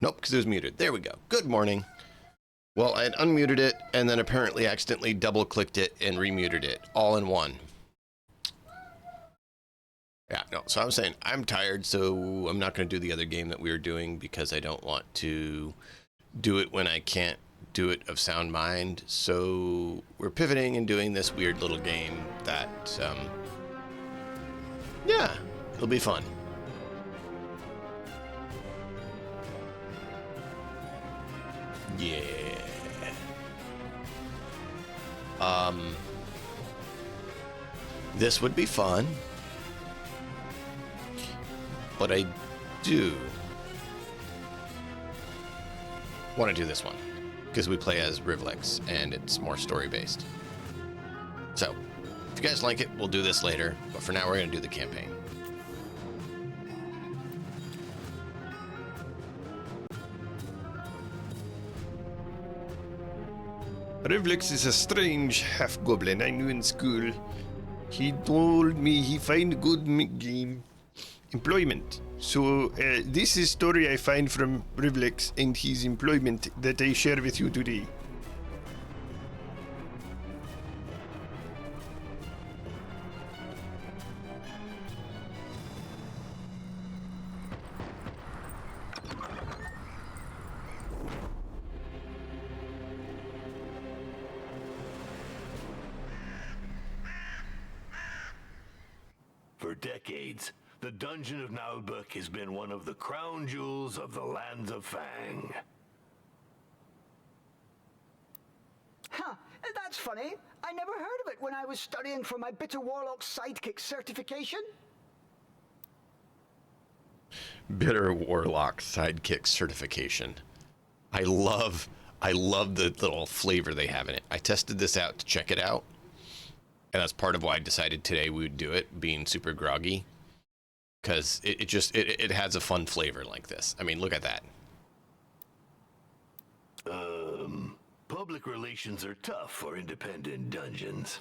Nope, because it was muted. There we go. Good morning. Well, I had unmuted it and then apparently accidentally double-clicked it and remuted it all in one. Yeah, no, so I was saying I'm tired, so I'm not going to do the other game that we were doing because I don't want to do it when I can't do it of sound mind. So we're pivoting and doing this weird little game that, yeah, it'll be fun. Yeah. This would be fun. But I do want to do this one because we play as Reivax and it's more story-based. So, if you guys like it, we'll do this later. But for now, we're going to do the campaign. Reivax is a strange half-goblin I knew in school. He told me he find good employment. So this is story I find from Reivax and his employment that I share with you today. For decades, the dungeon of Naheulbeuk has been one of the crown jewels of the lands of Fang. Huh, that's funny. I never heard of it when I was studying for my Bitter Warlock Sidekick certification. Bitter Warlock Sidekick certification. I love the little flavor they have in it. I tested this out to check it out. And that's part of why I decided today we would do it, being super groggy. Because it has a fun flavor like this. I mean, look at that. Public relations are tough for independent dungeons.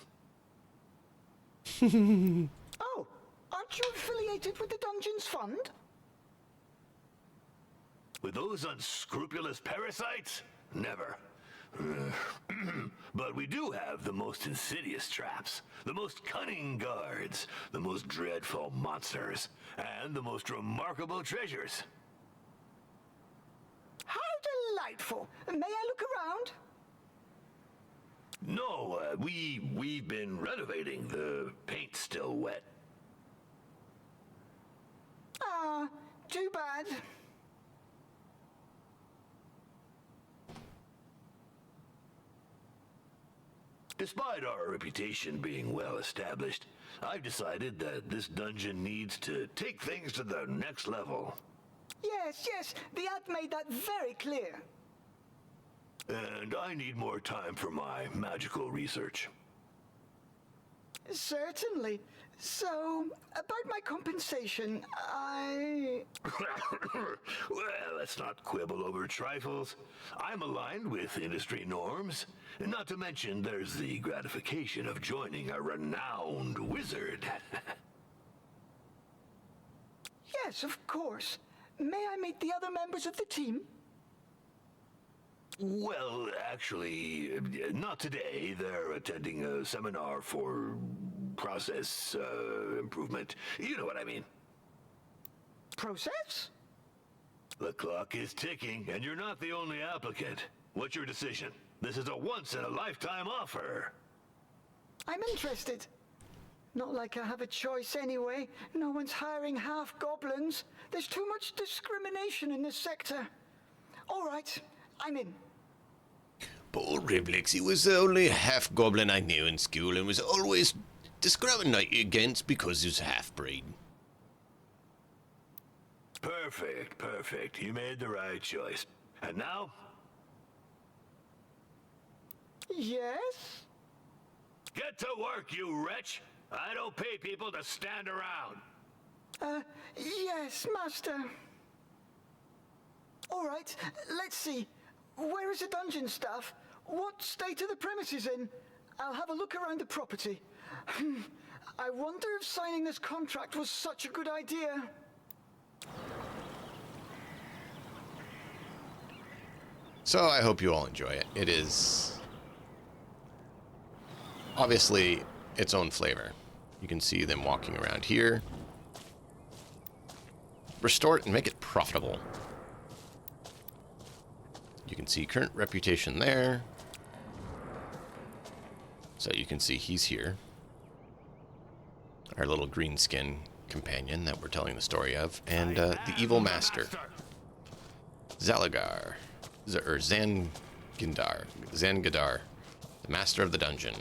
Oh, aren't you affiliated with the Dungeons Fund? With those unscrupulous parasites? Never. But we do have the most insidious traps, the most cunning guards, the most dreadful monsters, and the most remarkable treasures. How delightful. May I look around? No, we've been renovating. The paint's still wet. Ah, too bad. Despite our reputation being well established, I've decided that this dungeon needs to take things to the next level. Yes, the ad made that very clear. And I need more time for my magical research. Certainly. So, about my compensation, Well, let's not quibble over trifles. I'm aligned with industry norms. Not to mention, there's the gratification of joining a renowned wizard. Yes, of course. May I meet the other members of the team? Well, actually, not today. They're attending a seminar for process improvement. You know what I mean. Process? The clock is ticking, and you're not the only applicant. What's your decision? This is a once-in-a-lifetime offer. I'm interested. Not like I have a choice anyway. No one's hiring half-goblins. There's too much discrimination in this sector. All right, I'm in. Poor Reivax, he was the only half-goblin I knew in school and was always discriminated against because he was a half-breed. Perfect. You made the right choice. And now? Yes? Get to work, you wretch! I don't pay people to stand around. Yes, Master. All right, let's see. Where is the dungeon staff? What state are the premises in? I'll have a look around the property. I wonder if signing this contract was such a good idea. So I hope you all enjoy it. It is obviously its own flavor. You can see them walking around here. Restore it and make it profitable. You can see current reputation there. So you can see he's here. Our little green skin companion that we're telling the story of. And the evil master. Zalagar. Or Zangadar. The master of the dungeon.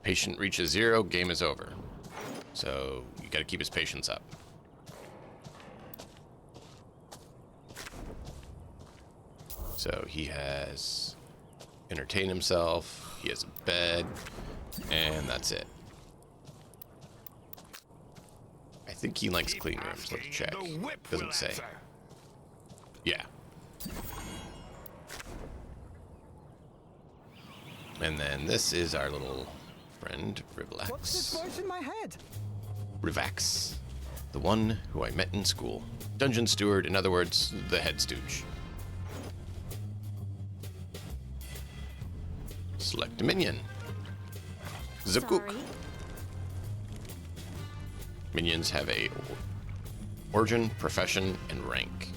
Patient reaches 0, game is over. So you gotta keep his patience up. So he has entertained himself, he has a bed, and that's it. I think he likes clean rooms. Let's check. Doesn't say. Yeah. And then this is our little friend, Reivax. What's this voice in my head? Reivax, the one who I met in school. Dungeon steward, in other words, the head stooge. Select a minion. Zakuk. Sorry. Minions have a origin, profession, and rank.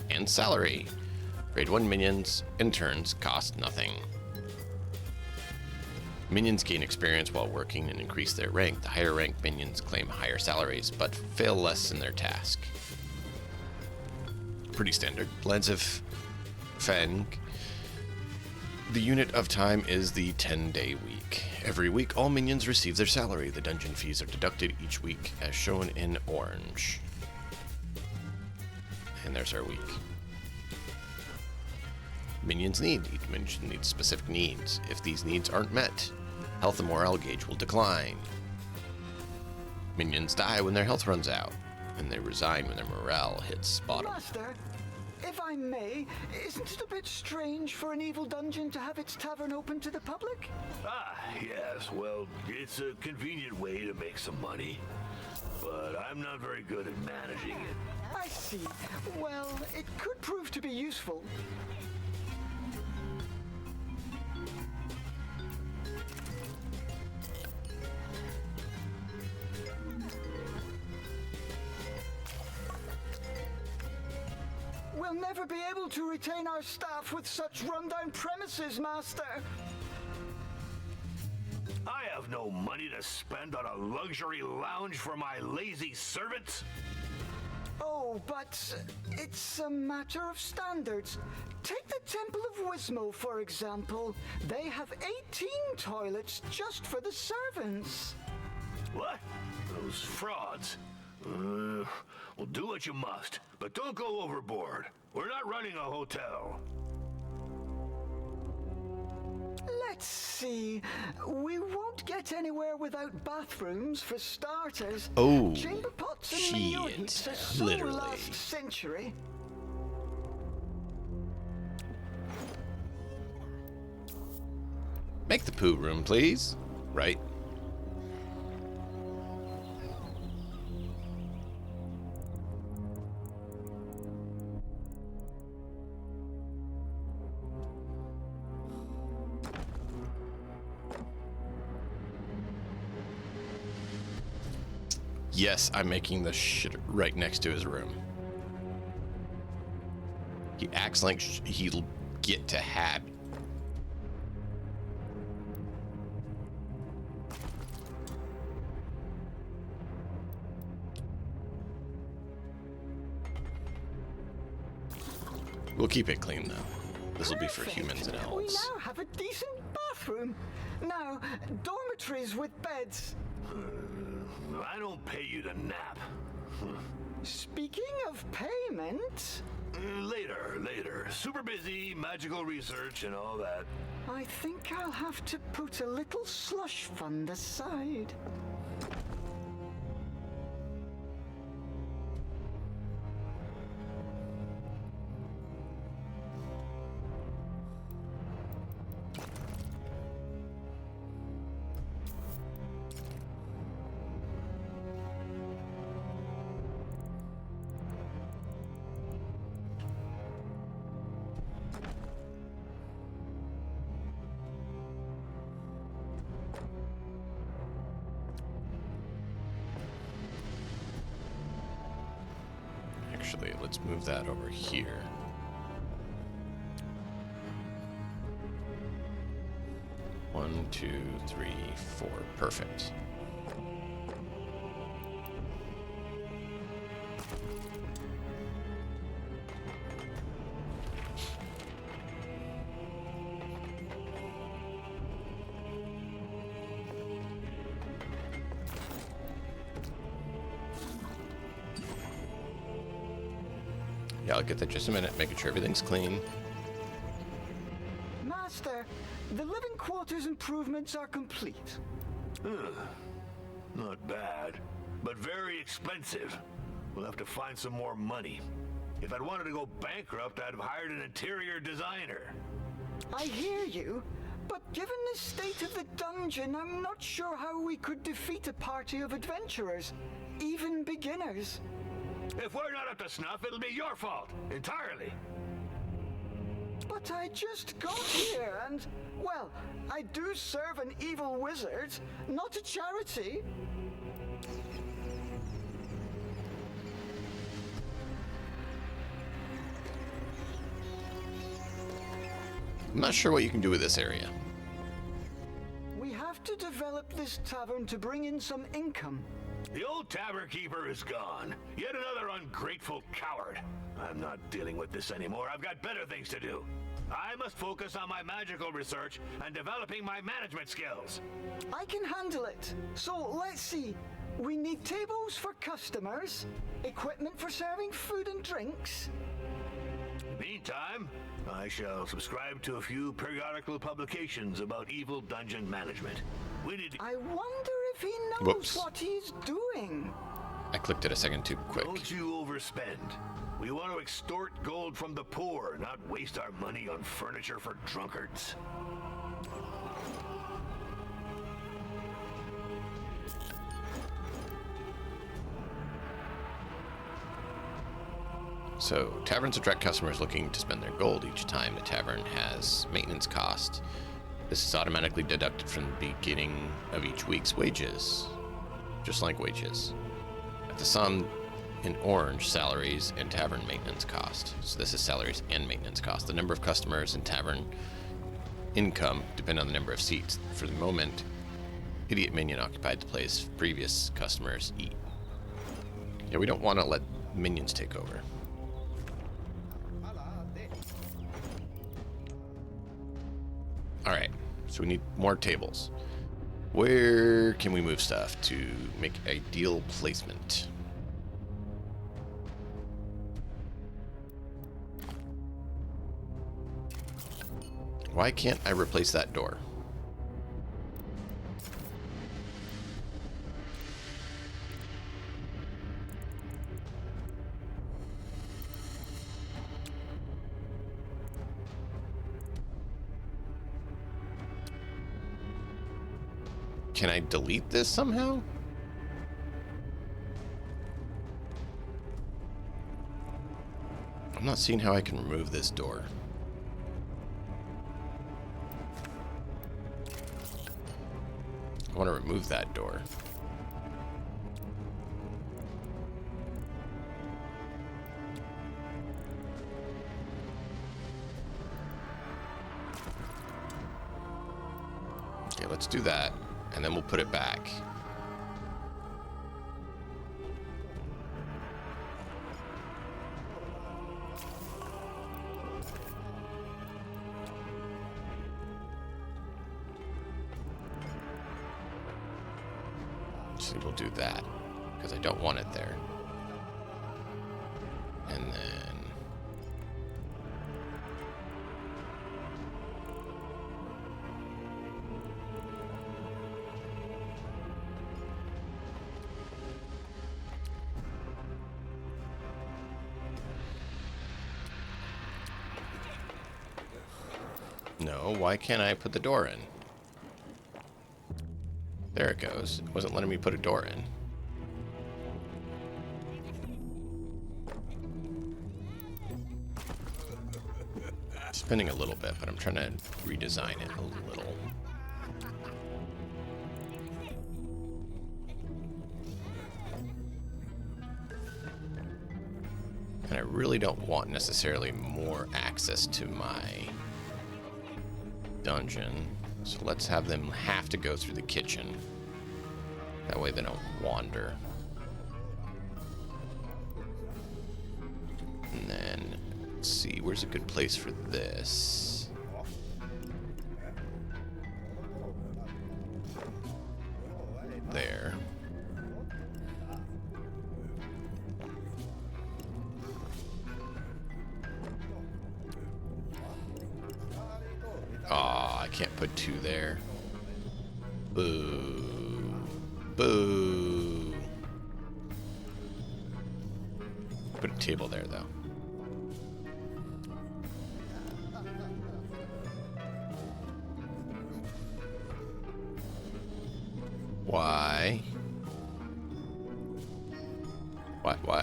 And salary. Grade 1 minions, interns, cost nothing. Minions gain experience while working and increase their rank. The higher ranked minions claim higher salaries, but fail less in their task. Pretty standard. Lens of Fang. The unit of time is the 10-day week. Every week, all minions receive their salary. The dungeon fees are deducted each week, as shown in orange. And there's our week. Minions need. Each minion needs specific needs. If these needs aren't met, health and morale gauge will decline. Minions die when their health runs out, and they resign when their morale hits bottom. Master, if I may, isn't it a bit strange for an evil dungeon to have its tavern open to the public? Ah, yes, well, it's a convenient way to make some money. But I'm not very good at managing it. I see. Well, it could prove to be useful. We'll never be able to retain our staff with such rundown premises, Master. I have no money to spend on a luxury lounge for my lazy servants. Oh, but it's a matter of standards. Take the Temple of Wismo, for example. They have 18 toilets just for the servants. What? Those frauds. Well, do what you must, but don't go overboard. We're not running a hotel. Let's see. We won't get anywhere without bathrooms, for starters. Oh, Chamber pots and manure shit. heaps are so Literally. last century. Make the poo room, please. Right. Yes, I'm making the shit right next to his room. He acts like he'll get to have. We'll keep it clean though. This will be for humans and We elves. now have a decent bathroom. Now, dormitories with beds. I don't pay you to nap. Speaking of payment, Later. Super busy, magical research and all that. I think I'll have to put a little slush fund aside. Actually, let's move that over here. One, two, three, four. Perfect. Yeah, I'll get that just a minute, making sure everything's clean. Master, the living quarters improvements are complete. Not bad, but very expensive. We'll have to find some more money. If I'd wanted to go bankrupt, I'd have hired an interior designer. I hear you, but given the state of the dungeon, I'm not sure how we could defeat a party of adventurers, even beginners. If we're not up to snuff, it'll be your fault, entirely. But I just got here and, well, I do serve an evil wizard, not a charity. I'm not sure what you can do with this area. We have to develop this tavern to bring in some income. The old tavern keeper is gone. Yet another ungrateful coward. I'm not dealing with this anymore. I've got better things to do. I must focus on my magical research and developing my management skills. I can handle it. So let's see. We need tables for customers, equipment for serving food and drinks. Meantime, I shall subscribe to a few periodical publications about evil dungeon management. We need to... I wonder if he knows Whoops. what he's doing. I clicked it a second too quick. Don't you overspend. We want to extort gold from the poor, not waste our money on furniture for drunkards. So, taverns attract customers looking to spend their gold each time the tavern has maintenance cost. This is automatically deducted from the beginning of each week's wages, just like wages. At the sum in orange, salaries and tavern maintenance cost. So this is salaries and maintenance cost. The number of customers and tavern income depend on the number of seats. For the moment, idiot minion occupied the place previous customers eat. Yeah, we don't want to let minions take over. Alright, so we need more tables. Where can we move stuff to make ideal placement? Why can't I replace that door? Can I delete this somehow? I'm not seeing how I can remove this door. I want to remove that door. Okay, let's do that. And then we'll put it back. So we'll do that, because I don't want it there. And then... No, why can't I put the door in? There it goes. It wasn't letting me put a door in. It's spinning a little bit, but I'm trying to redesign it a little. And I really don't want necessarily more access to my dungeon. So let's have them have to go through the kitchen. That way they don't wander. And then, let's see, where's a good place for this? There. Aw, I can't put 2 there. Boo. Boo. Put a table there, though. Why?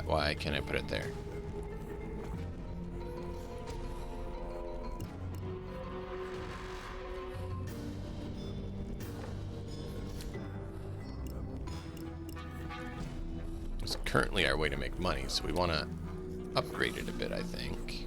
Why can't I put it there? It's currently our way to make money, so we want to upgrade it a bit, I think.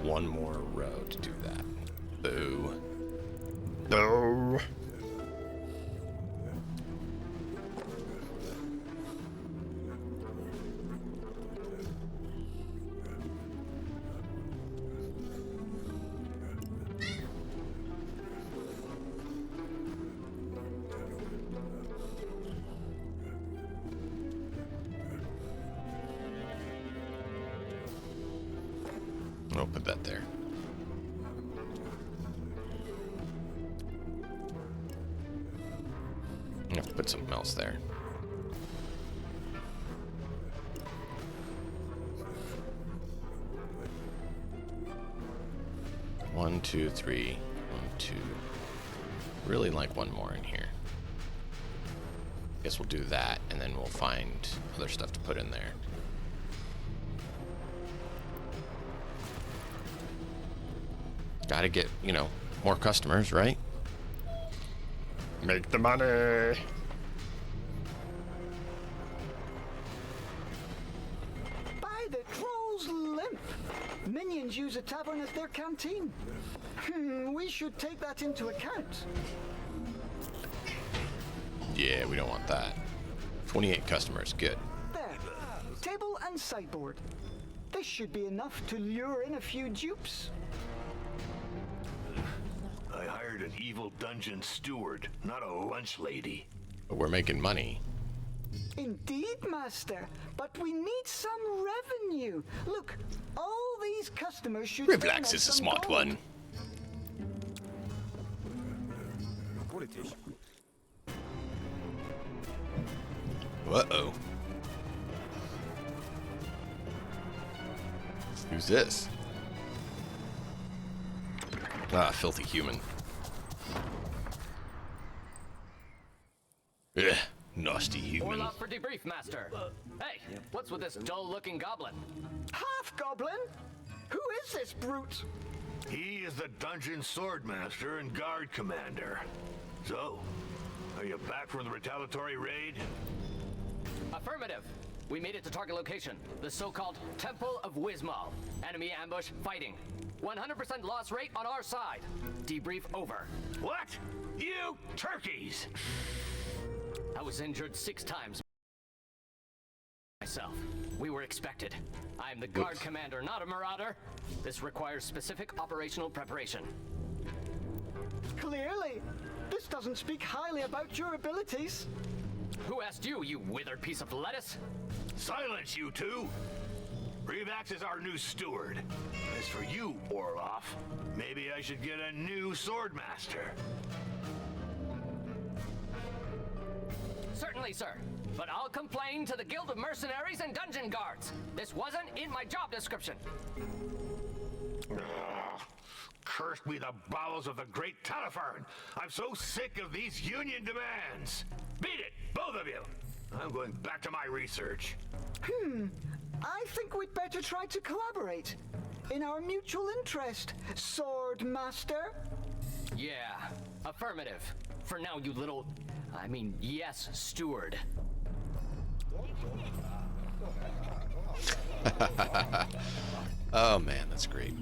One more row to do that. Boo. No. I'll put that there. I have to put something else there. One, two, three. 1, 2. Really like one more in here. Guess we'll do that, and then we'll find other stuff to put in there. Gotta get, you know, more customers, right? Make the money. By the troll's limp! Minions use a tavern as their canteen. We should take that into account. Yeah, we don't want that. 28 customers, good. There. Table and sideboard. This should be enough to lure in a few dupes. I hired an evil dungeon steward, not a lunch lady. But we're making money. Indeed, Master. But we need some revenue. Look, all these customers should... earn Reivax us is a some smart gold. one. Uh-oh. Who's this? Ah, filthy human. Ugh, nasty human. Orloff for debrief, Master. Hey, what's with this dull-looking goblin? Half-goblin? Who is this brute? He is the dungeon swordmaster and guard commander. So, are you back from the retaliatory raid? Affirmative. We made it to target location, the so-called Temple of Wismal. Enemy ambush fighting. 100% loss rate on our side. Debrief over. What? You turkeys! I was injured 6 times myself. We were expected. I am the guard commander, not a marauder. This requires specific operational preparation. Clearly. This doesn't speak highly about your abilities. Who asked you, you withered piece of lettuce? Silence, you two! Reivax is our new steward. As for you, Orloff, maybe I should get a new swordmaster. Certainly, sir. but I'll complain to the Guild of Mercenaries and Dungeon Guards. This wasn't in my job description. Ugh. Cursed be the bowels of the great Talifern. I'm so sick of these union demands. Beat it, both of you. I'm going back to my research. I think we'd better try to collaborate. In our mutual interest, Sword Master. Yeah, affirmative. For now, you little... yes, steward. Oh man, that's great.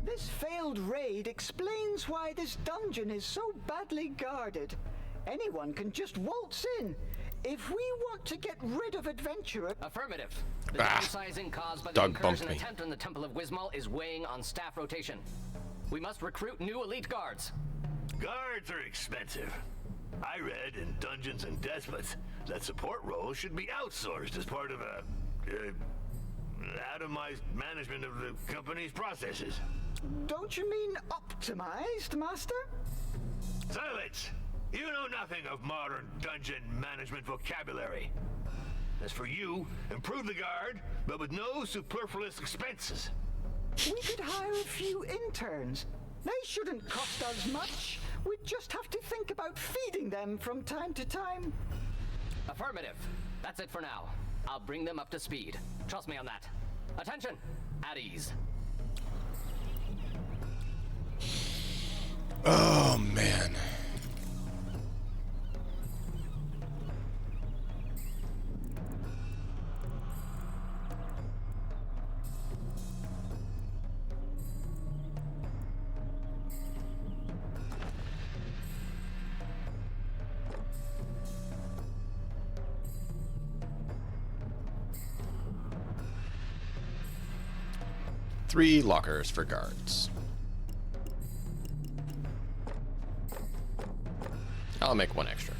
This failed raid explains why this dungeon is so badly guarded. Anyone can just waltz in. If we want to get rid of adventurers... Affirmative. The downsizing caused by the Dog incursion bumped me. attempt on the Temple of Wismal is weighing on staff rotation. We must recruit new elite guards. Guards are expensive. I read in Dungeons and Despots that support roles should be outsourced as part of a atomized management of the company's processes. Don't you mean optimized, Master? Silence! You know nothing of modern dungeon management vocabulary. As for you, improve the guard, but with no superfluous expenses. We could hire a few interns. They shouldn't cost us much. We'd just have to think about feeding them from time to time. Affirmative. That's it for now. I'll bring them up to speed. Trust me on that. Attention! At ease. Oh man. Three lockers for guards. I'll make one extra.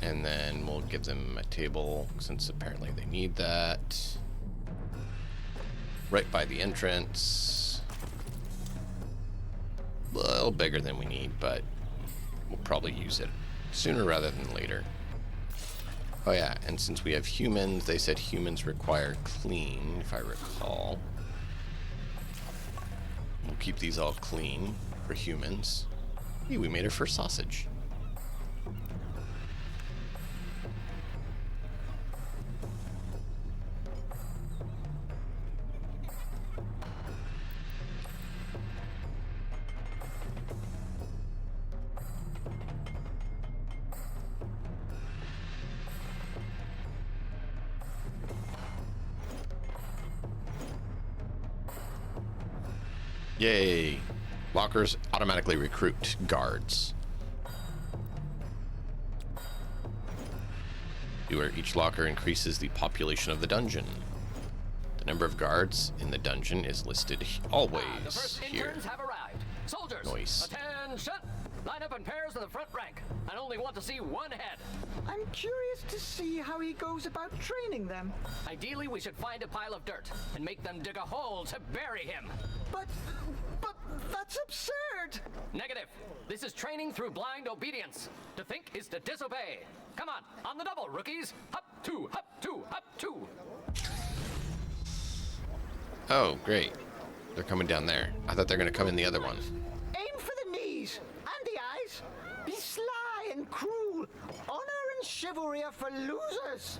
And then we'll give them a table, since apparently they need that. Right by the entrance. A little bigger than we need, but we'll probably use it sooner rather than later. Oh yeah, and since we have humans, they said humans require clean, if I recall. We'll keep these all clean for humans. Hey, we made our first sausage. Yay. Lockers automatically recruit guards. Each locker increases the population of the dungeon. The number of guards in the dungeon is listed always The first here. interns have arrived. Soldiers, Nice. attention! Line up in pairs in the front rank. I only want to see one head. I'm curious to see how he goes about training them. Ideally, we should find a pile of dirt and make them dig a hole to bury him. But that's absurd! Negative. This is training through blind obedience. To think is to disobey. Come on the double, rookies. Hop two, hop two, hop two. Oh, great. They're coming down there. I thought they were going to come in the other one. Aim for the knees and the eyes. Be sly and cruel. Honor and chivalry are for losers.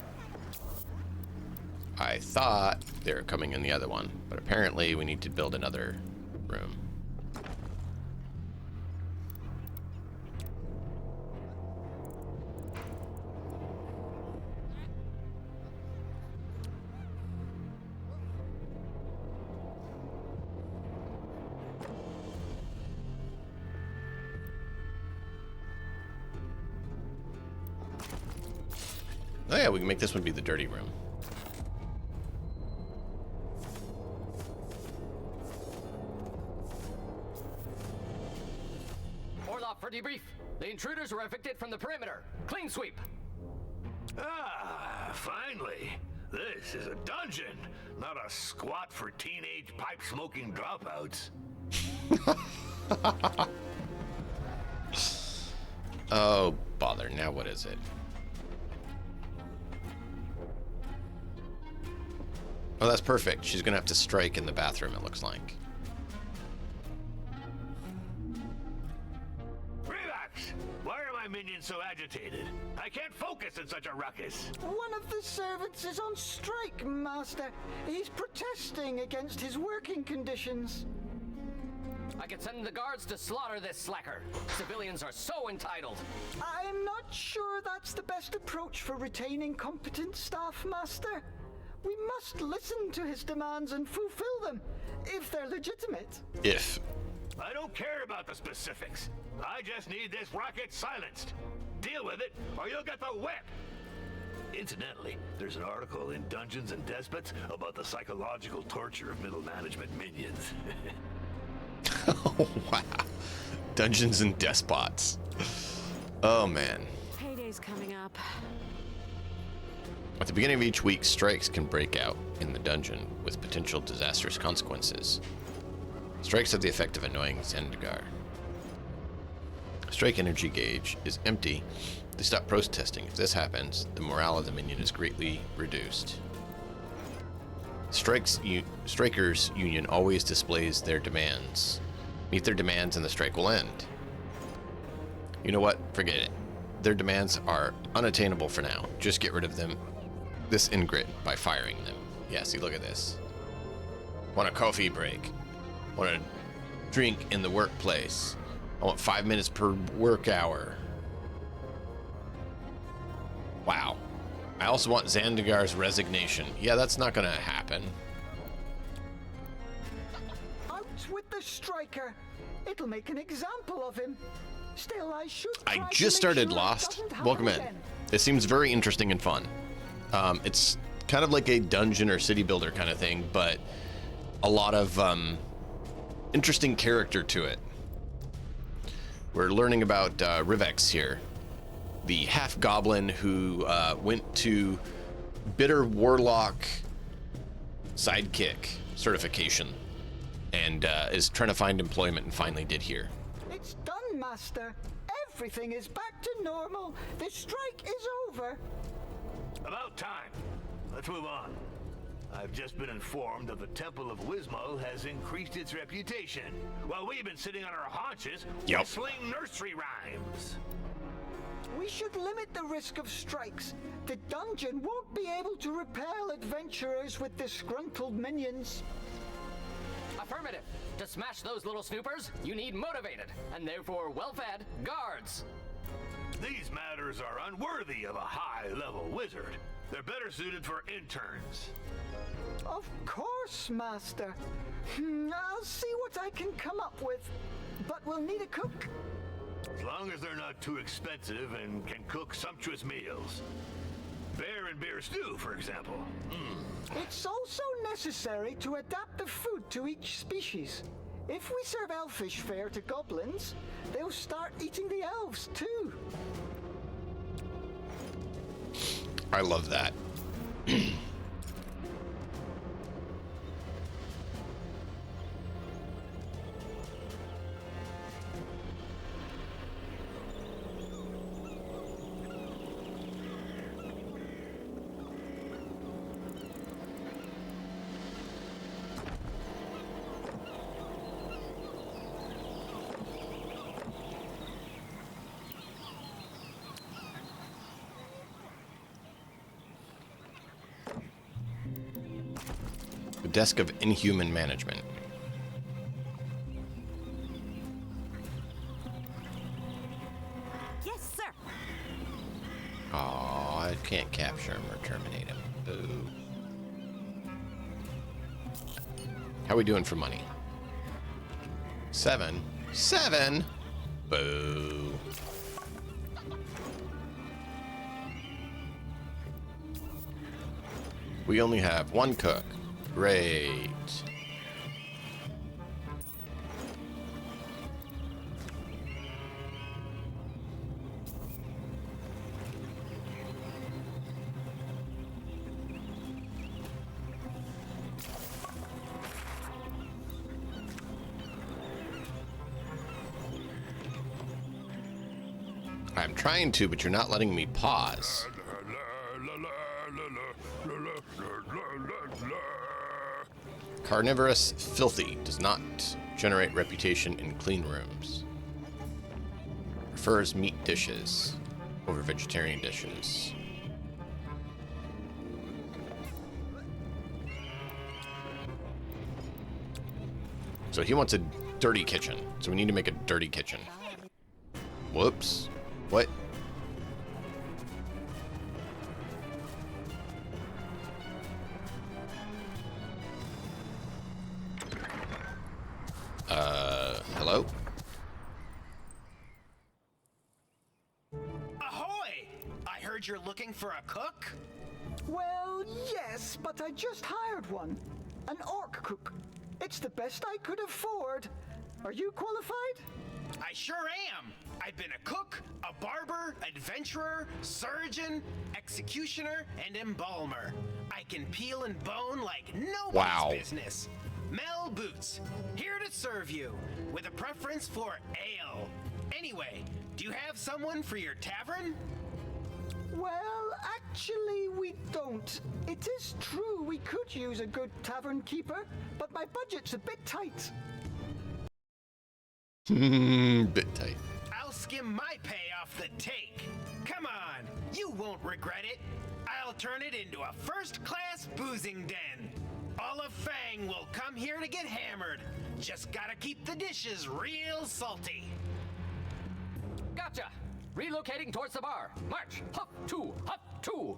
I thought they were coming in the other one, but apparently we need to build another room. Oh yeah, we can make this one be the dirty room. Orloff for debrief. The intruders were evicted from the perimeter. Clean sweep. Ah, finally. This is a dungeon, not a squat for teenage pipe-smoking dropouts. Oh, bother. Now what is it? Oh, that's perfect. She's gonna have to strike in the bathroom, it looks like. Reivax! Why are my minions so agitated? I can't focus in such a ruckus. One of the servants is on strike, Master. He's protesting against his working conditions. I could send the guards to slaughter this slacker. Civilians are so entitled. I'm not sure that's the best approach for retaining competent staff, Master. We must listen to his demands and fulfill them, if they're legitimate. If. I don't care about the specifics. I just need this rocket silenced. Deal with it, or you'll get the whip. Incidentally, there's an article in Dungeons and Despots about the psychological torture of middle management minions. Oh, wow. Dungeons and Despots. Oh, man. Payday's coming up. At the beginning of each week, strikes can break out in the dungeon with potential disastrous consequences. Strikes have the effect of annoying Zendikar. Strike energy gauge is empty. They stop protesting. If this happens, the morale of the minion is greatly reduced. Strikers Union always displays their demands. Meet their demands and the strike will end. You know what? Forget it. Their demands are unattainable for now. Just get rid of them. This ingrid by firing them. Yeah, see, look at this. Want a coffee break. Want a drink in the workplace. I want 5 minutes per work hour. Wow. I also want Zandigar's resignation. Yeah, that's not gonna happen. Out with the striker. It'll make an example of him. Still, I should try I to just make started sure it Lost. doesn't happen Welcome in. again. It seems very interesting and fun. It's kind of like a dungeon or city builder kind of thing, but a lot of interesting character to it. We're learning about Reivax here, the half-goblin who went to Bitter Warlock Sidekick certification and is trying to find employment and finally did here. It's done, Master. Everything is back to normal. The strike is over. About time. Let's move on. I've just been informed that the Temple of Wismal has increased its reputation, while we've been sitting on our haunches Yep. whistling nursery rhymes. We should limit the risk of strikes. The dungeon won't be able to repel adventurers with disgruntled minions. Affirmative. To smash those little snoopers, you need motivated, and therefore well-fed, guards. These matters are unworthy of a high-level wizard. They're better suited for interns. Of course, Master. I'll see what I can come up with. But we'll need a cook. As long as they're not too expensive and can cook sumptuous meals. Bear and beer stew, for example. It's also necessary to adapt the food to each species. If we serve elfish fare to goblins, they'll start eating the elves too. I love that. The Desk of Inhuman Management. Yes, sir. Aw, I can't capture him or terminate him. Boo. How we doing for money? 7. 7? Boo. We only have one cook. Great. I'm trying to, but you're not letting me pause. Carnivorous filthy does not generate reputation in clean rooms. Prefers meat dishes over vegetarian dishes. So he wants a dirty kitchen. So we need to make a dirty kitchen. Whoops. What? Hello? Ahoy! I heard you're looking for a cook? Well, yes, but I just hired one. An orc cook. It's the best I could afford. Are you qualified? I sure am. I've been a cook, a barber, adventurer, surgeon, executioner, and embalmer. I can peel and bone like nobody's Wow. business. Mel Boots, here to serve you, with a preference for ale. Anyway, do you have someone for your tavern? Well, actually, we don't. It is true we could use a good tavern keeper, but my budget's a bit tight. Bit tight. I'll skim my pay off the take. Come on, you won't regret it. I'll turn it into a first-class boozing den. All of Fang will come here to get hammered. Just gotta keep the dishes real salty. Gotcha! Relocating towards the bar. March! Hup two! Hup two!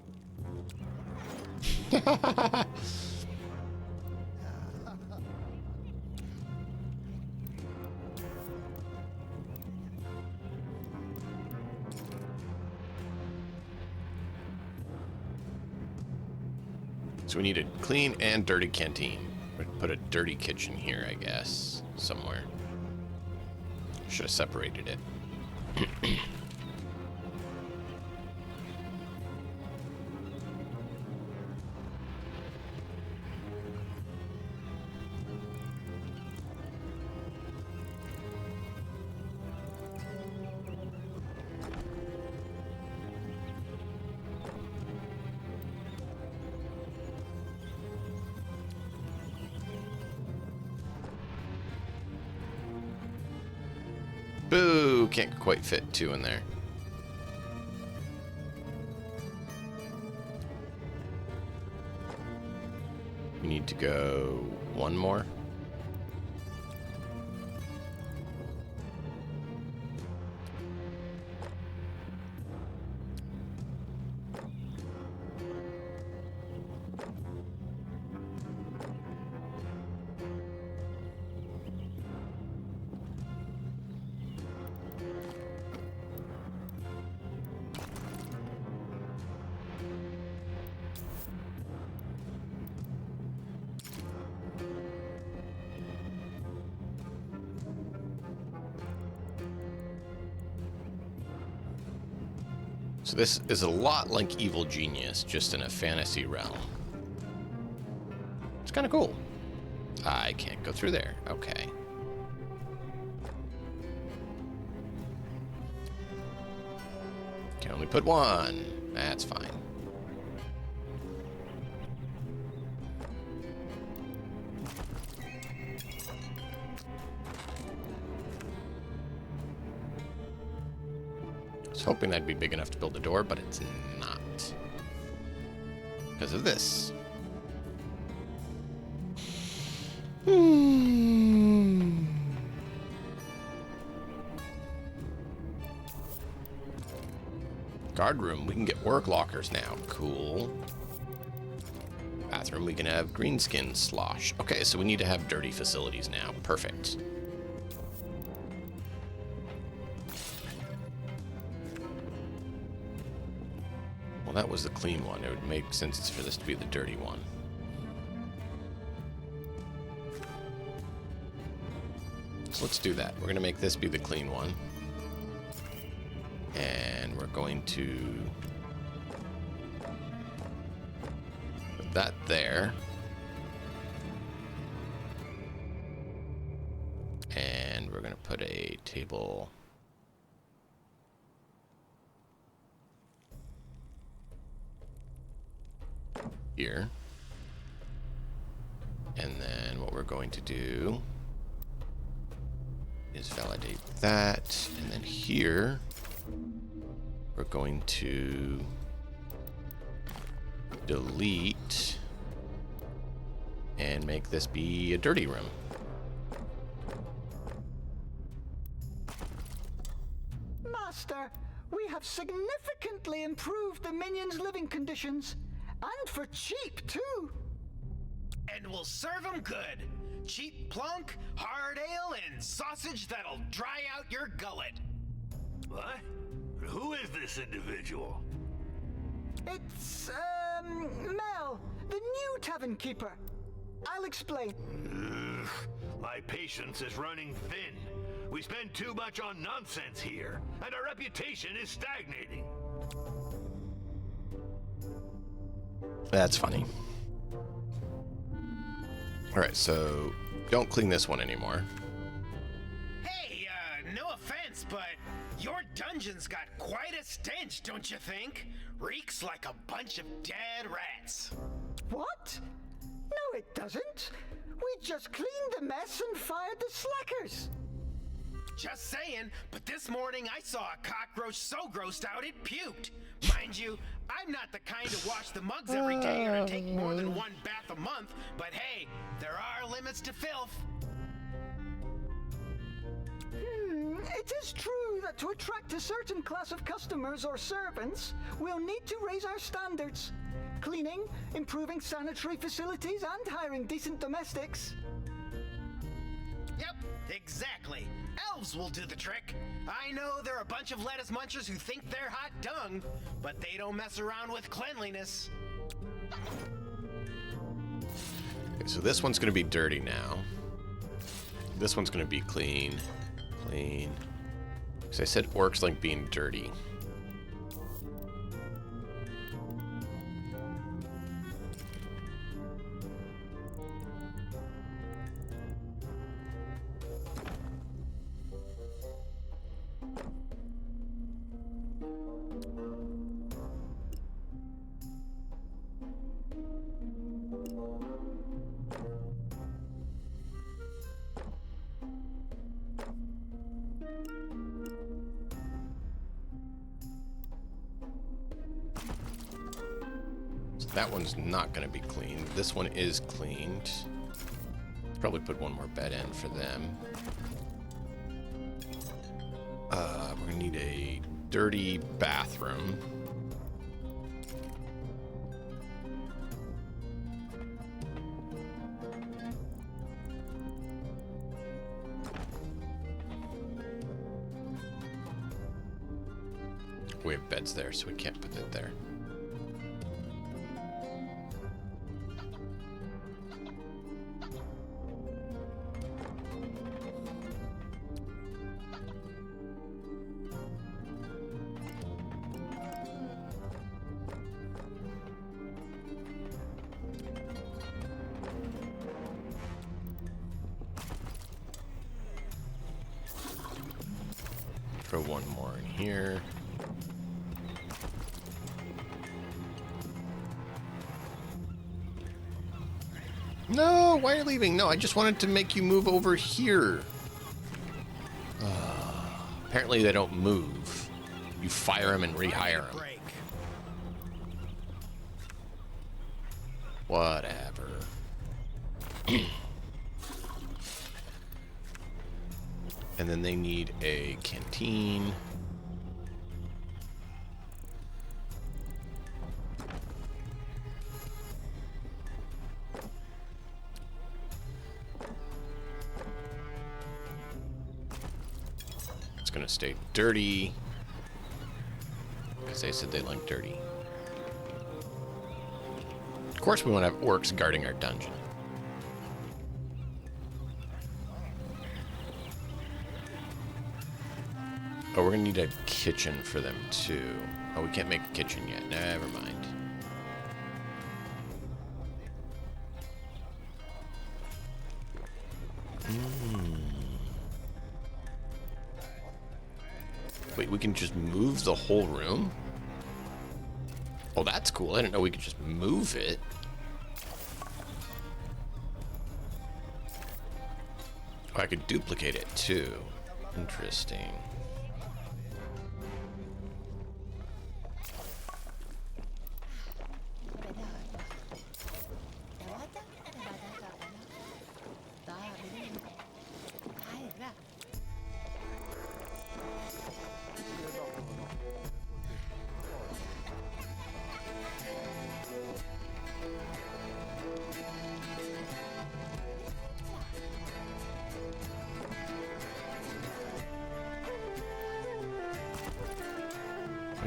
So we need a clean and dirty canteen. We'd put a dirty kitchen here, I guess, somewhere. Should have separated it. Boo! Can't quite fit two in there. We need to go one more. So this is a lot like Evil Genius, just in a fantasy realm. It's kind of cool. I can't go through there. Okay. Can only put one. That's fine. I was hoping that'd be big enough to build a door, but it's not. Because of this. Guard room, we can get work lockers now. Cool. Bathroom, we can have greenskin slosh. Okay, so we need to have dirty facilities now. Perfect. Well, that was the clean one. It would make sense for this to be the dirty one. So let's do that. We're going to make this be the clean one. And we're going to put that there. And we're going to put a table here. And then what we're going to do is validate that. And then here, we're going to delete and make this be a dirty room. Master, we have significantly improved the minions' living conditions. And for cheap, too. And we'll serve 'em good. Cheap plunk, hard ale, and sausage that'll dry out your gullet. What? Who is this individual? It's, Mel, the new tavern keeper. I'll explain. Ugh, my patience is running thin. We spend too much on nonsense here, and our reputation is stagnating. That's funny. All right, so don't clean this one anymore. Hey, no offense, but your dungeon's got quite a stench, don't you think? Reeks like a bunch of dead rats. What? No, it doesn't. We just cleaned the mess and fired the slackers. Just saying, but this morning I saw a cockroach so grossed out it puked. Mind you, I'm not the kind to wash the mugs every day or to take more than one bath a month, but hey, there are limits to filth. It is true that to attract a certain class of customers or servants, we'll need to raise our standards. Cleaning, improving sanitary facilities, and hiring decent domestics. Yep, exactly. Elves will do the trick. I know they're a bunch of lettuce munchers who think they're hot dung, but they don't mess around with cleanliness. Okay, so this one's going to be dirty now. This one's going to be clean. Clean. Because I said orcs like being dirty. That one's not going to be cleaned. This one is cleaned. Probably put one more bed in for them. We're going to need a dirty bathroom. We have beds there, so we can't put it there. Throw one more in here. No, why are you leaving? No, I just wanted to make you move over here. Apparently they don't move. You fire them and rehire them. Whatever. And then they need a canteen. It's gonna stay dirty because they said they like dirty. Of course we want to have orcs guarding our dungeon. Oh, we're gonna need a kitchen for them too. Oh, we can't make a kitchen yet. Never mind. Wait, we can just move the whole room? Oh, that's cool. I didn't know we could just move it. Oh, I could duplicate it too. Interesting.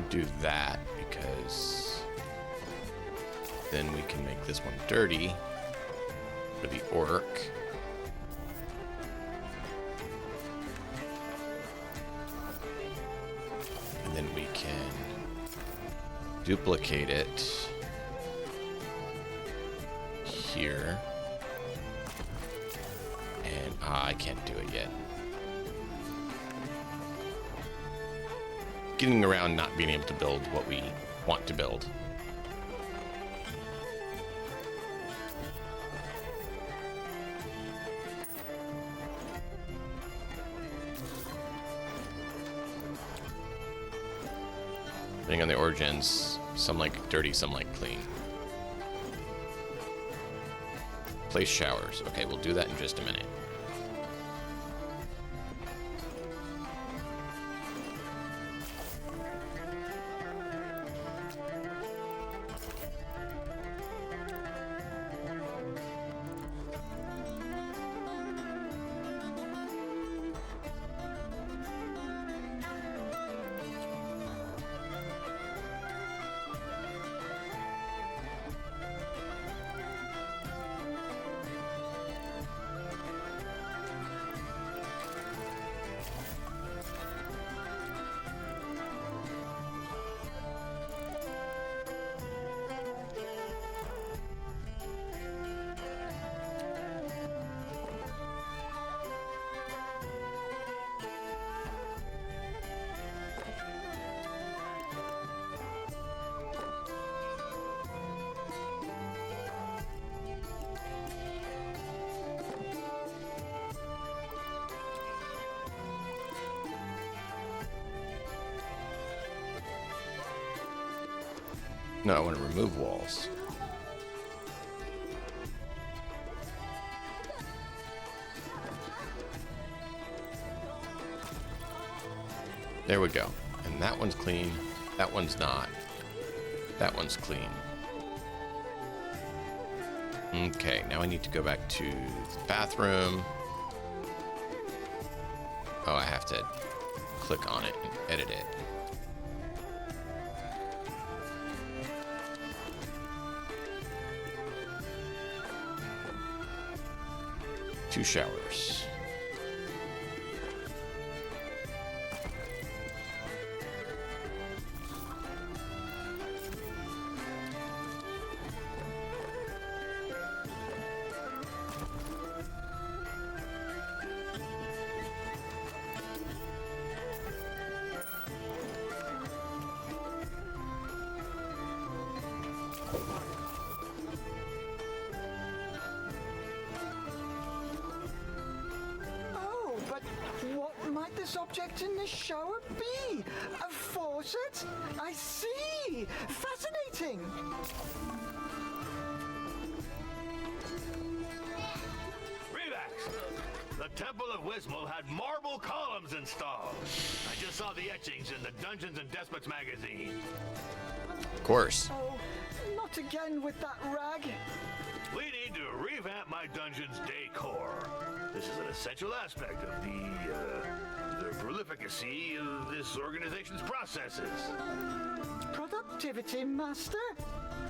Do that because then we can make this one dirty for the orc. And then we can duplicate it here. And I can't do it yet. Getting around not being able to build what we want to build. Depending on the origins, some like dirty, some like clean. Place showers. Okay, we'll do that in just a minute. No, I want to remove walls. There we go. And that one's clean. That one's not. That one's clean. Okay, now I need to go back to the bathroom. Oh, I have to click on it and edit it. Two showers. Oh, but what might this object in the shower be? A faucet? I see! Fascinating! Reivax! The Temple of Wismal had marble columns installed. I just saw the etchings in the Dungeons and Despots magazine. Of course. Oh, not again with that rag. We need to revamp my dungeon's decor. This is an essential aspect of the prolificacy of this organization's processes. Productivity, Master?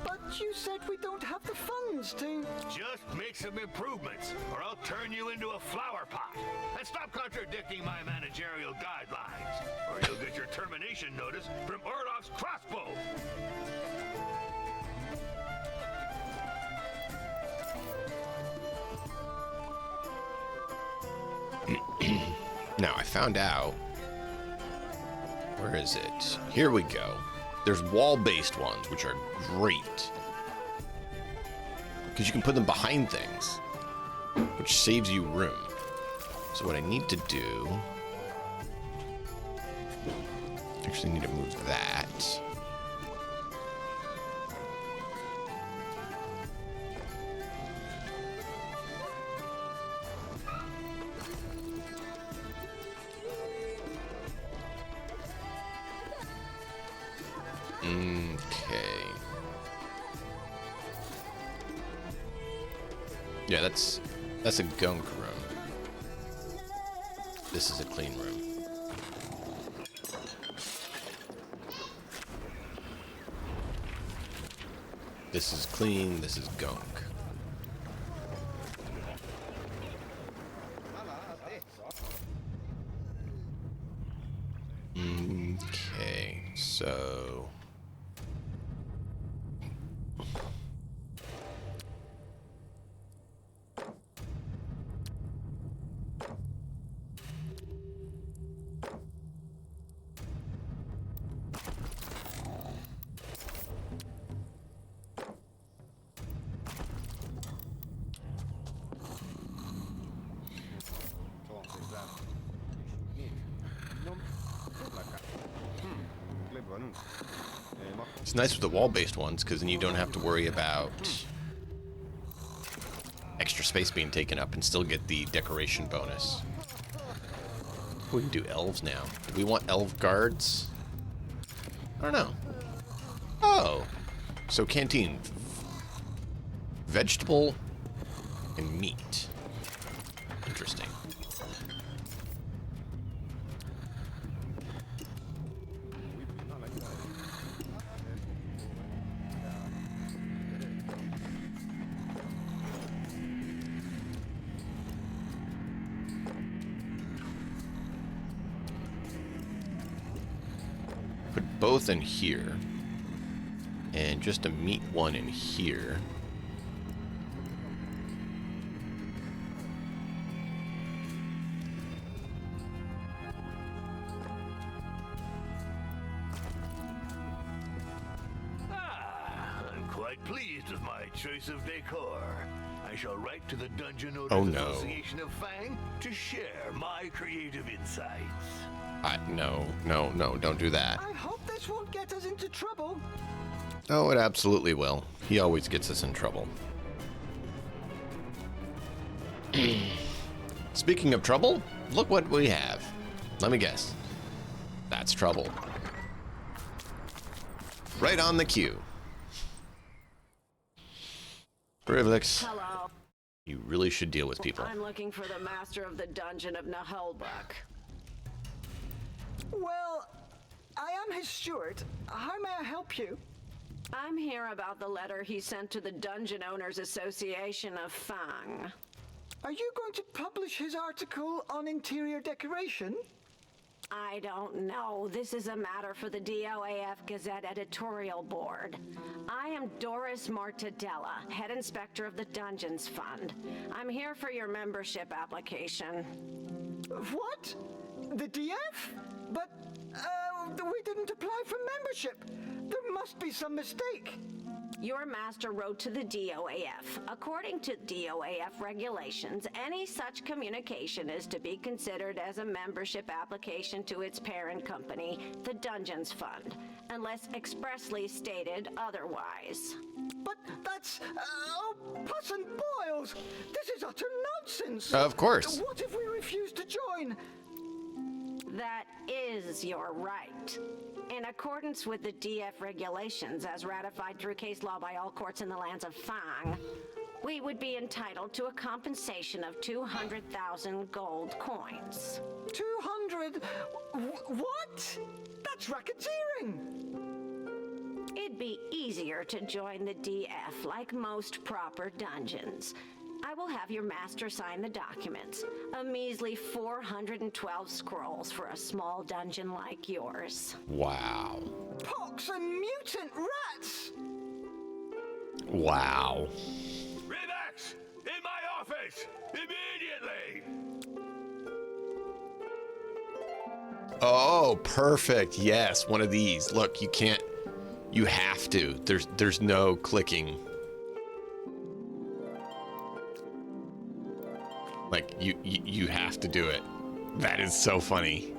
But you said we don't have the funds to... Just make some improvements, or I'll turn you into a flower pot. And stop contradicting my managerial guidelines, or you'll get your termination notice from Orloff's crossbow. Now I found out. Where is it? Here we go. There's wall-based ones, which are great. Because you can put them behind things, which saves you room. So what I need to do... Actually need to move that. Okay. Yeah, that's a gunk room. This is a clean room. This is clean, this is gunk. Okay, so... It's nice with the wall-based ones, because then you don't have to worry about extra space being taken up and still get the decoration bonus. We can do elves now. Do we want elf guards? I don't know. Oh. So canteen. Vegetable and meat. Interesting. Put both in here. And just a meat one in here. I'm quite pleased with my choice of decor. I shall write to the Dungeon Owners Oh, no. Association of Fang to share my creative insights. No, don't do that. I hope this won't get us into trouble. Oh, it absolutely will. He always gets us in trouble. Speaking of trouble, look what we have. Let me guess. That's trouble. Right on the cue. Reivax, Hello. you really should deal with people. I'm looking for the master of the dungeon of Naheulbeuk. Well, I am his steward. How may I help you? I'm here about the letter he sent to the Dungeon Owners Association of Fang. Are you going to publish his article on interior decoration? I don't know. This is a matter for the DOAF Gazette editorial board. I am Doris Mortadella, head inspector of the Dungeons Fund. I'm here for your membership application. What? The DF? But, we didn't apply for membership. There must be some mistake. Your master wrote to the DOAF. According to DOAF regulations, any such communication is to be considered as a membership application to its parent company, the Dungeons Fund, unless expressly stated otherwise. But that's, pus and boils. This is utter nonsense. Of course. What if we refuse to join? That is your right. In accordance with the DF regulations as ratified through case law by all courts in the lands of Fang, we would be entitled to a compensation of 200,000 gold coins. 200? What? That's racketeering. It'd be easier to join the DF like most proper dungeons. I will have your master sign the documents. A measly 412 scrolls for a small dungeon like yours. Wow. Pox and mutant rats! Wow. Reivax! In my office! Immediately! Oh, perfect. Yes, one of these. Look, you can't. You have to. There's no clicking. Like, you have to do it. That is so funny.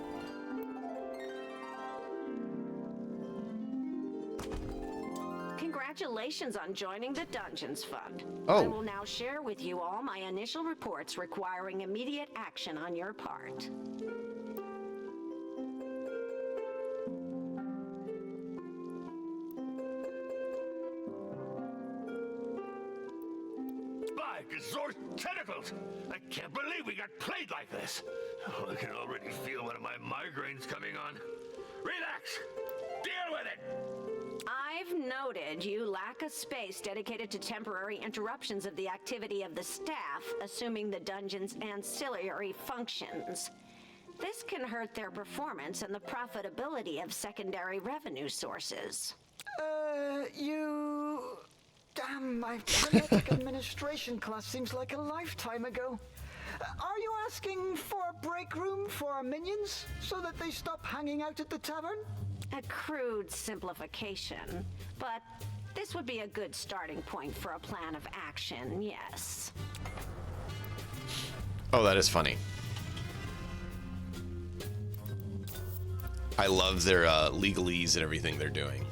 Congratulations on joining the Dungeons Fund. Oh. I will now share with you all my initial reports requiring immediate action on your part. By Gazor's tentacles! I can't believe we got played like this. Oh, I can already feel one of my migraines coming on. Relax. Deal with it. I've noted you lack a space dedicated to temporary interruptions of the activity of the staff, assuming the dungeon's ancillary functions. This can hurt their performance and the profitability of secondary revenue sources. You... Damn, my frenetic administration class seems like a lifetime ago. Are you asking for a break room for our minions so that they stop hanging out at the tavern? A crude simplification, but this would be a good starting point for a plan of action, yes. Oh, that is funny. I love their legalese and everything they're doing.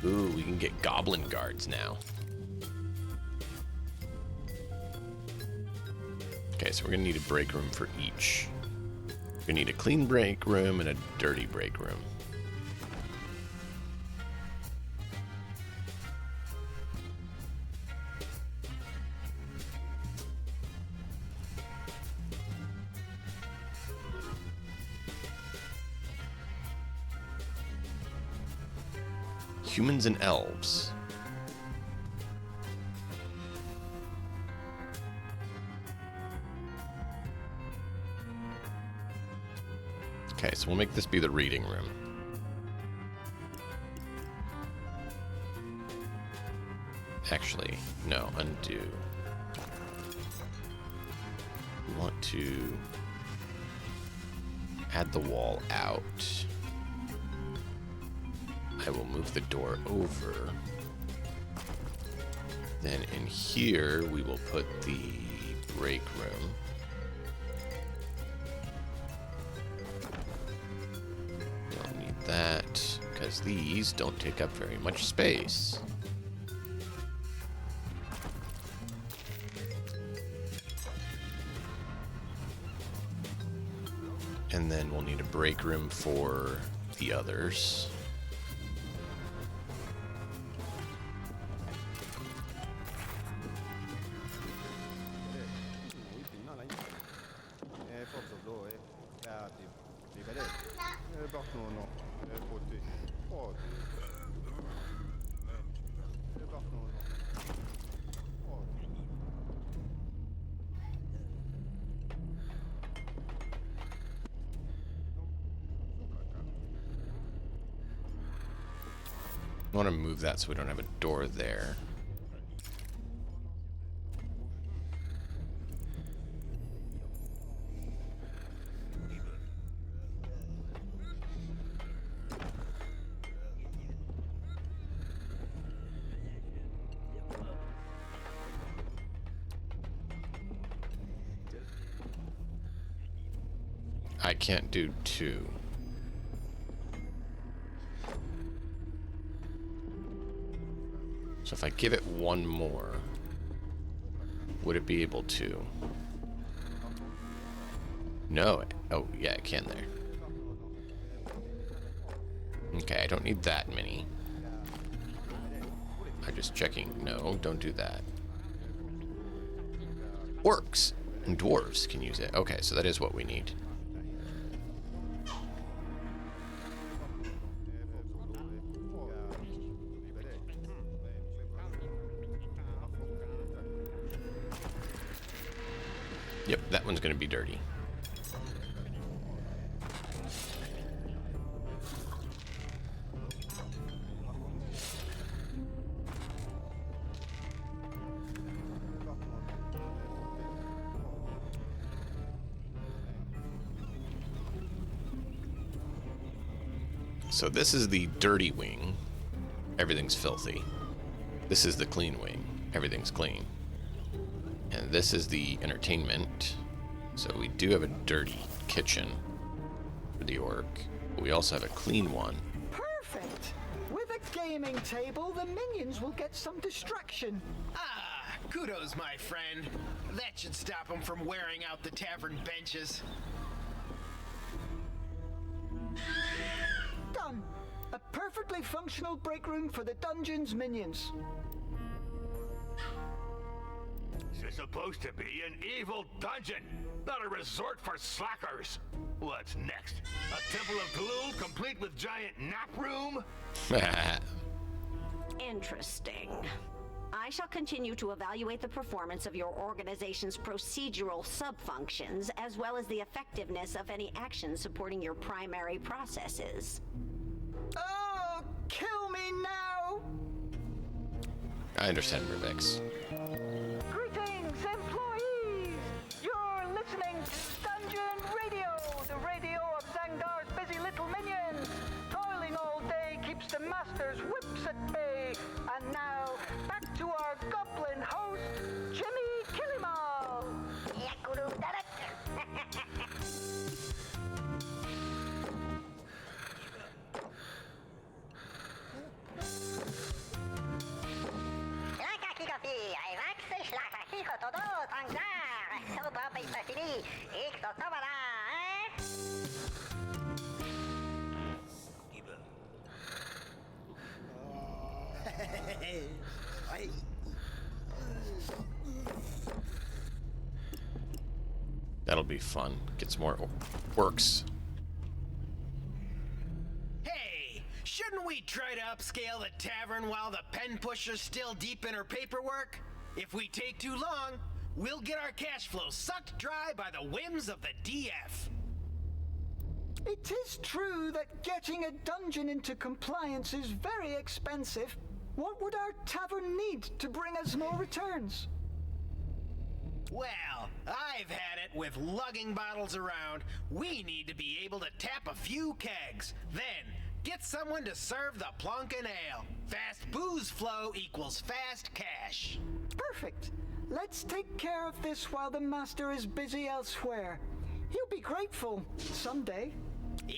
Ooh, we can get goblin guards now. Okay, so we're gonna need a break room for each. We're gonna need a clean break room and a dirty break room. Humans and elves. Okay, so we'll make this be the reading room. Actually, no, undo. We want to add the wall out. I will move the door over. Then in here, we will put the break room. Don't need that, because these don't take up very much space. And then we'll need a break room for the others. I want to move that so we don't have a door there. I can't do two. So if I give it one more, would it be able to? No. Oh, yeah, it can there. Okay, I don't need that many. I'm just checking. No, don't do that. Orcs and dwarves can use it. Okay, so that is what we need. Yep, that one's going to be dirty. So this is the dirty wing. Everything's filthy. This is the clean wing. Everything's clean. And this is the entertainment. So we do have a dirty kitchen for the orc. But we also have a clean one. Perfect. With a gaming table, the minions will get some distraction. Ah, kudos, my friend. That should stop them from wearing out the tavern benches. Done. A perfectly functional break room for the dungeon's minions. This is supposed to be an evil dungeon, not a resort for slackers. What's next? A temple of Glul complete with giant nap room? Interesting. I shall continue to evaluate the performance of your organization's procedural sub-functions, as well as the effectiveness of any actions supporting your primary processes. Oh, kill me now! I understand, Reivax. Greetings, employees! You're listening to Dungeon Radio, the radio of Zangar's busy little minions. Toiling all day keeps the master's whips at bay. And now, back to our goblin host, Jimmy Killimal. Yakuru Darak. That'll be fun. Get some more orcs. Hey, shouldn't we try to upscale the tavern while the pen pusher's still deep in her paperwork? If we take too long, we'll get our cash flow sucked dry by the whims of the DF. It is true that getting a dungeon into compliance is very expensive. What would our tavern need to bring us more returns? Well, I've had it with lugging bottles around. We need to be able to tap a few kegs. Then, get someone to serve the plunkin' ale. Fast booze flow equals fast cash. Perfect. Let's take care of this while the master is busy elsewhere. He'll be grateful someday.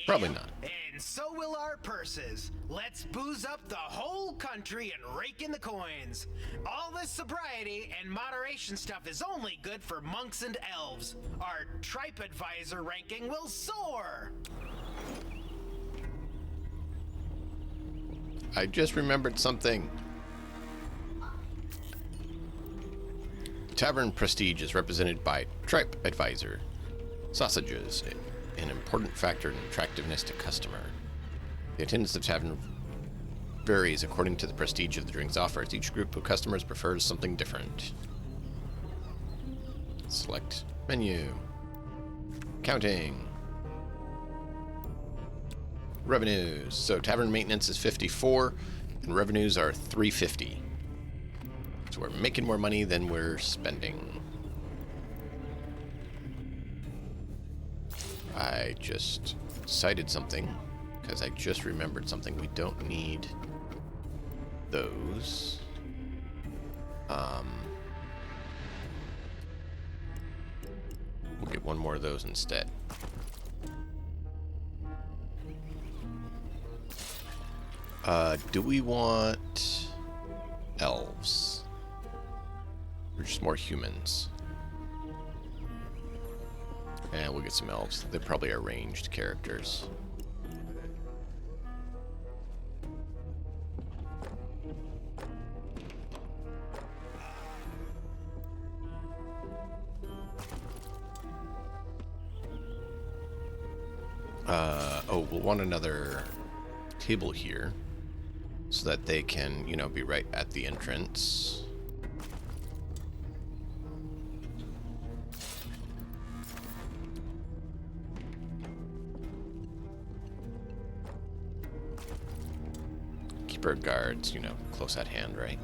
Probably Yep, not. And so will our purses. Let's booze up the whole country and rake in the coins. All this sobriety and moderation stuff is only good for monks and elves. Our TripAdvisor ranking will soar. I just remembered something. Tavern prestige is represented by TripAdvisor. Sausages, an important factor in attractiveness to customer. The attendance of tavern varies according to the prestige of the drinks offered. Each group of customers prefers something different. Select menu. Counting. Revenues. So tavern maintenance is 54 and revenues are 350. So we're making more money than we're spending. I just cited something because I just remembered something. We don't need those. We'll get one more of those instead. Do we want elves? Or just more humans? And we'll get some elves. They're probably our ranged characters. Oh, we'll want another table here so that they can, you know, be right at the entrance. Keep our guards, you know, close at hand, right?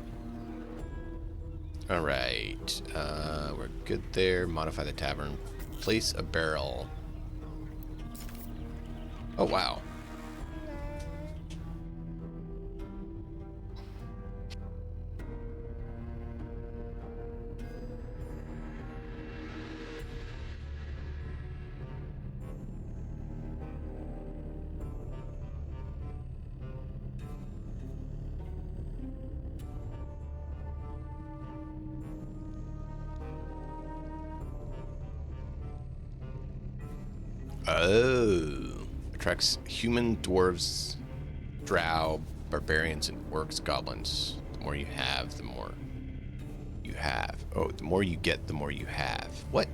Alright, we're good there. Modify the tavern. Place a barrel. Oh, wow. Oh. Attracts human, dwarves, drow, barbarians, and orcs, goblins. The more you have, the more you have. Oh, the more you get, the more you have. What?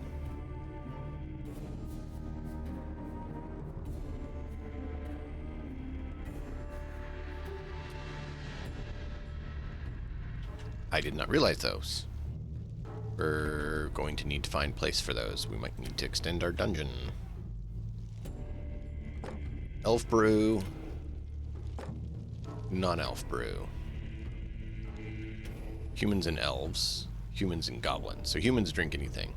I did not realize those. We're going to need to find a place for those. We might need to extend our dungeon. Elf brew. Non-elf brew. Humans and elves. Humans and goblins. So humans drink anything.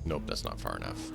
Nope, that's not far enough.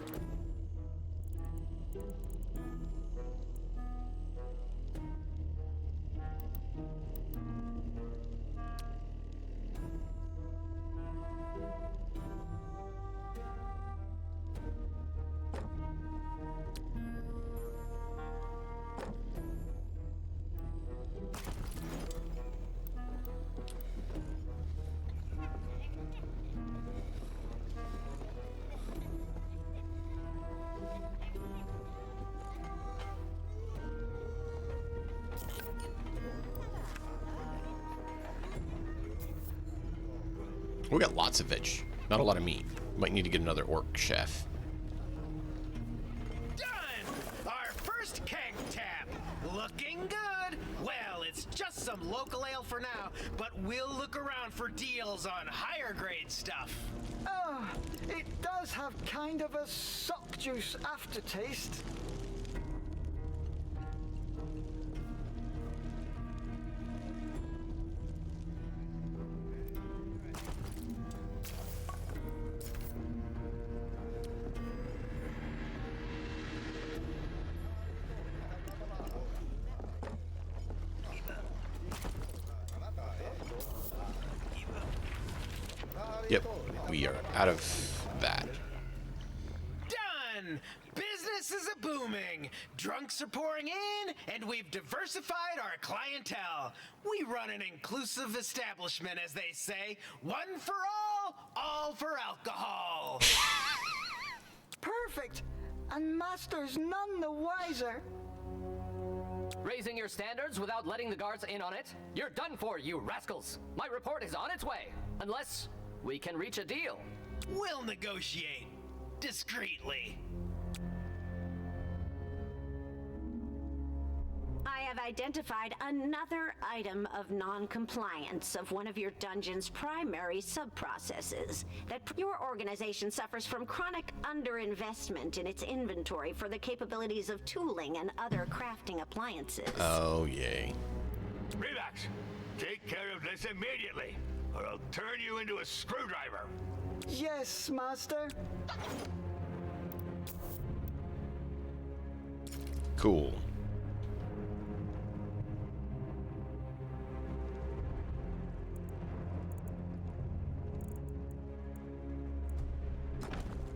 We got lots of veg. Not a lot of meat. Might need to get another orc chef. Done! Our first keg tap. Looking good. Well, it's just some local ale for now, but we'll look around for deals on higher grade stuff. Ah, it does have kind of a sock juice aftertaste. Yep, we are out of that. Done! Business is a booming. Drunks are pouring in, and we've diversified our clientele. We run an inclusive establishment, as they say. One for all for alcohol. Perfect! And Master's none the wiser. Raising your standards without letting the guards in on it? You're done for, you rascals. My report is on its way. Unless we can reach a deal. We'll negotiate. Discreetly. I have identified another item of non-compliance of one of your dungeon's primary sub-processes. That your organization suffers from chronic underinvestment in its inventory for the capabilities of tooling and other crafting appliances. Oh, yay. Reivax, take care of this immediately, or I'll turn you into a screwdriver. Yes, Master. Cool.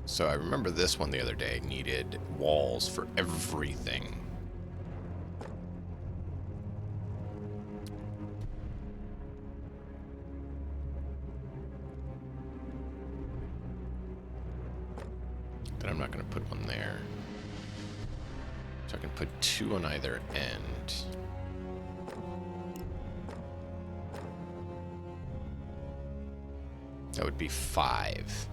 So I remember this one the other day needed walls for everything. Then I'm not going to put one there. So I can put two on either end. That would be 5.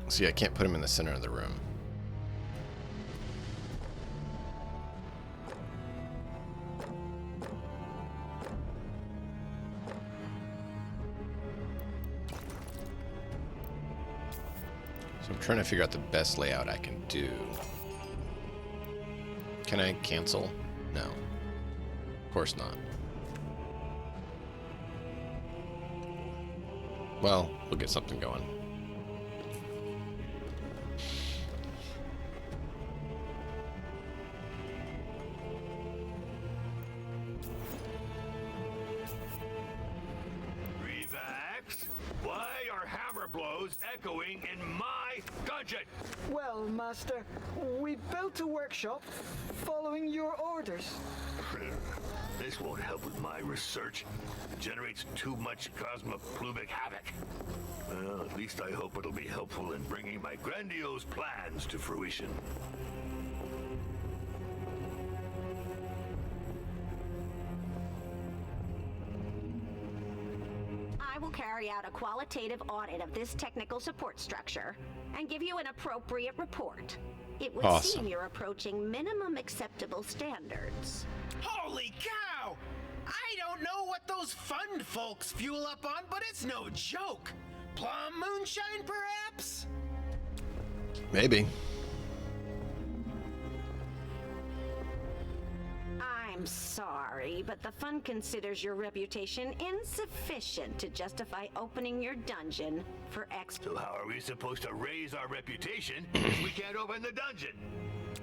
See, I can't put him in the center of the room. So I'm trying to figure out the best layout I can do. Can I cancel? No. Of course not. Well, we'll get something going. Reivax, why are hammer blows echoing in my dungeon? Well, Master, we built a workshop following your orders. This won't help with my research. It generates too much cosmoplumic havoc. Well, at least I hope it'll be helpful in bringing my grandiose plans to fruition. I will carry out a qualitative audit of this technical support structure and give you an appropriate report. It would Awesome. seem you're approaching minimum acceptable standards. Holy cow! I don't know what those fund folks fuel up on, but it's no joke. Plum moonshine, perhaps? Maybe. I'm sorry, but the fund considers your reputation insufficient to justify opening your dungeon for So how are we supposed to raise our reputation if we can't open the dungeon?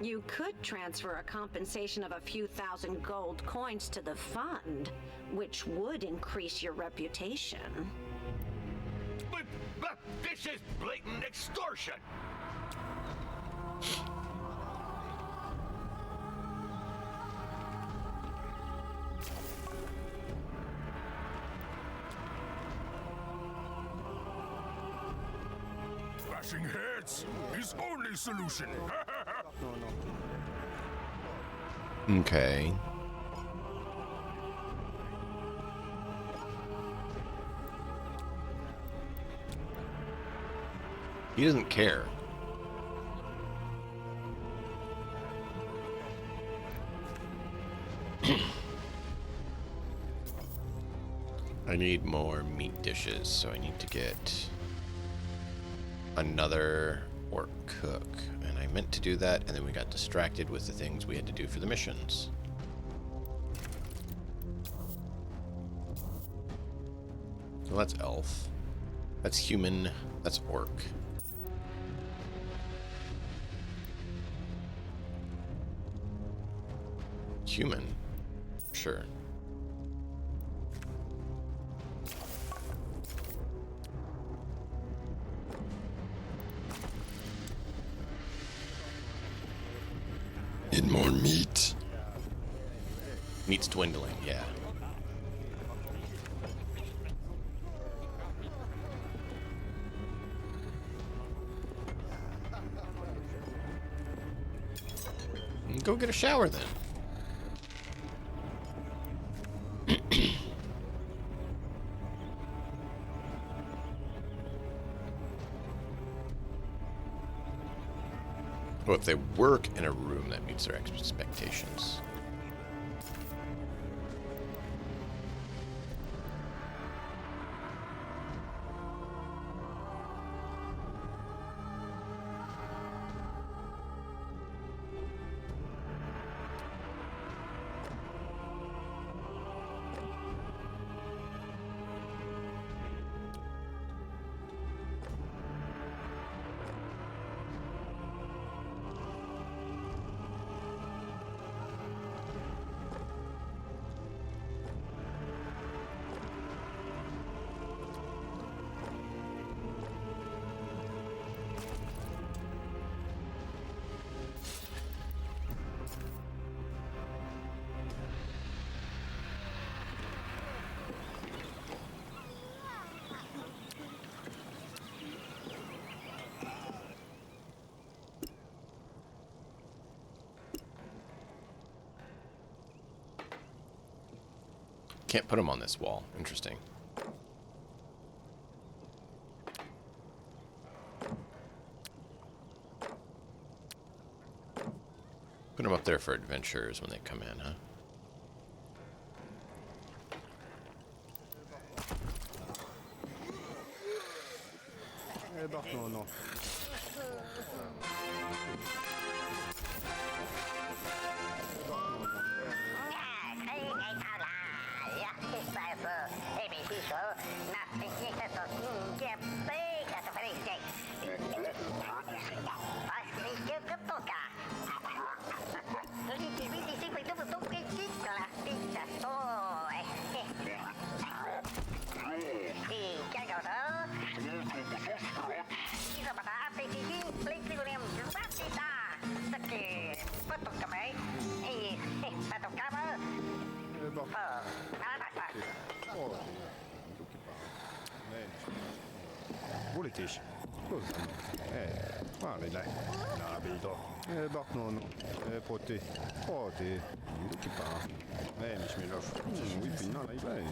You could transfer a compensation of a few thousand gold coins to the fund, which would increase your reputation. But this is blatant extortion! Bashing heads is only solution. Okay. He doesn't care. I need more meat dishes, so I need to get another orc cook. And I meant to do that, and then we got distracted with the things we had to do for the missions. Well, that's elf. That's human. That's orc. Human. Sure. Need more meat. Meat's dwindling, yeah. Go get a shower then. Well, if they work in a room that meets their expectations. Can't put them on this wall. Interesting. Put them up there for adventurers when they come in, huh? Voltage. Cos'è? Valile. Nabito. Baknon. Poti. Poti. Luki pa. Nicht mehr auf. Wie bin ich bei?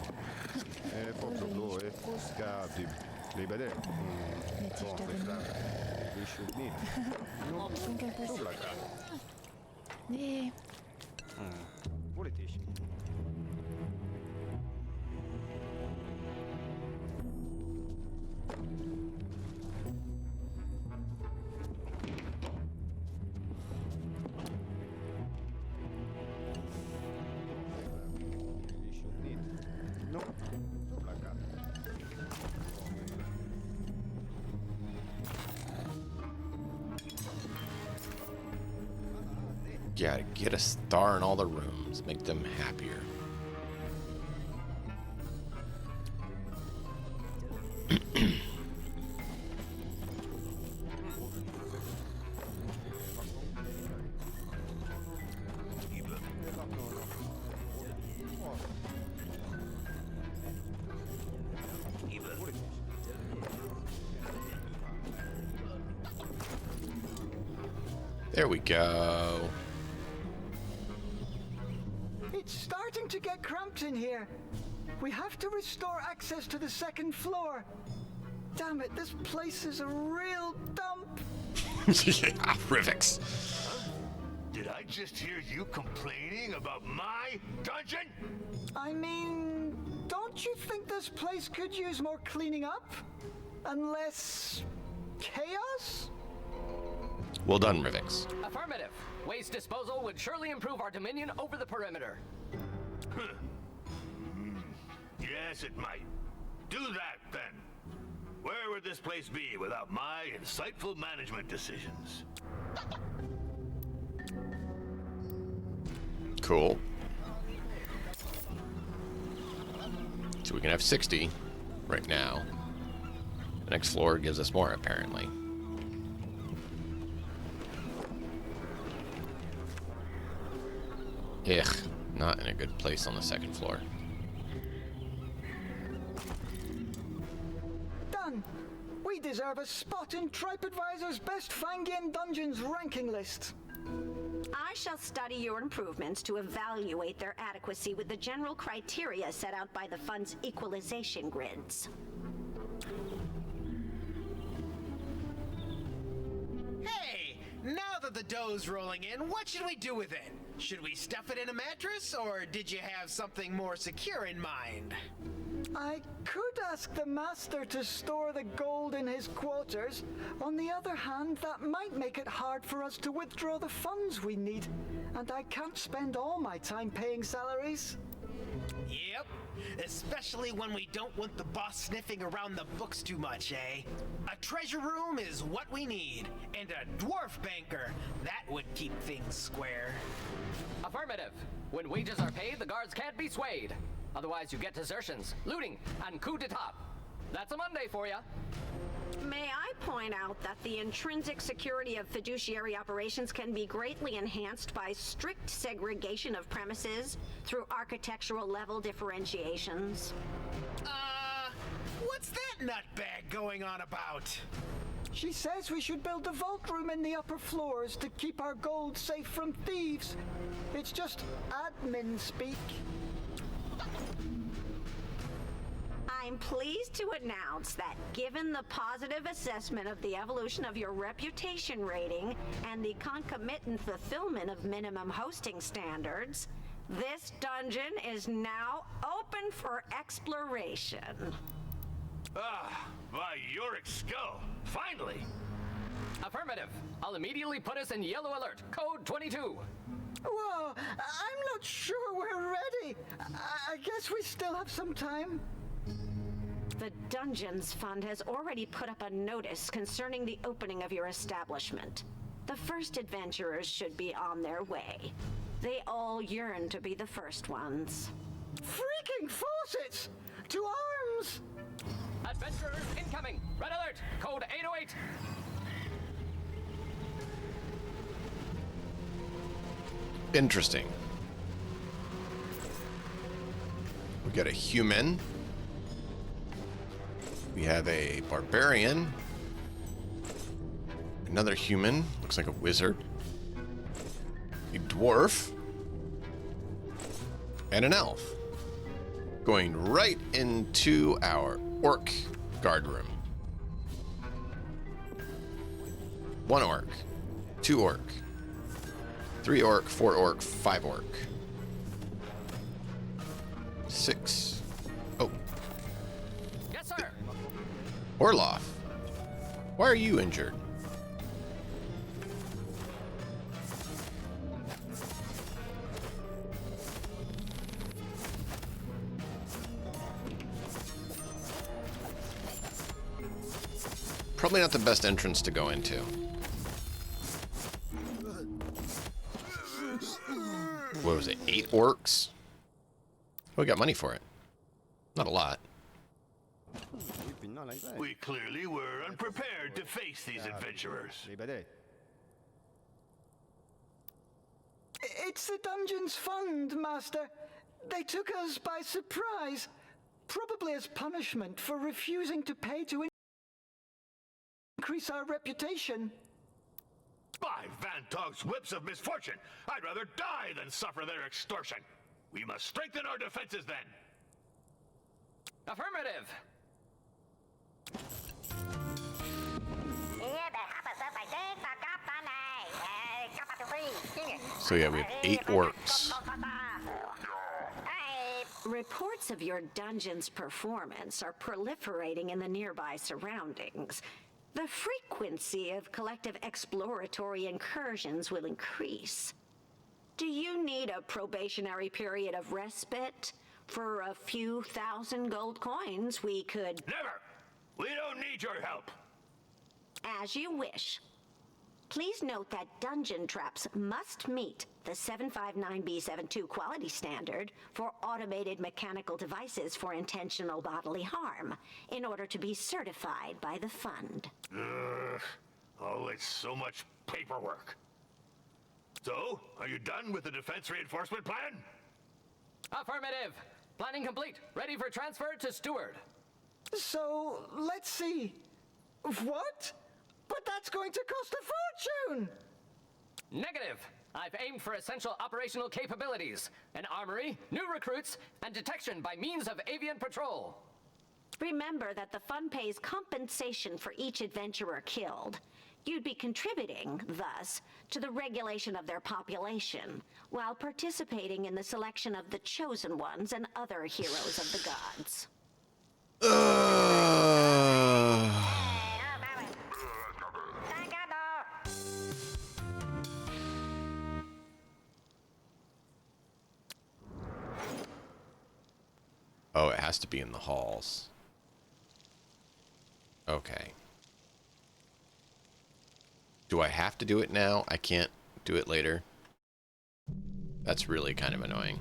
Foto. Skadi. Libede. Bon, c'est ça. Je suis né. Non, Nee. Voltage. No, sopra cá. Gotta get a star in all the rooms, make them happier. There we go. It's starting to get cramped in here. We have to restore access to the second floor. Damn it, this place is a real dump. Yeah, Reivax. Did I just hear you complaining about my dungeon? I mean, don't you think this place could use more cleaning up? And less chaos? Well done, Reivax. Affirmative. Waste disposal would surely improve our dominion over the perimeter. Yes, it might. Do that, then. Where would this place be without my insightful management decisions? Cool. So we can have 60 right now. The next floor gives us more, apparently. Ugh, not in a good place on the second floor. Done. We deserve a spot in TripAdvisor's Best Fangian Dungeons ranking list. I shall study your improvements to evaluate their adequacy with the general criteria set out by the fund's equalization grids. Hey, now that the dough's rolling in, what should we do with it? Should we stuff it in a mattress, or did you have something more secure in mind? I could ask the master to store the gold in his quarters. On the other hand, that might make it hard for us to withdraw the funds we need. And I can't spend all my time paying salaries. Yep, especially when we don't want the boss sniffing around the books too much, eh? A treasure room is what we need, and a dwarf banker, that would keep things square. Affirmative. When wages are paid, the guards can't be swayed. Otherwise, you get desertions, looting, and coup d'etat. That's a Monday for you. May I point out that the intrinsic security of fiduciary operations can be greatly enhanced by strict segregation of premises through architectural level differentiations? What's that nutbag going on about? She says we should build a vault room in the upper floors to keep our gold safe from thieves. It's just admin speak. I'm pleased to announce that given the positive assessment of the evolution of your reputation rating and the concomitant fulfillment of minimum hosting standards, this dungeon is now open for exploration. Ah, by Yorick's skull. Finally! Affirmative. I'll immediately put us in yellow alert. Code 22. Whoa, I'm not sure we're ready. I guess we still have some time. The Dungeons Fund has already put up a notice concerning the opening of your establishment. The first adventurers should be on their way. They all yearn to be the first ones. Freaking faucets! To arms! Adventurers incoming. Red alert. Code 808. Interesting. We got a human. We have a barbarian Another human. Looks like a wizard. A dwarf. And an elf. Going right into our orc guard room. 1 orc. 2 orc. 3 orc. 4 orc. 5 orc. 6. Oh. Yes, sir. Orloff. Why are you injured? Probably not the best entrance to go into. What was it? 8 orcs? We got money for it. Not a lot. We clearly were unprepared to face these adventurers. It's the Dungeons Fund, Master. They took us by surprise, probably as punishment for refusing to pay to increase our reputation. By Van Tog's whips of misfortune, I'd rather die than suffer their extortion. We must strengthen our defenses then. Affirmative. So yeah, we have 8 orcs. Reports of your dungeon's performance are proliferating in the nearby surroundings. The frequency of collective exploratory incursions will increase. Do you need a probationary period of respite? For a few thousand gold coins, we could... Never! We don't need your help! As you wish. Please note that dungeon traps must meet the 759B72 quality standard for automated mechanical devices for intentional bodily harm in order to be certified by the fund. Ugh. Oh, it's so much paperwork. So, are you done with the defense reinforcement plan? Affirmative. Planning complete. Ready for transfer to steward. So, let's see. What? But that's going to cost a fortune! Negative. I've aimed for essential operational capabilities, an armory, new recruits, and detection by means of avian patrol. Remember that the fund pays compensation for each adventurer killed. You'd be contributing, thus, to the regulation of their population, while participating in the selection of the chosen ones and other heroes of the gods. Oh, it has to be in the halls. Okay. Do I have to do it now? I can't do it later. That's really kind of annoying.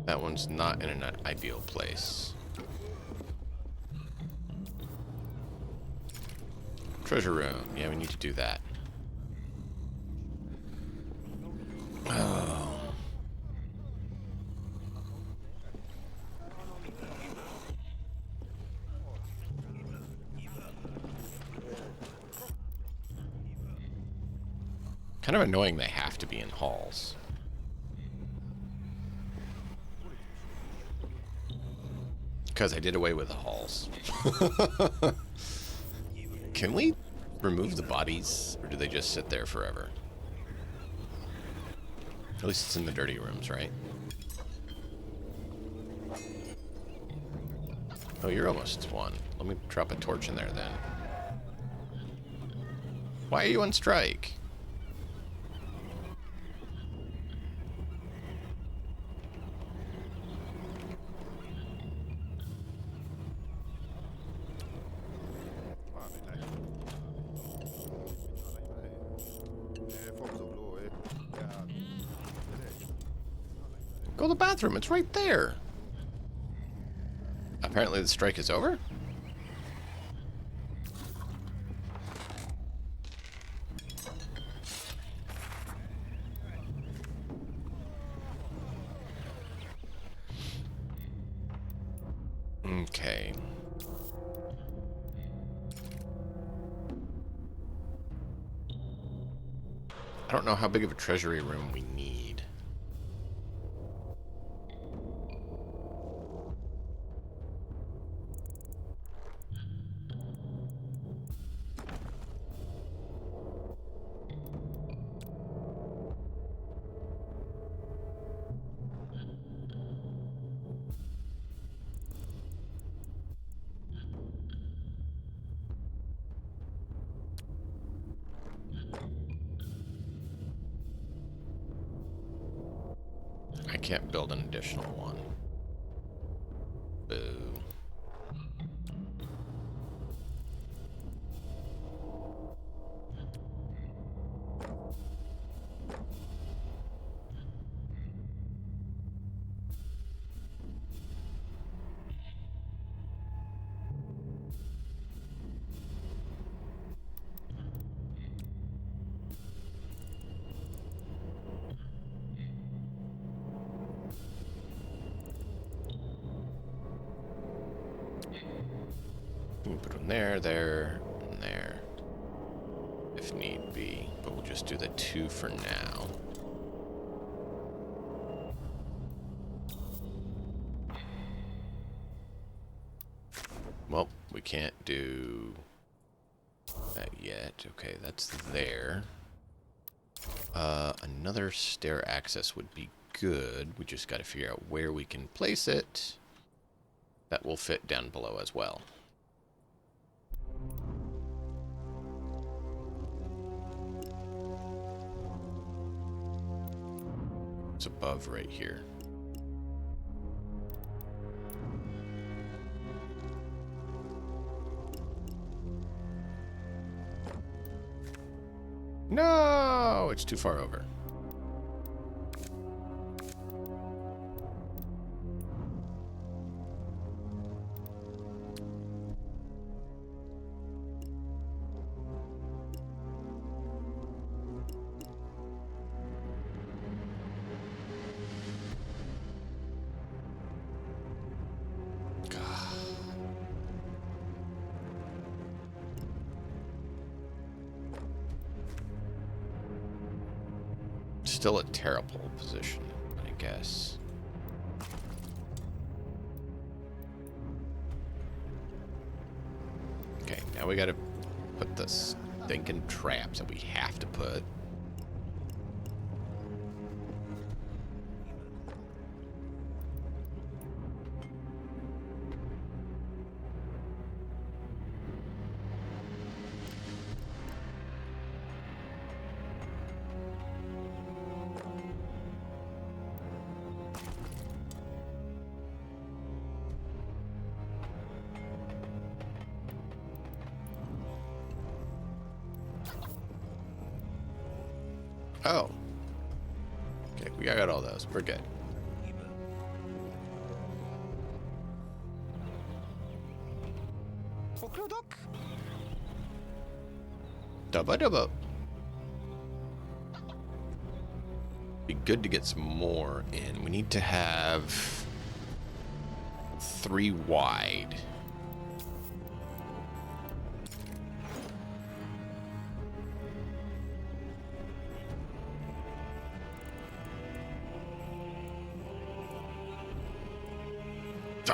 That one's not in an ideal place. Treasure room. Yeah, we need to do that. Oh. Kind of annoying they have to be in halls. Because I did away with the halls. Can we remove the bodies, or do they just sit there forever? At least it's in the dirty rooms, right? Oh, you're almost one. Let me drop a torch in there then. Why are you on strike? Go to the bathroom. It's right there. Apparently the strike is over. Okay. I don't know how big of a treasury room we need. I can't build an additional one. Boo. We can put them there, there, and there. If need be. But we'll just do the 2 for now. Well, we can't do that yet. Okay, that's there. Another stair access would be good. We just got to figure out where we can place it. That will fit down below as well. It's above right here. No, it's too far over. Still a terrible position, I guess. Okay, now we gotta put the stinking traps that we have to put. Oh. Okay, we got all those. We're good. Dubba dubba. Be good to get some more in. We need to have 3 wide.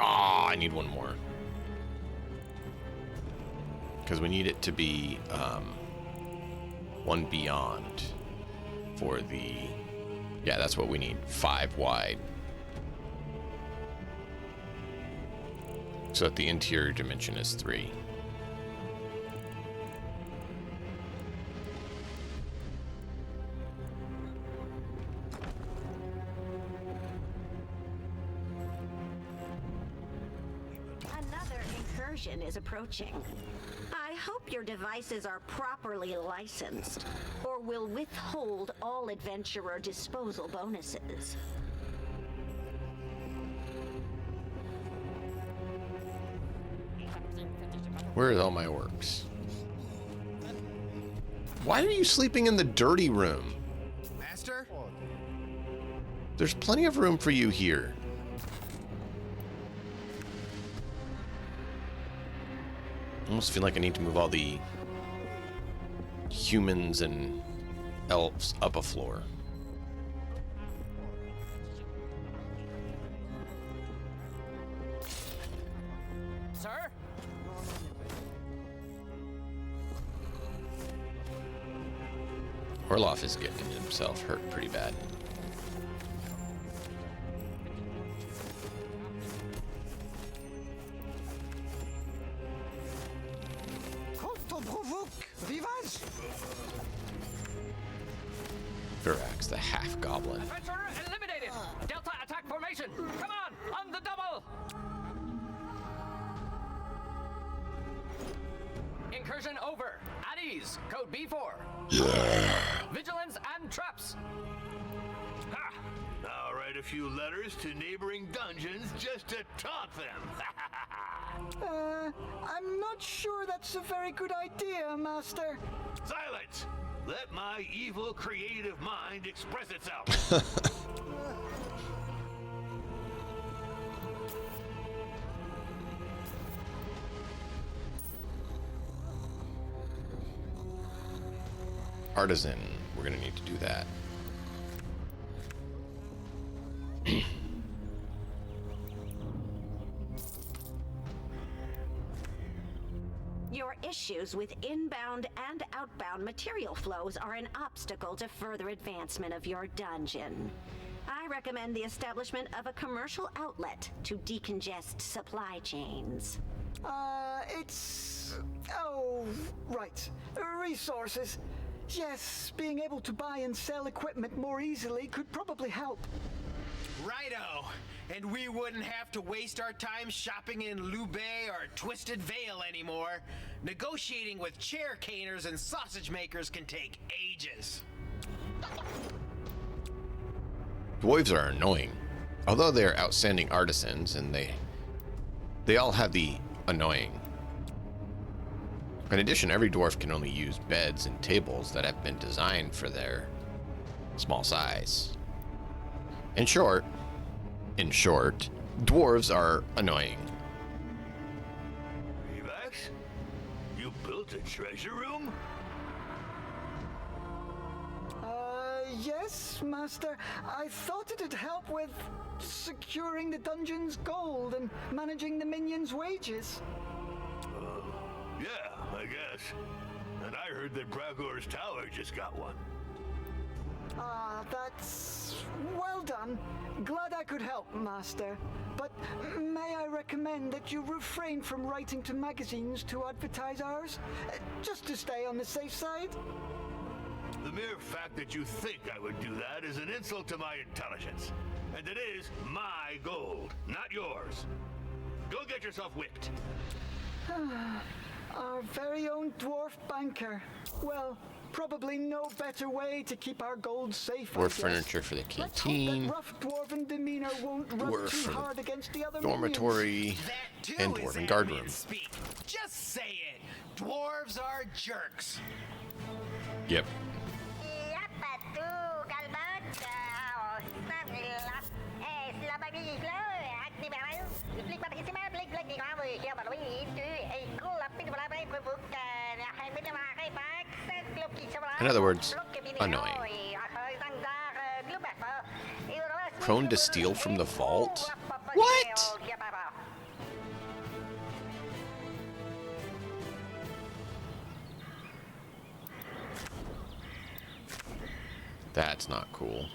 I need one more. Because we need it to be one beyond for the... Yeah, that's what we need. 5 wide. So that the interior dimension is 3. Another incursion is approaching. I hope your devices are properly licensed, or will withhold all adventurer disposal bonuses. Where are all my orcs? Why are you sleeping in the dirty room? Master? There's plenty of room for you here. I almost feel like I need to move all the humans and elves up a floor. Sir? Orloff is getting himself hurt pretty bad. Reivax, the half-goblin. Adventurer eliminated! Delta attack formation! Come on the double! Incursion over. At ease. Code B4. Vigilance and traps. Ha! I'll write a few letters to neighboring dungeons just to taunt them. I'm not sure that's a very good idea, Master. Silence! Let my evil creative mind express itself. Artisan, we're gonna need to do that. Your issues with inbound and outbound material flows are an obstacle to further advancement of your dungeon. I recommend the establishment of a commercial outlet to decongest supply chains. Oh, right. Resources. Yes, being able to buy and sell equipment more easily could probably help. Righto. And we wouldn't have to waste our time shopping in Lubei or Twisted Vale anymore. Negotiating with chair caners and sausage makers can take ages. Dwarves are annoying. Although they are outstanding artisans, and they all have the annoying. In addition, every dwarf can only use beds and tables that have been designed for their small size. In short, dwarves are annoying. Reivax? You built a treasure room? Yes, Master. I thought it'd help with securing the dungeon's gold and managing the minions' wages. Yeah, I guess. And I heard that Bragor's tower just got one. That's well done. Glad I could help, Master. But may I recommend that you refrain from writing to magazines to advertise ours? Just to stay on the safe side? The mere fact that you think I would do that is an insult to my intelligence. And it is my gold, not yours. Go get yourself whipped. Our very own dwarf banker. Well, probably no better way to keep our gold safe. Or furniture for the canteen. Let's hope that rough dwarven demeanor won't rub Dwarf too for the hard against the other dormitory That too and is dwarven guard admin room. speak. Just say it. Dwarves are jerks. Yep. In other words, annoying. Prone to steal from the vault? What? That's not cool.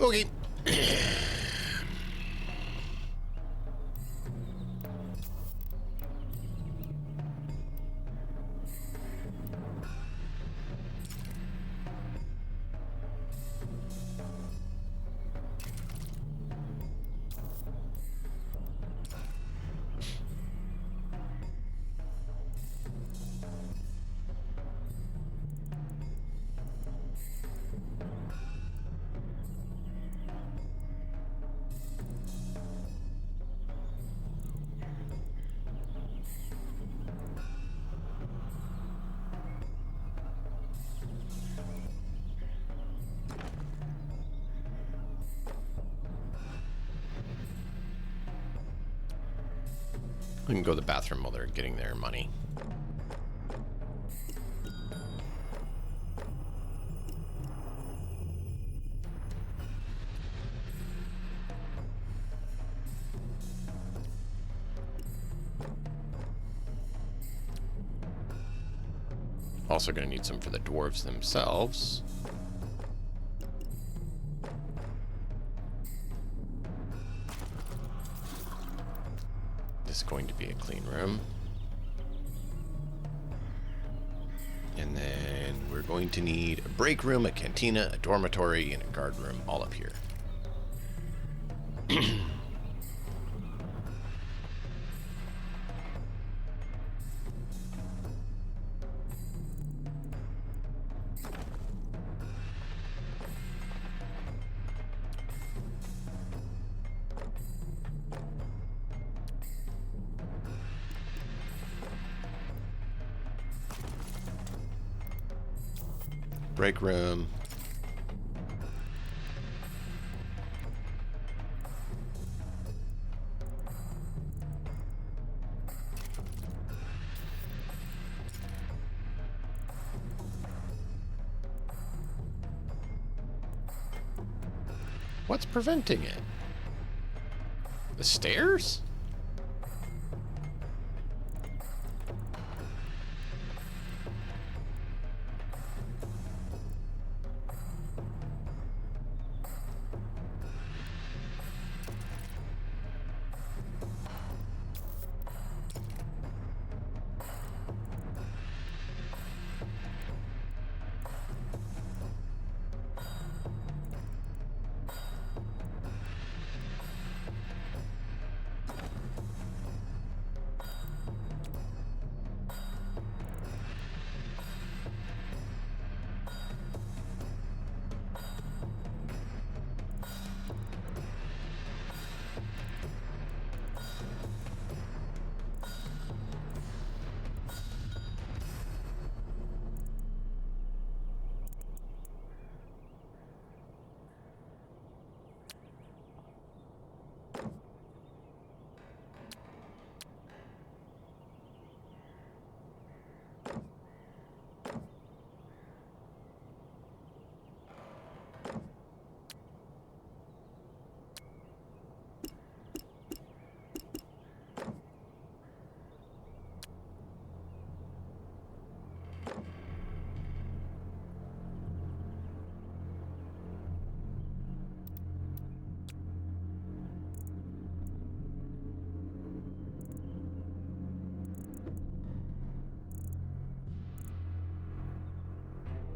Okay. We can go to the bathroom while they're getting their money. Also going to need some for the dwarves themselves. This is going to be a clean room. And then we're going to need a break room, a cantina, a dormitory, and a guard room all up here. Break room. What's preventing it? The stairs?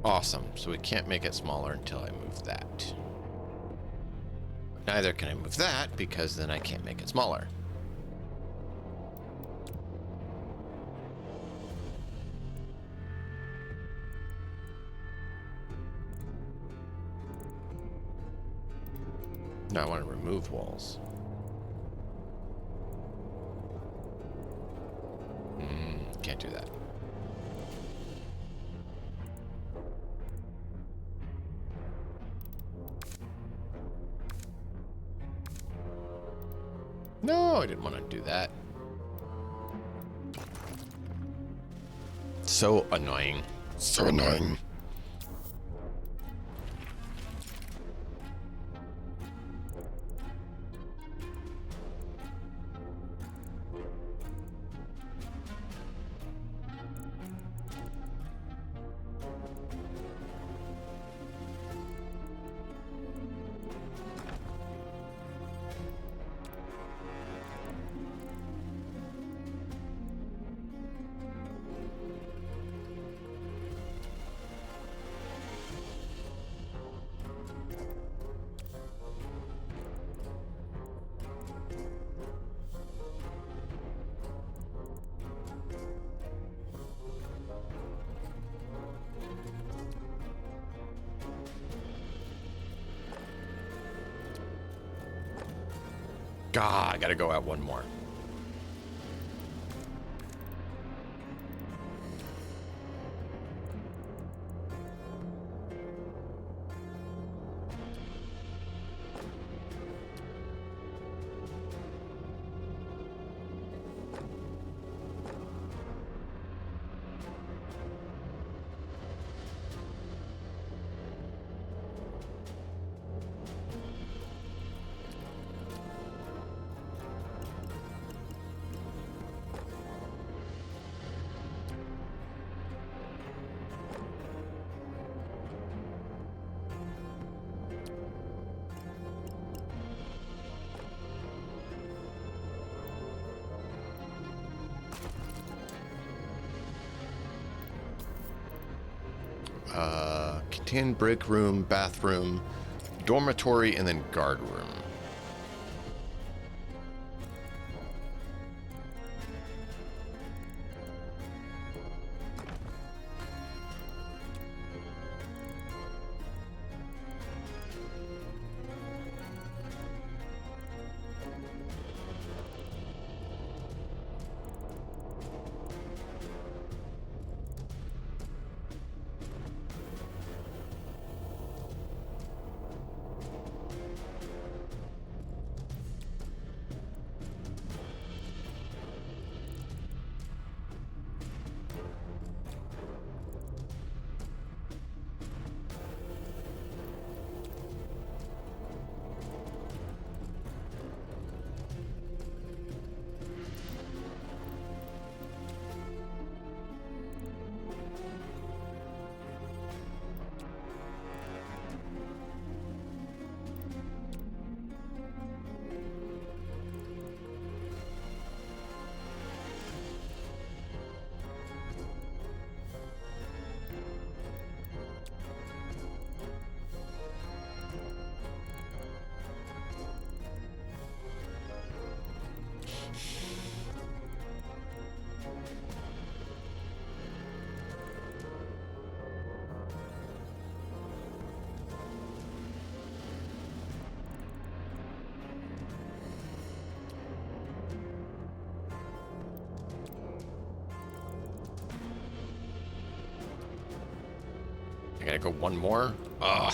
Awesome. So we can't make it smaller until I move that. Neither can I move that because then I can't make it smaller. Now I want to remove walls. Can't do that. No, I didn't want to do that. So annoying. So annoying. God, I gotta go out one more. Canteen, break room, bathroom, dormitory, and then guard room. I gotta go one more? Ugh.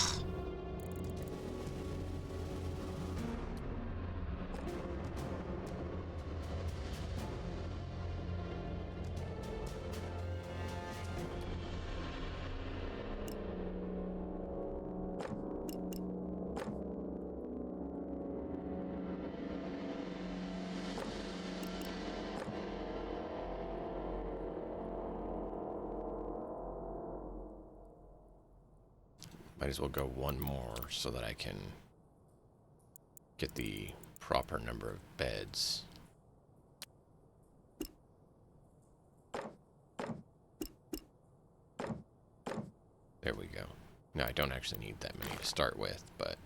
Might as well go one more so that I can get the proper number of beds. There we go. No, I don't actually need that many to start with, but...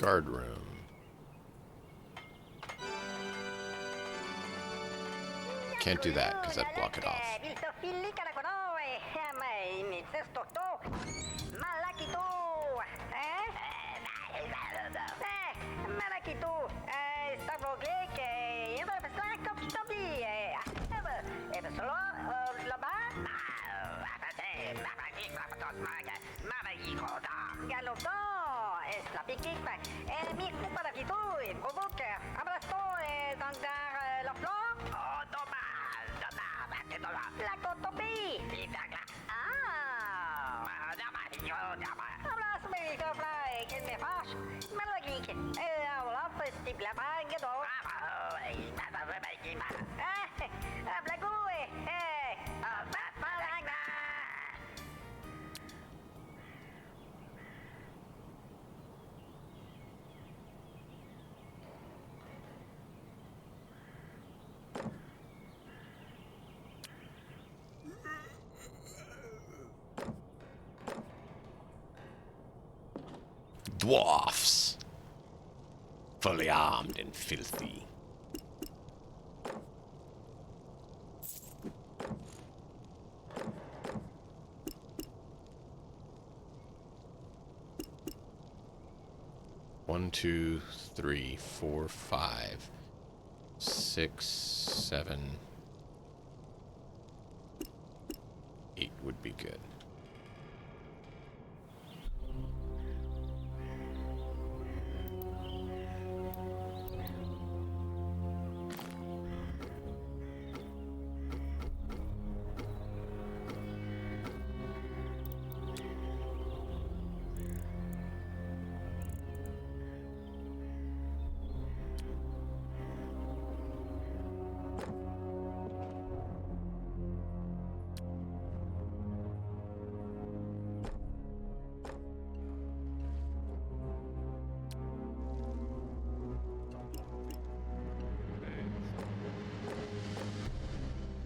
guard room. Can't do that because that'd block it off. Dwarfs. Fully armed and filthy. 1, 2, 3, 4, 5, 6, 7, 8 would be good.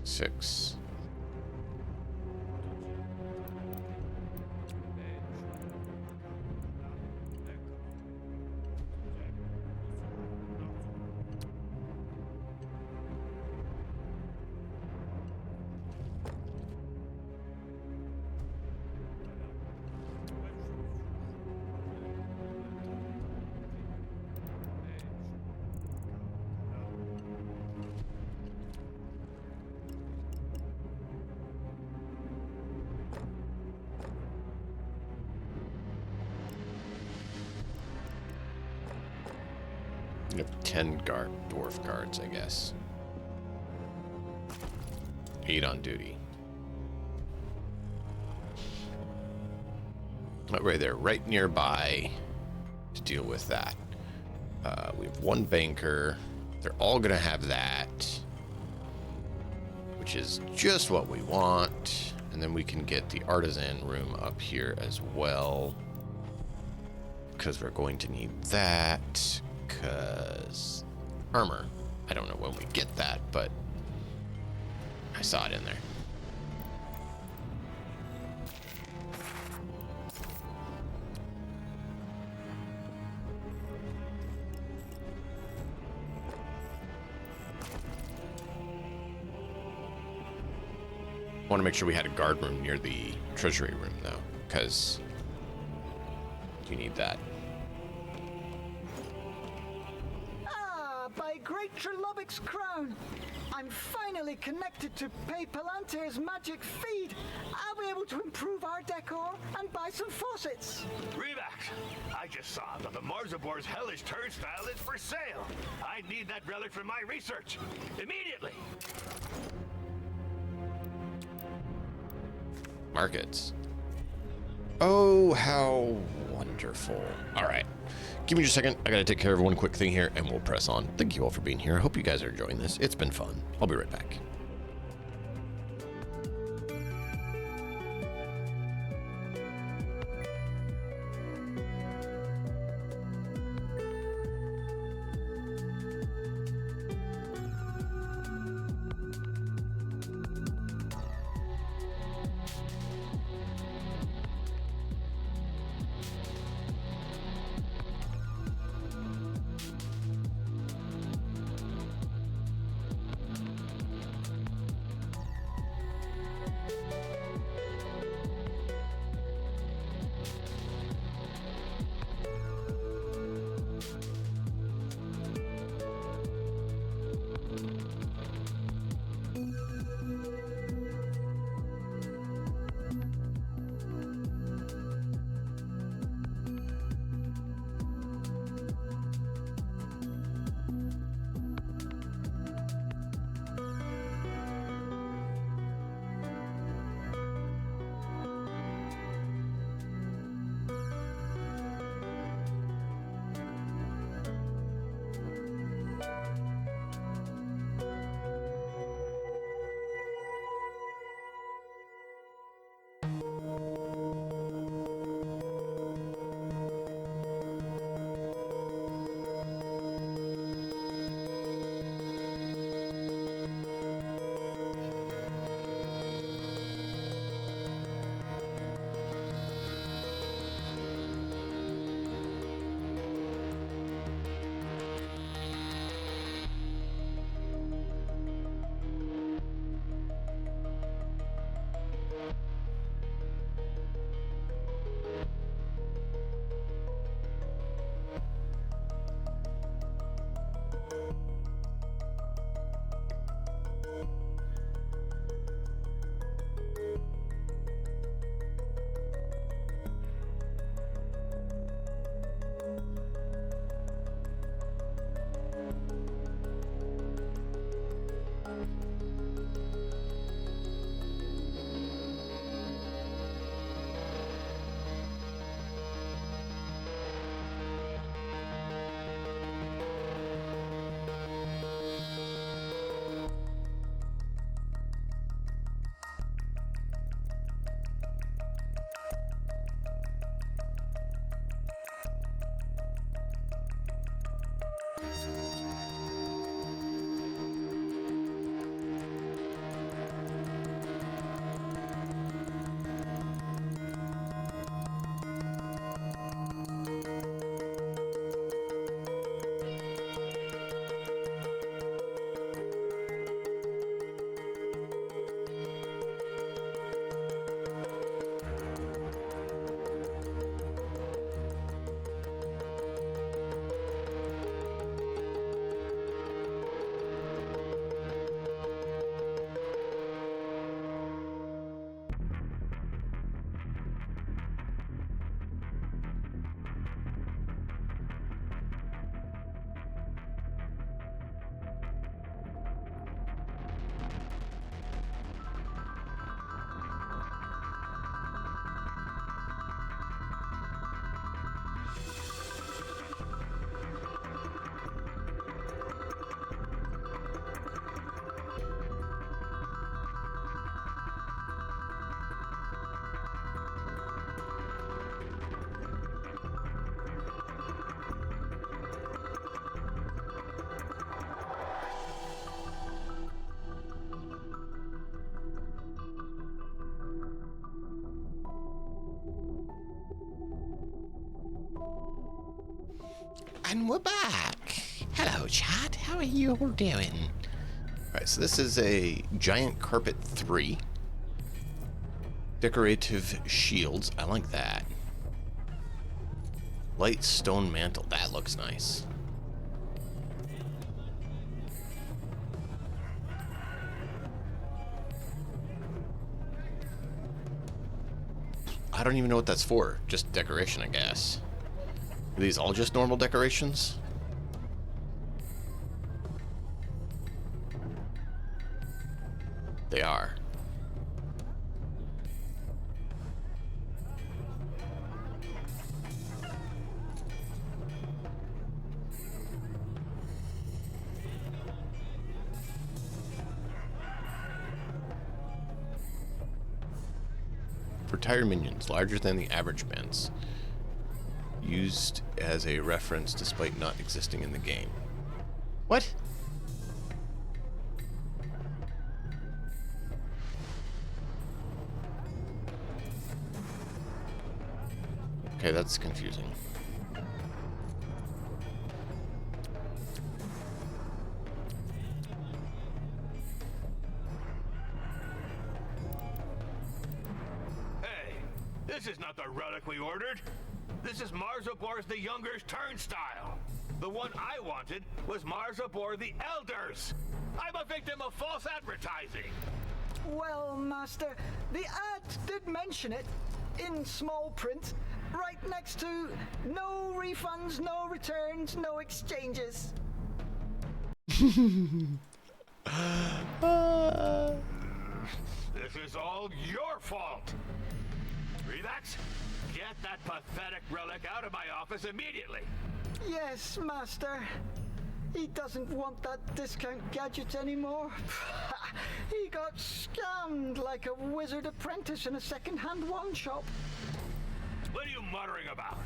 Six. You have 10 dwarf guards, I guess. 8 on duty. Right there, right nearby to deal with that. We have 1 banker. They're all gonna have that, which is just what we want. And then we can get the artisan room up here as well, because we're going to need that. Because armor, I don't know when we get that, but I saw it in there. I want to make sure we had a guard room near the treasury room, though, because you need that. By Great Trilobic's crown, I'm finally connected to Pay Palantir's magic feed. I'll be able to improve our decor and buy some faucets. Reivax, I just saw that the Marzabor's hellish turnstile is for sale. I need that relic for my research. Immediately. Markets. Oh, how wonderful. All right. Give me just a second. I got to take care of one quick thing here, and we'll press on. Thank you all for being here. I hope you guys are enjoying this. It's been fun. I'll be right back. And we're back. Hello, chat. How are you all doing? Alright, so this is a giant carpet 3. Decorative shields. I like that. Light stone mantle. That looks nice. I don't even know what that's for. Just decoration, I guess. Are these all just normal decorations? They are. For tire minions, larger than the average bends. Used as a reference despite not existing in the game. What? Okay, that's confusing. Hey, this is not the relic we ordered. This is Marzobor's the Younger's turnstile. The one I wanted was Marzobor the Elder's. I'm a victim of false advertising. Well, Master, the ad did mention it in small print, right next to no refunds, no returns, no exchanges. This is all your fault. Reivax, get that pathetic relic out of my office immediately. Yes, Master. He doesn't want that discount gadget anymore. He got scammed like a wizard apprentice in a second-hand wand shop. What are you muttering about?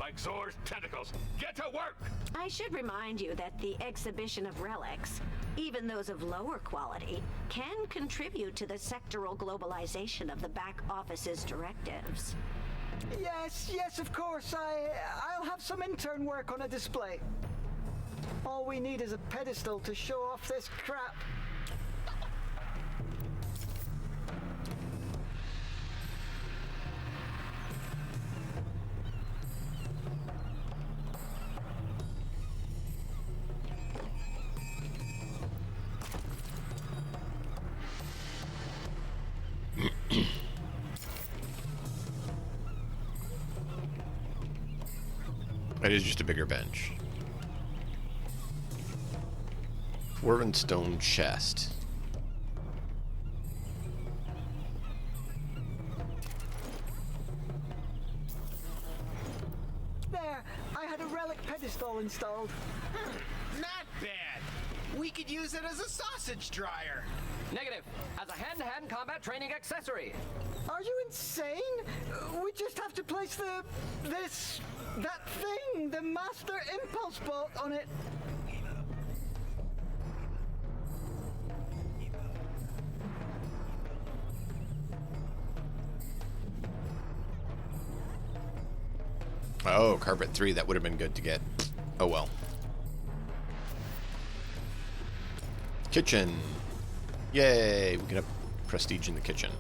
Like Zor's tentacles. Get to work! I should remind you that the exhibition of relics, even those of lower quality, can contribute to the sectoral globalization of the back office's directives. Yes, of course. I'll have some intern work on a display. All we need is a pedestal to show off this crap. It is just a bigger bench. Dwarven stone chest. There, I had a relic pedestal installed. Not bad. We could use it as a sausage dryer. Negative. As a hand-to-hand combat training accessory. Are you insane? We just have to place that thing, the Master Impulse Bolt on it. Oh, carpet 3, that would have been good to get. Oh well. Kitchen. Yay, we can have prestige in the kitchen.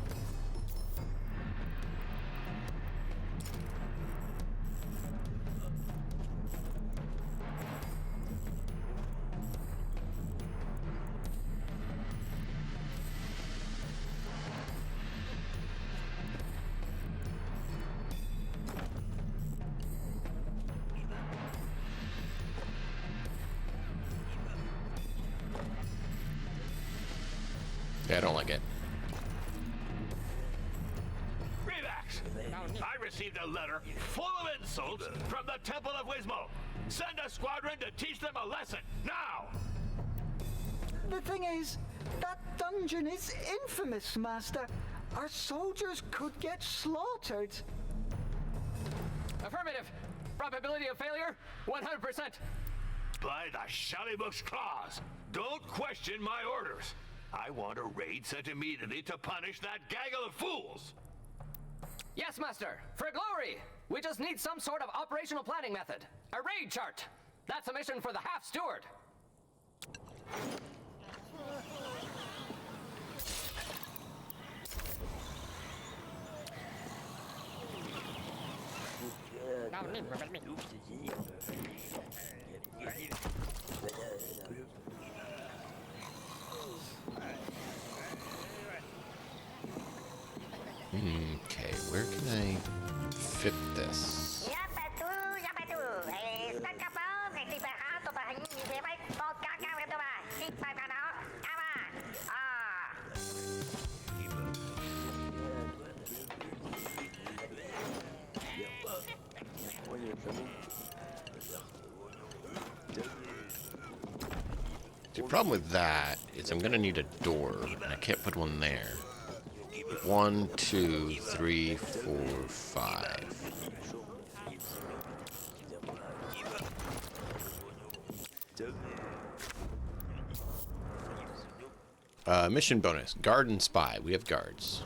Yeah, I don't like it. Reivax, I received a letter full of insults from the Temple of Wismo. Send a squadron to teach them a lesson, now! The thing is, that dungeon is infamous, Master. Our soldiers could get slaughtered. Affirmative. Probability of failure, 100%. By the Naheulbeuk's claws, don't question my orders. I want a raid sent immediately to punish that gaggle of fools. Yes, Master. For glory. We just need some sort of operational planning method. A raid chart. That's a mission for the half steward. Okay, where can I fit this? The problem with that is I'm gonna need a door, and I can't put one there. 1, 2, 3, 4, 5. Mission bonus. Guard and spy. We have guards.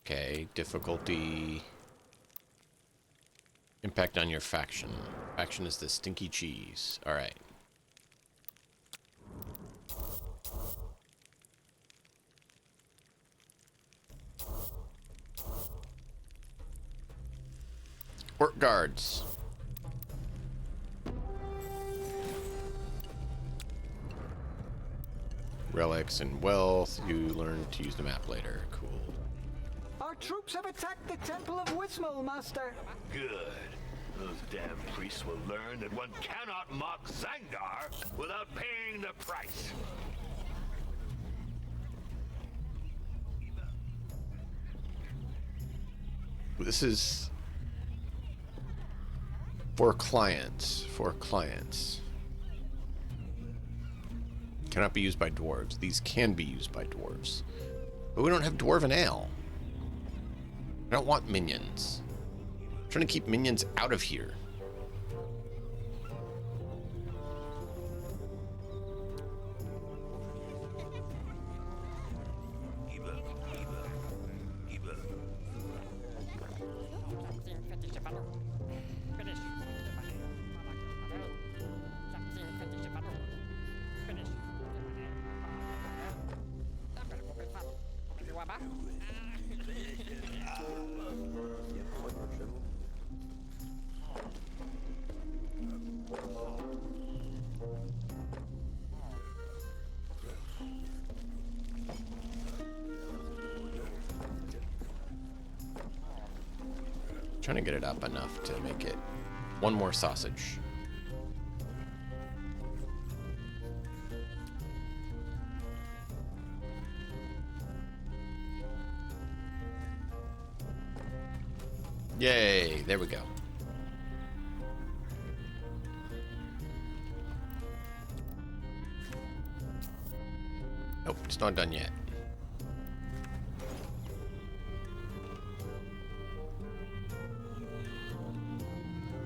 Okay, difficulty. Impact on your faction. Faction is the stinky cheese. Alright. Orc guards. Relics and wealth. You learn to use the map later. Cool. Our troops have attacked the Temple of Wismol, Master. Good. Those damn priests will learn that one cannot mock Zangdar without paying the price. This is for clients. For clients. Cannot be used by dwarves. These can be used by dwarves. But we don't have dwarven ale. I don't want minions. I'm trying to keep minions out of here. Trying to get it up enough to make it one more sausage. Yay, there we go. Nope, it's not done yet.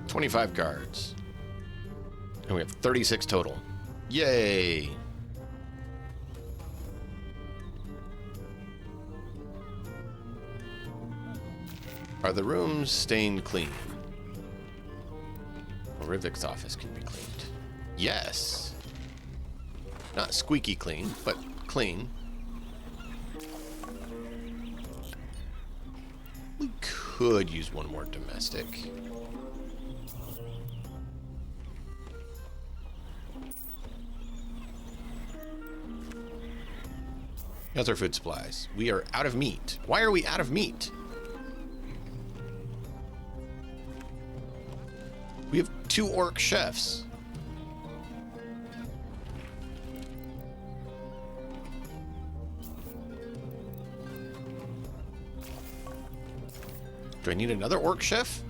$25 guards. And we have 36 total. Yay! Are the rooms stained clean? Well, Reivax's office can be cleaned. Yes! Not squeaky clean, but clean. We could use one more domestic. How's our food supplies? We are out of meat. Why are we out of meat? We have 2 orc chefs. Do I need another orc chef?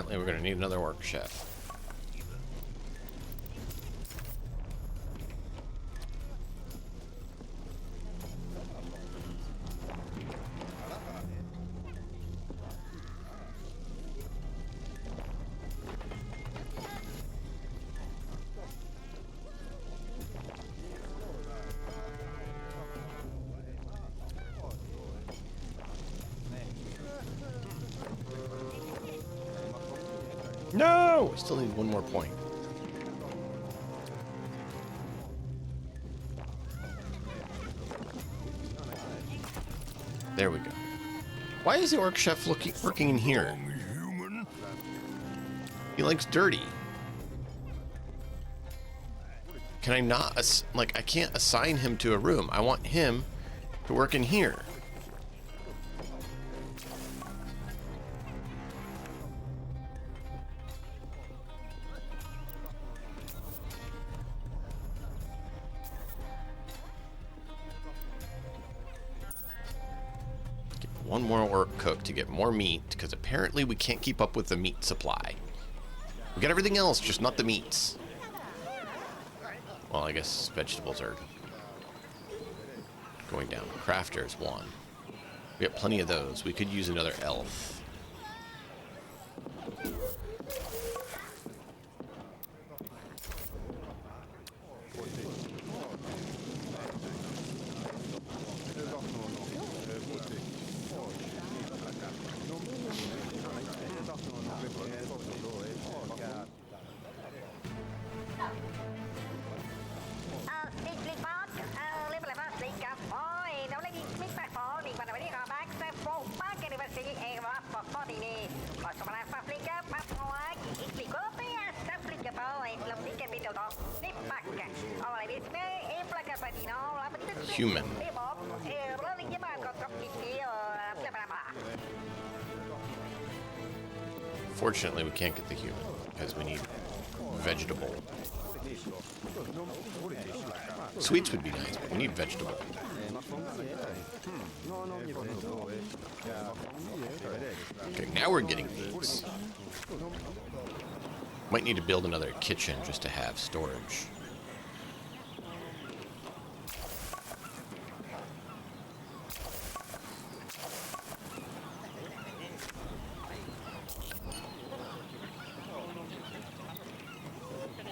apparently we're gonna need another work chef. No! I still need one more point. There we go. Why is the orc chef working in here? Human? He likes dirty. Can I not, like, I can't assign him to a room. I want him to work in here. One more orc cook to get more meat, because apparently we can't keep up with the meat supply. We got everything else, just not the meats. Well, I guess vegetables are going down. Crafters, 1. We got plenty of those. We could use another elf. Human. Fortunately, we can't get the human because we need vegetable. Sweets would be nice, but we need vegetable. Okay, now we're getting meats. Might need to build another kitchen just to have storage.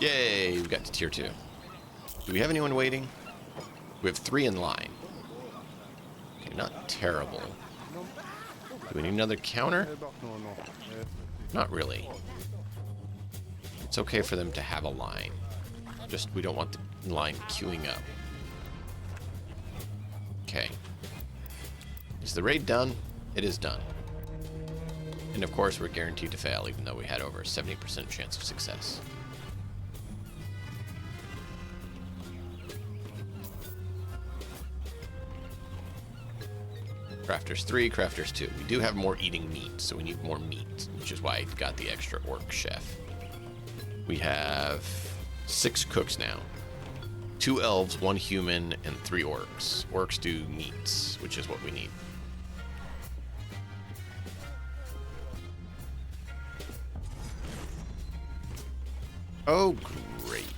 Yay, we got to tier 2. Do we have anyone waiting? We have 3 in line. Okay, not terrible. Do we need another counter? Not really. It's okay for them to have a line. Just, we don't want the line queuing up. Okay. Is the raid done? It is done. And of course, we're guaranteed to fail, even though we had over a 70% chance of success. Crafters 3, Crafters 2. We do have more eating meat, so we need more meat, which is why I got the extra orc chef. We have 6 cooks now. 2 elves, 1 human, and 3 orcs. Orcs do meats, which is what we need. Oh, great.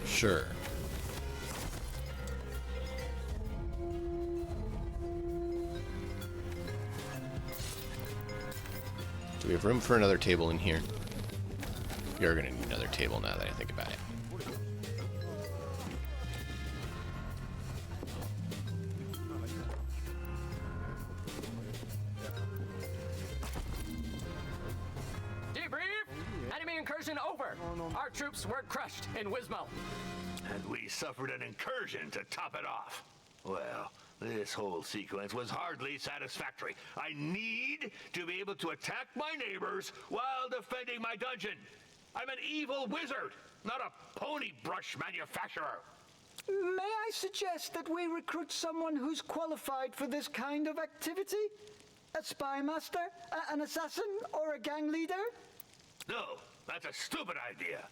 Sure. Do we have room for another table in here? We are going to need another table now that I think about it. Debrief! Enemy incursion Incursion over. Our troops were crushed in Wismo. And we suffered an incursion to top it off. Well, this whole sequence was hardly satisfactory. I need to be able to attack my neighbors while defending my dungeon. I'm an evil wizard, not a pony brush manufacturer. May I suggest that we recruit someone who's qualified for this kind of activity? A spy master? An assassin? Or a gang leader? No, that's a stupid idea.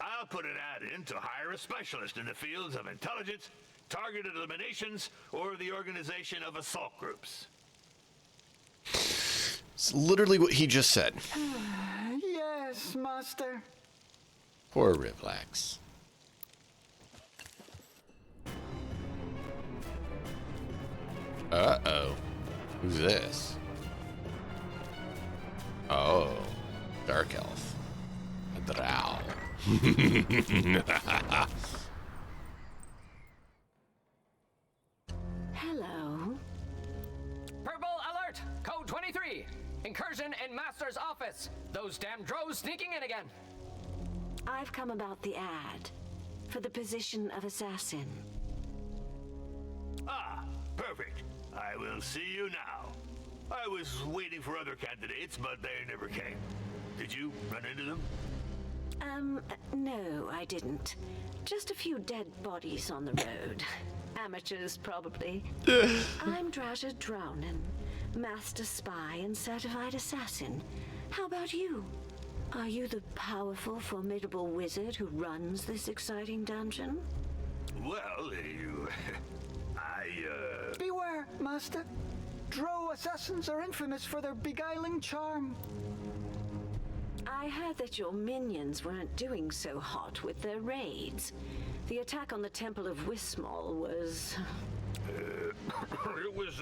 I'll put an ad in to hire a specialist in the fields of intelligence, targeted eliminations, or the organization of assault groups. It's literally what he just said. Yes, master. Poor Reivax. Uh-oh. Who's this? Oh, Dark Elf. A drow. Hello. Purple alert! Code 23. Incursion in Master's office. Those damn drows sneaking in again. I've come about the ad for the position of assassin. Ah, perfect. I will see you now. I was waiting for other candidates, but they never came. Did you run into them? No, I didn't. Just a few dead bodies on the road. Amateurs, probably. I'm Drasha Drownin, master spy and certified assassin. How about you? Are you the powerful, formidable wizard who runs this exciting dungeon? Well, Beware, master. Drow assassins are infamous for their beguiling charm. I heard that your minions weren't doing so hot with their raids. The attack on the Temple of Wismol was... it was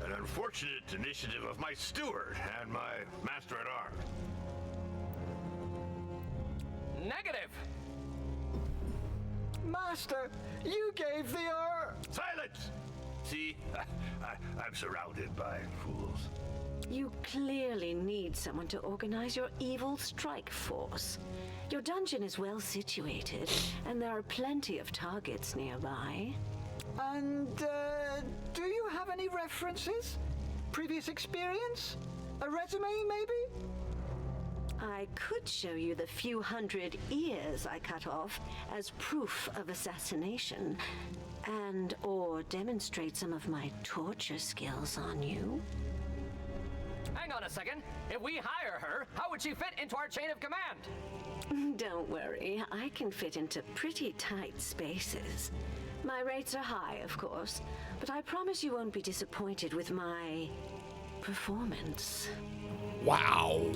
an unfortunate initiative of my steward and my master-at-arms. Negative. Master, you gave the Silence! See, I'm surrounded by fools. You clearly need someone to organize your evil strike force. Your dungeon is well situated, and there are plenty of targets nearby. And, do you have any references? Previous experience? A resume, maybe? I could show you the few hundred ears I cut off as proof of assassination, or demonstrate some of my torture skills on you. Hang on a second. If we hire her, how would she fit into our chain of command? Don't worry, I can fit into pretty tight spaces. My rates are high, of course, but I promise you won't be disappointed with my performance. Wow.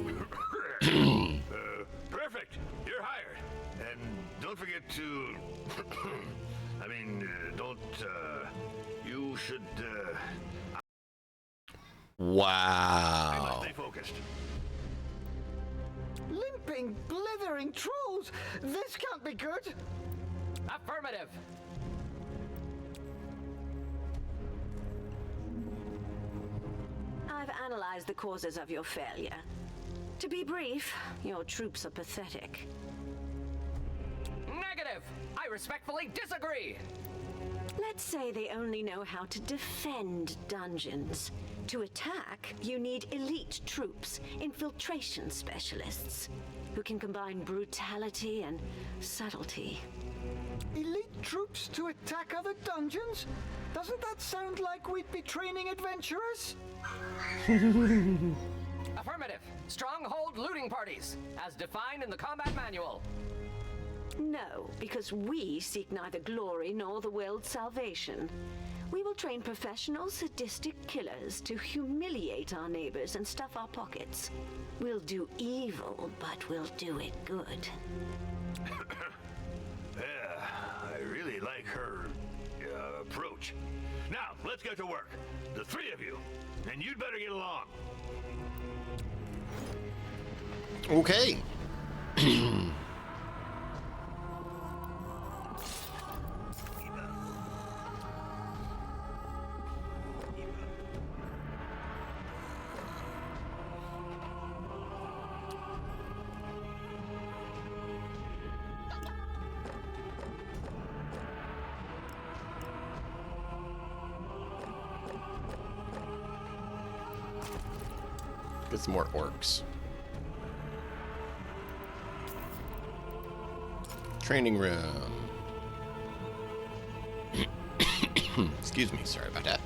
Perfect. You're hired. And don't forget to... you should... Wow. Stay focused. Limping, blithering trolls! This can't be good! Affirmative. I've analyzed the causes of your failure. To be brief, your troops are pathetic. Negative. I respectfully disagree. Let's say they only know how to defend dungeons. To attack, you need elite troops, infiltration specialists, who can combine brutality and subtlety. Elite troops to attack other dungeons? Doesn't that sound like we'd be training adventurers? Affirmative. Stronghold looting parties, as defined in the combat manual. No, because we seek neither glory nor the world's salvation. We will train professional sadistic killers to humiliate our neighbors and stuff our pockets. We'll do evil, but we'll do it good. Yeah, I really like her approach. Now, let's get to work. The three of you. And you'd better get along. Okay. Get some more orcs. Training room. Excuse me, sorry about that.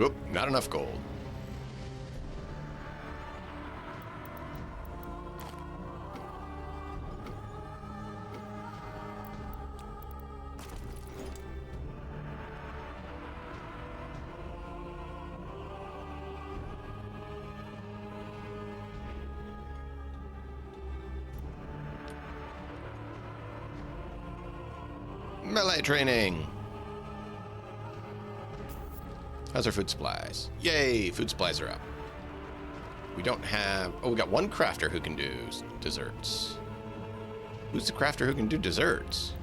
Oop, not enough gold. Melee training. How's our food supplies? Yay, food supplies are up. We don't have... Oh, we got one crafter who can do desserts. Who's the crafter who can do desserts?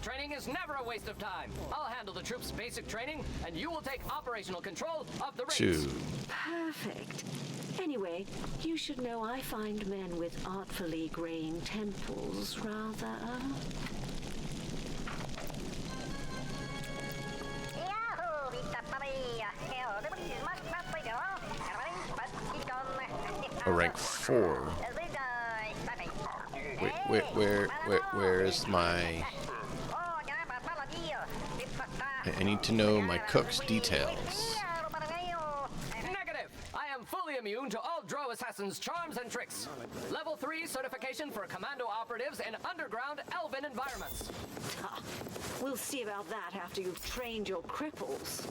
Training is never a waste of time. I'll handle the troops' basic training, and you will take operational control of the race. 2. Perfect. Anyway, you should know I find men with artfully graying temples rather... A rank 4. Wait, where's my... I need to know my cook's details. Negative! I am fully immune to all Drow assassins' charms and tricks. Level 3 certification for commando operatives in underground elven environments. We'll see about that after you've trained your cripples.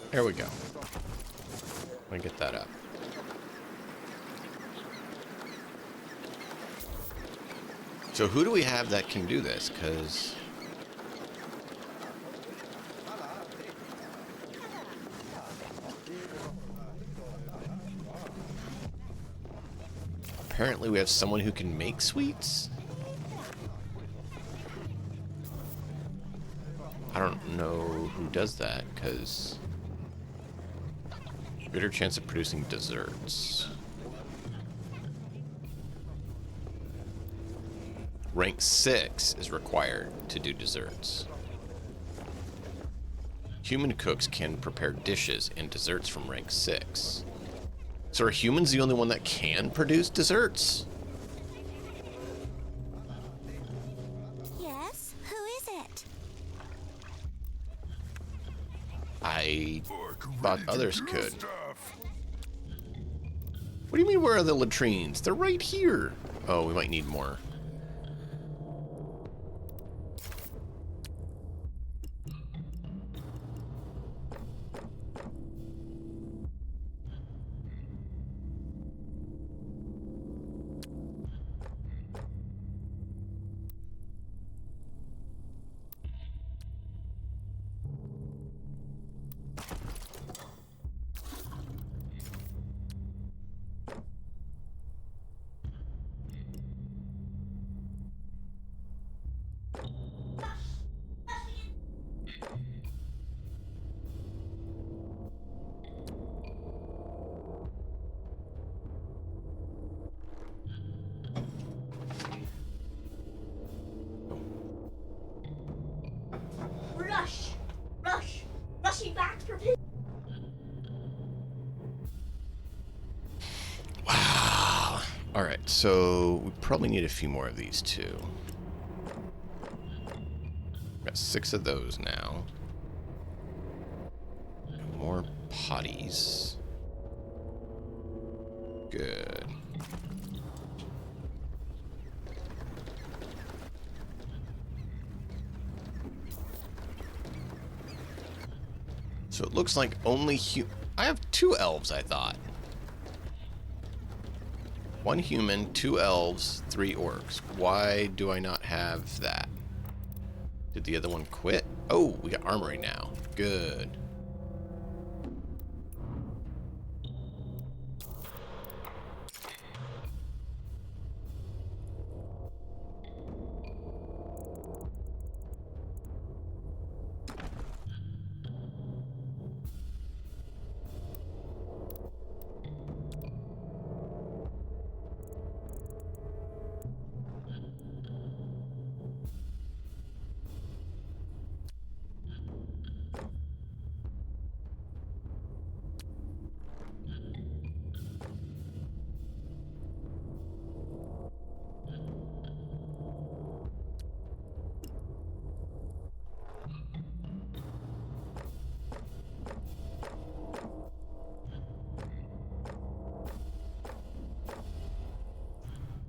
There we go. Let me get that up. So who do we have that can do this? Because... apparently we have someone who can make sweets? I don't know who does that, because... greater chance of producing desserts. Rank 6 is required to do desserts. Human cooks can prepare dishes and desserts from rank 6. So are humans the only one that can produce desserts? Yes? Who is it? I thought others could. What do you mean, where are the latrines? They're right here. Oh, we might need more. So we probably need a few more of these too. Got 6 of those now. More potties. Good. So it looks like only I have 2 elves, I thought. 1 human, 2 elves, 3 orcs. Why do I not have that? Did the other one quit? Oh, we got armory now. Good.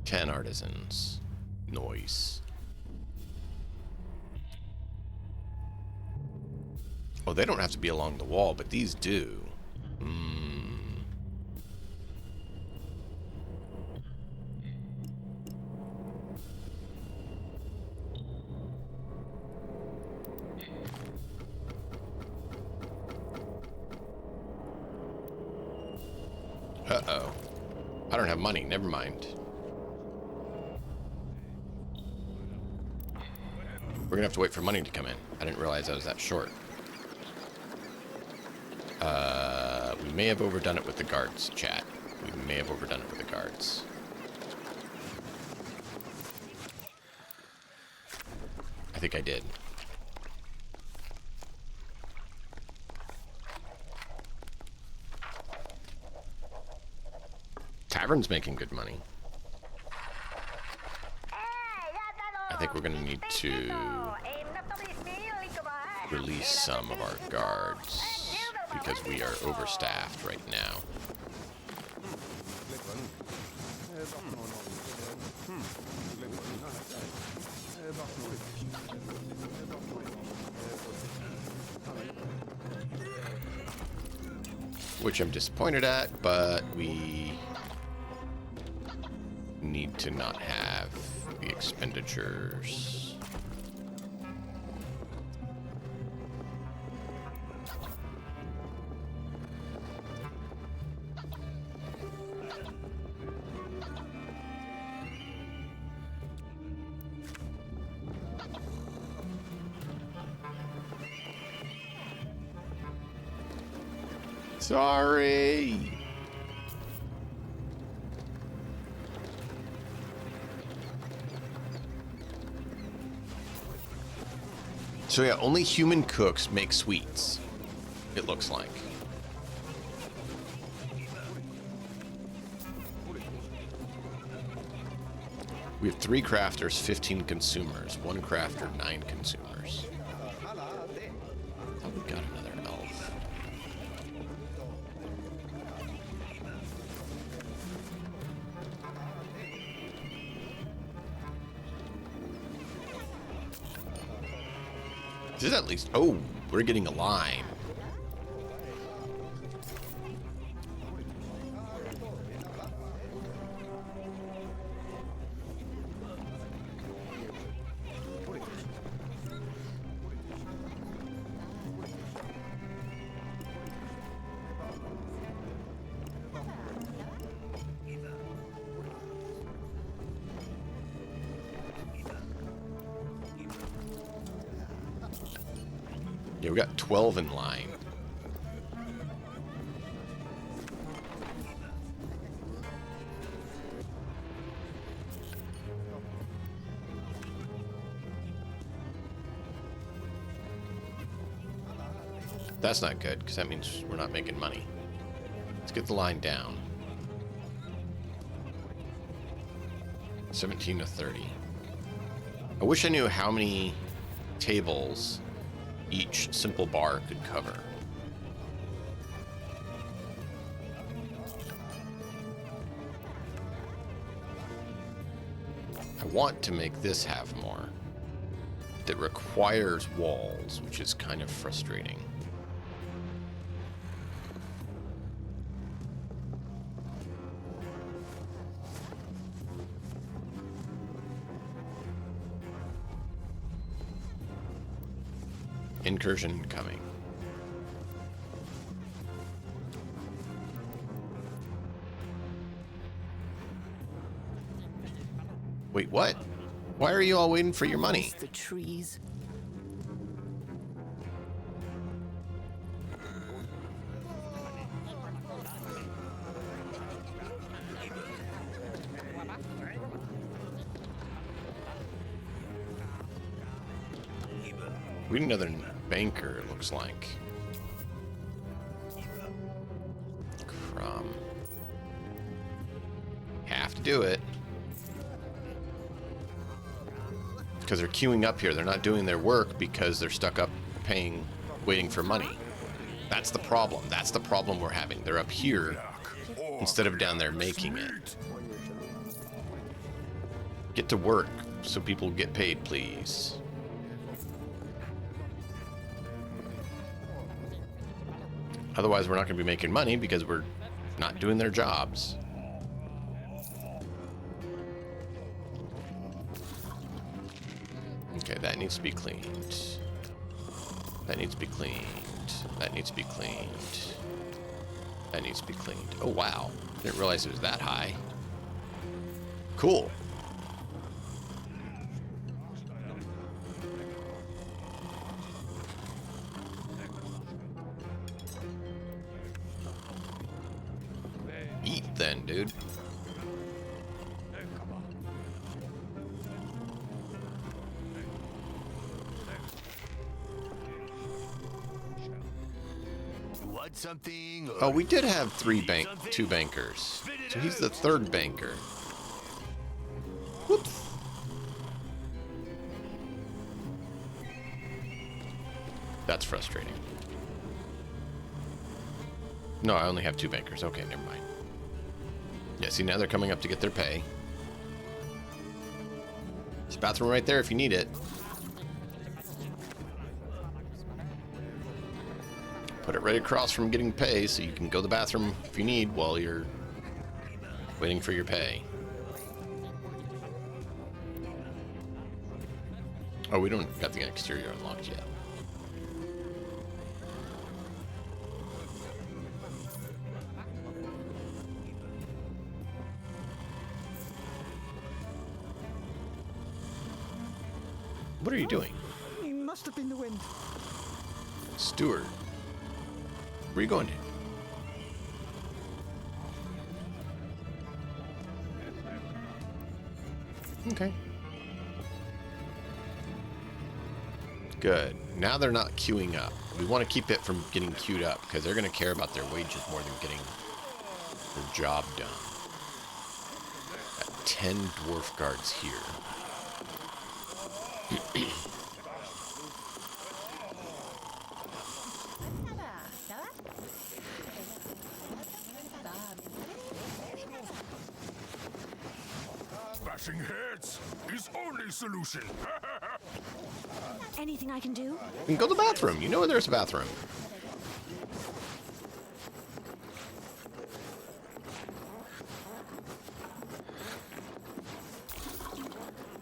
Ten artisans. Noise. Oh, they don't have to be along the wall, but these do. Uh-oh. I don't have money. Never mind. We're gonna have to wait for money to come in. I didn't realize I was that short. We may have overdone it with the guards, chat. We may have overdone it with the guards. I think I did. Tavern's making good money. I think we're gonna need to release some of our guards because we are overstaffed right now. Which I'm disappointed at, but we need to not have the expenditures. Sorry. So yeah, only human cooks make sweets, it looks like. We have 3 crafters, 15 consumers. 1 crafter, 9 consumers. Oh, we got another elf. This is at least... Oh, we're getting a line. Yeah, we got 12 in line. That's not good, because that means we're not making money. Let's get the line down. 17 to 30. I wish I knew how many tables each simple bar could cover. I want to make this have more. That requires walls, which is kind of frustrating. Incursion coming. Wait, what? Why are you all waiting for your money? The trees. We need another banker, it looks like. Crumb. Have to do it. Because they're queuing up here. They're not doing their work because they're stuck up paying, waiting for money. That's the problem. That's the problem we're having. They're up here instead of down there making it. Get to work so people get paid, please. Otherwise, we're not going to be making money because we're not doing their jobs. Okay, that needs to be cleaned. That needs to be cleaned. That needs to be cleaned. That needs to be cleaned. Oh, wow. Didn't realize it was that high. Cool. Eat then, dude. Want something? Oh, we did have two bankers. So he's the third banker. Whoops. That's frustrating. No, I only have two bankers. Okay, never mind. Yeah, see, now they're coming up to get their pay. There's a bathroom right there if you need it. Put it right across from getting pay so you can go to the bathroom if you need while you're waiting for your pay. Oh, we don't got the exterior unlocked yet. What are you doing? It must have been the wind. Steward. Where are you going to? Okay. Good. Now they're not queuing up. We want to keep it from getting queued up because they're going to care about their wages more than getting their job done. Got 10 dwarf guards here. Bashing heads is only solution. Anything I can do? You can go to the bathroom. You know where there's a bathroom.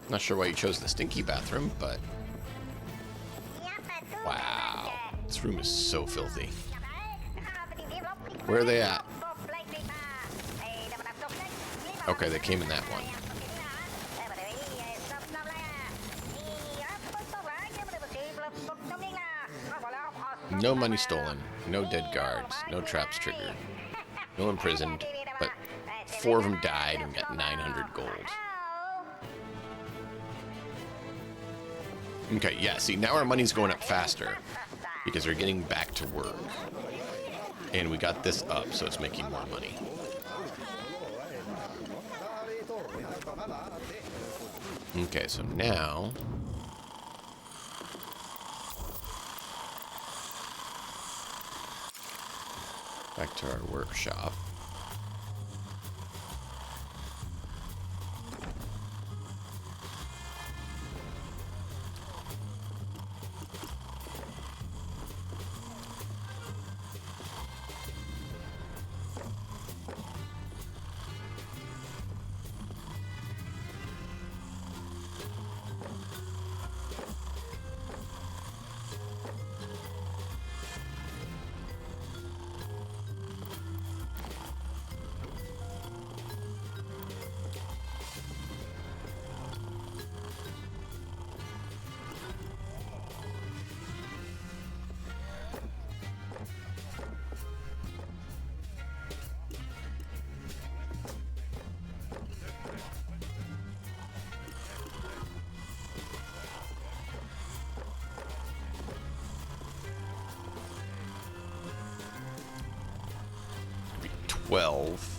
Not sure why you chose the stinky bathroom, but... Wow. This room is so filthy. Where are they at? Okay, they came in that one. No money stolen, no dead guards, no traps triggered, no imprisoned, but 4 of them died and got 900 gold. Okay, yeah, see, now our money's going up faster because we're getting back to work. And we got this up, so it's making more money. Okay, so now... back to our workshop. Maybe 12.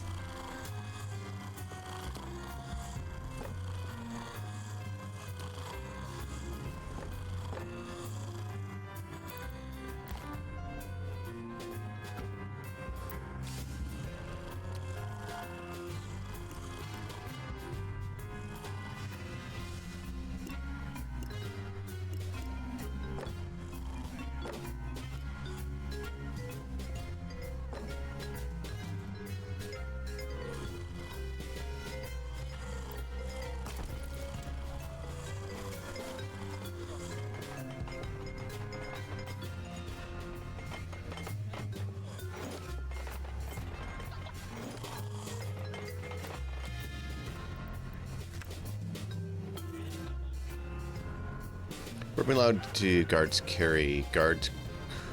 We're allowed to guards carry guards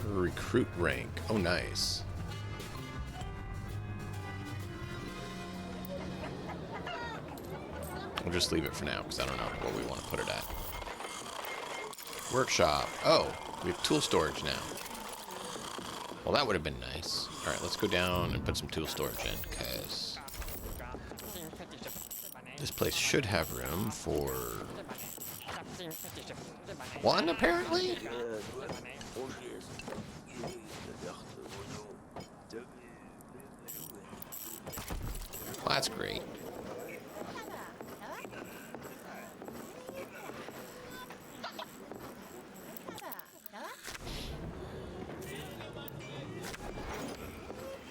recruit rank. Oh, nice. We'll just leave it for now because I don't know where we want to put it at. Workshop. Oh, we have tool storage now. Well, that would have been nice. All right, let's go down and put some tool storage in because this place should have room for one, apparently. Well, that's great.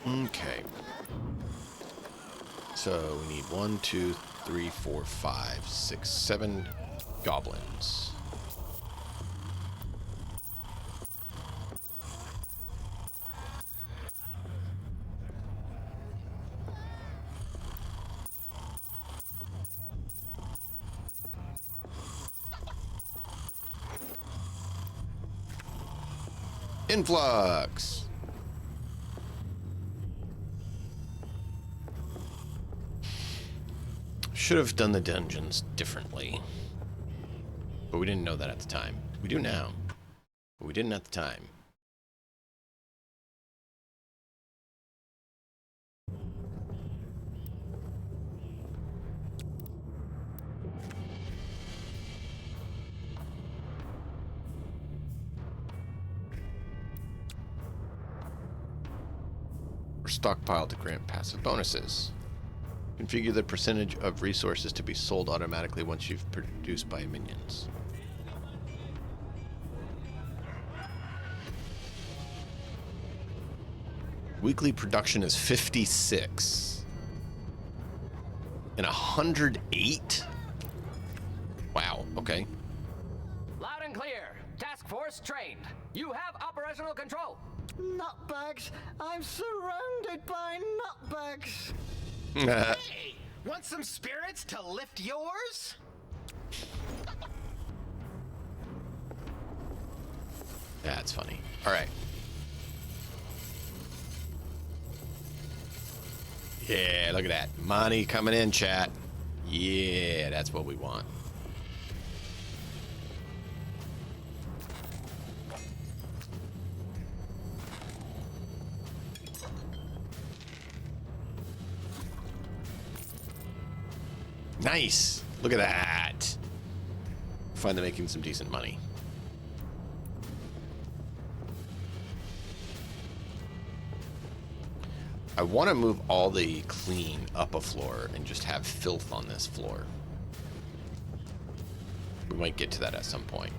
Okay. So we need 1, 2, 3, 4, 5, 6, 7 goblins. Influx. Should have done the dungeons differently. But we didn't know that at the time. We do now. But we didn't at the time. Or stockpile to grant passive bonuses. Configure the percentage of resources to be sold automatically once you've produced by minions. Weekly production is 56. And 108? Wow, okay. Loud and clear. Task force trained. You have operational control. Nutbags! I'm surrounded by nutbags! Hey, want some spirits to lift yours? That's funny. All right. Yeah, look at that. Money coming in, chat. Yeah, that's what we want. Nice. Look at that. find them making some decent money. I want to move all the clean up a floor and just have filth on this floor. We might get to that at some point.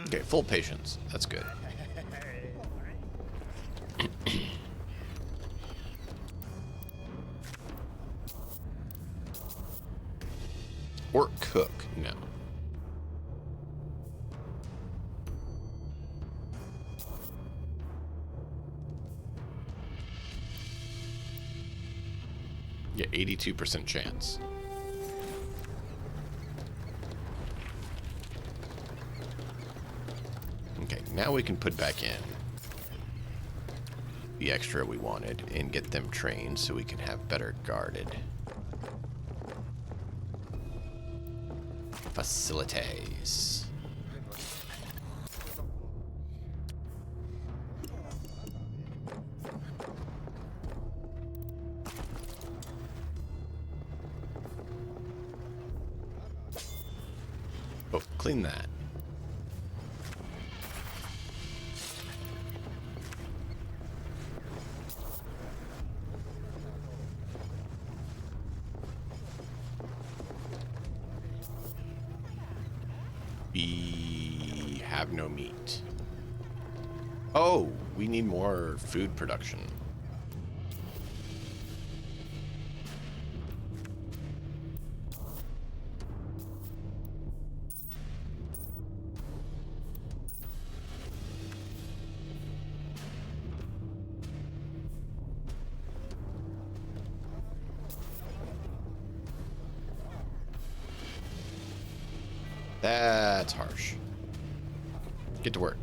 Okay, full patience. That's good. Or cook. No. Yeah, 82% chance. Okay, now we can put back in the extra we wanted and get them trained so we can have better guarded facilities. Oh, clean that. We have no meat. Oh, we need more food production. That's harsh. Get to work.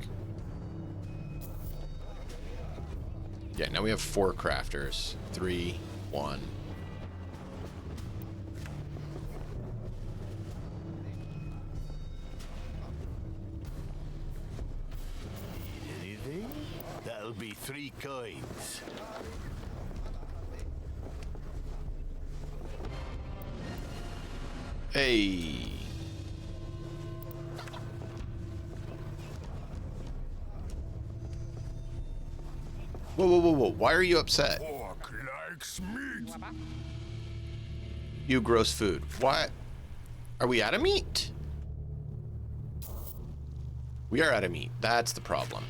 Yeah, now we have 4 crafters. 3, 1. Anything? That'll be 3 coins. Hey. Whoa, whoa, whoa, whoa. Why are you upset? Pork likes meat. You gross food. Why? Are we out of meat? We are out of meat. That's the problem.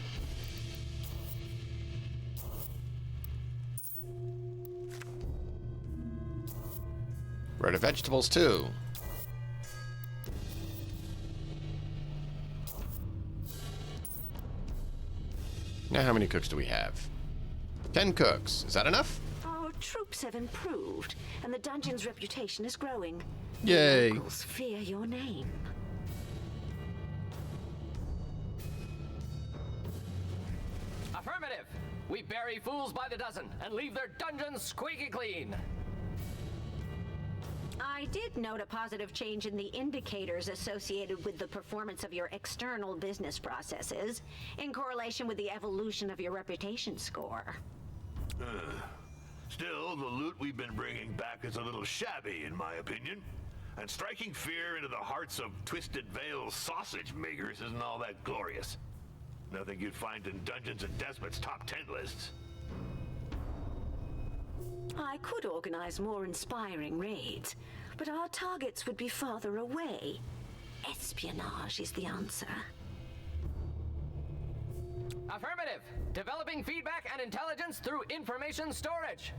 We're out of vegetables too. Now how many cooks do we have? 10 cooks. Is that enough? Our troops have improved, and the dungeon's reputation is growing. Yay. The locals fear your name. Affirmative! We bury fools by the dozen and leave their dungeons squeaky clean. I did note a positive change in the indicators associated with the performance of your external business processes, in correlation with the evolution of your reputation score. Still, the loot we've been bringing back is a little shabby, in my opinion. And striking fear into the hearts of Twisted Veil's sausage makers isn't all that glorious. Nothing you'd find in Dungeons and Despots' top 10 lists. I could organize more inspiring raids, but our targets would be farther away. Espionage is the answer. Affirmative! Developing feedback and intelligence through information storage.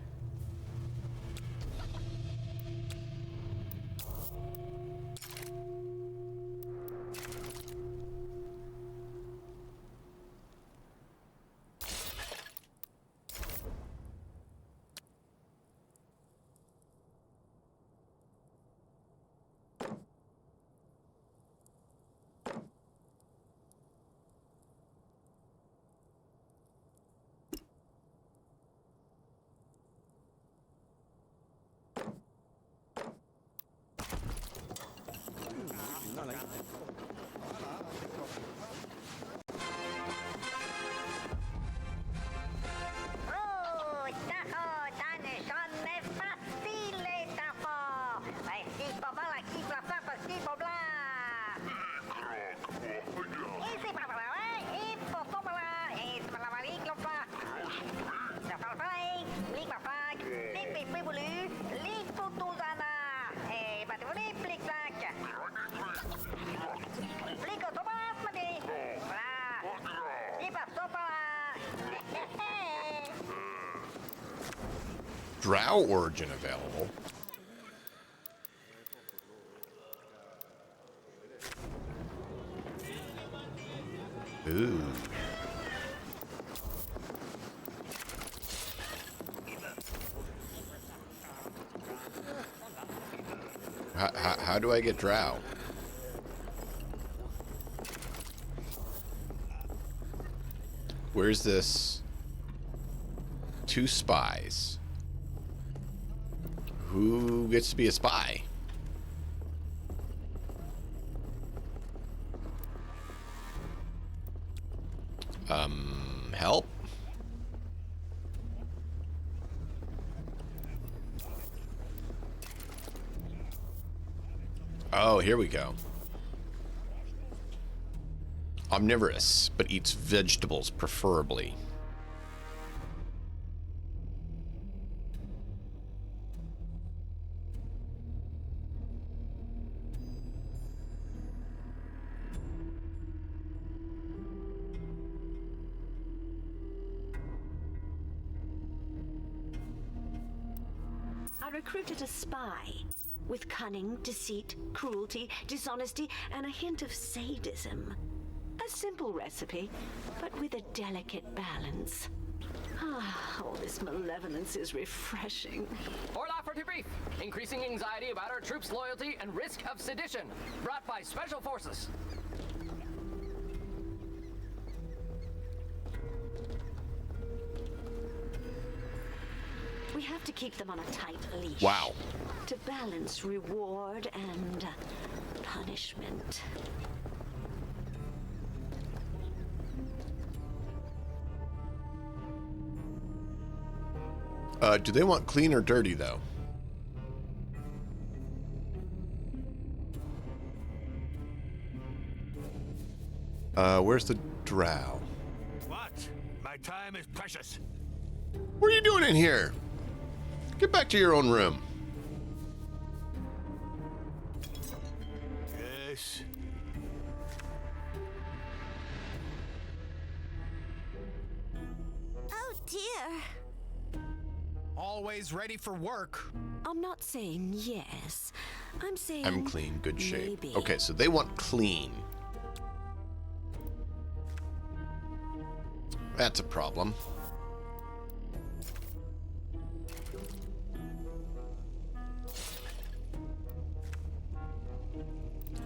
Oh, Drow origin available. Ooh. How do I get drow? Where's this? 2 spies. Who gets to be a spy? Help? Oh, here we go. Omnivorous, but eats vegetables preferably. I recruited a spy with cunning, deceit, cruelty, dishonesty, and a hint of sadism. A simple recipe, but with a delicate balance. Ah, all this malevolence is refreshing. Orla for debrief. Increasing anxiety about our troops' loyalty and risk of sedition. Brought by Special Forces. We have to keep them on a tight leash. Wow. To balance reward and punishment. Do they want clean or dirty, though? Where's the drow? What? My time is precious. What are you doing in here? Get back to your own room. Yes. Oh dear. Always ready for work. I'm not saying yes. I'm saying I'm clean, good shape. maybe. Okay, so they want clean. That's a problem.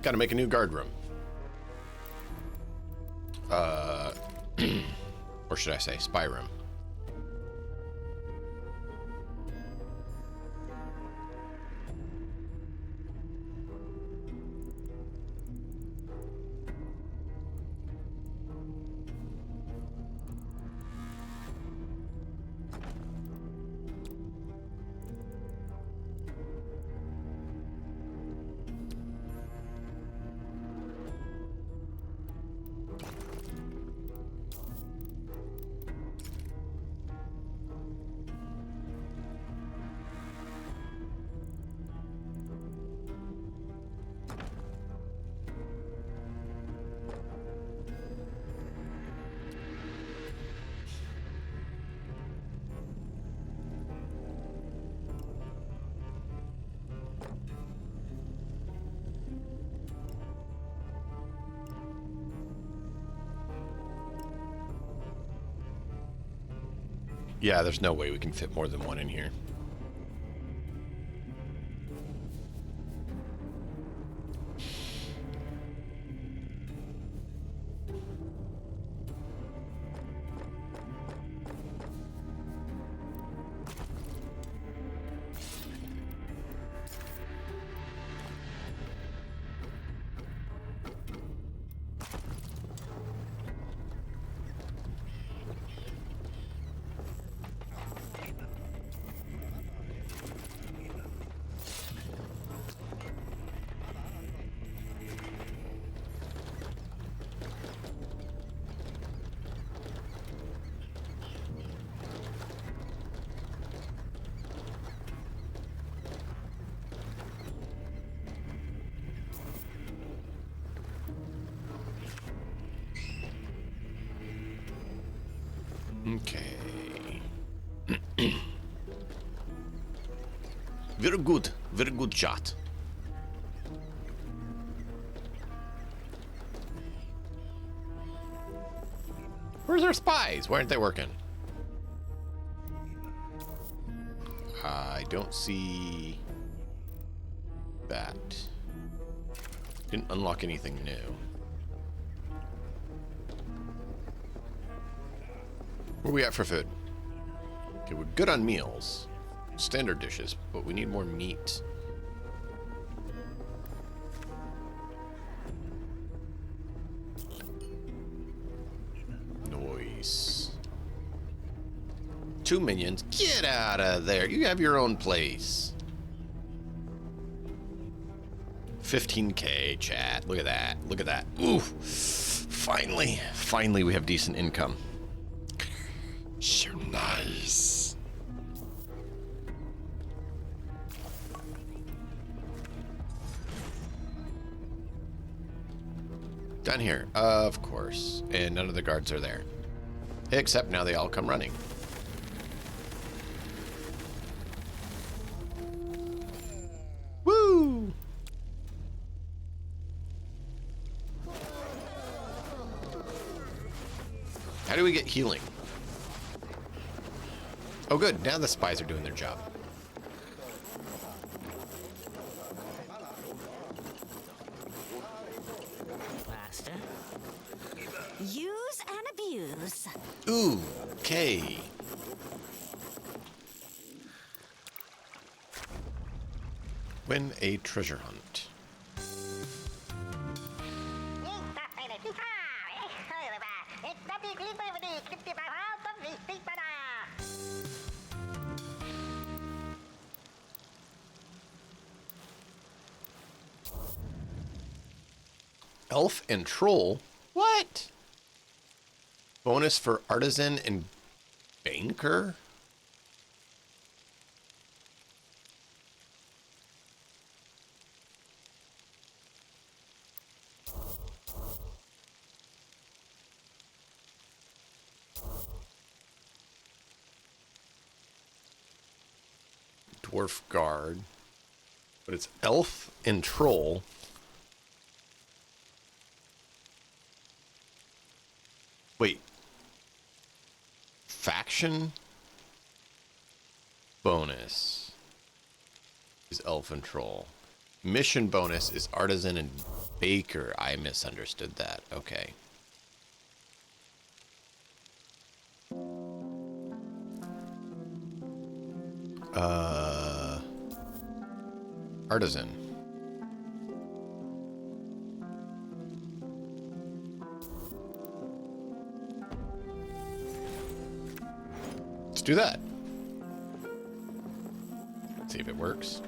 Gotta make a new guard room. Or should I say spy room? Yeah, there's no way we can fit more than one in here. Okay. Very good. Very good shot. Where's our spies? Why aren't they working? I don't see that. Didn't unlock anything new. Where we at for food? Okay, we're good on meals. Standard dishes, but we need more meat. Nice. 2 minions. Get out of there. You have your own place. 15K, chat. Look at that. Look at that. Ooh. Finally. Finally, we have decent income. So nice. Down here, of course. And none of the guards are there. Except now they all come running. Woo! How do we get healing? Oh good, now the spies are doing their job. Master. Use and abuse. Ooh, okay. Win a treasure hunt. Elf and troll? What? Bonus for artisan and banker? Dwarf guard. But it's elf and troll. Wait. Faction bonus is elf and troll. Mission bonus is artisan and baker. I misunderstood that. Okay. Artisan. Let's do that. See if it works.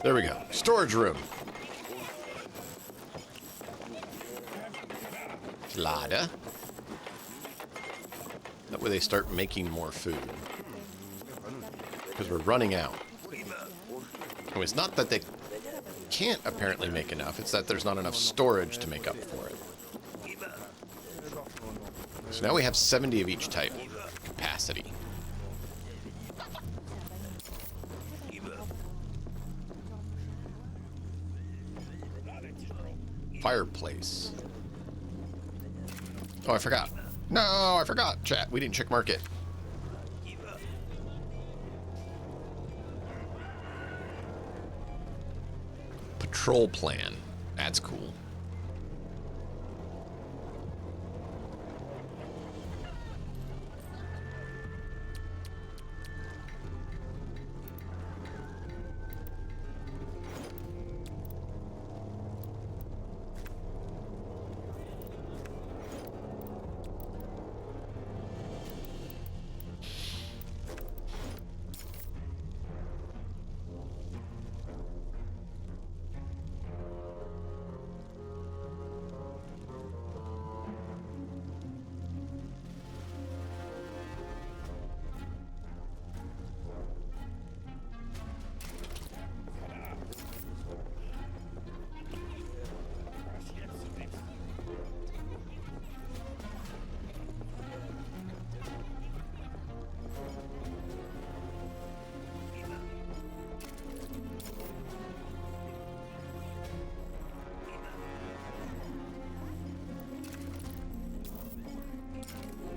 There we go. Storage room. Lada. That way they start making more food. Because we're running out. And it's not that they can't apparently make enough, it's that there's not enough storage to make up for it. So now we have 70 of each type capacity. Fireplace. Oh, I forgot. No, I forgot, chat. We didn't check market. Patrol plan. That's cool.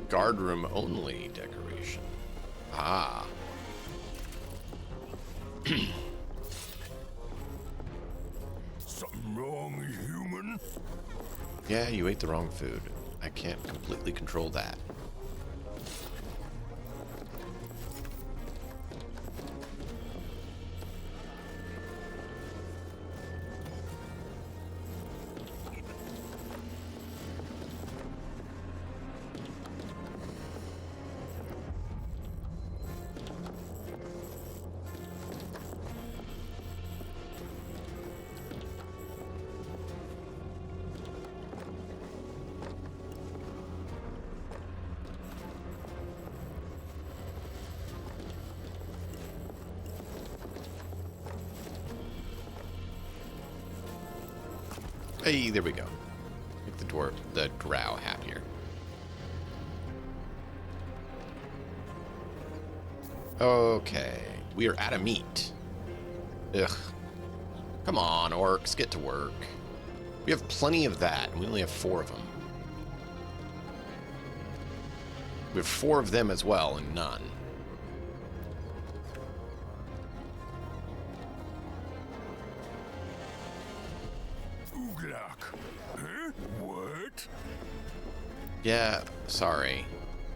Guard room only decoration. Ah. Something wrong, human? Yeah, you ate the wrong food. I can't completely control that. Hey, there we go. Make the drow happier. Okay, we are out of meat. Ugh. Come on, orcs, get to work. We have plenty of that, and we only have 4 of them. We have 4 of them as well, and none. Huh? What? Yeah, sorry.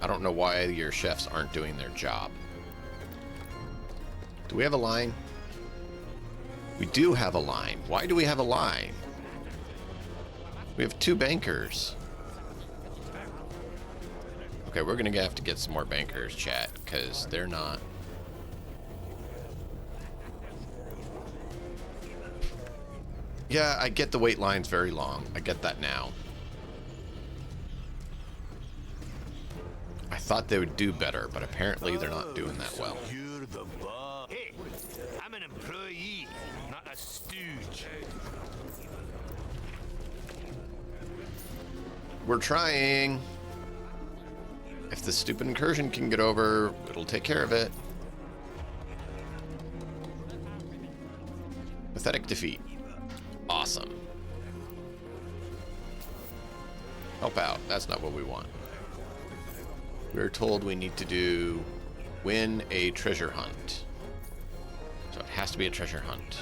I don't know why your chefs aren't doing their job. Do we have a line? We do have a line. Why do we have a line? We have 2 bankers. Okay, we're gonna have to get some more bankers, chat, because they're not. Yeah, I get the wait line's very long. I get that now. I thought they would do better, but apparently they're not doing that well. You're the boss. Hey, I'm an employee, not a stooge. We're trying. If the stupid incursion can get over, it'll take care of it. Pathetic defeat. Awesome. Help out. That's not what we want. We're told we need to win a treasure hunt. So it has to be a treasure hunt.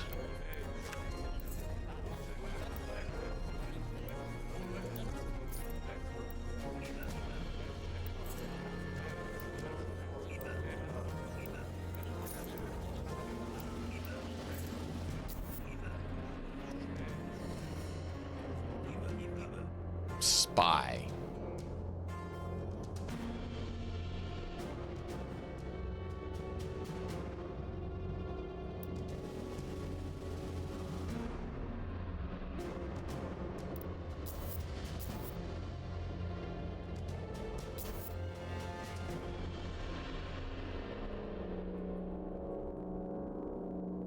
Spy.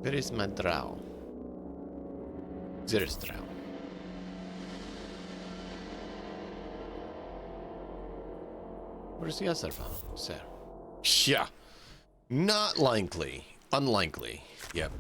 Where is my drow? There is drow. Where's the other one, sir? Yeah. Not likely. Unlikely. Yep.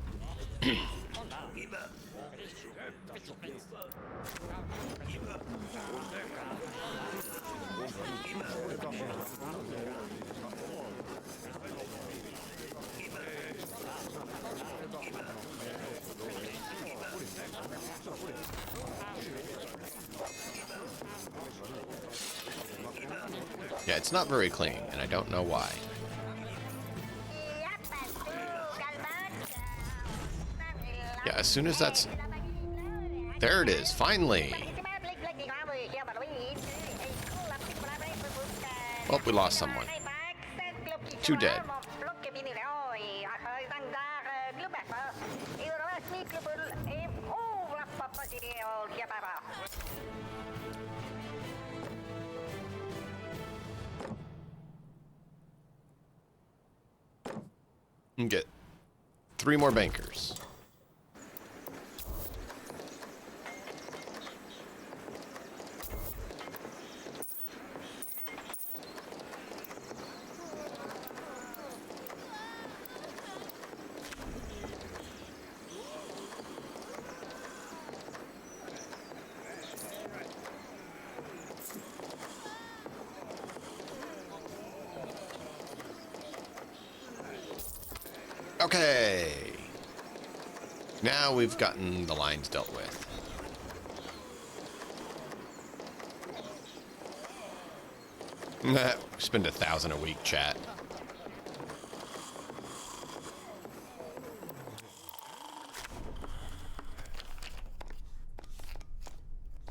Yeah, it's not very clean, and I don't know why. Yeah, as soon as that's... There it is, finally! Oh, we lost someone. 2 dead. And get 3 more bankers. Okay. Now we've gotten the lines dealt with. Spend 1,000 a week, chat.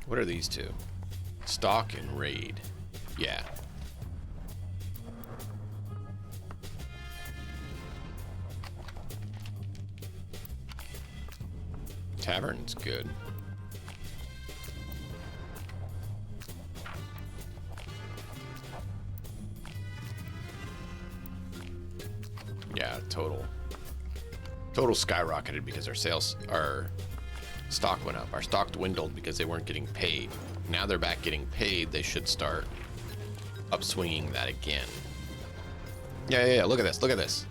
What are these two? Stock and raid. Yeah. Tavern's good. Yeah, total skyrocketed because our stock went up. Our stock dwindled because they weren't getting paid. Now they're back getting paid. They should start upswinging that again. Yeah. Look at this. Look at this.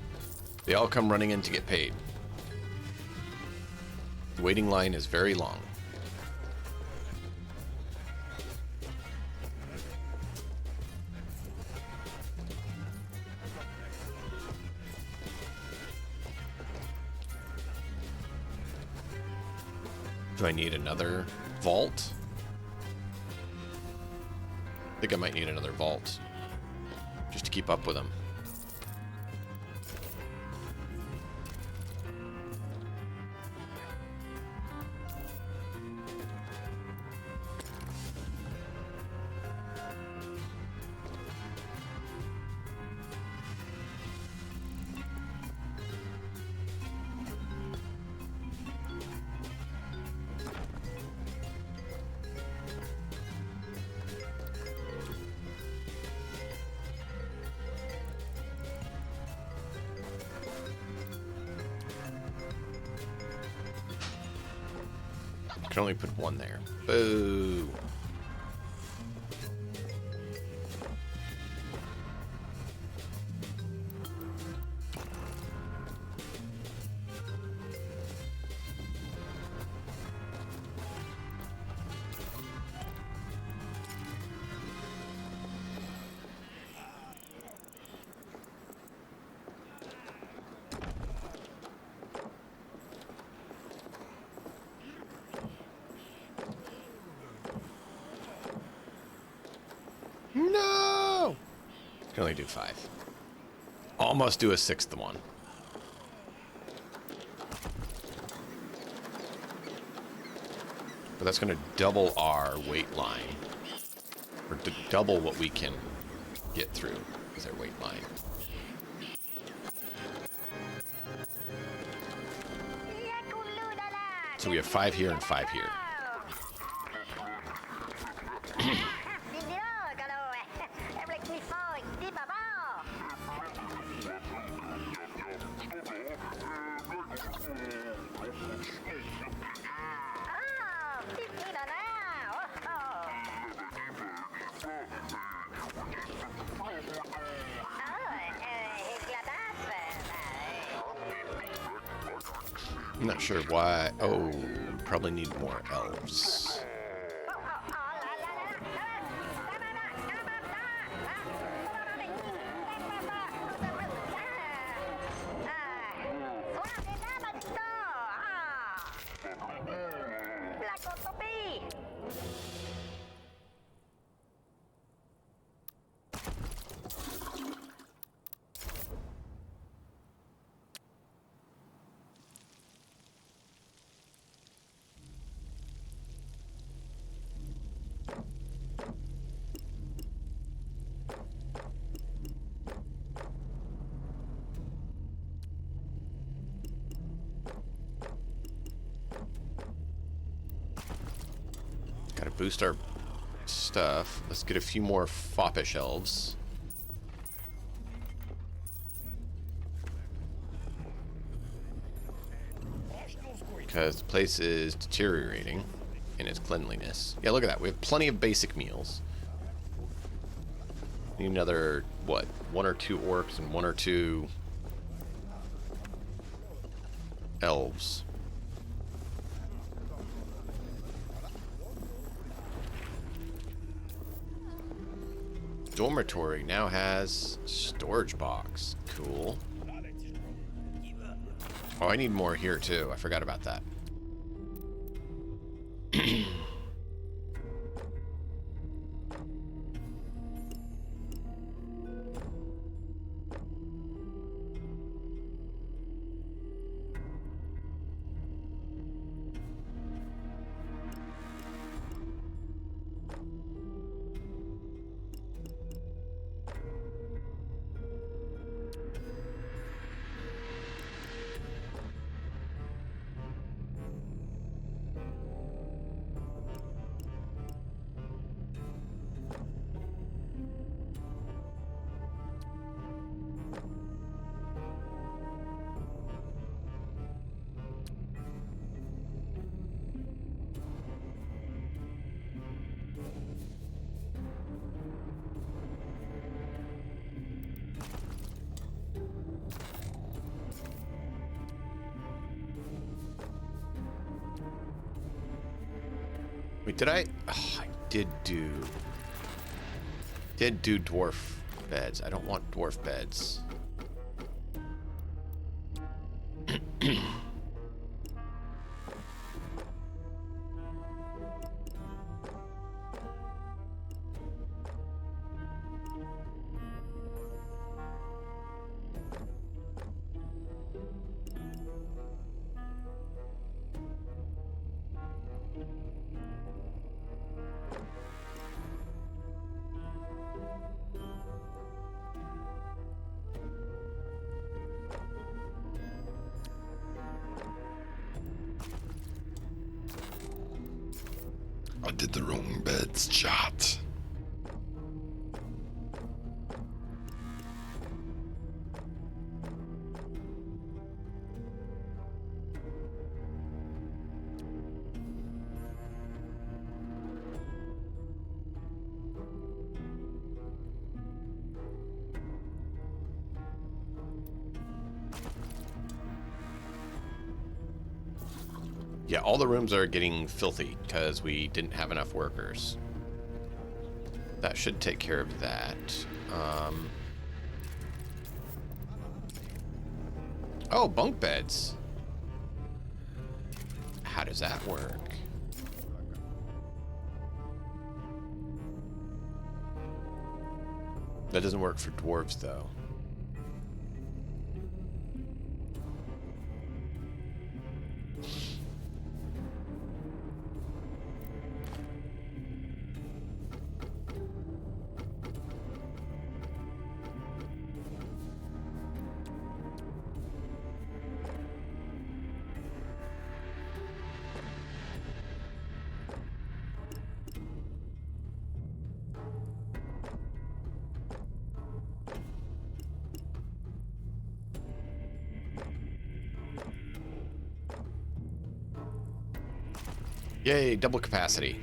They all come running in to get paid. The waiting line is very long. Do I need another vault? I think I might need another vault just to keep up with them. Can only put one there. Boo. No! Can only do 5. Almost do a 6th one. But that's going to double our wait line. Or double what we can get through as our wait line. So we have 5 here and 5 here. I'm not sure why. Oh, probably need more elves. Gotta boost our stuff. Let's get a few more foppish elves. Because the place is deteriorating in its cleanliness. Yeah, look at that. We have plenty of basic meals. Need another, what, 1 or 2 orcs and 1 or 2 elves. Dormitory now has storage box. Cool. Oh, I need more here too. I forgot about that. Wait, did I? Oh, I did do dwarf beds. I don't want dwarf beds. I did the wrong beds, chat. Yeah, all the rooms are getting filthy because we didn't have enough workers. That should take care of that. Oh, bunk beds. How does that work? That doesn't work for dwarves, though. Yay, double capacity.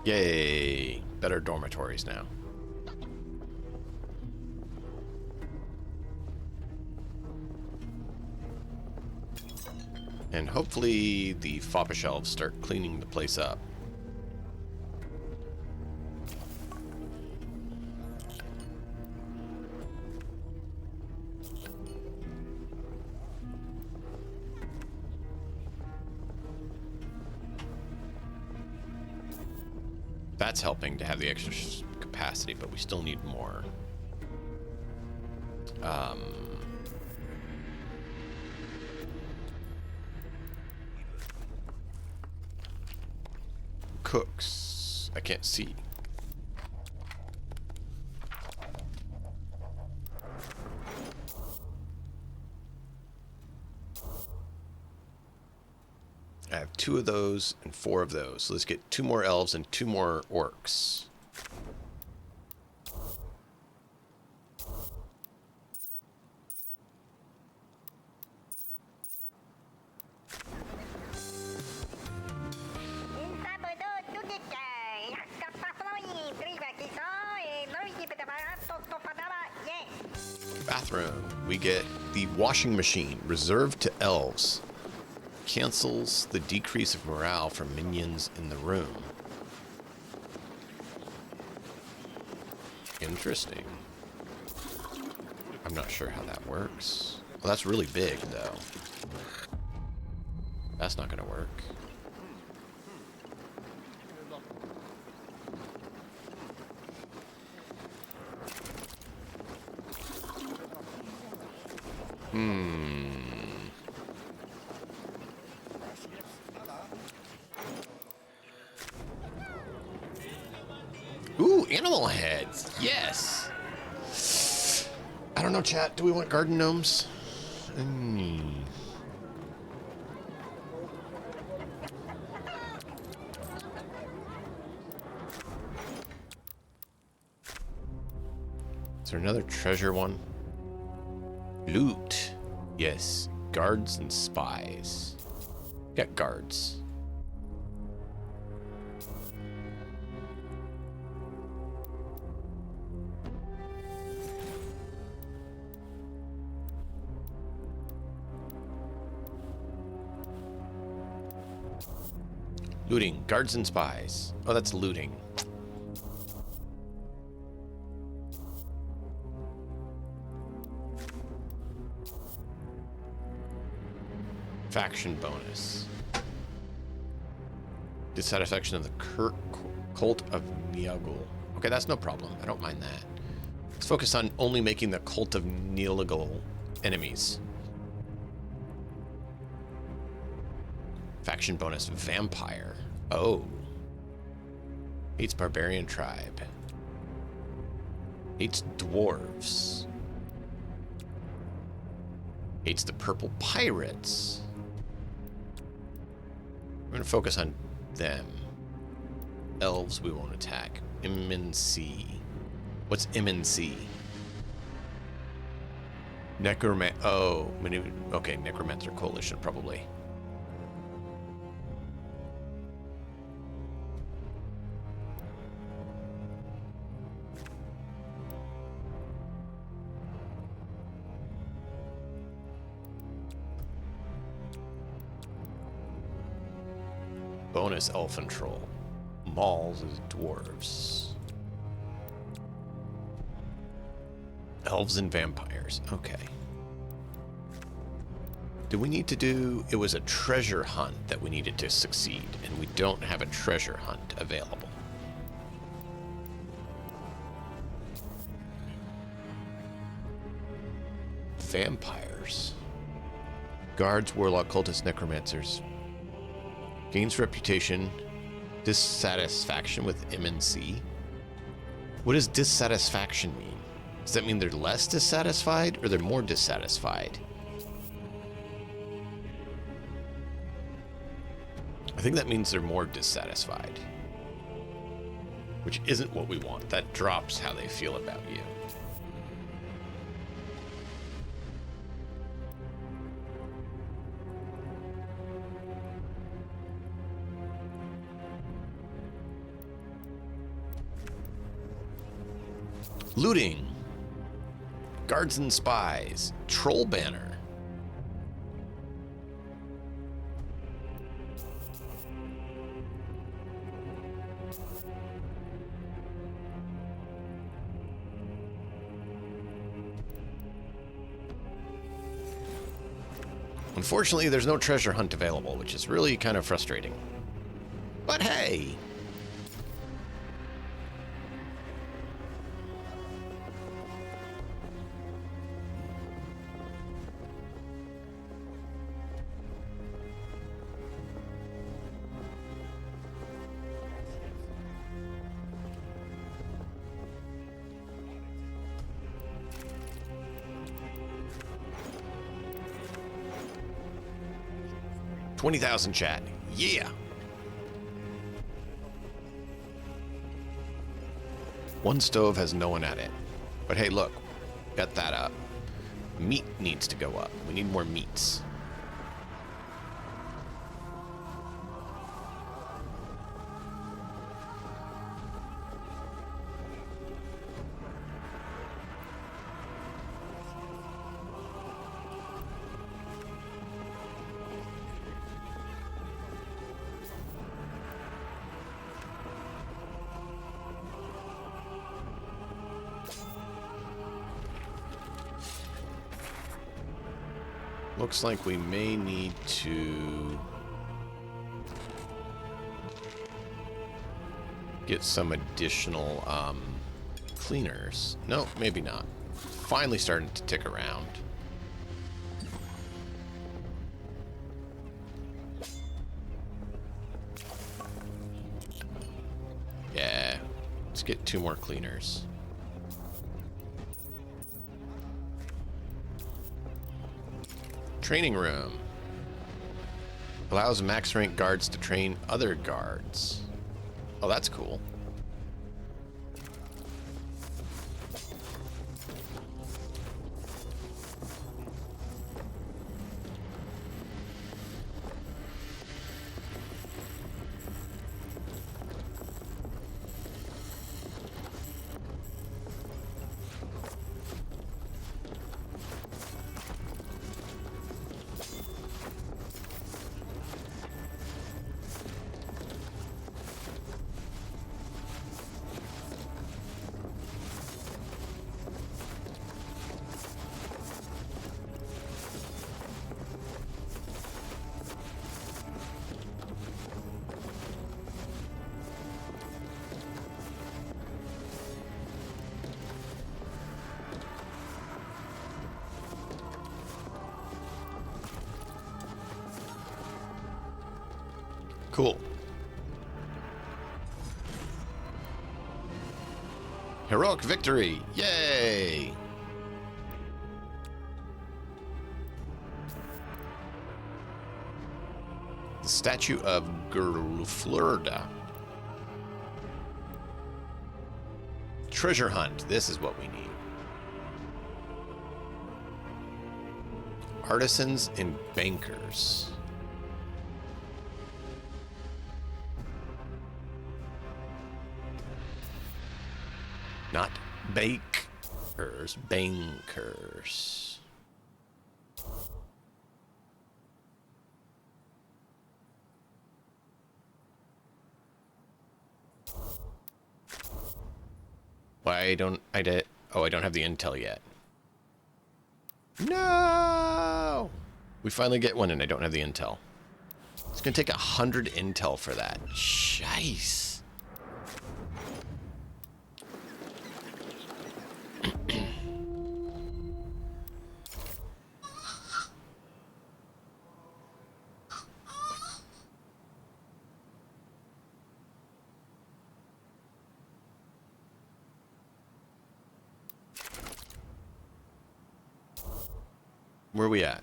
Yay, better dormitories now. And hopefully the FOPA shelves start cleaning the place up. That's helping to have the extra capacity, but we still need more. Cooks. I can't see. I have 2 of those and 4 of those. So let's get 2 more elves and 2 more orcs. Bathroom. We get the washing machine reserved to elves. Cancels the decrease of morale for minions in the room. Interesting. I'm not sure how that works. Well, that's really big, though. That's not going to work. Ooh, animal heads. Yes. I don't know, chat. Do we want garden gnomes? Is there another treasure one? Loot. Yes. Guards and spies. Got guards. Looting. Guards and spies. Oh, that's looting. Faction bonus. Dissatisfaction of the cult of Naheulbeuk. Okay, that's no problem. I don't mind that. Let's focus on only making the cult of Naheulbeuk enemies. Faction bonus vampire. Oh. Hates barbarian tribe. Hates dwarves. Hates the purple pirates. We're going to focus on them. Elves we won't attack. MNC. What's MNC? Oh, okay, Necromancer Coalition, probably. Bonus elfin troll. smalls as dwarves. Elves and vampires. Okay. Do we need to do... It was a treasure hunt that we needed to succeed, and we don't have a treasure hunt available. Vampires. Guards, warlock, cultists, necromancers. Gains reputation. Dissatisfaction with M&C. What does dissatisfaction mean? Does that mean they're less dissatisfied or they're more dissatisfied? I think that means they're more dissatisfied. Which isn't what we want. That drops how they feel about you. Looting. Guards and spies. Troll banner. Unfortunately, there's no treasure hunt available, which is really kind of frustrating. But hey! $20,000 chat. Yeah. One stove has no one at it. But hey, look. Got that up. Meat needs to go up. We need more meats. Looks like we may need to get some additional cleaners. No, maybe not. Finally starting to tick around. Yeah, let's get 2 more cleaners. Training room. Allows max rank guards to train other guards. Oh, that's cool. Cool. Heroic victory! Yay! The statue of Gerlflurda. Treasure hunt. This is what we need. Artisans and bankers. Not bakers, bankers. I don't have the intel yet. No! We finally get one and I don't have the intel. It's gonna take 100 intel for that. Shice. Where are we at?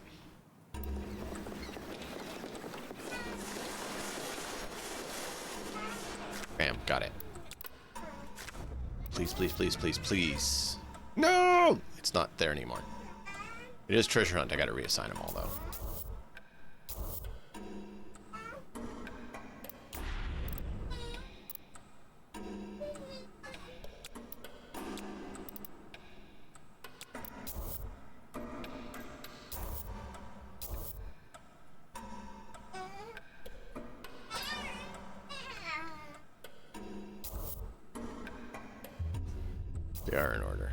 Bam, got it. Please, please, please, please, please. No! It's not there anymore. It is treasure hunt. I gotta reassign them all, though. They are in order.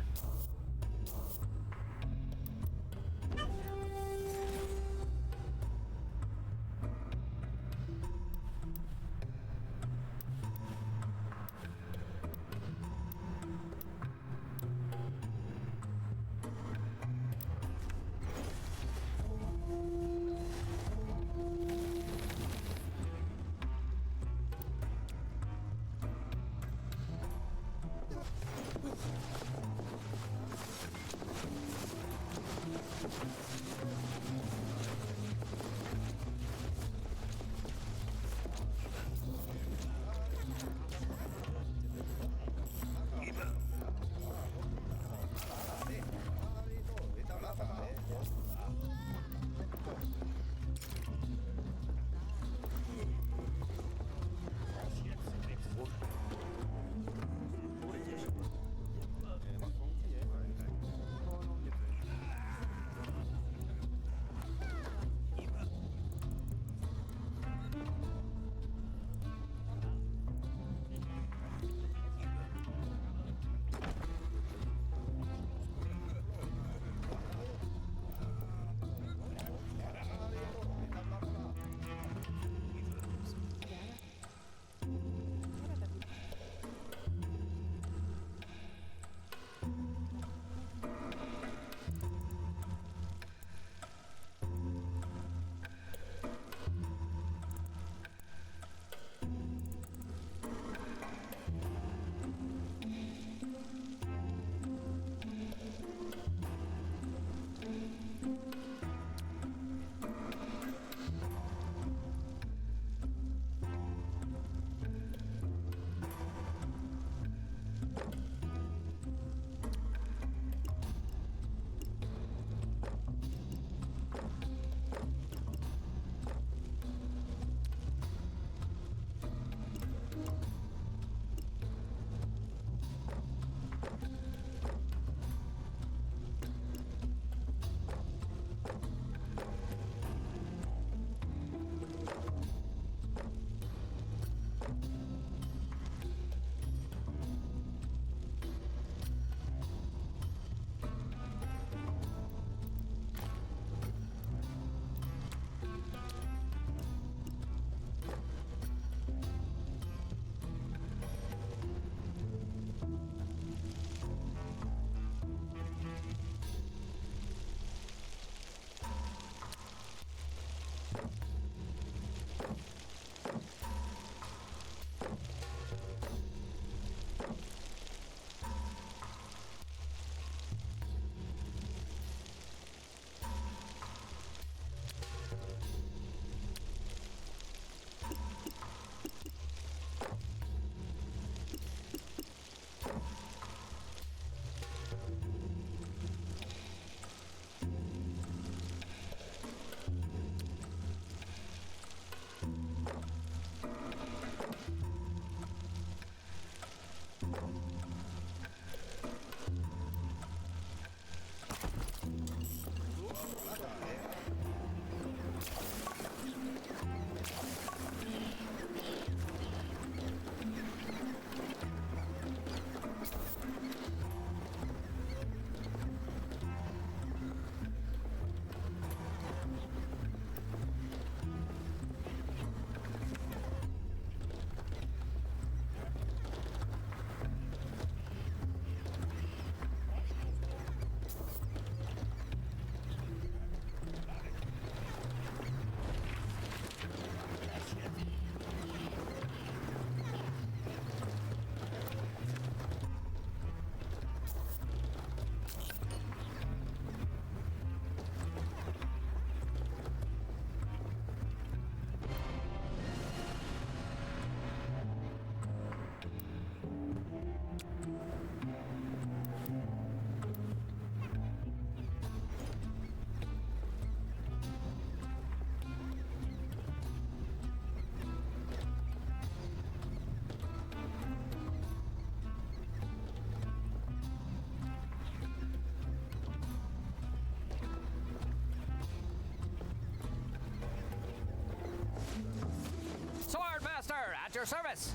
your service.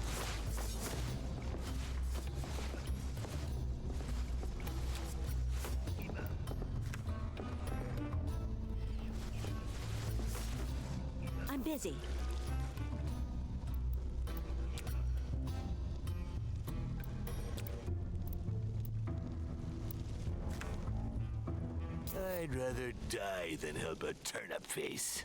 I'm busy. I'd rather die than help a turnip face.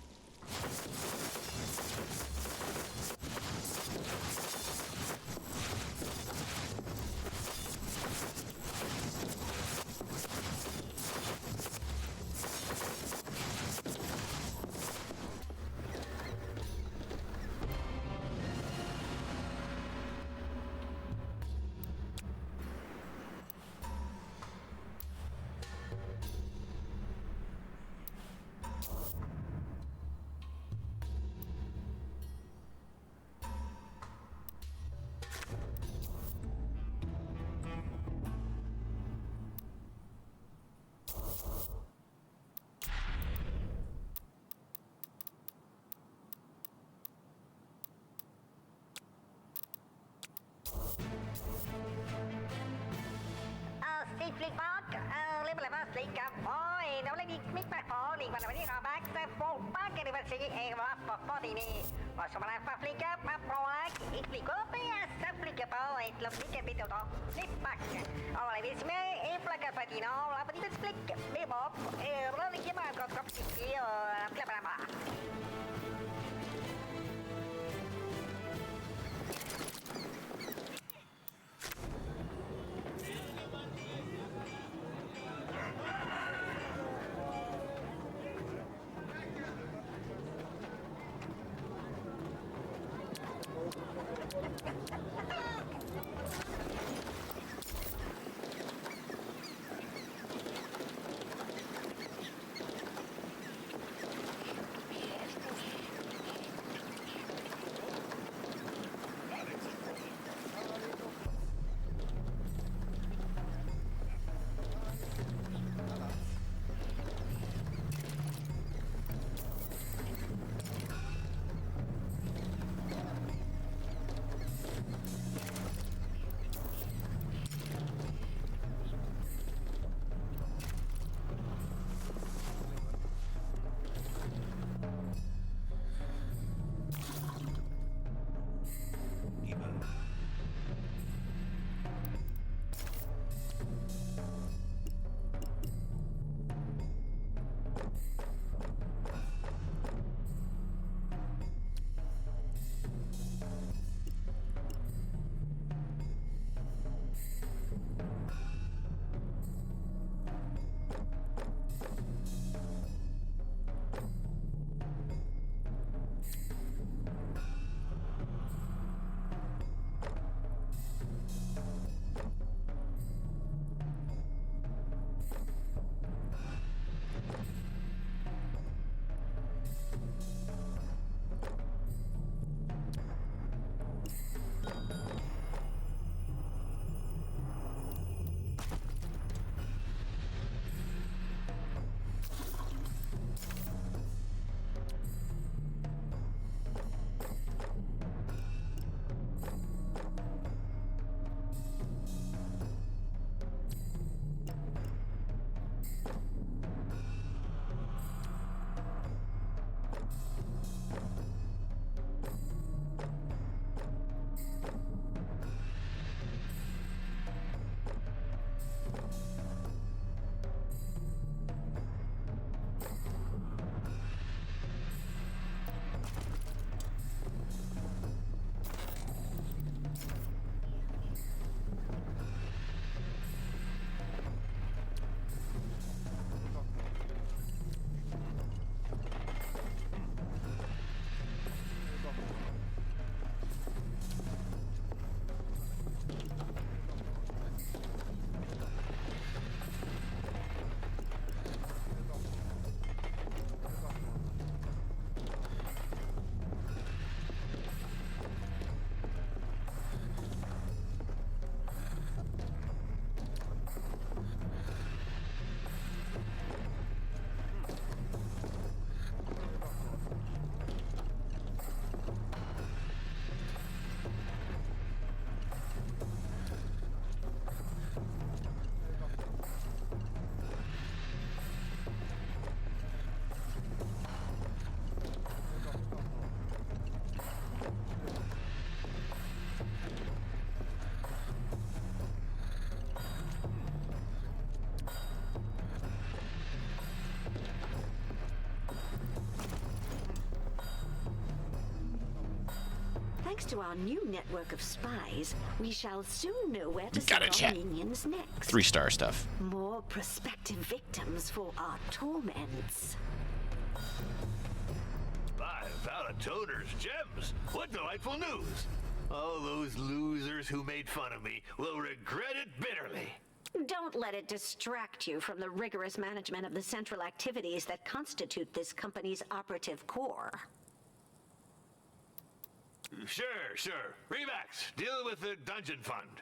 Thanks to our new network of spies, we shall soon know where to Gotta send check. our minions next. 3-star stuff. More prospective victims for our torments. 5 valid toners, gems. What delightful news. All those losers who made fun of me will regret it bitterly. Don't let it distract you from the rigorous management of the central activities that constitute this company's operative core. Sure. Reivax, deal with the dungeon fund.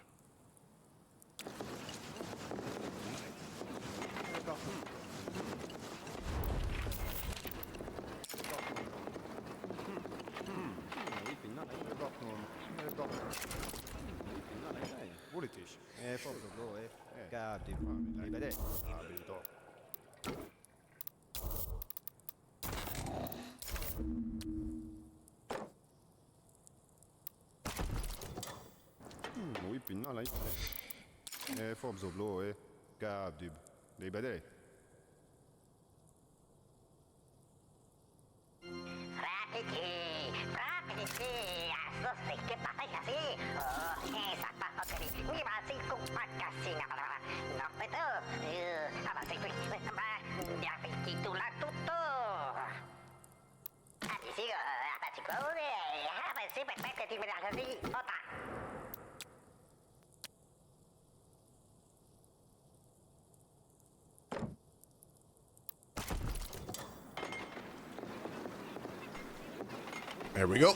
There we go.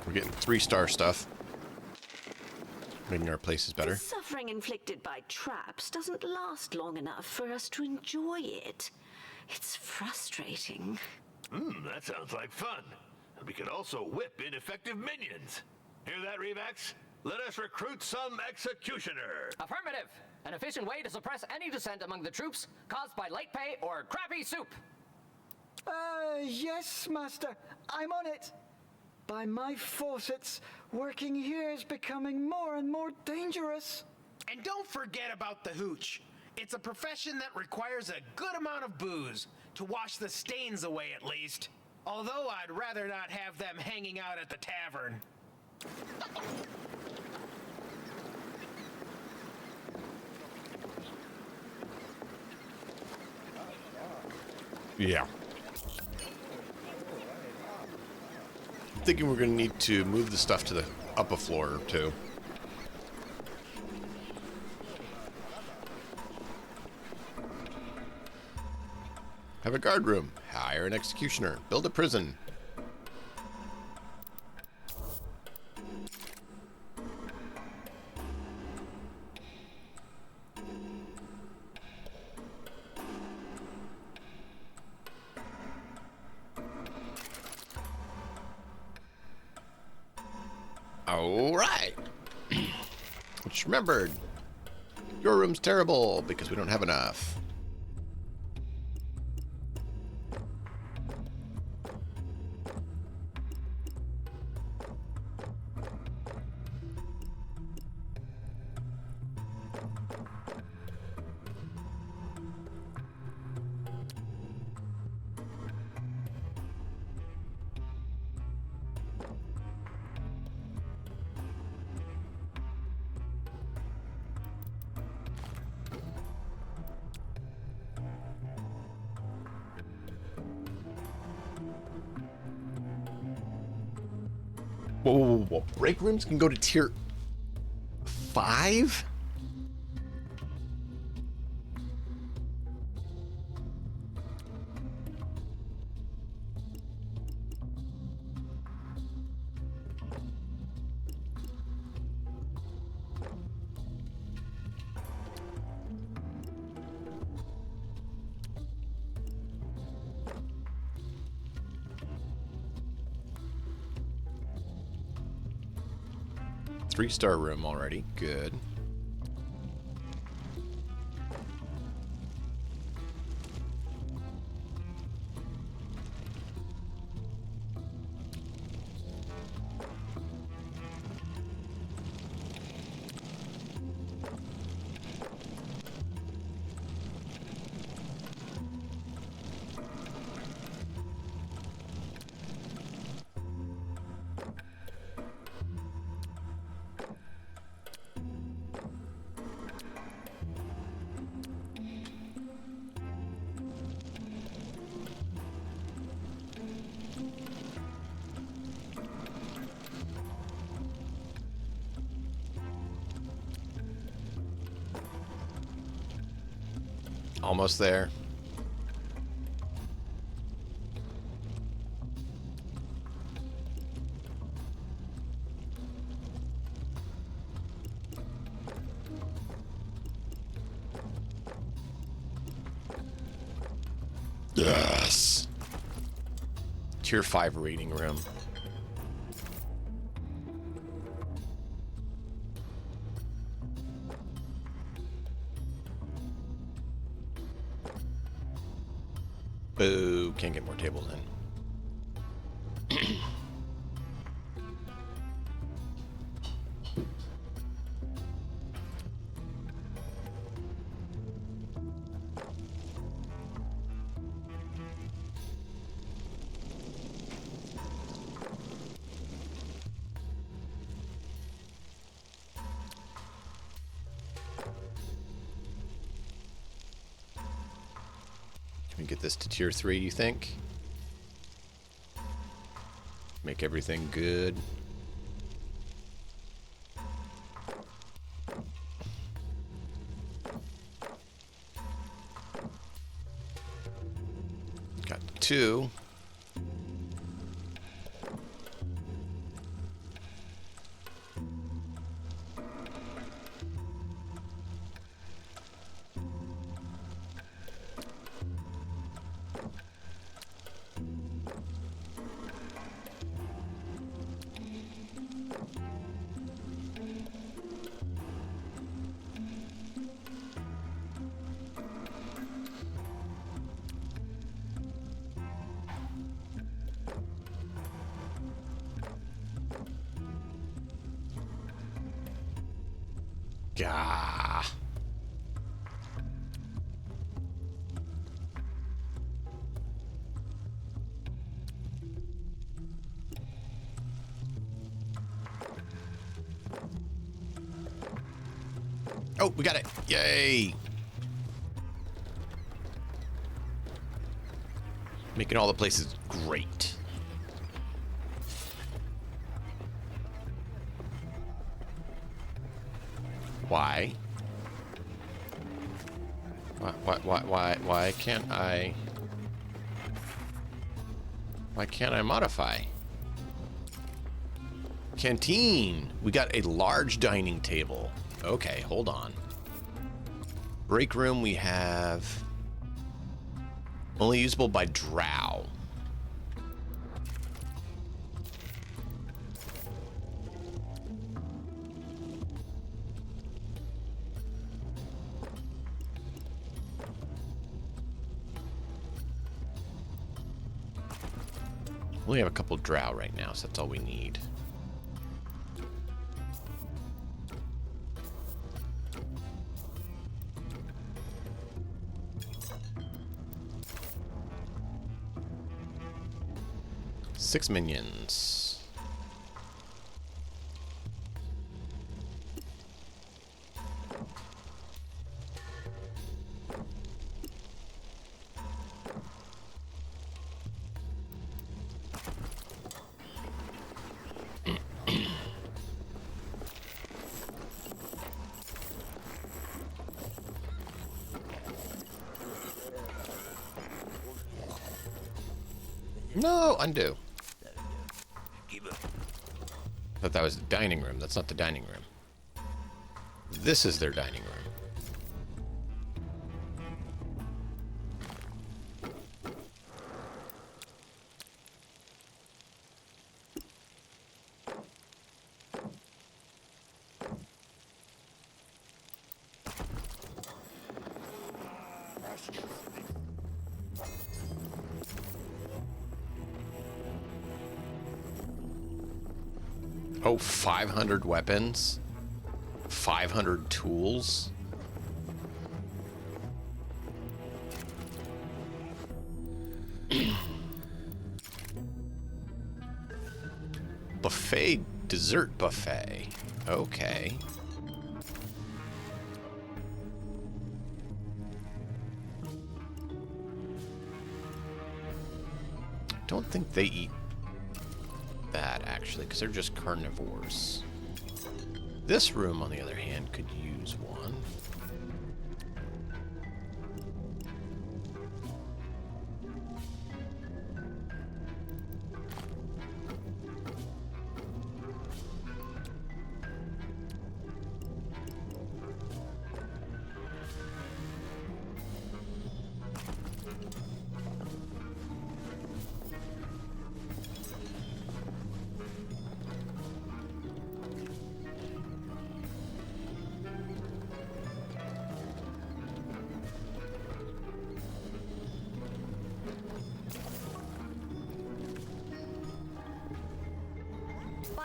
We're getting 3-star stuff. Making our places better. The suffering inflicted by traps doesn't last long enough for us to enjoy it. It's frustrating. That sounds like fun. And we could also whip ineffective minions. Hear that, Reivax? Let us recruit some executioner. Affirmative. An efficient way to suppress any dissent among the troops caused by late pay or crappy soup. Yes, Master. I'm on it. By my faucets, working here is becoming more and more dangerous. And don't forget about the hooch. It's a profession that requires a good amount of booze, to wash the stains away at least. Although I'd rather not have them hanging out at the tavern. Yeah. I'm thinking we're going to need to move the stuff to the upper floor or two. Have a guard room. Hire an executioner. Build a prison. All right. Just remembered, your room's terrible because we don't have enough. Whoa. Break rooms can go to tier 5? Three-star room already. Good. Almost there. Yes. Tier 5 reading room. Boo, can't get more tables in. Can we get this to tier 3, you think? Make everything good. Got 2. Gah. Oh, we got it. Yay. Making all the places great. Why? Why can't I? Why can't I modify? Canteen. We got a large dining table. Okay, hold on. Break room we have only usable by drow. We only have a couple drow right now, so that's all we need. Six minions. No, undo. I thought that was the dining room. That's not the dining room. This is their dining room. Oh, 500 weapons? 500 tools? Buffet, dessert buffet. Okay. Don't think they eat that, actually, because they're just carnivores. This room, on the other hand, could use one.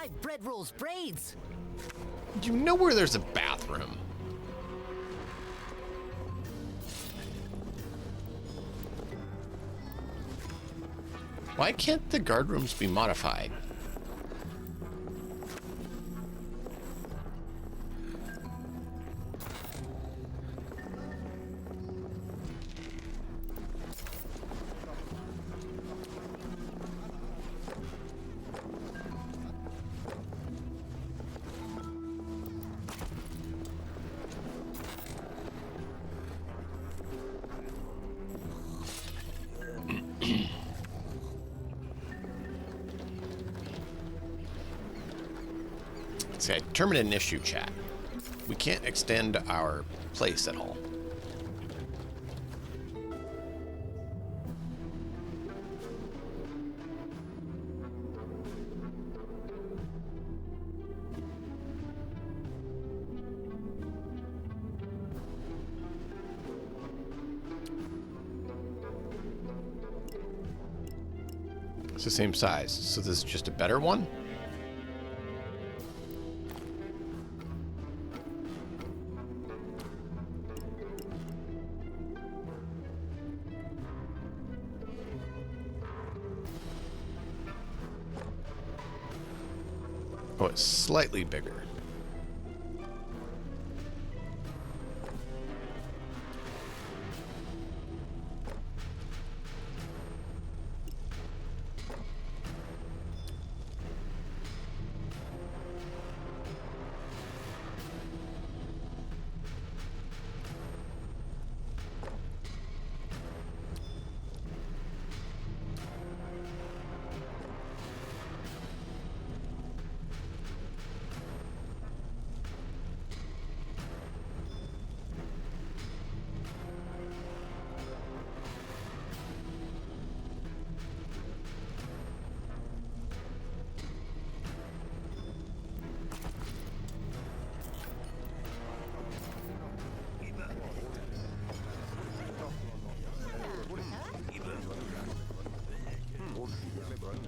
5 bread rolls braids. You know where there's a bathroom. Why can't the guard rooms be modified? Okay, determine an issue, chat. We can't extend our place at all. It's the same size, so this is just a better one? Oh, it's slightly bigger.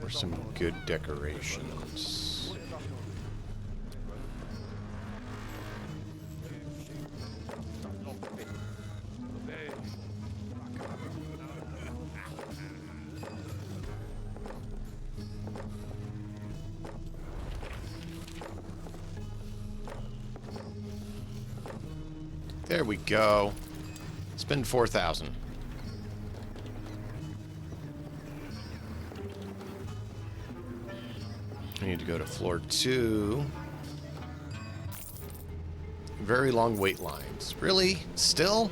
Or some good decorations. There we go. Spend 4,000. I need to go to floor 2. Very long wait lines. Really? Still?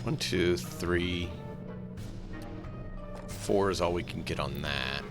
One, two, three. 4 is all we can get on that.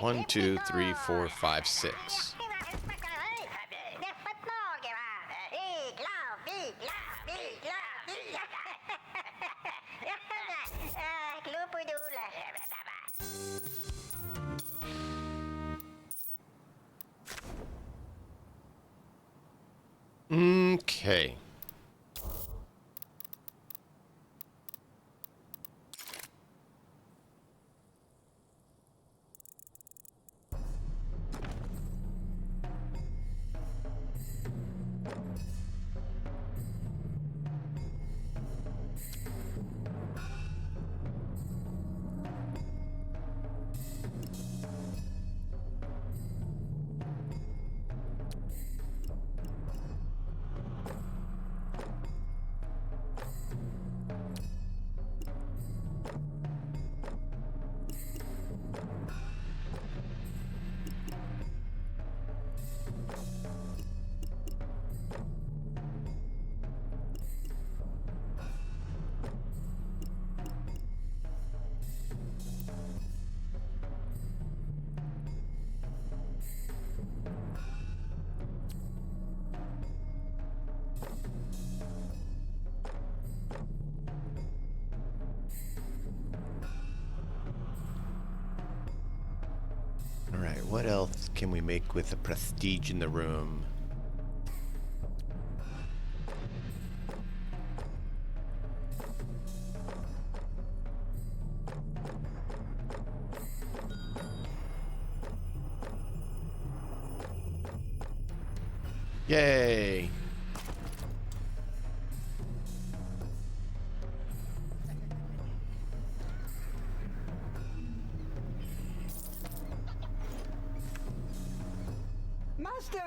One, two, three, four, five, 6. Okay. Alright, what else can we make with the prestige in the room? Yay! Master,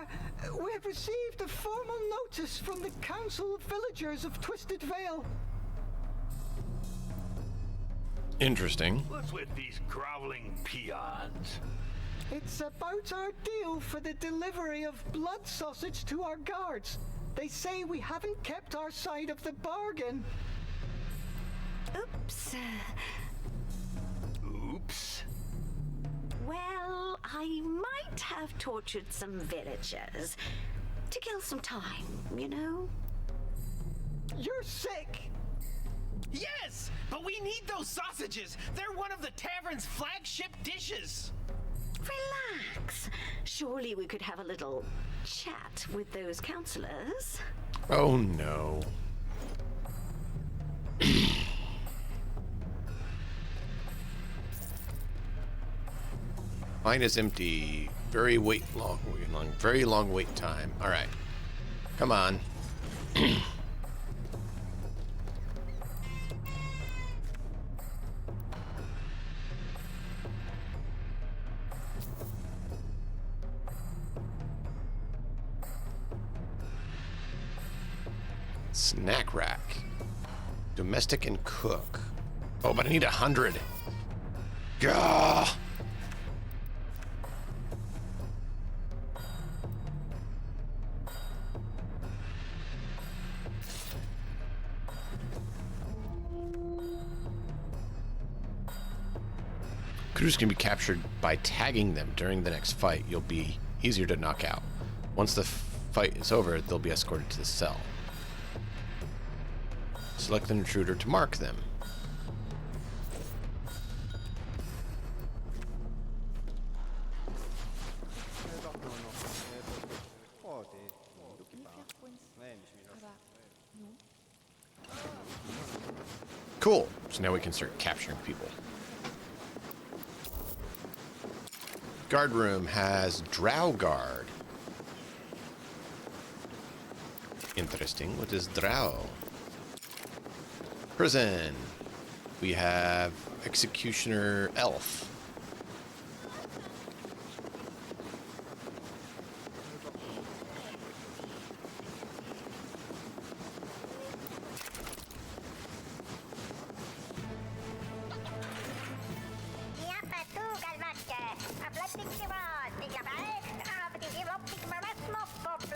we have received a formal notice from the Council of Villagers of Twisted Vale. Interesting. What's with these groveling peons? It's about our deal for the delivery of blood sausage to our guards. They say we haven't kept our side of the bargain. Oops. Oops. Well, I might have tortured some villagers to kill some time, you know? You're sick! Yes, but we need those sausages. They're one of the tavern's flagship dishes. Relax. Surely we could have a little chat with those counselors. Oh no. Mine is empty. Very long wait time. All right. Come on. Snack rack. Domestic and cook. Oh, but I need 100. Gah! Crews can be captured by tagging them during the next fight. You'll be easier to knock out. Once the fight is over, they'll be escorted to the cell. Select an intruder to mark them. Cool. So now we can start capturing people. Guard room has Drow Guard. Interesting. What is Drow? Prison. We have Executioner Elf.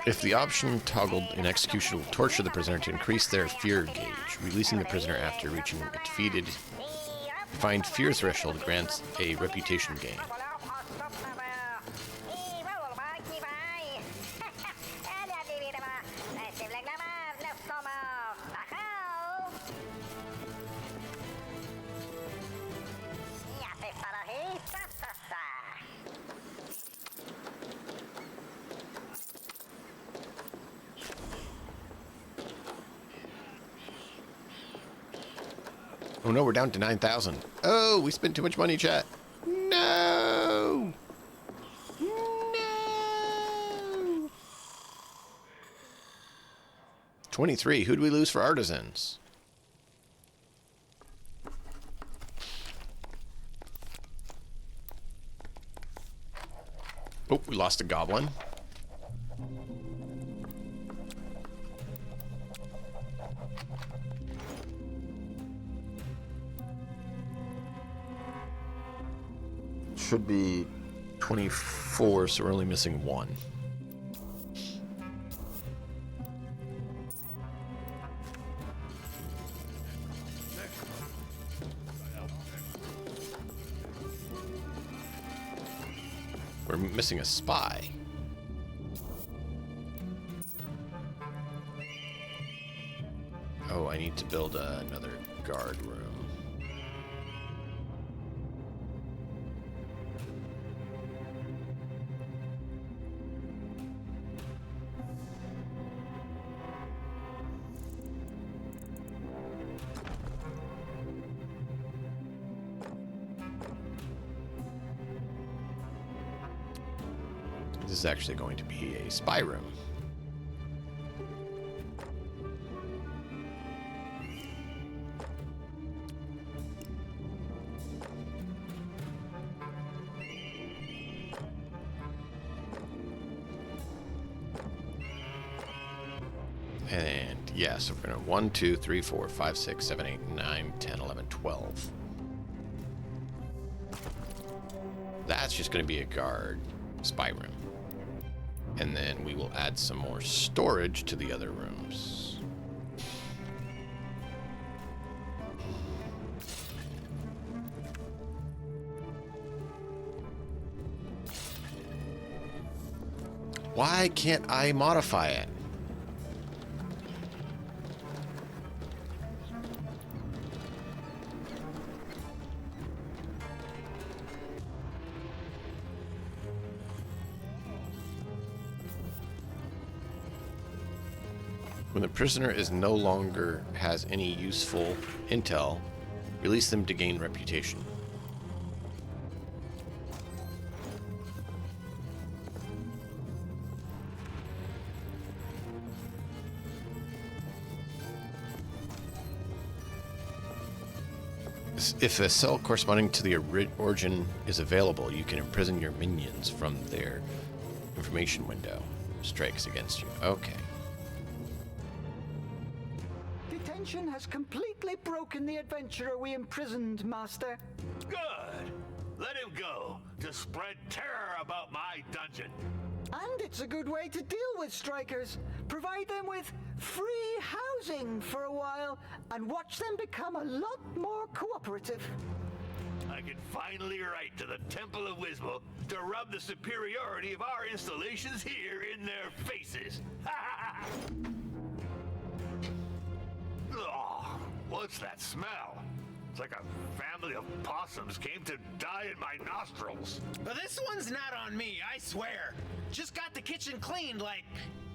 If the option toggled, an executioner will torture the prisoner to increase their fear gauge. Releasing the prisoner after reaching a defeated defined fear threshold grants a reputation gain. Oh no, we're down to 9,000. Oh, we spent too much money, chat. No! No! 23. Who'd we lose for artisans? Oh, we lost a goblin. Should be 24, so we're only missing one. We're missing a spy. Oh, I need to build another guard room. This is actually going to be a spy room. And yeah, so we're going to 1, 2, 3, 4, 5, 6, 7, 8, 9, 10, 11, 12. That's just going to be a guard spy room. And then we will add some more storage to the other rooms. Why can't I modify it? When the prisoner is no longer has any useful intel, release them to gain reputation. If a cell corresponding to the origin is available, you can imprison your minions from their information window. Strikes against you. Okay. Detention has completely broken the adventurer we imprisoned, Master. Good. Let him go to spread terror about my dungeon. And it's a good way to deal with strikers. Provide them with free housing for a while and watch them become a lot more cooperative. I can finally write to the Temple of Wismol to rub the superiority of our installations here in their faces. Oh, what's that smell? It's like a family of possums came to die in my nostrils. But this one's not on me, I swear. Just got the kitchen cleaned like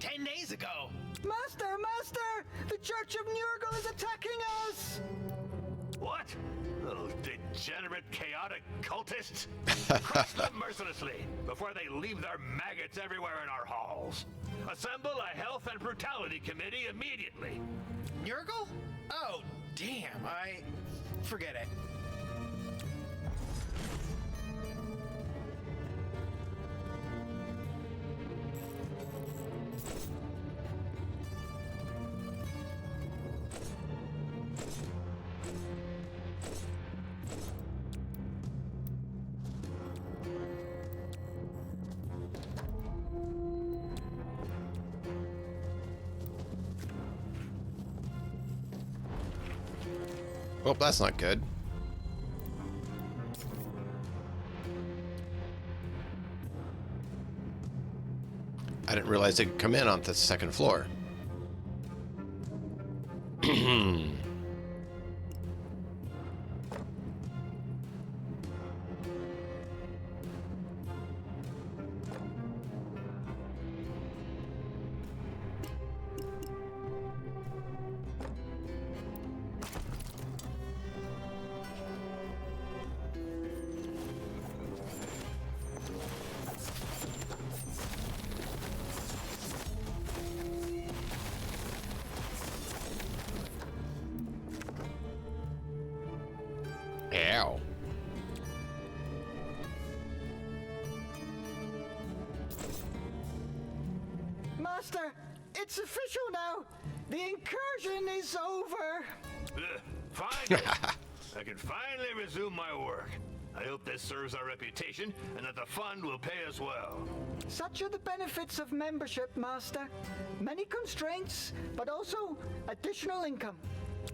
10 days ago. Master! The Church of Nurgle is attacking us! What? Those degenerate, chaotic cultists? Crush them mercilessly before they leave their maggots everywhere in our halls. Assemble a health and brutality committee immediately. Nurgle? Oh, damn, forget it. Well, that's not good. I didn't realize they could come in on the second floor. Ow. Master, it's official now. The incursion is over. Finally! I can finally resume my work. I hope this serves our reputation and that the fund will pay us well. Such are the benefits of membership, Master. Many constraints, but also additional income.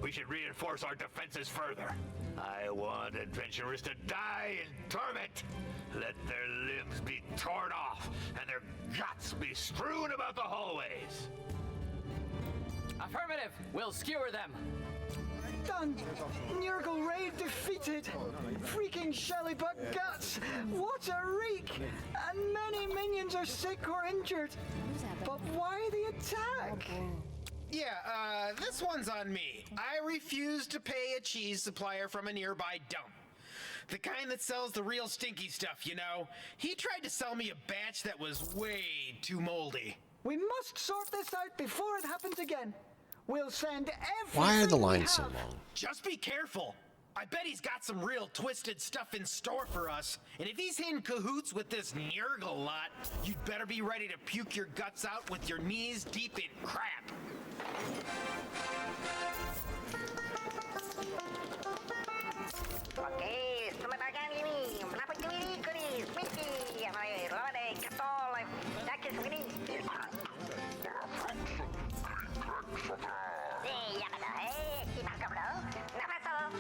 We should reinforce our defenses further. I want adventurers to die in torment. Let their limbs be torn off and their guts be strewn about the hallways. Affirmative! We'll skewer them! Done. Nurgle raid defeated. Freaking Shellybuck guts. What a reek. And many minions are sick or injured. But why the attack? Yeah, this one's on me. I refuse to pay a cheese supplier from a nearby dump. The kind that sells the real stinky stuff, you know. He tried to sell me a batch that was way too moldy. We must sort this out before it happens again. We'll send everything. Why are the we lines so have. long? Just be careful. I bet he's got some real twisted stuff in store for us. And if he's in cahoots with this Nurgle lot, you'd better be ready to puke your guts out with your knees deep in crap.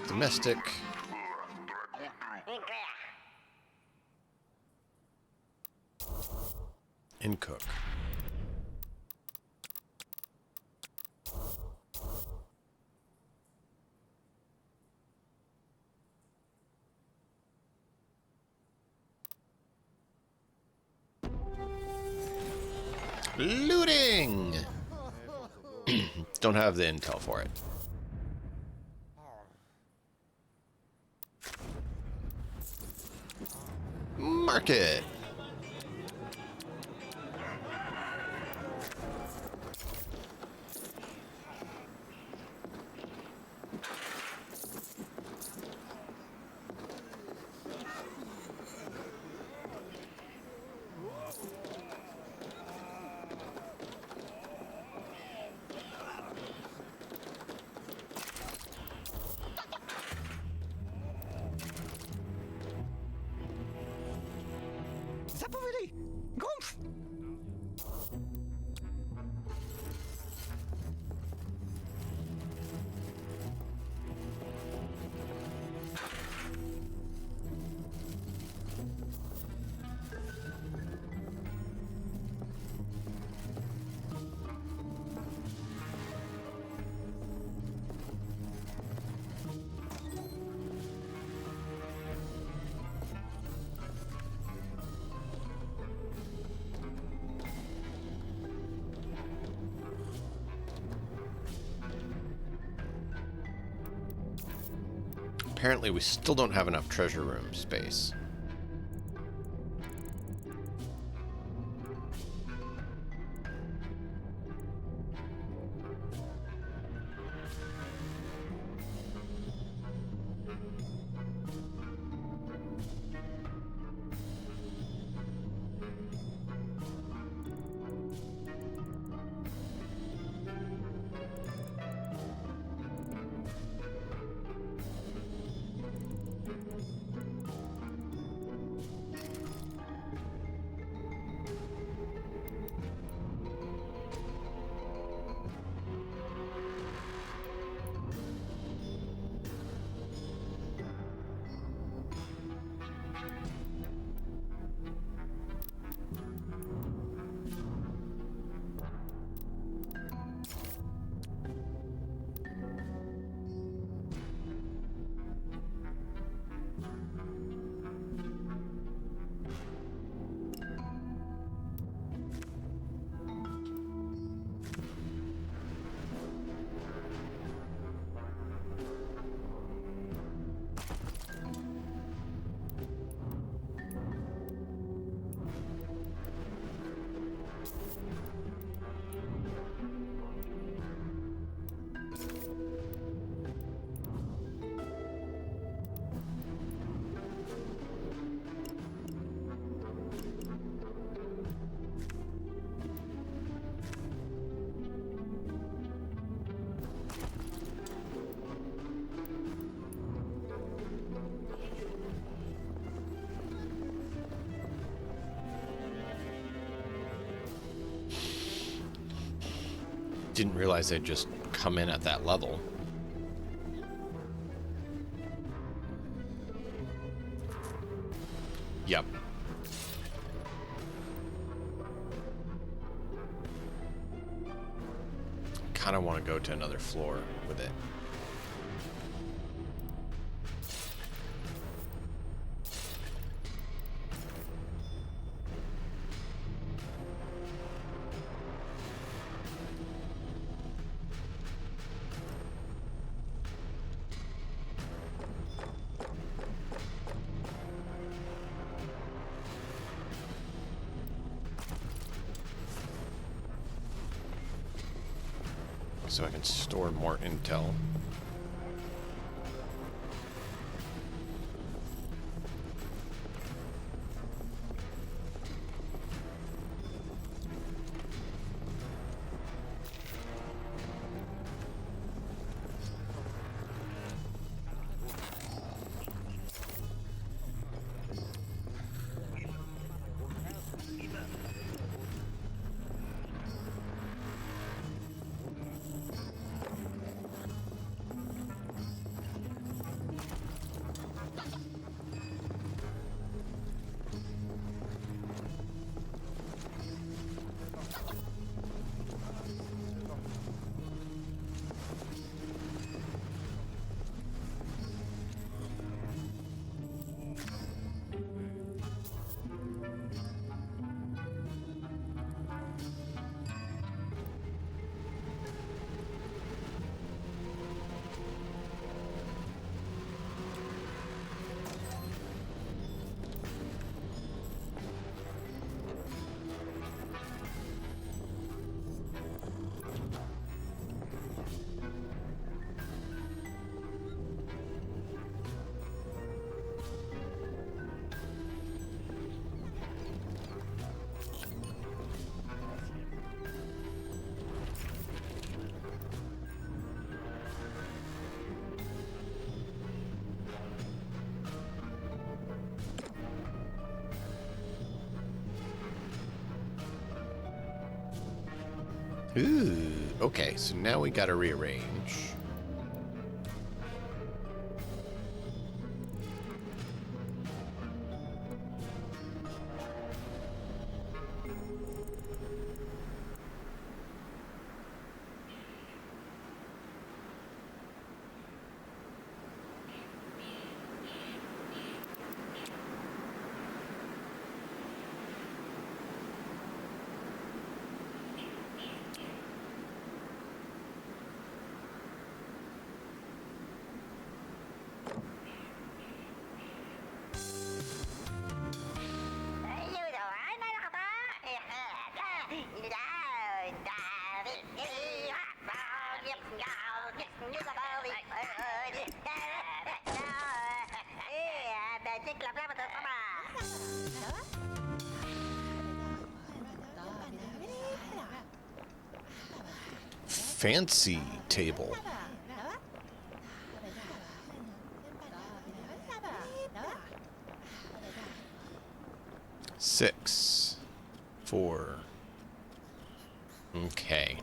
Domestic. And cook. Looting! Don't have the intel for it. Market. Zapowiedzi! Gumpf! Apparently we still don't have enough treasure room space. didn't realize they'd just come in at that level. Yep. Kind of want to go to another floor with it. So I can store more intel. Ooh, okay, so now we gotta rearrange. Fancy table. Six, 4. Okay.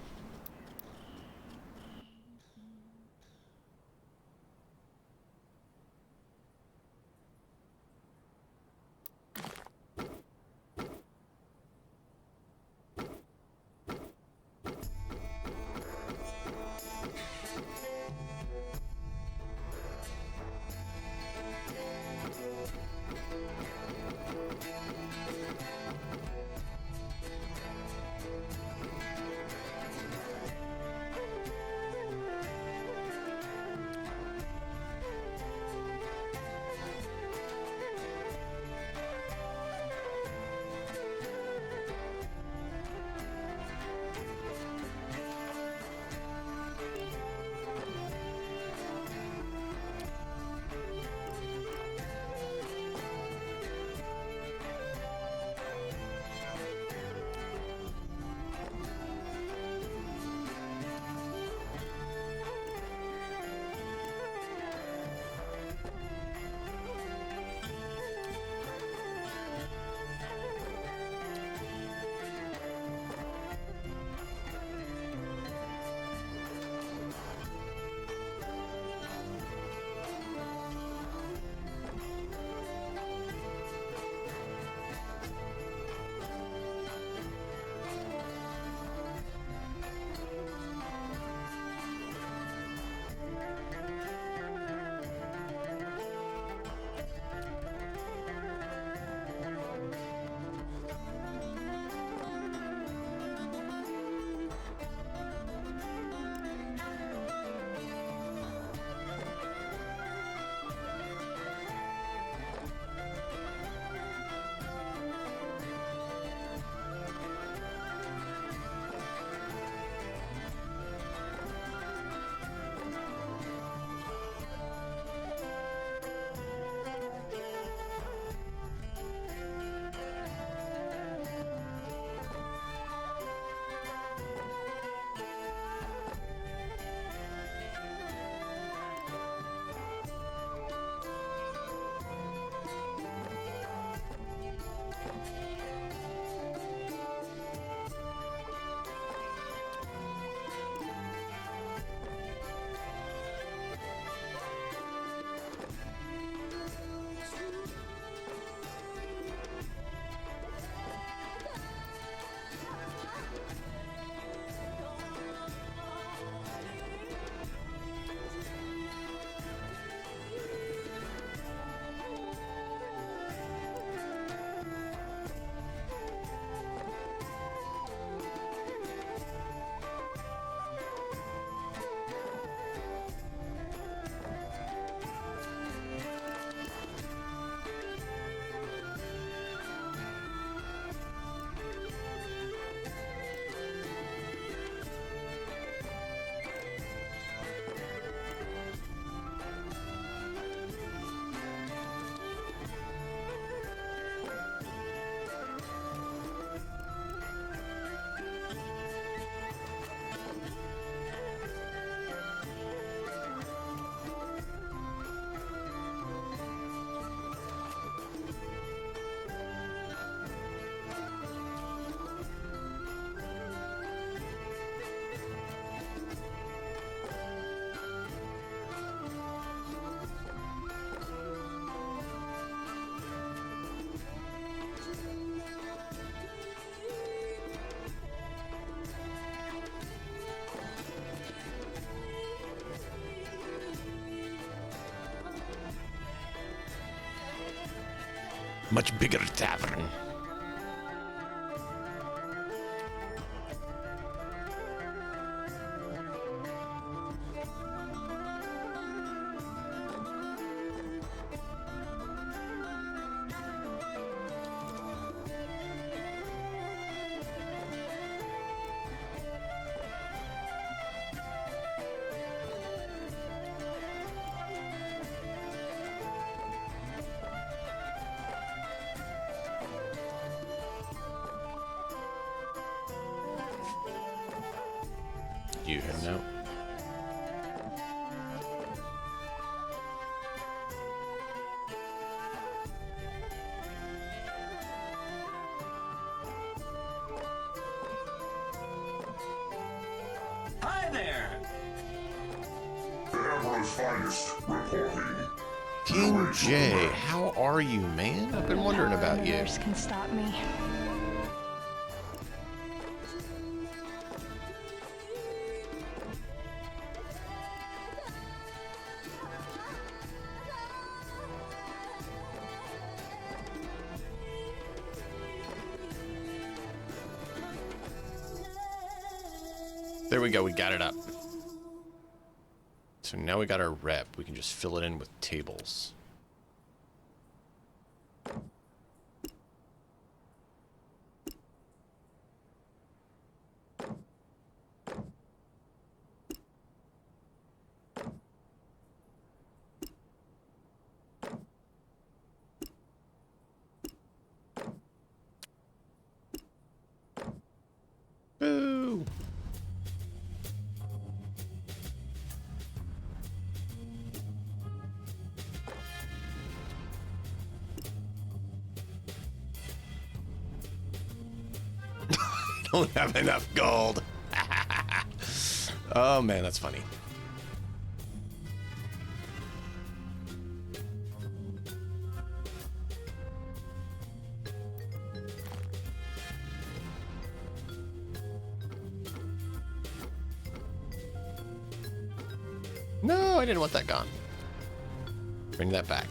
Much bigger tavern. You heading out? Hi there! The Emperor's finest reporting. King J, how are you, man? I've been wondering about you. Can stop me. There we go, we got it up. So now we got our rep. We can just fill it in with tables. Boo! Don't have enough gold. Oh man, that's funny. No, I didn't want that gone. Bring that back.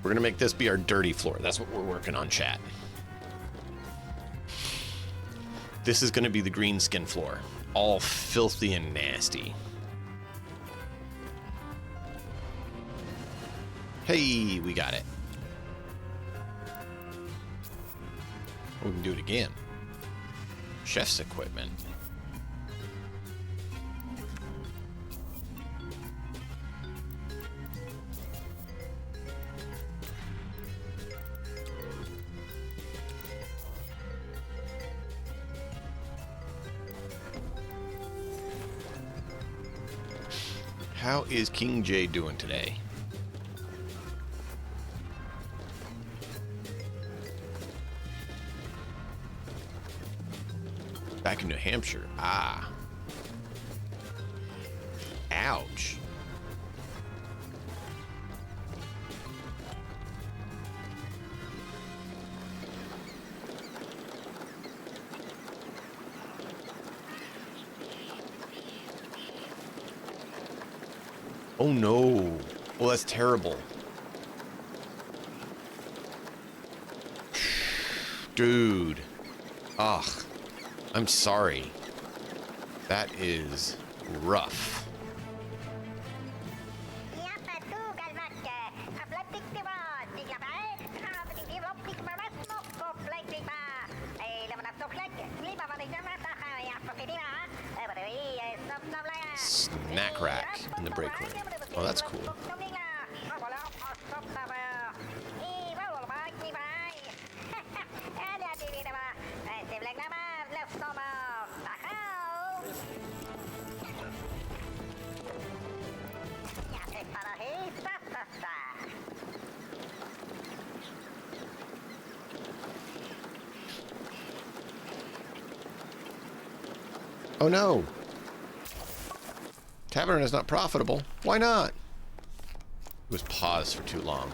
We're gonna make this be our dirty floor. That's what we're working on, chat. This is gonna be the green skin floor. All filthy and nasty. Hey, we got it. We can do it again. Chef's equipment. How is King J doing today? Back in New Hampshire. Ah. Ouch. Oh no. Oh, that's terrible. Dude. Ugh. I'm sorry. That is rough. Snack rack in the break room. Oh, that's cool. Oh no. Tavern is not profitable. Why not? It was paused for too long.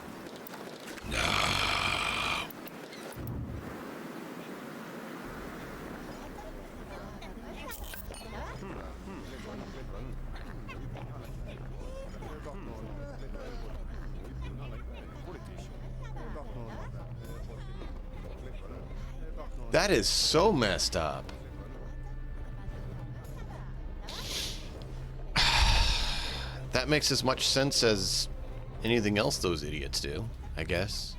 That is so messed up. That makes as much sense as anything else those idiots do, I guess.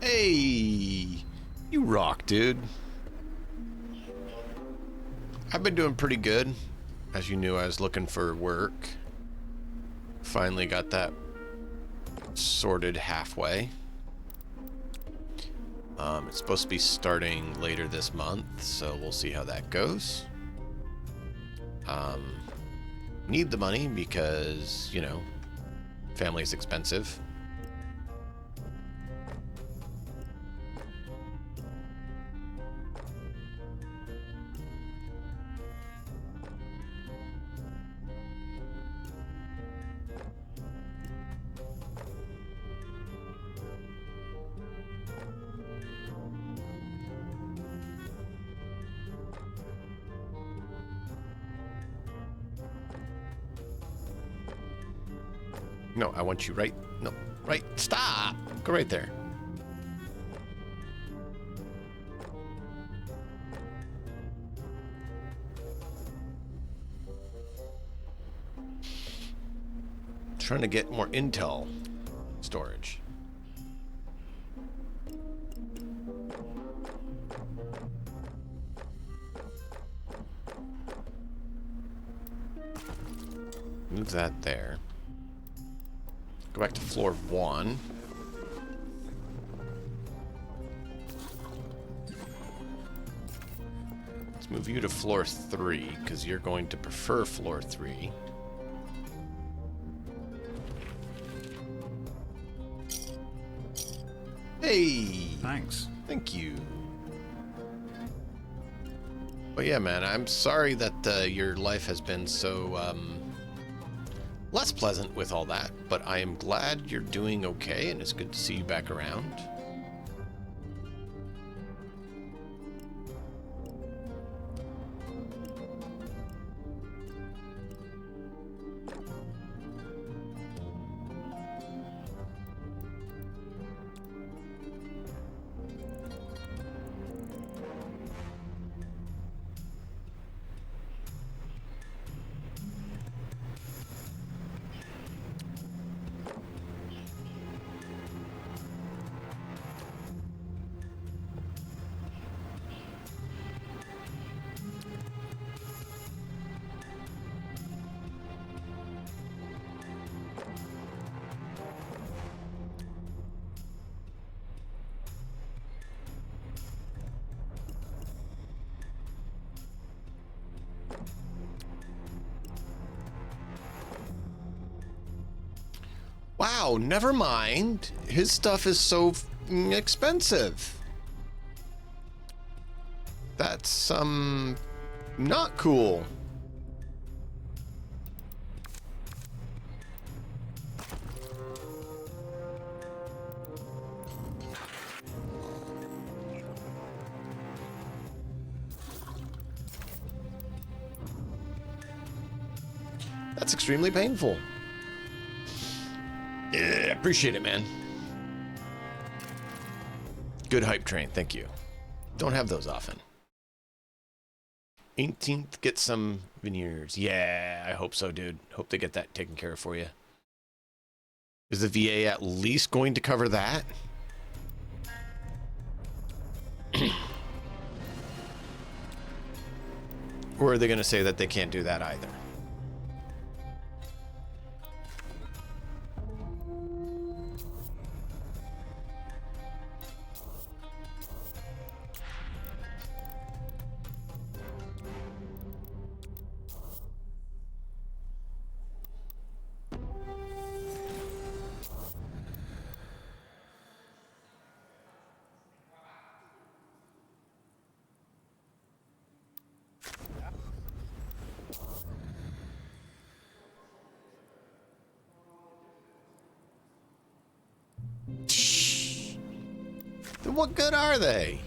Hey, you rock, dude. I've been doing pretty good. As you knew, I was looking for work. Finally got that sorted halfway. It's supposed to be starting later this month, so we'll see how that goes. Need the money because, you know, family's expensive. No, I want you right. No, right. Stop. Go right there. Trying to get more Intel storage. Move that there. Go back to floor 1. Let's move you to floor 3, because you're going to prefer floor 3. Hey! Thanks. Thank you. But yeah, man, I'm sorry that your life has been so, less pleasant with all that, but I am glad you're doing okay, and it's good to see you back around. Wow, never mind. His stuff is so expensive. That's, not cool. That's extremely painful. Yeah, appreciate it, man. Good hype train, thank you. Don't have those often. 18th, get some veneers. Yeah, I hope so, dude. Hope they get that taken care of for you. Is the VA at least going to cover that? Or are they going to say that they can't do that either? Then what good are they?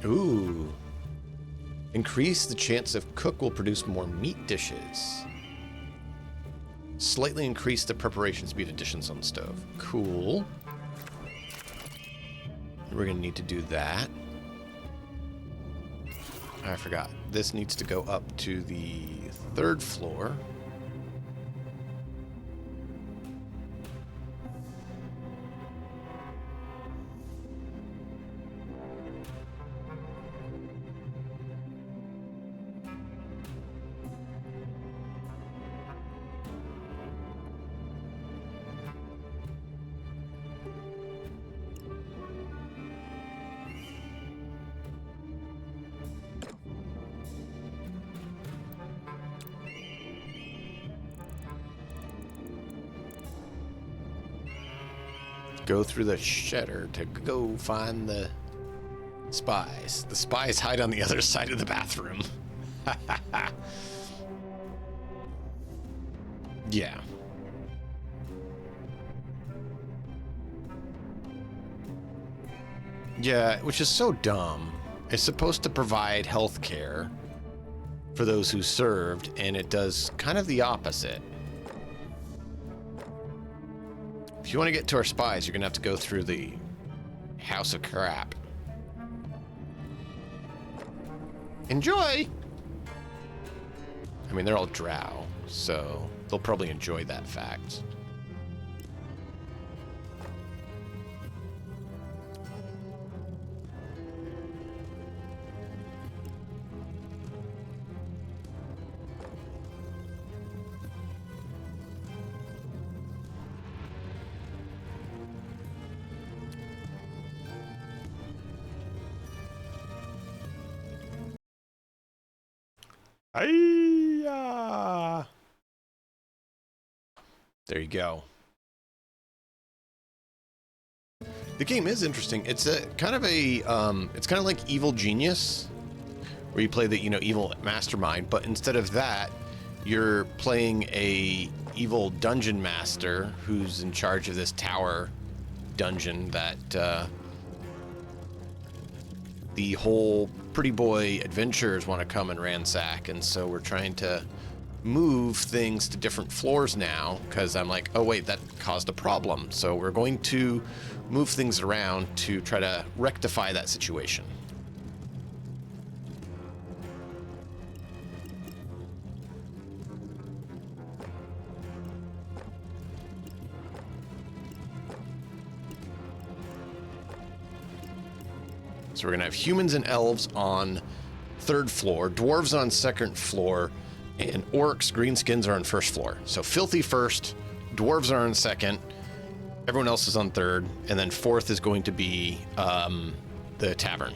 Ooh. Increase the chance of cook will produce more meat dishes. Slightly increase the preparation speed additions on the stove. Cool. We're going to need to do that. I forgot. This needs to go up to the 3rd floor. Go through the shutter to go find the spies. The spies hide on the other side of the bathroom. Yeah. Yeah, which is so dumb. It's supposed to provide health care for those who served, and it does kind of the opposite. If you want to get to our spies, you're going to have to go through the House of Crap. Enjoy! I mean, they're all drow, so they'll probably enjoy that fact. There you go. The game is interesting. It's a kind of a it's kind of like Evil Genius, where you play the evil mastermind, but instead of that, you're playing a evil dungeon master who's in charge of this tower dungeon that the whole pretty boy adventurers want to come and ransack, and so we're trying to move things to different floors now because I'm like, oh wait, that caused a problem, so we're going to move things around to try to rectify that situation. So we're gonna have humans and elves on 3rd floor, dwarves on 2nd floor, and orcs, greenskins are on 1st floor. So filthy 1st, dwarves are on 2nd, everyone else is on 3rd, and then 4th is going to be the tavern.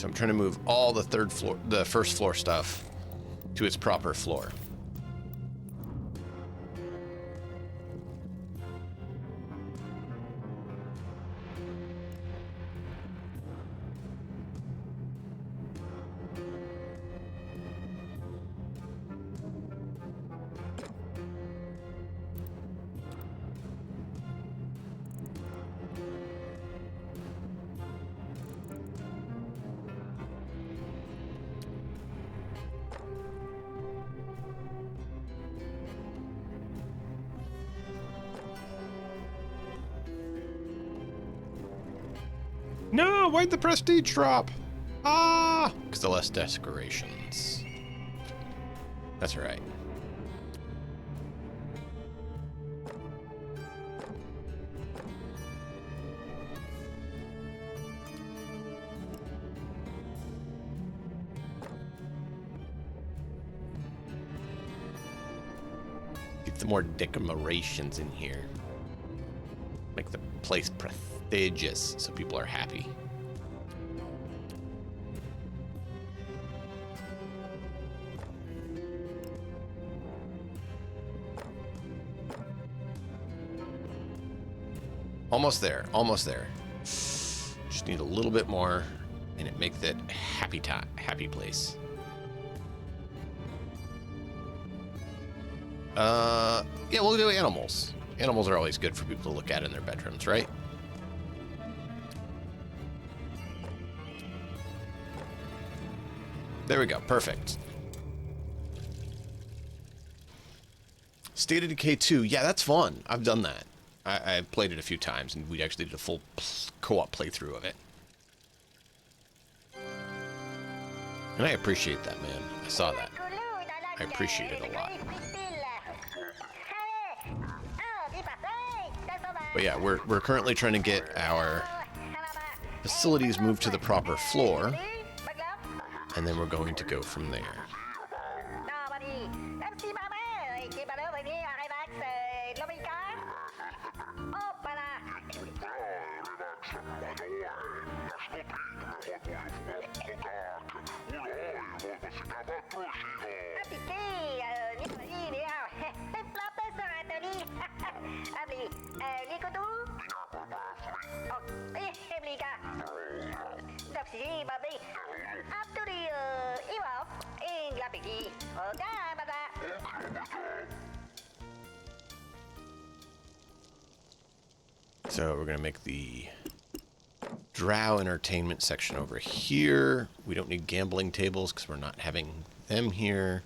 So I'm trying to move all the first floor stuff to its proper floor. No, why'd the prestige drop? Ah! Because of less decorations. That's right. Get some more decorations in here. Make the place prestigious so people are happy. Almost there, almost there. Just need a little bit more, and it makes it happy place. Yeah, we'll do animals. Animals are always good for people to look at in their bedrooms, right? There we go, perfect. State of Decay 2, yeah, that's fun. I've done that. I played it a few times, and we actually did a full co-op playthrough of it. And I appreciate that, man. I saw that. I appreciate it a lot. But yeah, we're currently trying to get our facilities moved to the proper floor, and then we're going to go from there. So we're going to make the drow entertainment section over here. We don't need gambling tables because we're not having them here.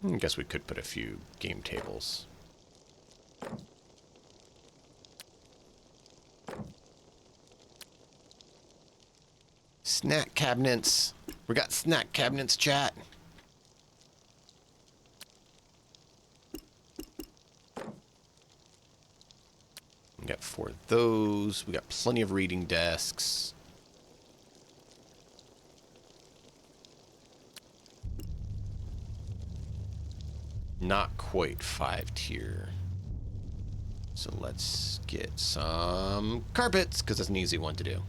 I guess we could put a few game tables. Snack cabinets. We got snack cabinets, chat. We got 4 of those. We got plenty of reading desks. Not quite 5-tier. So let's get some carpets, because that's an easy one to do.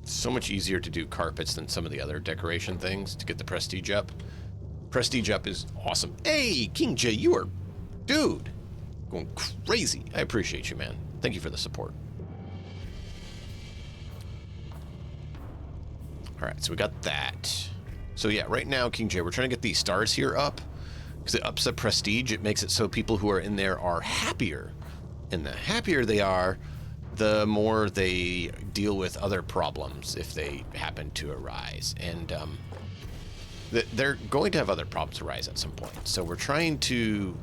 So much easier to do carpets than some of the other decoration things to get the prestige up. Prestige up is awesome. Hey, King J, you are, dude, going crazy. I appreciate you, man. Thank you for the support. All right, so we got that. So yeah, right now, King J, we're trying to get these stars here up because it ups the prestige. It makes it so people who are in there are happier. And the happier they are, the more they deal with other problems if they happen to arise. And they're going to have other problems arise at some point. So we're trying to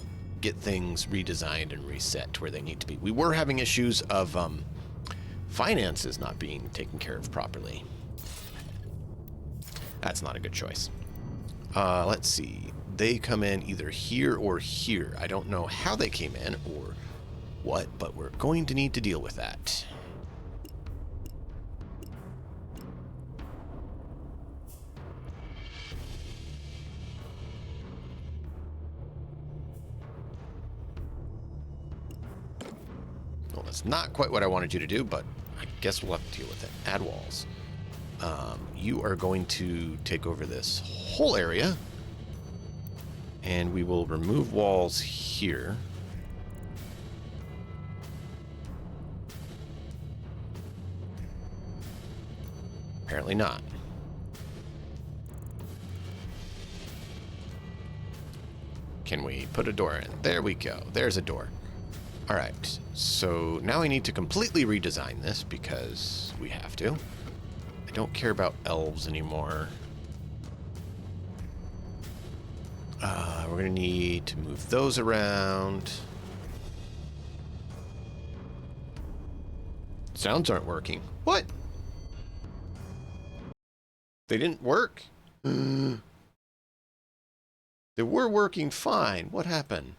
get things redesigned and reset to where they need to be. We were having issues of finances not being taken care of properly. That's not a good choice. Let's see. they come in either here or here. I don't know how they came in or what, but we're going to need to deal with that. Well, that's not quite what I wanted you to do, but I guess we'll have to deal with it. Add walls. You are going to take over this whole area, and we will remove walls here. Apparently not. Can we put a door in? There we go. There's a door. All right. So now I need to completely redesign this because we have to. I don't care about elves anymore. We're going to need to move those around. Sounds aren't working. What? They didn't work? They were working fine. What happened?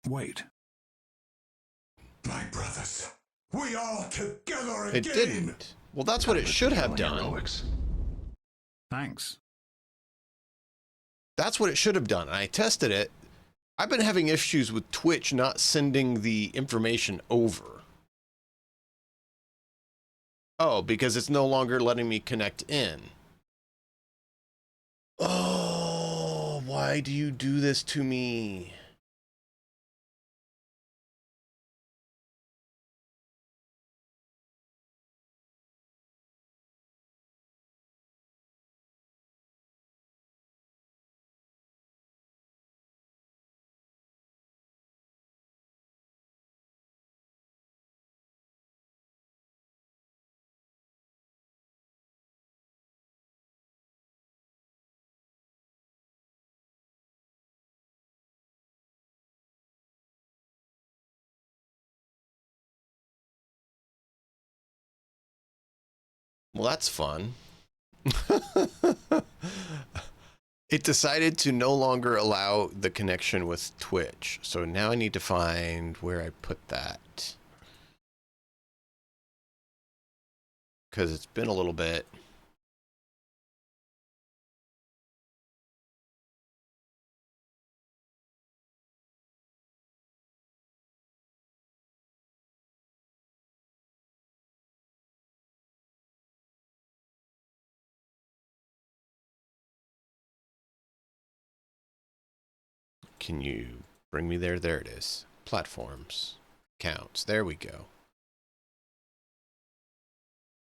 Wait. My brothers, we are together again. It didn't. Well, that's what it should have done. Heroics. Thanks. That's what it should have done. I tested it. I've been having issues with Twitch not sending the information over. Oh, because it's no longer letting me connect in. Oh, why do you do this to me? Well, that's fun. It decided to no longer allow the connection with Twitch. So now I need to find where I put that. Because it's been a little bit. Can you bring me there? There it is. Platforms. Accounts. There we go.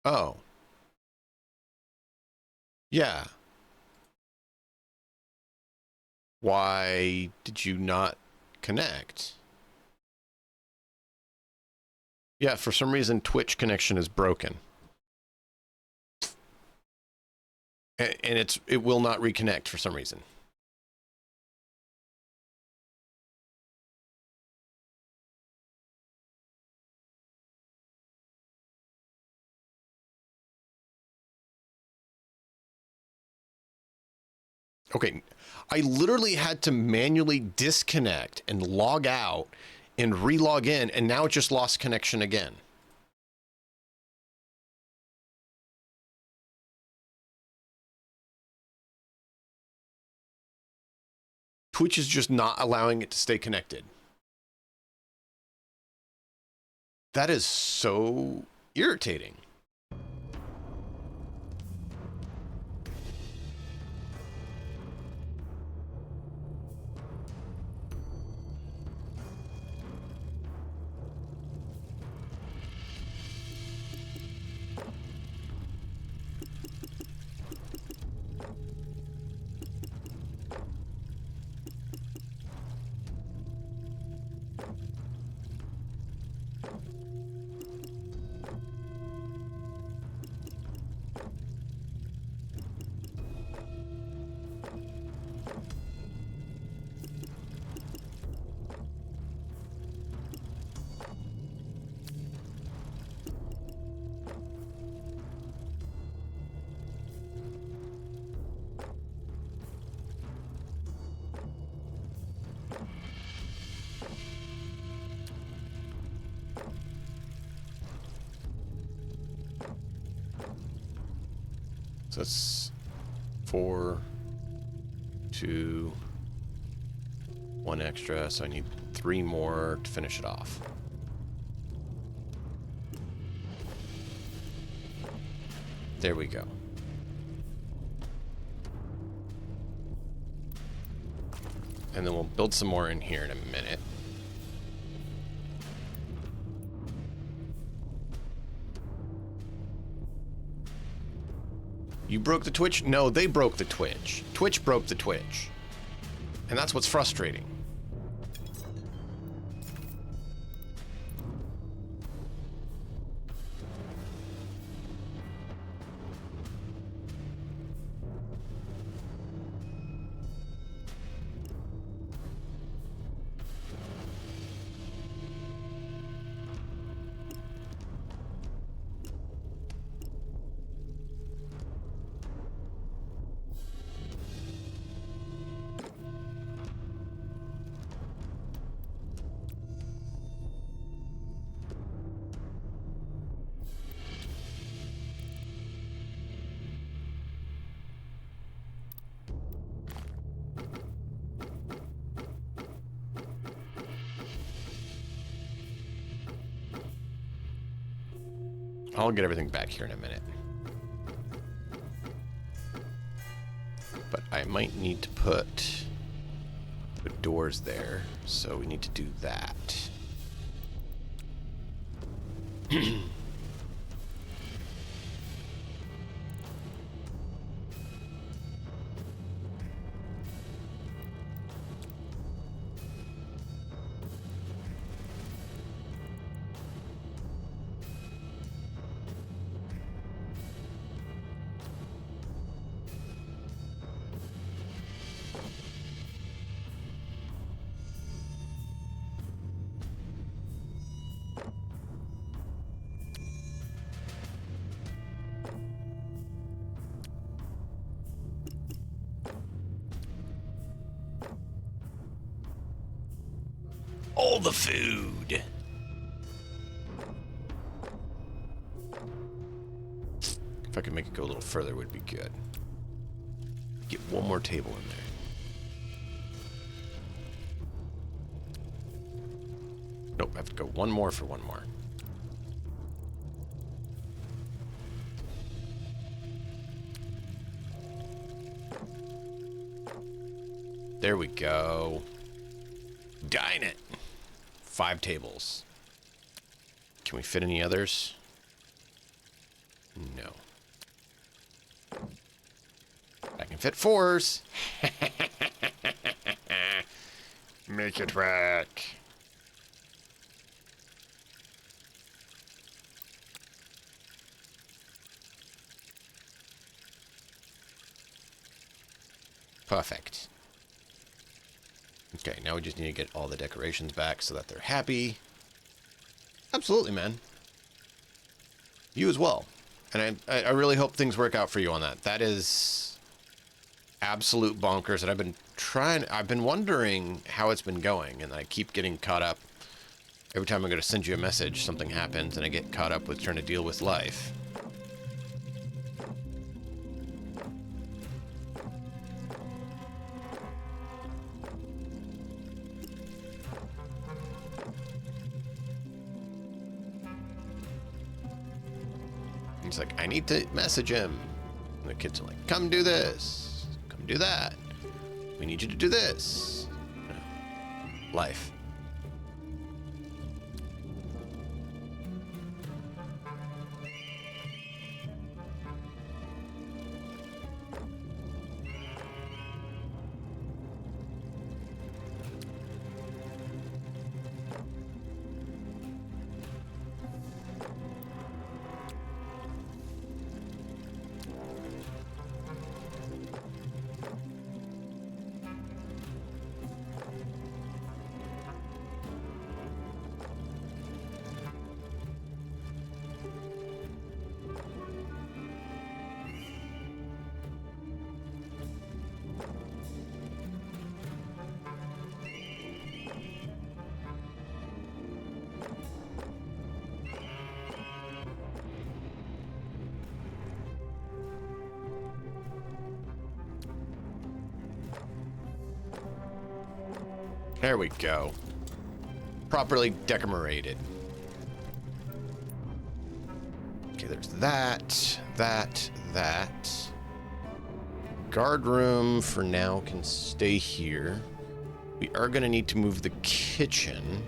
Oh. Yeah. Why did you not connect? Yeah, for some reason Twitch connection is broken. And it will not reconnect for some reason. Okay, I literally had to manually disconnect and log out and re-log in, and now it just lost connection again. Twitch is just not allowing it to stay connected. That is so irritating. So that's 4, 2, 1 extra, so I need 3 more to finish it off. There we go. And then we'll build some more in here in a minute. You broke the Twitch? No, they broke the Twitch. Twitch broke the Twitch. And that's what's frustrating. I'll get everything back here in a minute. But I might need to put the doors there, so we need to do that. All the food. If I could make it go a little further, would be good. Get one more table in there. Nope, I have to go one more for one more. There we go. Dine it. 5 tables. Can we fit any others? No. I can fit 4s. Make it work. Perfect. Okay, now we just need to get all the decorations back so that they're happy. Absolutely, man. You as well. And I really hope things work out for you on that. That is absolute bonkers. And I've been wondering how it's been going, and I keep getting caught up. Every time I'm going to send you a message, something happens, and I get caught up with trying to deal with life. He's like, I need to message him. And the kids are like, come do this. Come do that. We need you to do this. Life. There we go. Properly decorated. Okay, there's that. Guard room for now can stay here. We are going to need to move the kitchen.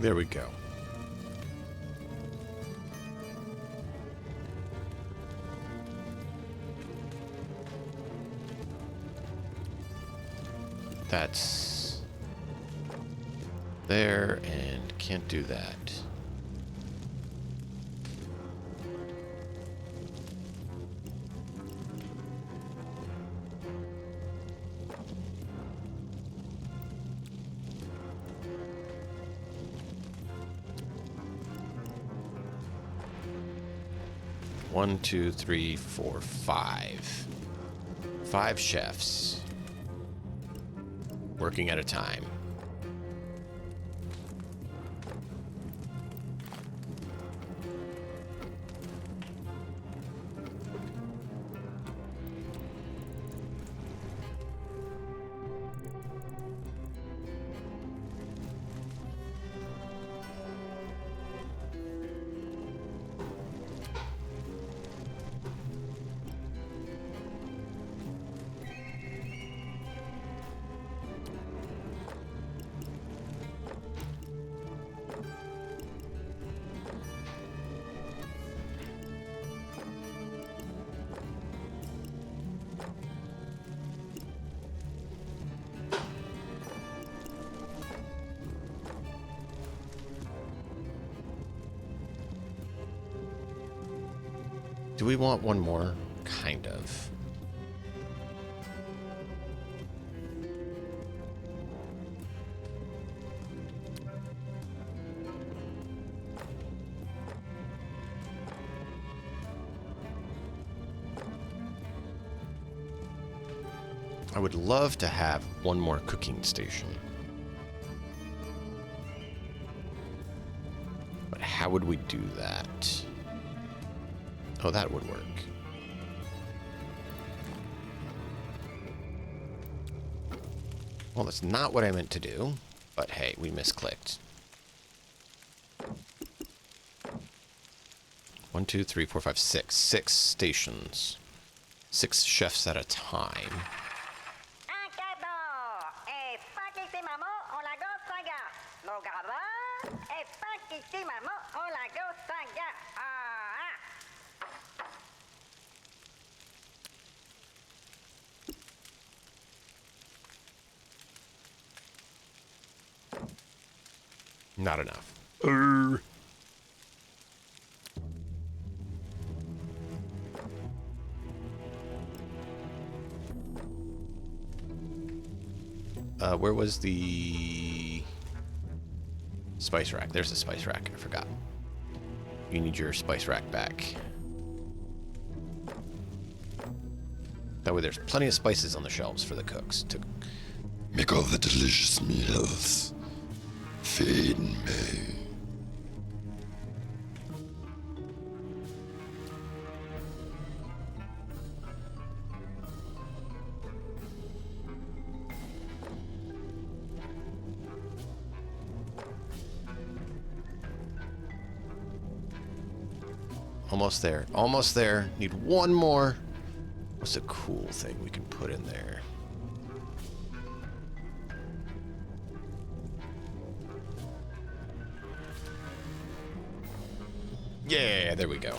There we go. That's there and can't do that. One, two, three, four, five. 5 chefs working at a time. Do we want one more? Kind of. I would love to have one more cooking station. But how would we do that? Oh, that would work. Well, that's not what I meant to do, but hey, we misclicked. 1, 2, 3, 4, 5, 6. 6 stations. 6 chefs at a time. Not enough. Where was the spice rack? There's the spice rack. I forgot. You need your spice rack back. That way there's plenty of spices on the shelves for the cooks to Make all the delicious meals. Feed me. Almost there. Almost there. Need one more. What's a cool thing we can put in there? Yeah, there we go.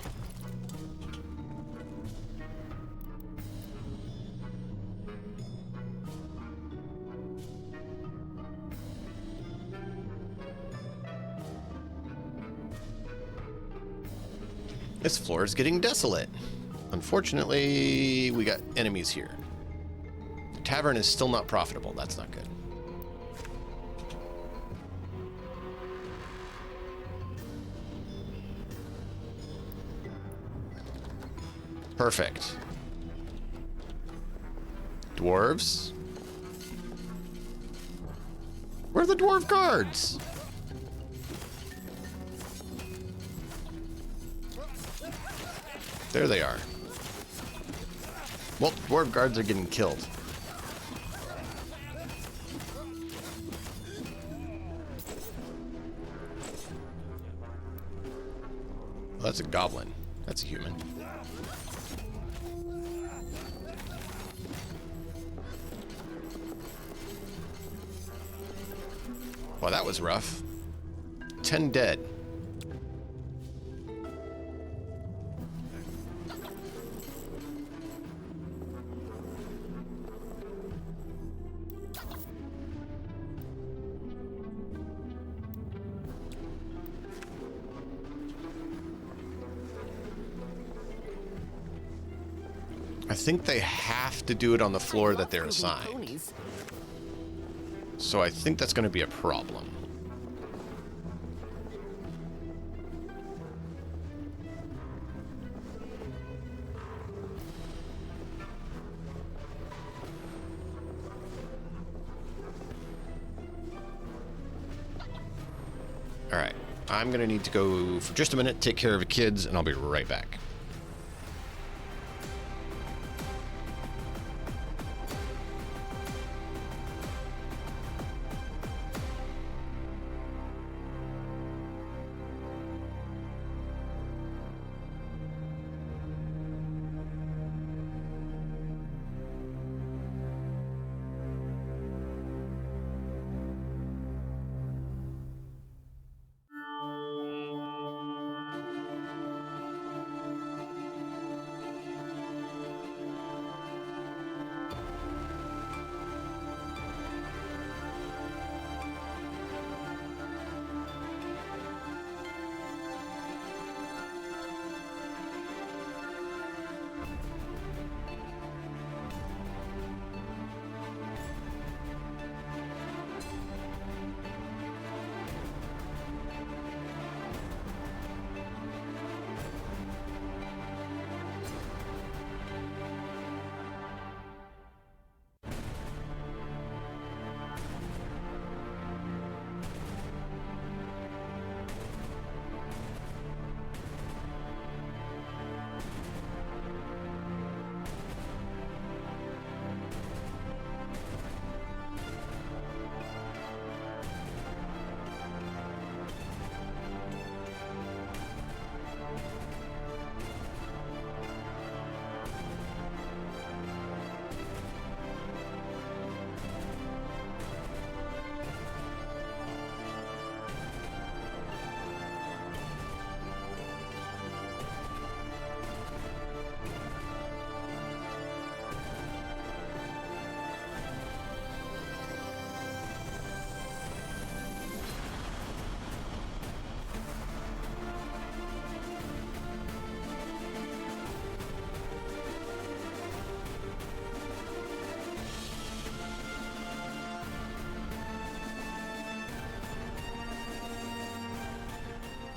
This floor is getting desolate. Unfortunately, we got enemies here. The tavern is still not profitable. That's not good. Perfect. Dwarves? Where are the dwarf guards? There they are. Well, dwarf guards are getting killed. Well, that's a goblin. That's a human. Well, that was rough. 10 dead. I think they have to do it on the floor that they're assigned. So I think that's going to be a problem. All right. I'm going to need to go for just a minute, take care of the kids, and I'll be right back.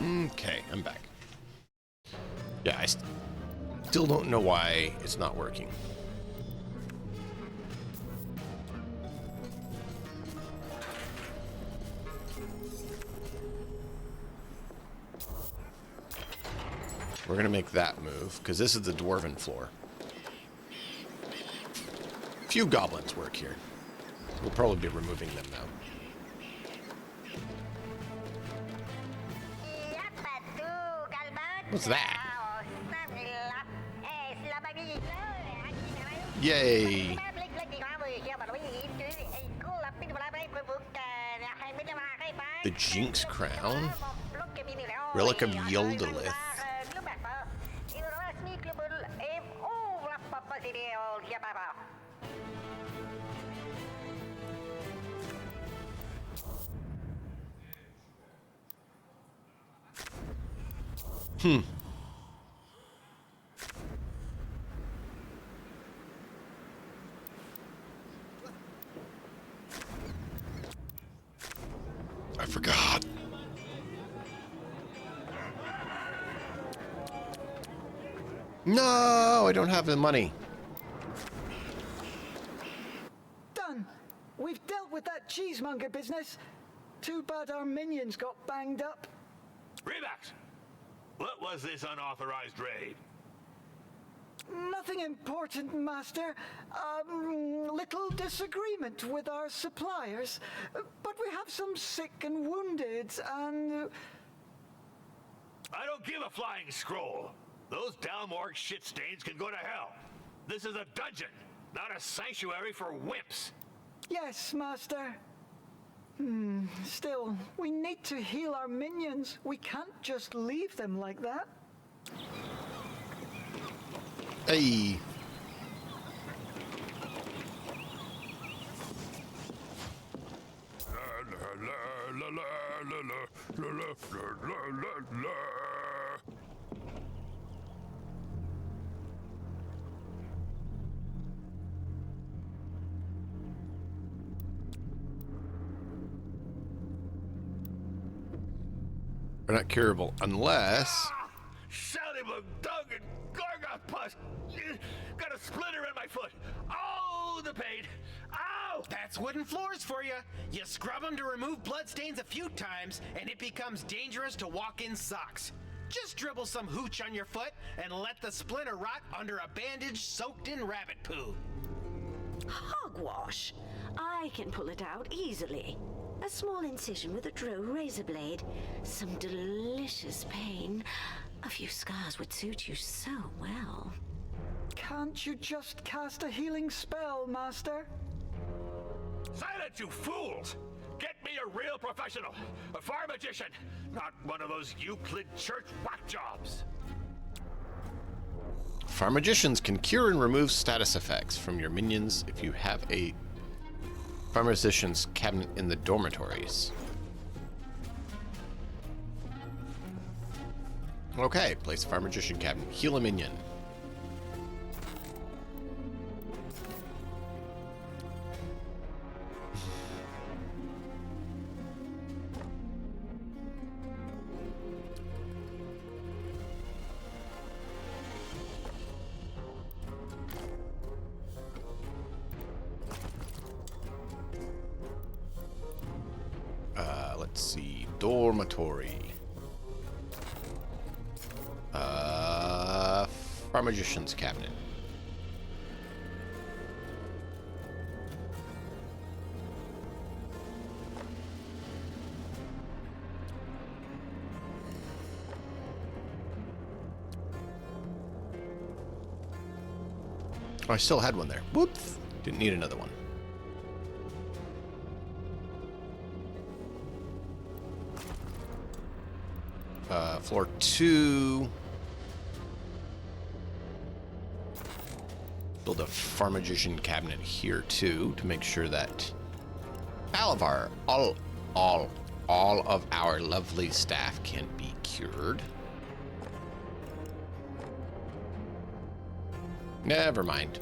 Okay, I'm back. Yeah, I still don't know why it's not working. We're gonna make that move, because this is the dwarven floor. Few goblins work here. We'll probably be removing them now. What's that? Yay! The Jinx Crown? Relic of Yildalith. I forgot. No, I don't have the money. Done. We've dealt with that cheesemonger business. Too bad our minions got banged up. Reivax, what was this unauthorized raid? Nothing important, Master. Little disagreement with our suppliers. But we have some sick and wounded, and... I don't give a flying scroll. Those Dalmorg shit stains can go to hell. This is a dungeon, not a sanctuary for wimps. Yes, Master. Still, we need to heal our minions. We can't just leave them like that. Hey. They're not curable unless... Shalybug, dung, and gargoth pus. Got a splinter in my foot. Oh, the pain. Ow! That's wooden floors for you. You scrub them to remove bloodstains a few times, and it becomes dangerous to walk in socks. Just dribble some hooch on your foot and let the splinter rot under a bandage soaked in rabbit poo. Hogwash. I can pull it out easily. A small incision with a drow razor blade. Some delicious pain. A few scars would suit you so well. Can't you just cast a healing spell, Master? Silence, you fools! Get me a real professional, a fire magician, not one of those Euclid church whack jobs. Fire magicians can cure and remove status effects from your minions if you have a fire magician's cabinet in the dormitories. Okay, place a fire magician cabinet. Heal a minion. Let's see. Dormitory. Fire magician's cabinet. Oh, I still had one there. Whoops. Didn't need another one. Floor 2. Build a fire magician cabinet here too to make sure that all of our lovely staff can be cured. Never mind.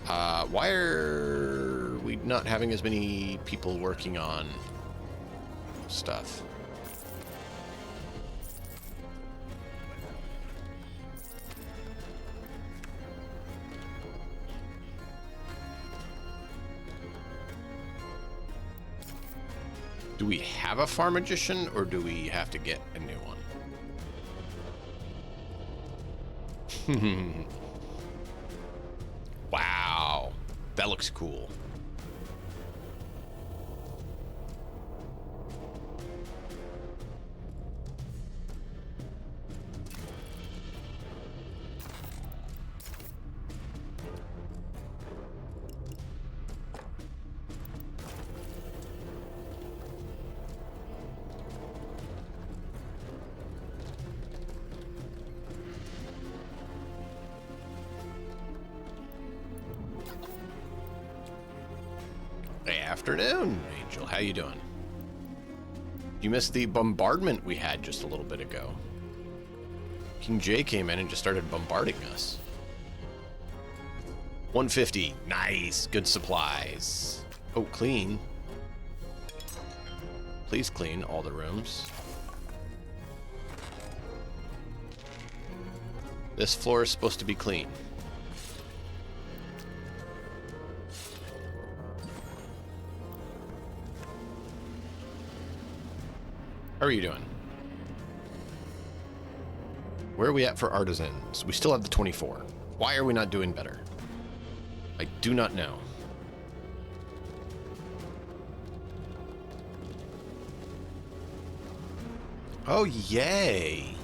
Why are we not having as many people working on stuff? Do we have a farm magician, or do we have to get a new one? Wow, that looks cool. Afternoon, Angel. How you doing? You missed the bombardment we had just a little bit ago. King J came in and just started bombarding us. 150. Nice. Good supplies. Oh, clean. Please clean all the rooms. This floor is supposed to be clean. How are you doing? Where are we at for artisans? We still have the 24. Why are we not doing better? I do not know. Oh, yay!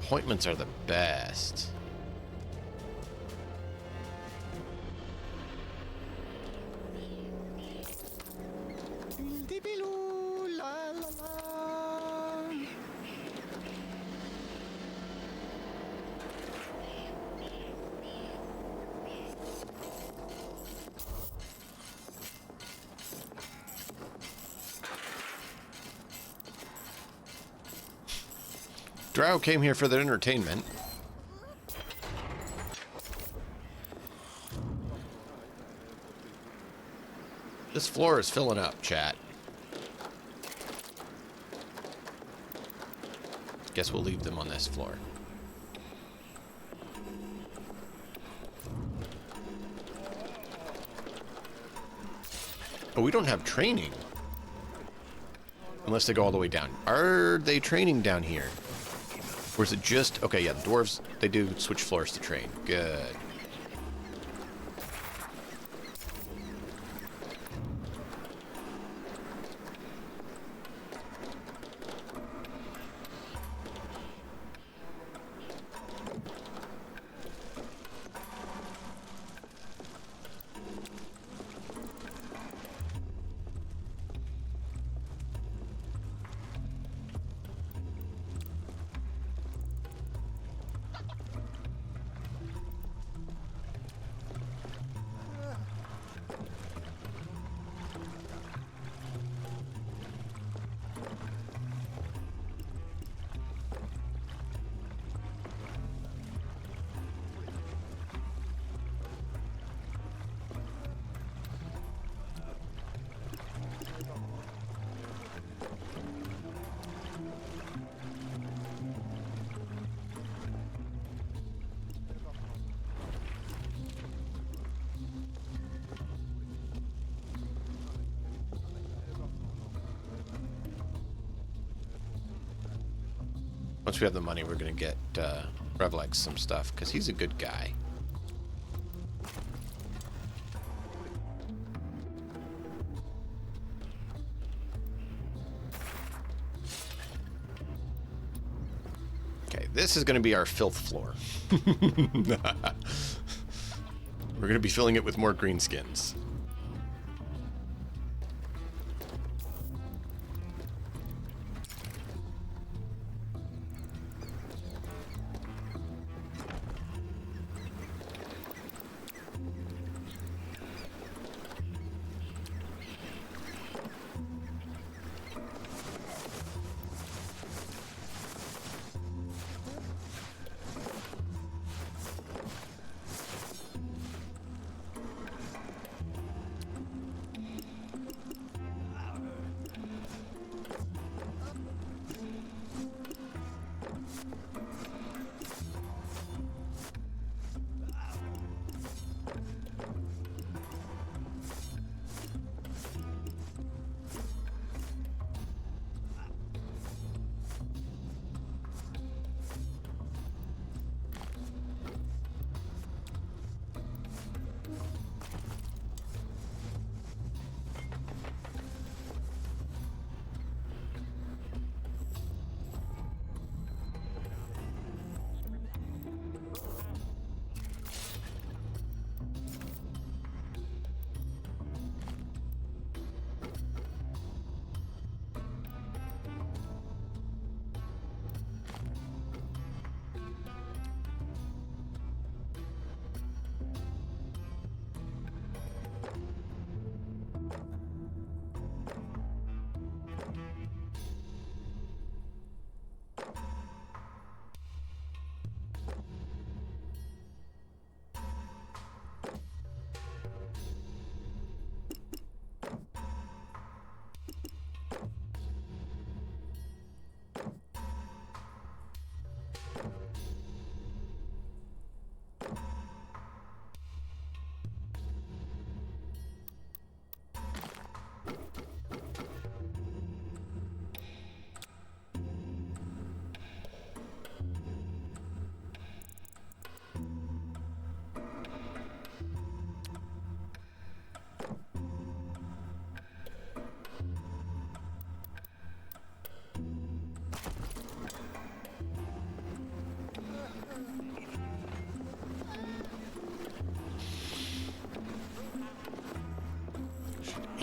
Appointments are the best. Drow came here for their entertainment. This floor is filling up, chat. Guess we'll leave them on this floor. But we don't have training. Unless they go all the way down. Are they training down here? Or is it just... Okay, yeah, the dwarves, they do switch floors to train. Good. Once we have the money, we're going to get Reivax some stuff, because he's a good guy. Okay, this is going to be our filth floor. We're going to be filling it with more greenskins.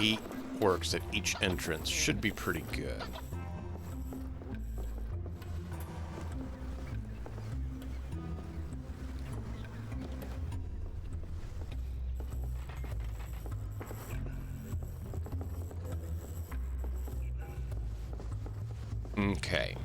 8 orcs at each entrance should be pretty good. Okay.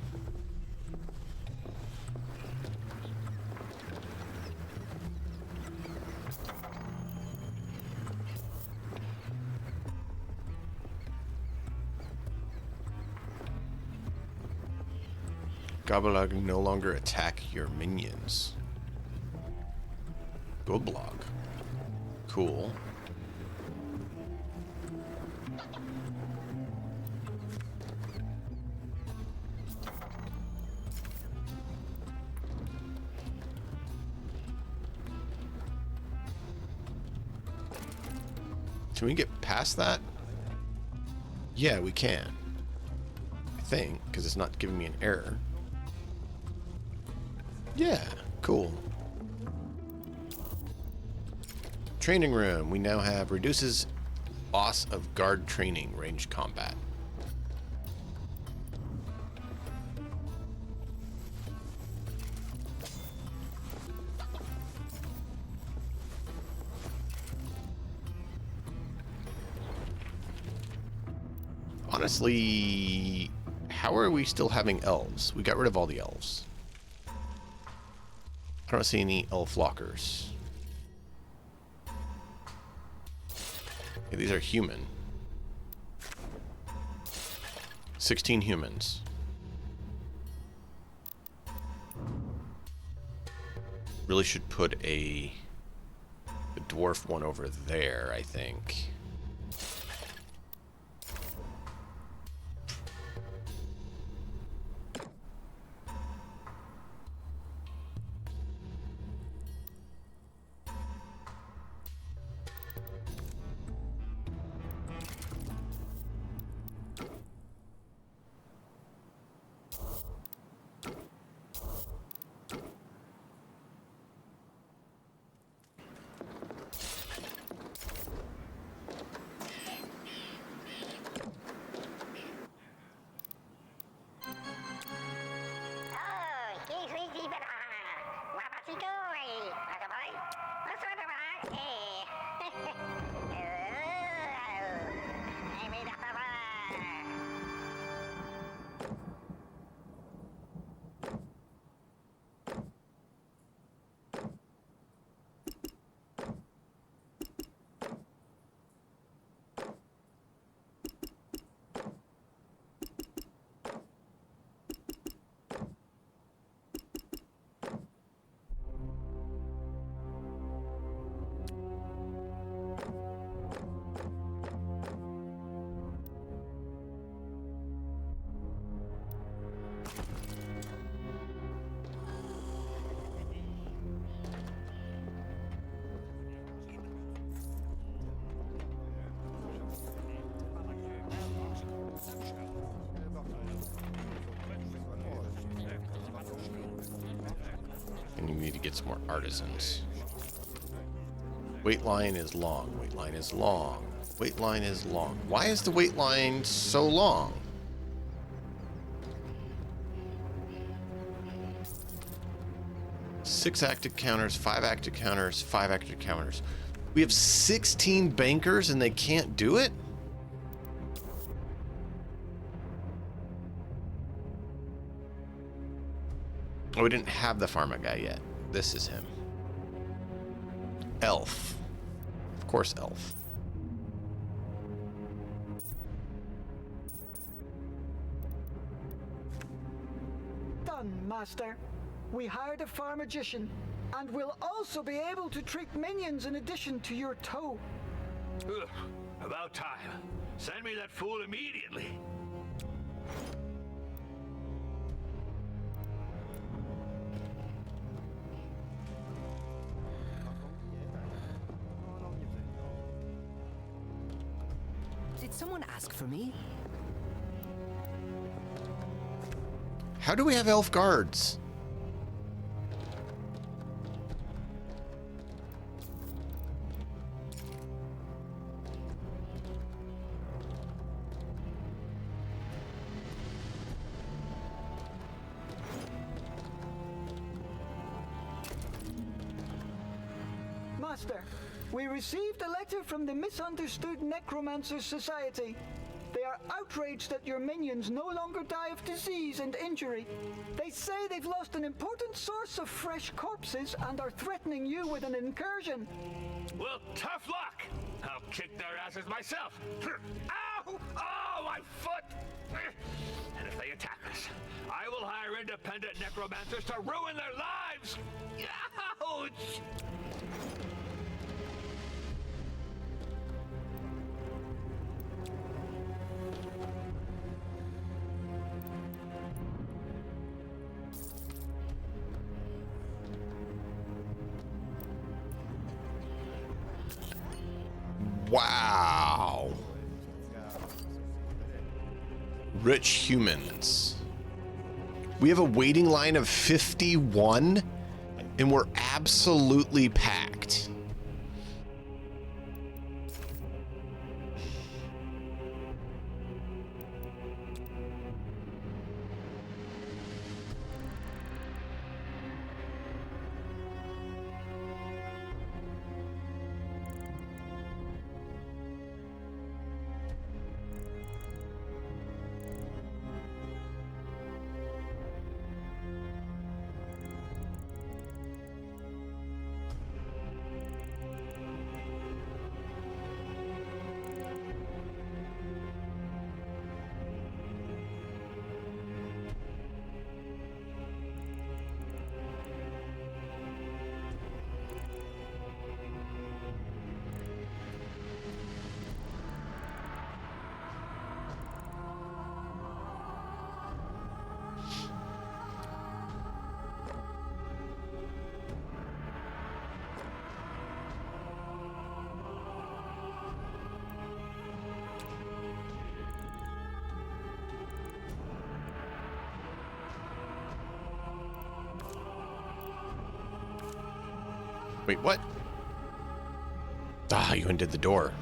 Gobbleblog no longer attack your minions. Goblog. Cool. Can we get past that? Yeah, we can. I think, because it's not giving me an error. Yeah, cool. Training room. We now have reduces loss of guard training ranged combat. Honestly, how are we still having elves? We got rid of all the elves. I don't see any elf lockers. Okay, these are human. 16 humans. Really should put the dwarf one over there, I think. And you need to get some more artisans. Wait line is long. Wait line is long. Wait line is long. Why is the wait line so long? Six active counters, 5 active counters, 5 active counters. We have 16 bankers and they can't do it? Oh, we didn't have the pharma guy yet. This is him. Elf. Of course, elf. Done, Master. We hired a pharmagician, and we'll also be able to treat minions in addition to your toe. Ugh, about time. Send me that fool immediately. Did someone ask for me? How do we have elf guards? Master. We received a letter from the Misunderstood Necromancer Society. They are outraged that your minions no longer die of disease and injury. They say they've lost an important source of fresh corpses and are threatening you with an incursion. Well, tough luck. I'll kick their asses myself. Ow! Oh, my foot! And if they attack us, I will hire independent necromancers to ruin their lives. Ouch! Wow. Rich humans. We have a waiting line of 51 and we're absolutely packed. Wait, what? Ah, you undid the door.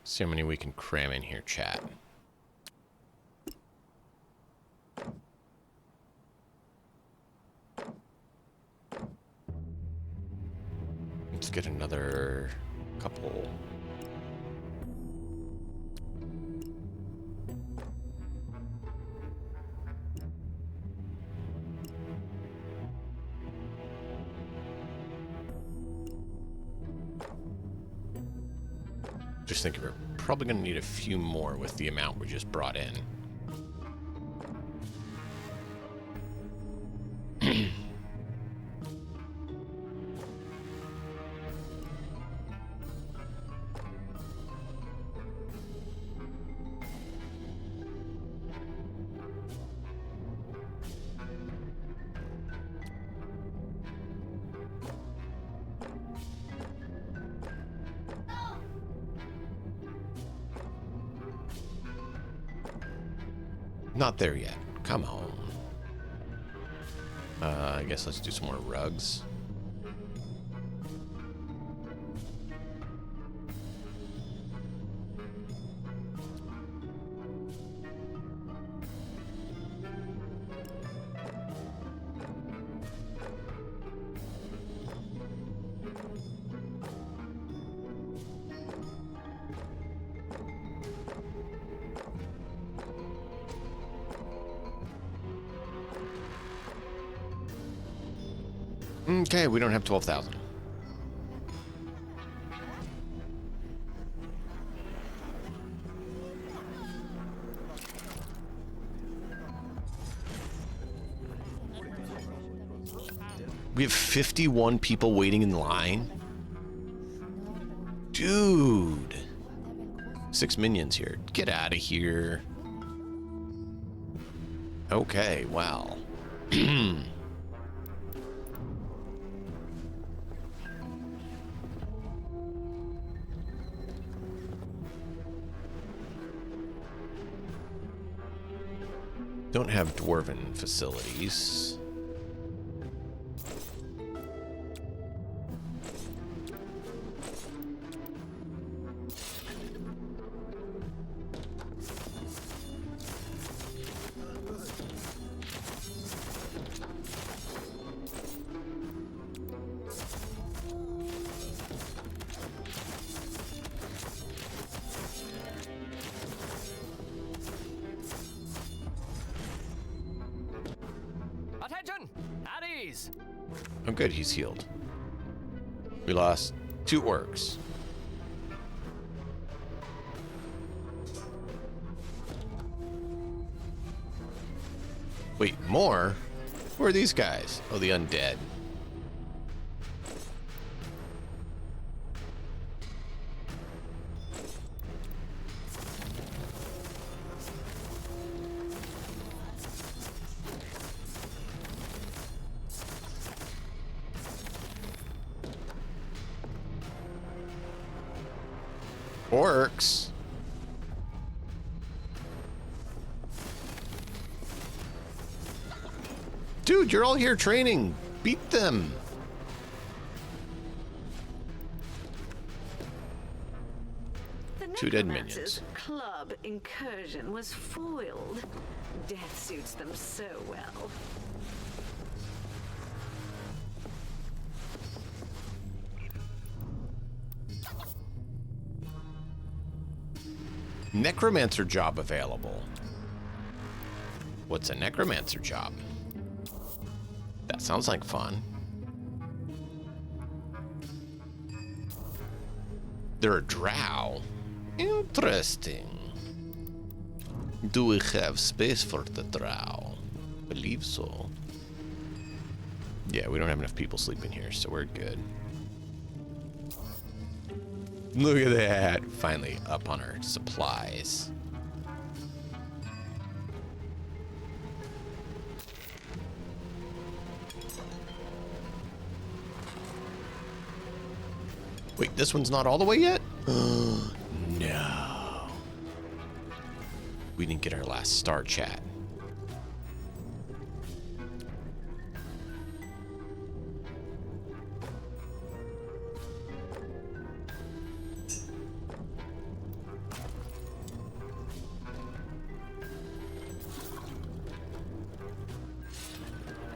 See how many we can cram in here, chat. Let's get another couple. Just thinking we're probably going to need a few more with the amount we just brought in. Not there yet. Come on. I guess let's do some more rugs. Okay, we don't have 12,000. We have 51 people waiting in line? Dude. 6 minions here. Get out of here. Okay, wow. Don't have dwarven facilities. Oh good, he's healed. We lost 2 orcs. Wait, more? Who are these guys? Oh, the undead. Orcs. Dude, you're all here training. Beat them. The 2 dead minions. Club incursion was foiled. Death suits them so well. Necromancer job available. What's a necromancer job? That sounds like fun. They're a drow. Interesting. Do we have space for the drow? Believe so. Yeah, we don't have enough people sleeping here, so we're good. Look at that. Finally up on our supplies. Wait, this one's not all the way yet? No. We didn't get our last star chat.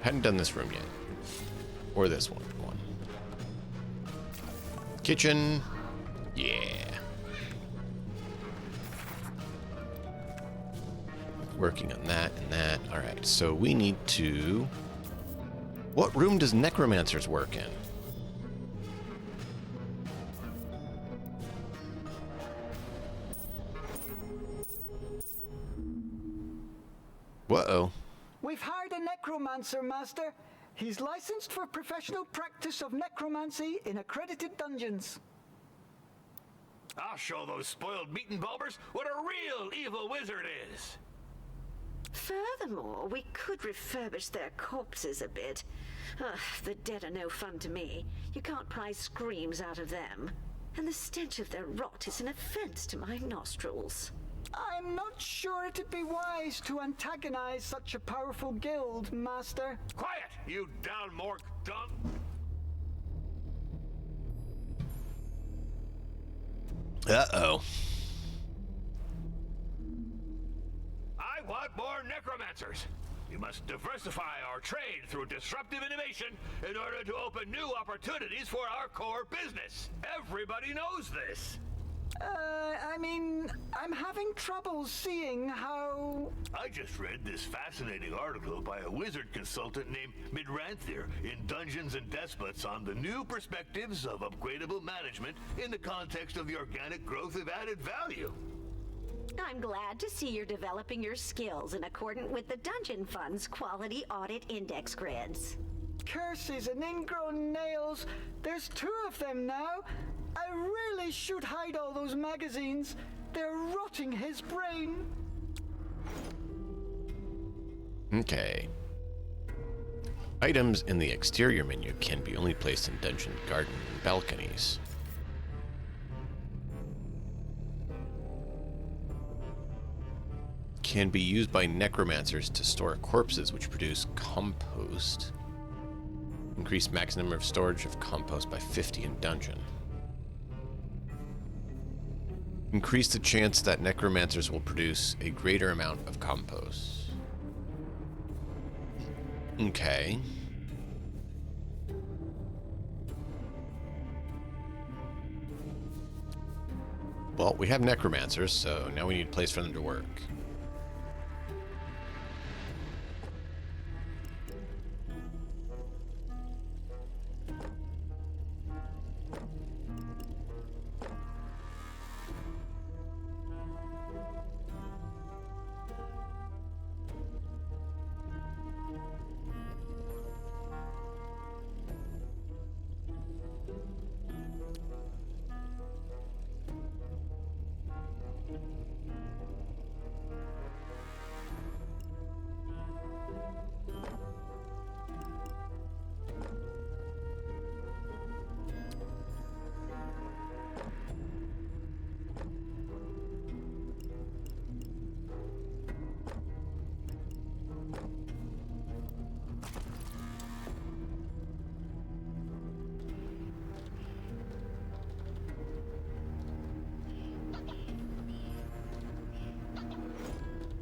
Hadn't done this room yet. Or this one. Kitchen. Yeah. Working on that and that. Alright, so we need to... What room does necromancers work in? Whoa. We've hired a necromancer, Master. He's licensed for professional practice of necromancy in accredited dungeons. I'll show those spoiled meat and bulbers what a real evil wizard is. Furthermore, we could refurbish their corpses a bit. Ugh, the dead are no fun to me. You can't pry screams out of them. And the stench of their rot is an offense to my nostrils. I'm not sure it'd be wise to antagonize such a powerful guild, Master. Quiet, you down-mork dump! Uh-oh. I want more necromancers. We must diversify our trade through disruptive innovation in order to open new opportunities for our core business. Everybody knows this. I'm having trouble seeing how... I just read this fascinating article by a wizard consultant named Midranthir in Dungeons and Despots on the new perspectives of upgradable management in the context of the organic growth of added value. I'm glad to see you're developing your skills in accordance with the Dungeon Fund's quality audit index grids. Curses and ingrown nails. There's 2 of them now. I really should hide all those magazines. They're rotting his brain. Okay. Items in the exterior menu can be only placed in dungeon garden balconies. Can be used by necromancers to store corpses which produce compost. Increase max number of storage of compost by 50 in dungeon. Increase the chance that necromancers will produce a greater amount of compost. Okay. Well, we have necromancers, so now we need a place for them to work.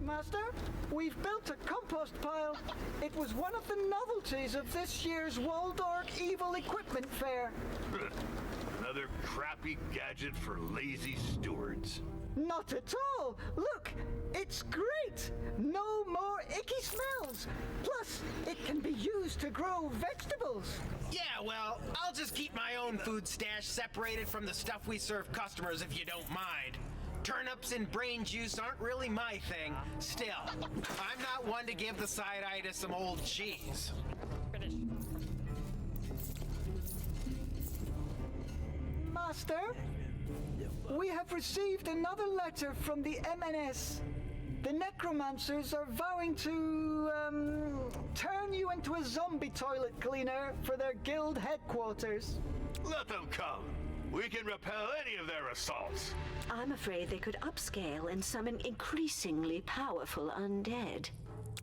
Master, we've built a compost pile. It was one of the novelties of this year's Waldorf Evil Equipment Fair. Another crappy gadget for lazy stewards. Not at all. Look, it's great. No more icky smells. Plus, it can be used to grow vegetables. Yeah, well, I'll just keep my own food stash separated from the stuff we serve customers if you don't mind. Turnips and brain juice aren't really my thing. Still, I'm not one to give the side eye to some old cheese. Master, we have received another letter from the MNS. The necromancers are vowing to, turn you into a zombie toilet cleaner for their guild headquarters. Let them come. We can repel any of their assaults. I'm afraid they could upscale and summon increasingly powerful undead.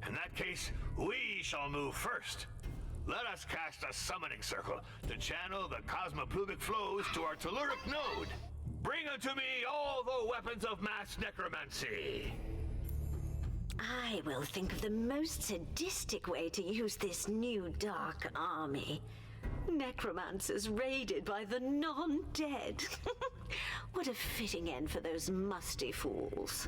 In that case, we shall move first. Let us cast a summoning circle to channel the cosmoplumic flows to our telluric node. Bring unto me all the weapons of mass necromancy. I will think of the most sadistic way to use this new dark army. Necromancers raided by the non-dead. What a fitting end for those musty fools.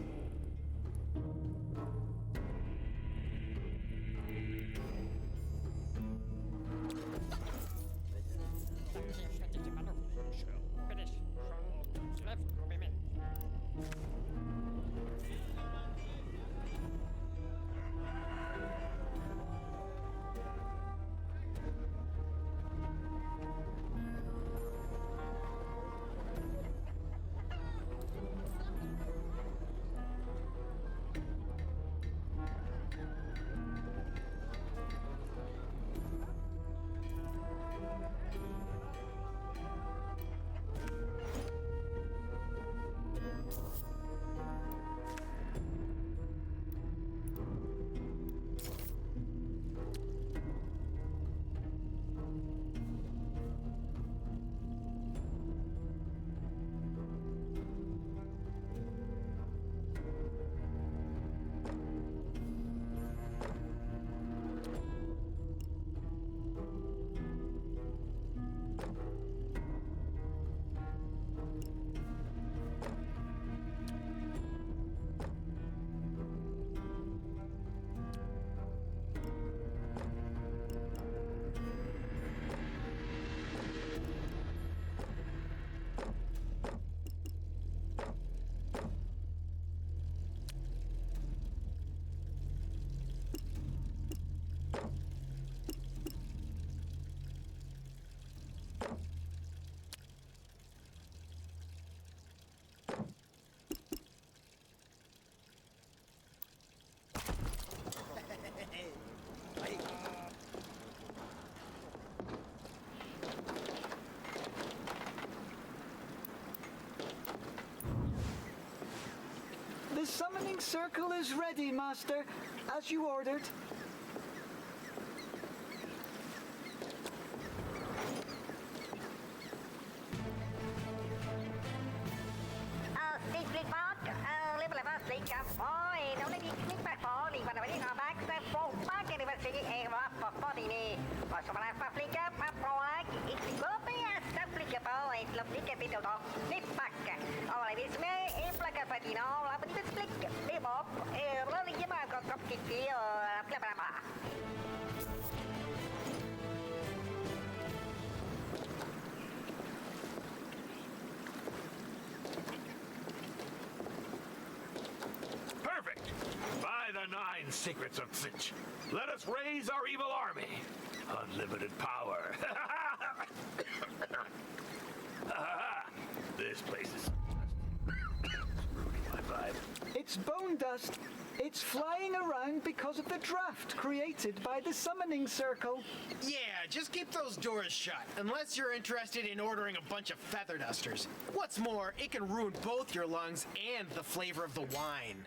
The summoning circle is ready, Master, as you ordered. Perfect! By the 9 secrets of Sich, let us raise our evil army. Unlimited power. This place is my vibe. It's bone dust. It's flying around because of the draft created by the summoning circle. Yeah, just keep those doors shut, unless you're interested in ordering a bunch of feather dusters. What's more, it can ruin both your lungs and the flavor of the wine.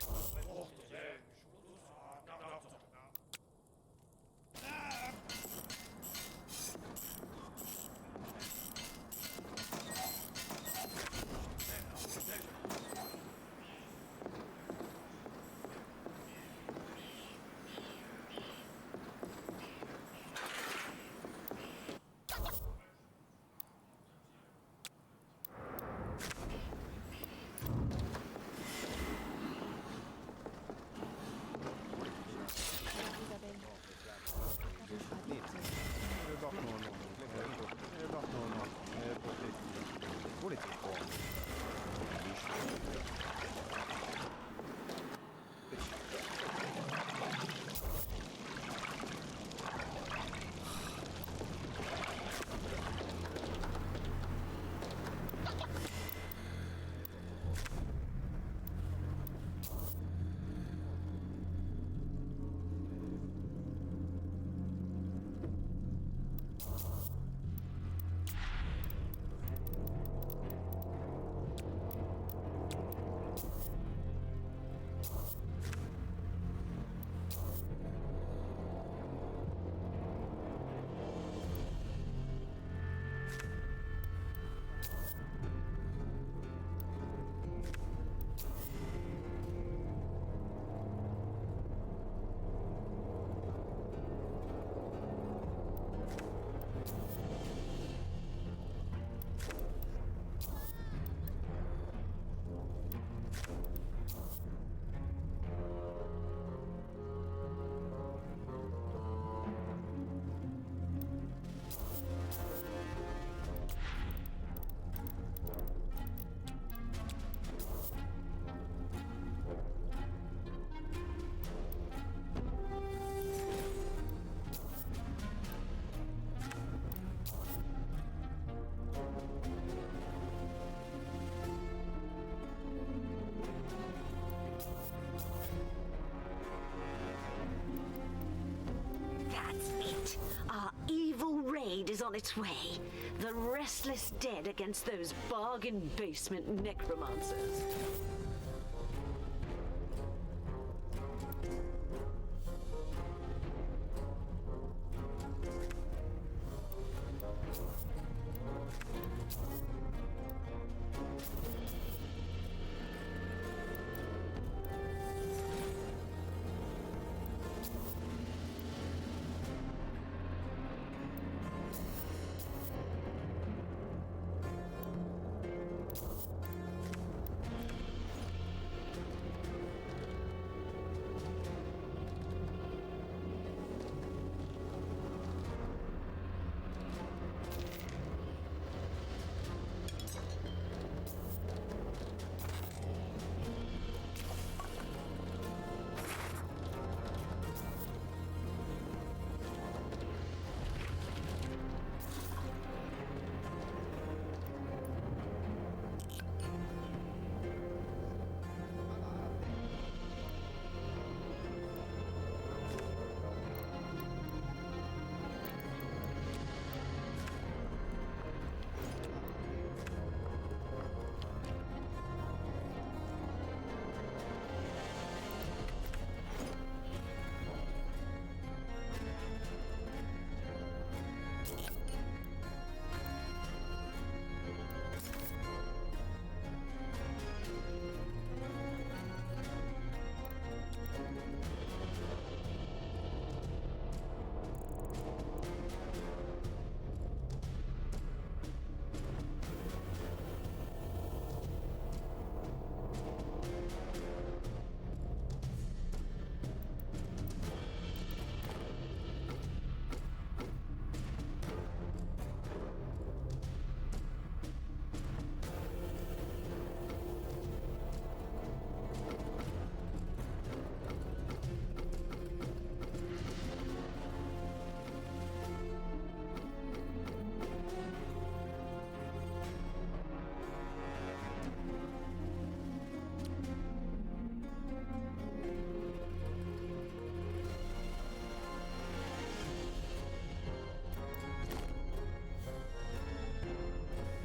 is on its way. The restless dead against those bargain basement necromancers.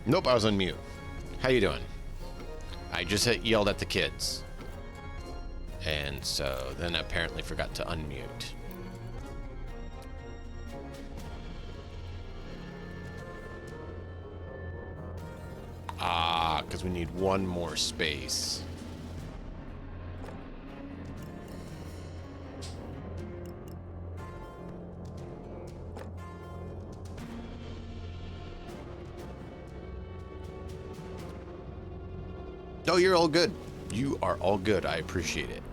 Nope, I was on mute. How you doing? I just yelled at the kids. And so then apparently forgot to unmute. Ah, because we need one more space. No, you're all good. You are all good. I appreciate it.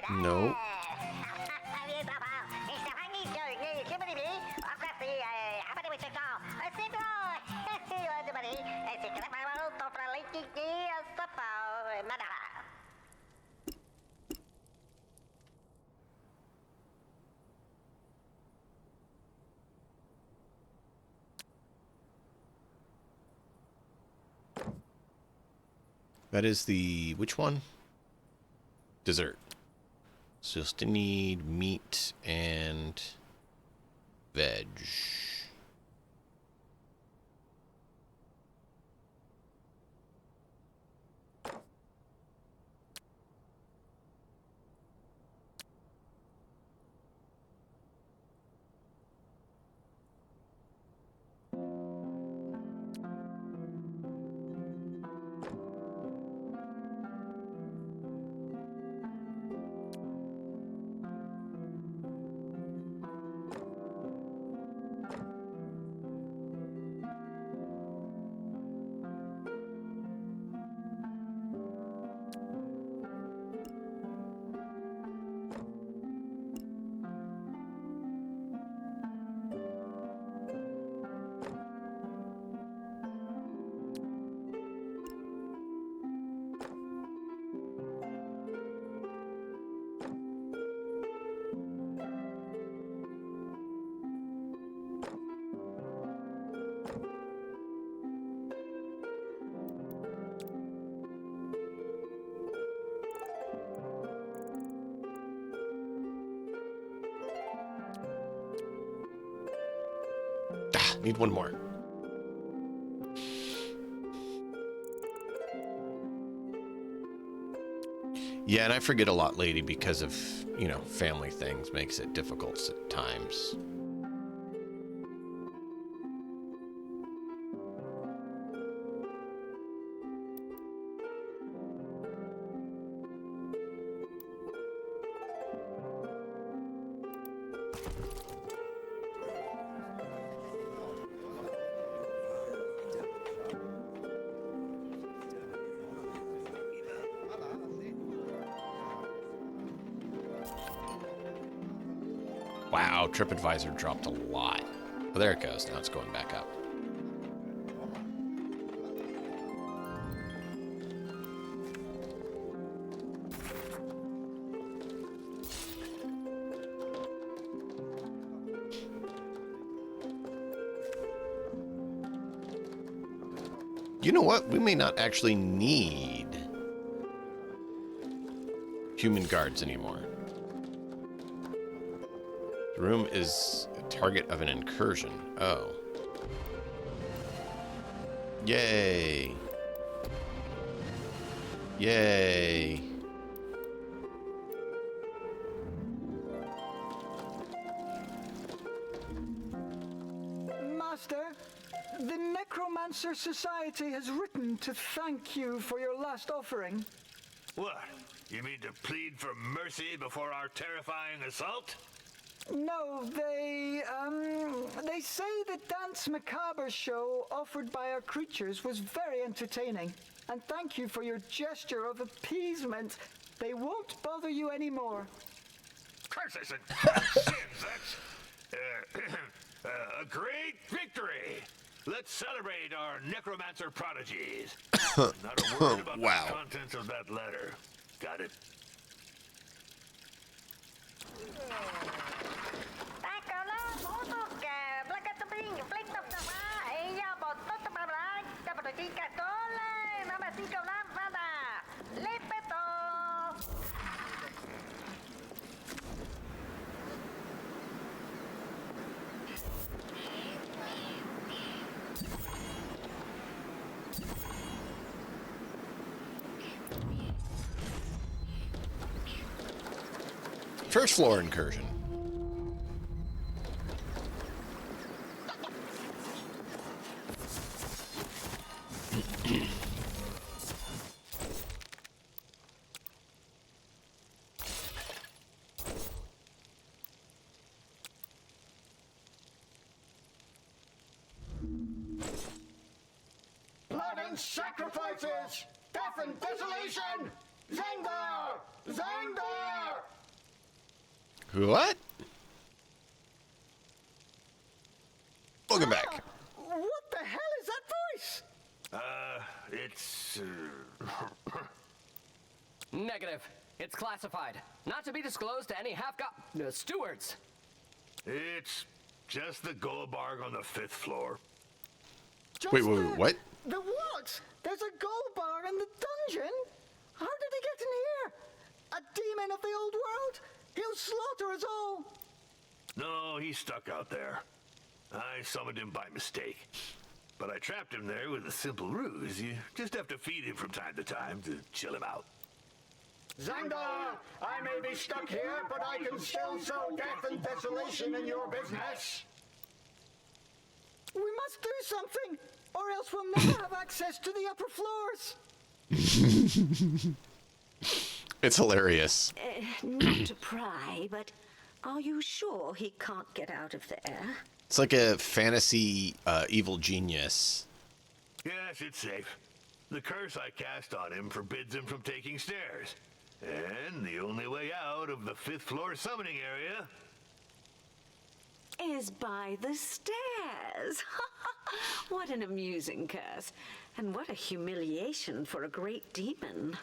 No. That is the, which one? Dessert. So you'll still need meat and veg. Need one more. Yeah, and I forget a lot, lady, because of, you know, family things makes it difficult at times. Wow, TripAdvisor dropped a lot. Oh, there it goes. Now it's going back up. You know what? We may not actually need human guards anymore. The room is a target of an incursion. Oh. Yay. Yay. Master, the Necromancer Society has written to thank you for your last offering. What? You mean to plead for mercy before our terrifying assault? No, they say the Dance Macabre show offered by our creatures was very entertaining. And thank you for your gesture of appeasement. They won't bother you anymore. Of course I said sins. That's a great victory. Let's celebrate our necromancer prodigies. Not a word about Wow. the contents of that letter. Got it? First floor incursion. Blood and sacrifices! Death and desolation! Zangdar! Zangdar! What? Welcome back. What the hell is that voice? It's... Negative. It's classified. Not to be disclosed to any half-got stewards. It's just the Goldbarg on the 5th floor. Wait, what? The what? There's a gold bar in the dungeon? How did he get in here? A demon of the old world? He'll slaughter us all. No, he's stuck out there. I summoned him by mistake. But I trapped him there with a simple ruse. You just have to feed him from time to time to chill him out. Zangdar, I may be stuck here, but I can still sow death and desolation in your business. We must do something, or else we'll never have access to the upper floors. It's hilarious. Not to pry, but are you sure he can't get out of there? It's like a fantasy evil genius. Yes, it's safe. The curse I cast on him forbids him from taking stairs. And the only way out of the 5th floor summoning area Is by the stairs. What an amusing curse. And what a humiliation for a great demon.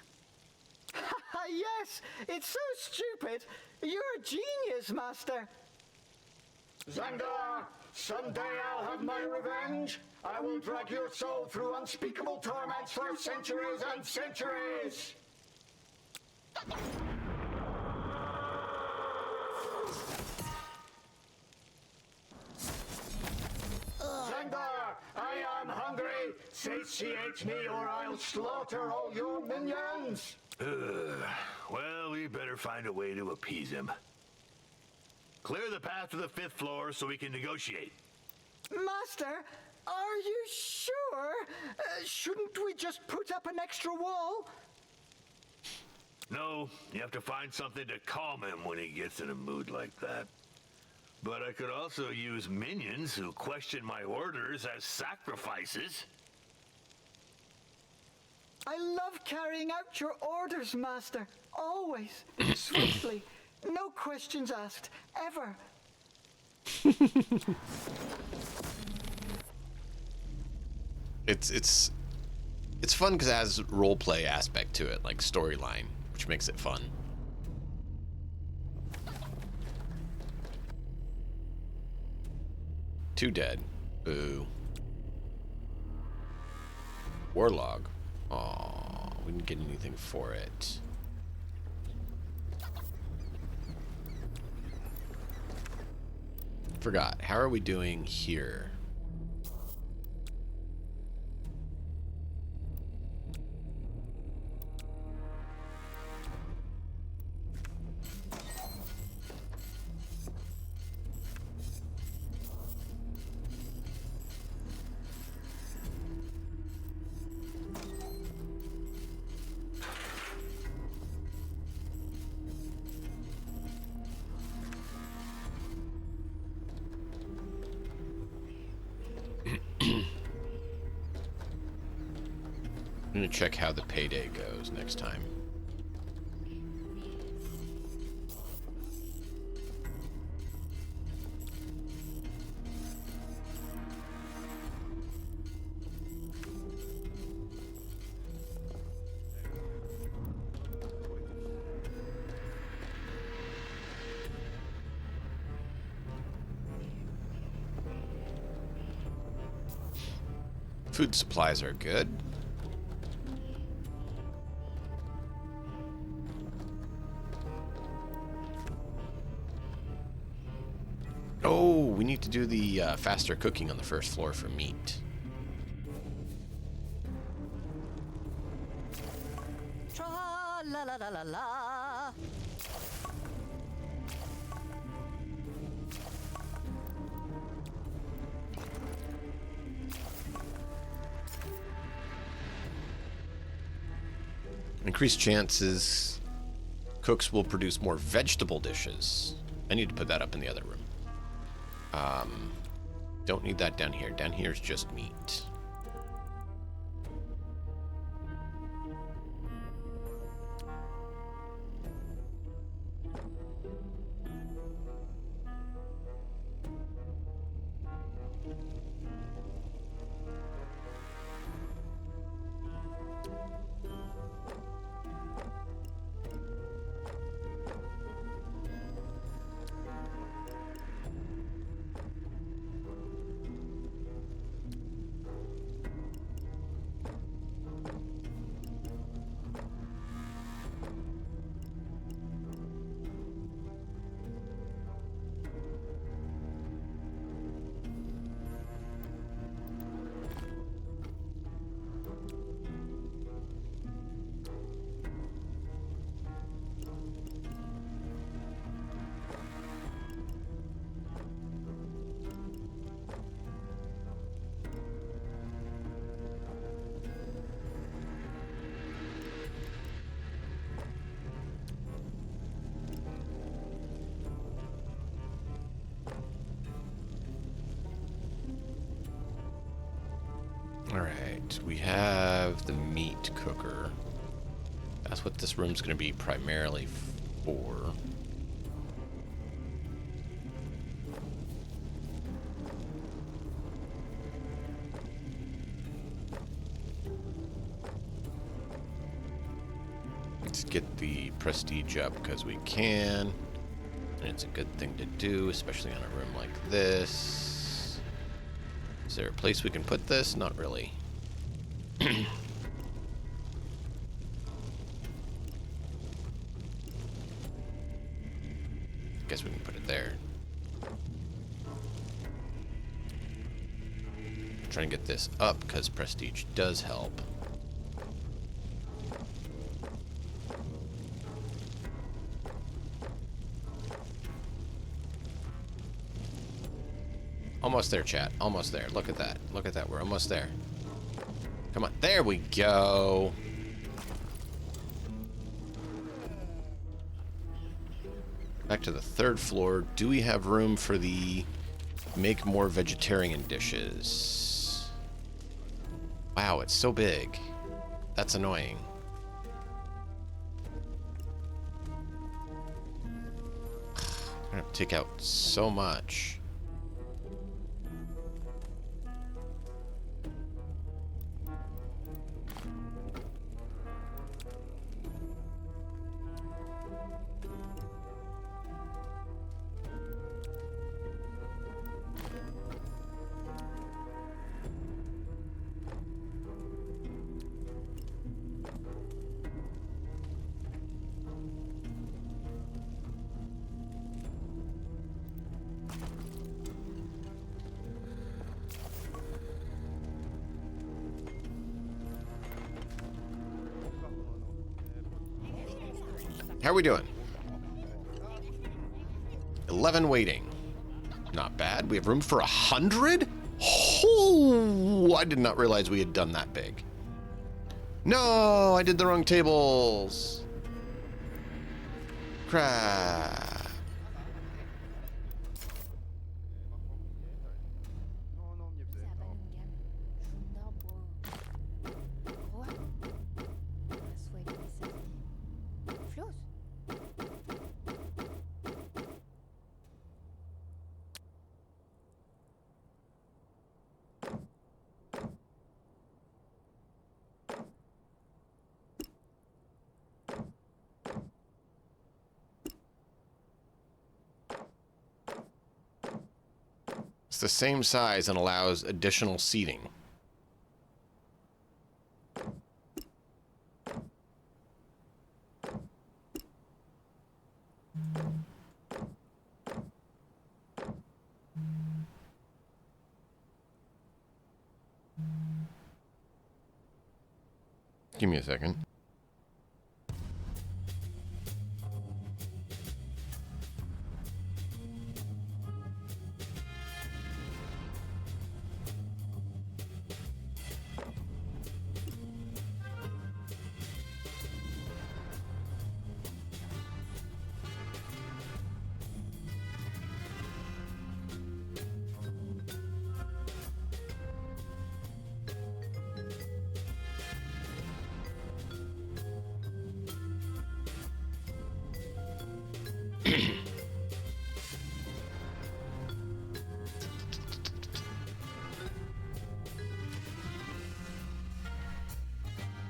Yes, it's so stupid. You're a genius, Master. Zangdar, someday I'll have my revenge. I will drag your soul through unspeakable torments for centuries and centuries. satiate me or I'll slaughter all your minions! Well, we better find a way to appease him. Clear the path to the 5th floor so we can negotiate. Master, are you sure? Shouldn't we just put up an extra wall? No, you have to find something to calm him when he gets in a mood like that. But I could also use minions who question my orders as sacrifices. I love carrying out your orders, Master. Always. Swiftly. No questions asked. Ever. It's fun because it has role play aspect to it, like storyline, which makes it fun. Two dead. Boo. Warlog. Aw, we didn't get anything for it. Forgot. How are we doing here? I'm gonna check how the payday goes next time. Food supplies are good. Oh, we need to do the faster cooking on the 1st floor for meat. Tra la la la la la. Increased chances cooks will produce more vegetable dishes. I need to put that up in the other room. Don't need that down here. Down here is just meat. Alright, we have the meat cooker. That's what this room's going to be primarily for. Let's get the prestige up because we can. And it's a good thing to do, especially on a room like this. Is there a place we can put this? Not really. Guess we can put it there. Trying to get this up because prestige does help. Almost there, chat. Almost there. Look at that. Look at that. We're almost there. Come on. There we go. Back to the 3rd floor. Do we have room for the make more vegetarian dishes? Wow, it's so big. That's annoying. I'm gonna have to take out so much. How are we doing? 11 waiting. Not bad. We have room for 100? Oh, I did not realize we had done that big. No, I did the wrong tables. Crap. It's the same size and allows additional seating. Give me a second.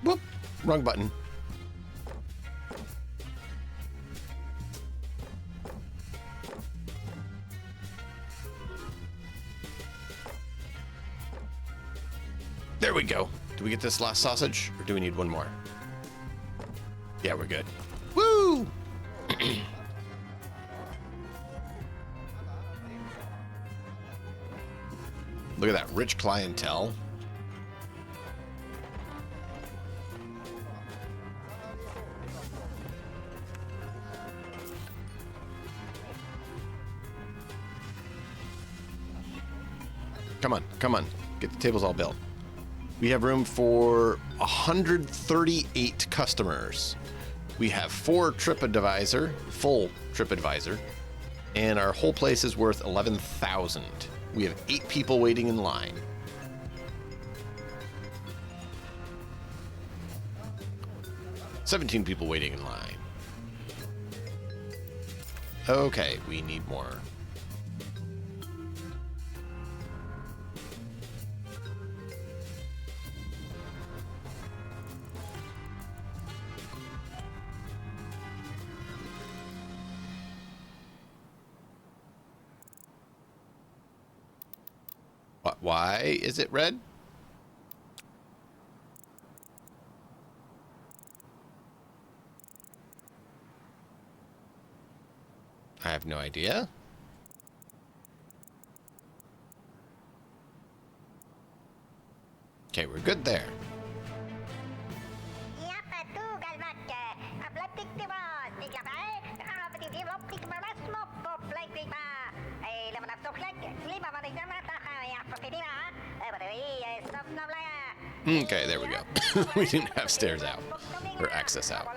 Whoop! Wrong button. There we go. Do we get this last sausage, or do we need one more? Yeah, we're good. Woo! Look at that rich clientele. Come on, come on. Get the tables all built. We have room for 138 customers. We have 4 TripAdvisor, full TripAdvisor, and our whole place is worth 11,000. We have 8 people waiting in line. $17 people waiting in line. Okay, we need more. Why is it red? I have no idea. Okay, we're good there. Okay, there we go. We didn't have stairs out. Or access out.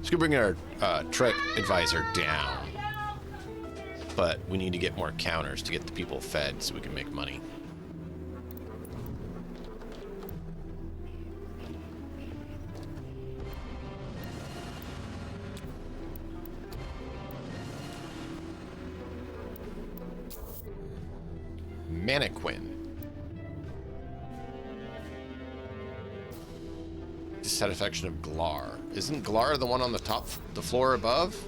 Let's go bring our trek advisor down. But we need to get more counters to get the people fed so we can make money. Mannequin. Dissatisfaction of Glar. Isn't Glar the one on the the floor above?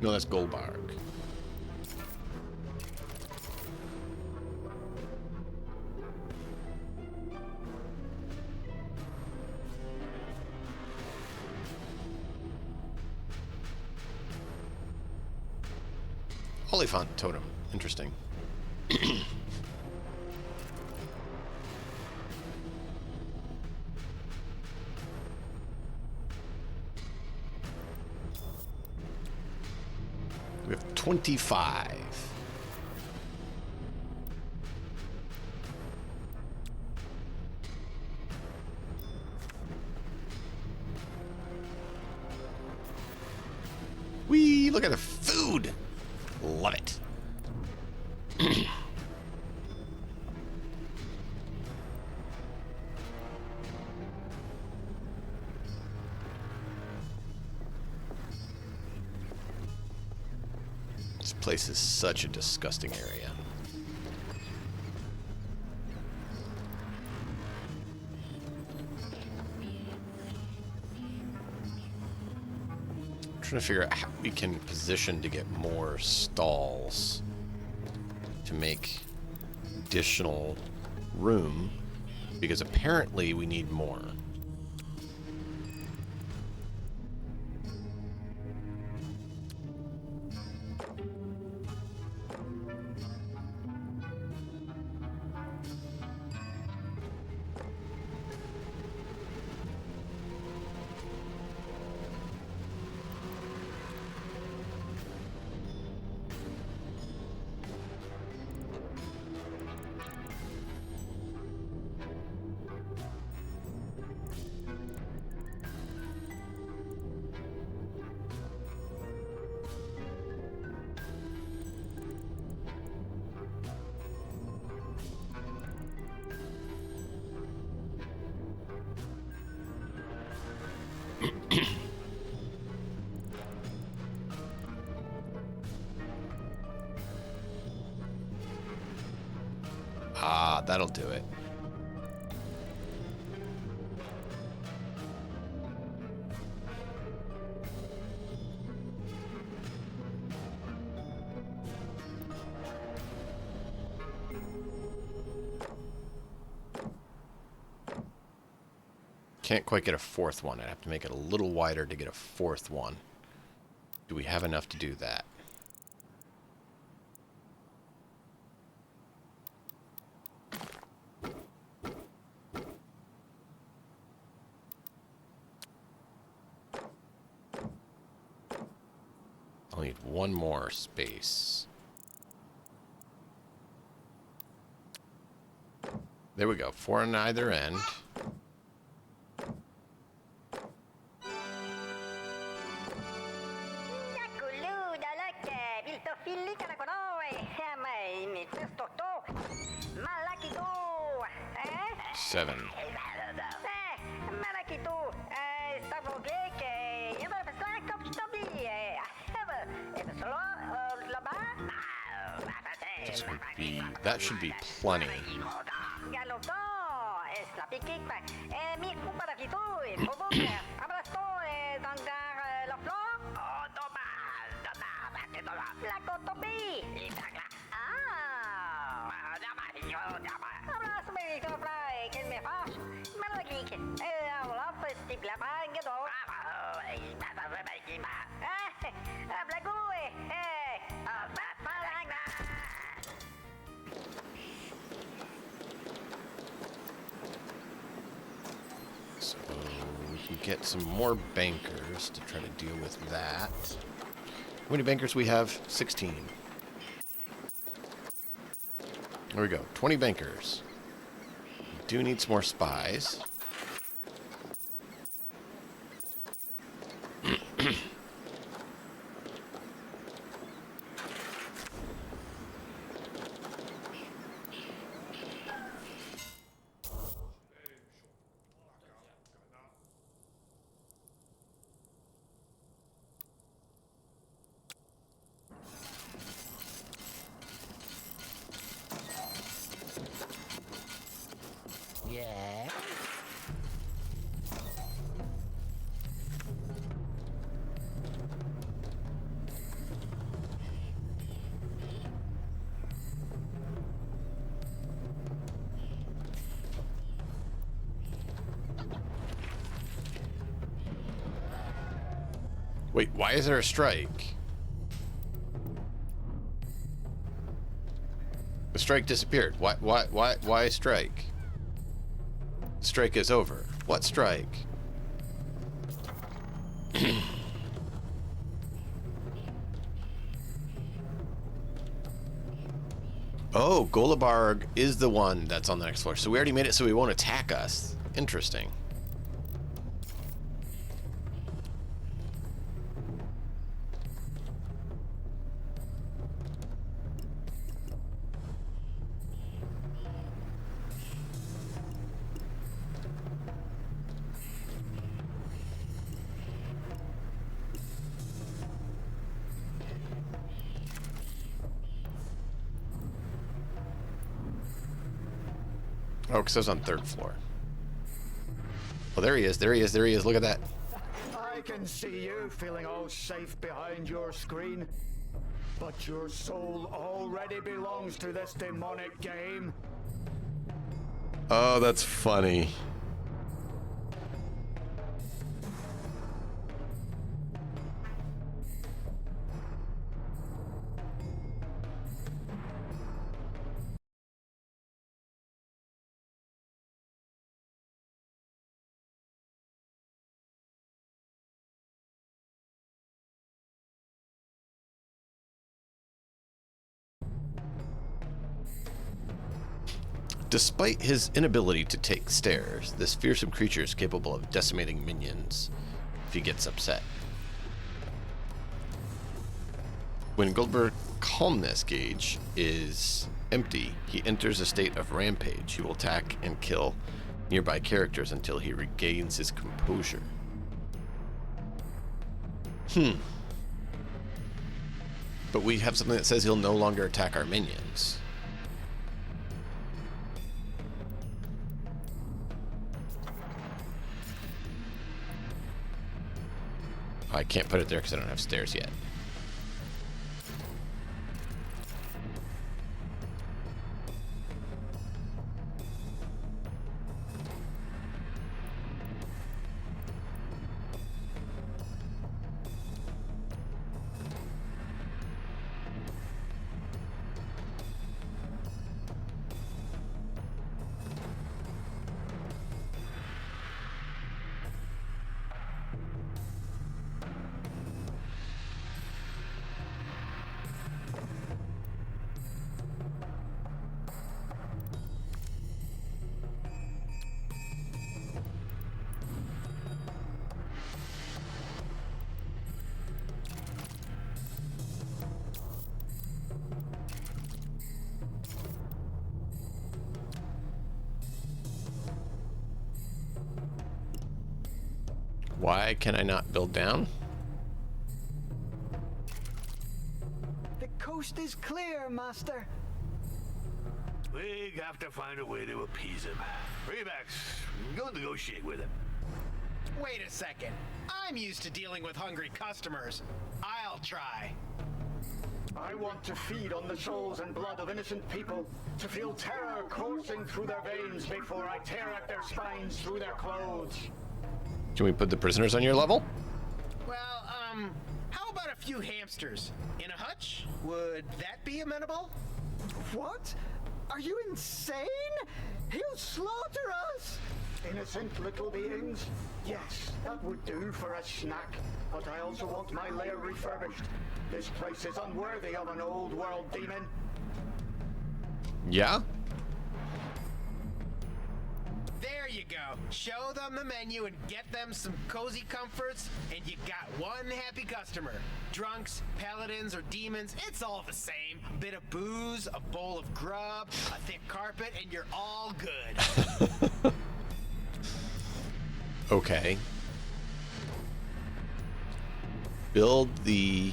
No, that's Goldbarg. Oliphant totem. Interesting. We have 25. Whee! Look at the food! Love it. This place is such a disgusting area. I'm trying to figure out how we can position to get more stalls to make additional room, because apparently we need more. That'll do it. Can't quite get a fourth one. I'd have to make it a little wider to get a fourth one. Do we have enough to do that? I'll need one more space. There we go. 4 on either end. Seven. That should be plenty. So we can get some more bankers to try to deal with that. How many bankers we have? 16. There we go. 20 bankers. We do need some more spies. Yeah. Wait, why is there a strike? The strike disappeared. Why strike? Strike is over. What strike? Oh, Golabarg is the one that's on the next floor. So we already made it so he won't attack us. Interesting. Oh, because I was on 3rd floor. Oh, there he is. There he is. There he is. Look at that. I can see you feeling all safe behind your screen. But your soul already belongs to this demonic game. Oh, that's funny. Despite his inability to take stairs, this fearsome creature is capable of decimating minions if he gets upset. When Goldberg's calmness gauge is empty, he enters a state of rampage. He will attack and kill nearby characters until he regains his composure. But we have something that says he'll no longer attack our minions. I can't put it there because I don't have stairs yet. Why can I not build down? The coast is clear, Master. We have to find a way to appease him. Reivax, go negotiate with him. Wait a second. I'm used to dealing with hungry customers. I'll try. I want to feed on the souls and blood of innocent people, to feel terror coursing through their veins before I tear at their spines through their clothes. Can we put the prisoners on your level? Well, how about a few hamsters? In a hutch? Would that be amenable? What? Are you insane? He'll slaughter us! Innocent little beings? Yes, that would do for a snack. But I also want my lair refurbished. This place is unworthy of an old world demon. Yeah? There you go. Show them the menu and get them some cozy comforts, and you got one happy customer. Drunks, paladins, or demons, it's all the same. A bit of booze, a bowl of grub, a thick carpet, and you're all good. Okay. Build the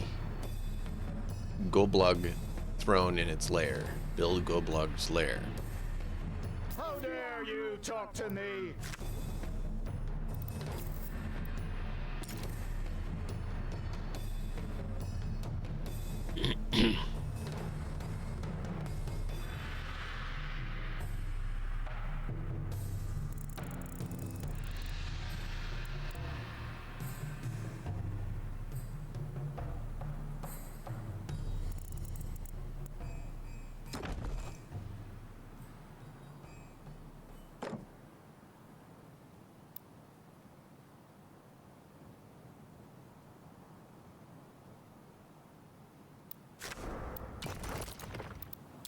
Goblug throne in its lair. Build Goblug's lair. How dare you talk to me?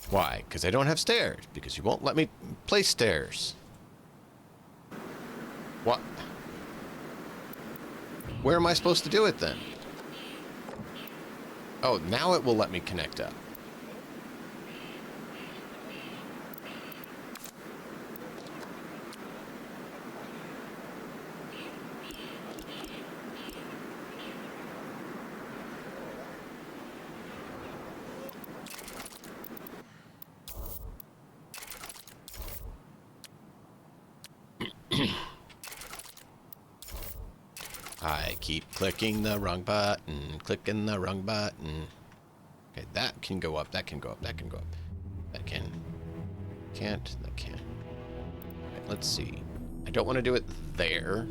Why? Because I don't have stairs. Because you won't let me place stairs. What? Where am I supposed to do it then? Oh, now it will let me connect up. I keep clicking the wrong button, clicking the wrong button. Okay, that can go up, that can go up, that can go up. That can. Can't, that can. Right, let's see. I don't want to do it there.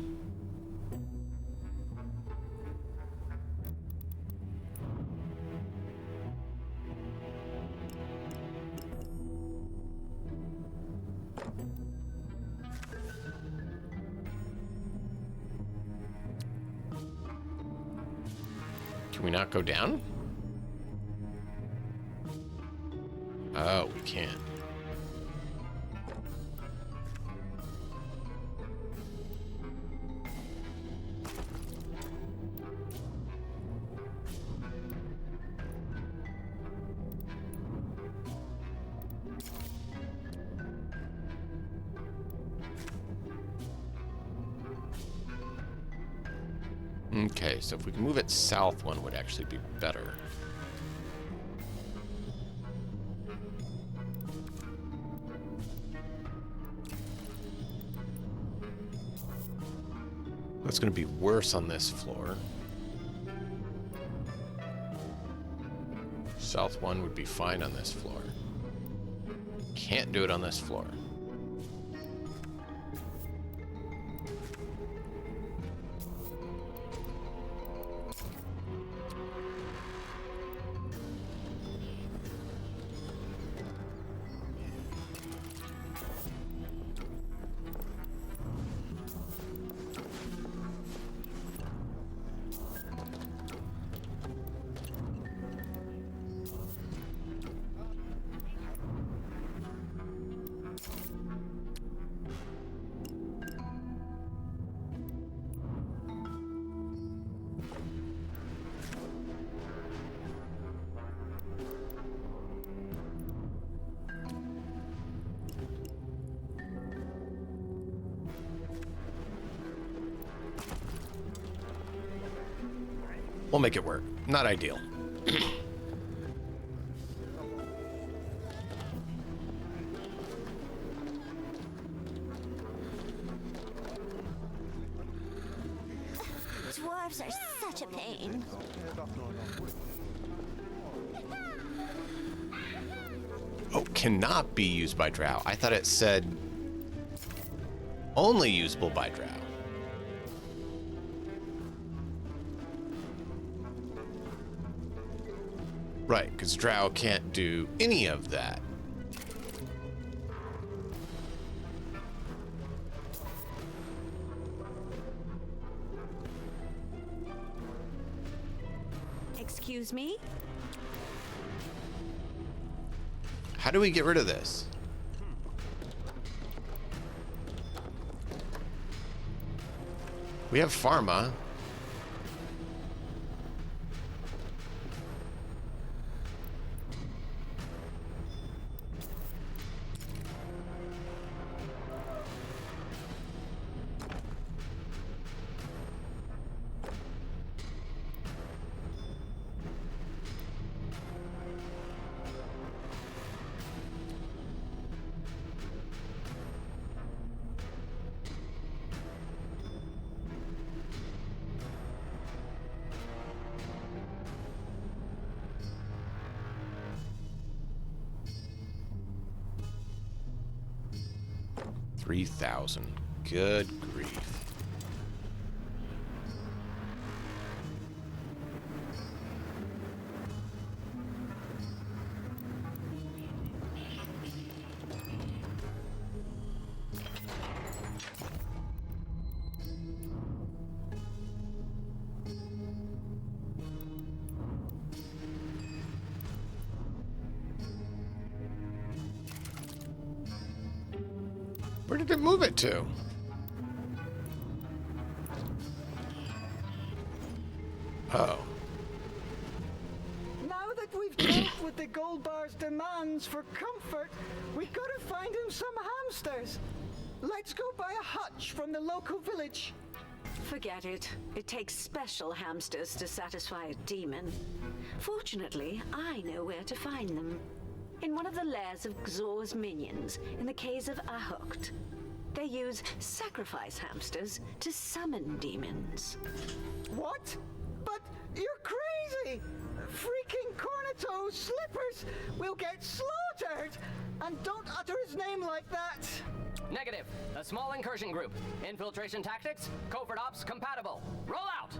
Can we not go down? Oh, we can't. Okay, so if we can move it south, one would actually be better. That's going to be worse on this floor. South 1 would be fine on this floor. Can't do it on this floor. We'll make it work. Not ideal. Dwarves are such a pain. Oh, cannot be used by drow. I thought it said only usable by drow. Right, because drow can't do any of that. Excuse me? How do we get rid of this? We have pharma. $3,000. Good grief. Where did it move it to? Oh. Now that we've dealt with the gold bar's demands for comfort, we gotta find him some hamsters. Let's go buy a hutch from the local village. Forget it. It takes special hamsters to satisfy a demon. Fortunately, I know where to find them. In one of the lairs of Xor's minions, in the caves of Naheulbeuk. They use sacrifice hamsters to summon demons. What? But you're crazy! Freaking Cornetto slippers will get slaughtered! And don't utter his name like that! Negative. A small incursion group. Infiltration tactics, covert ops compatible. Roll out!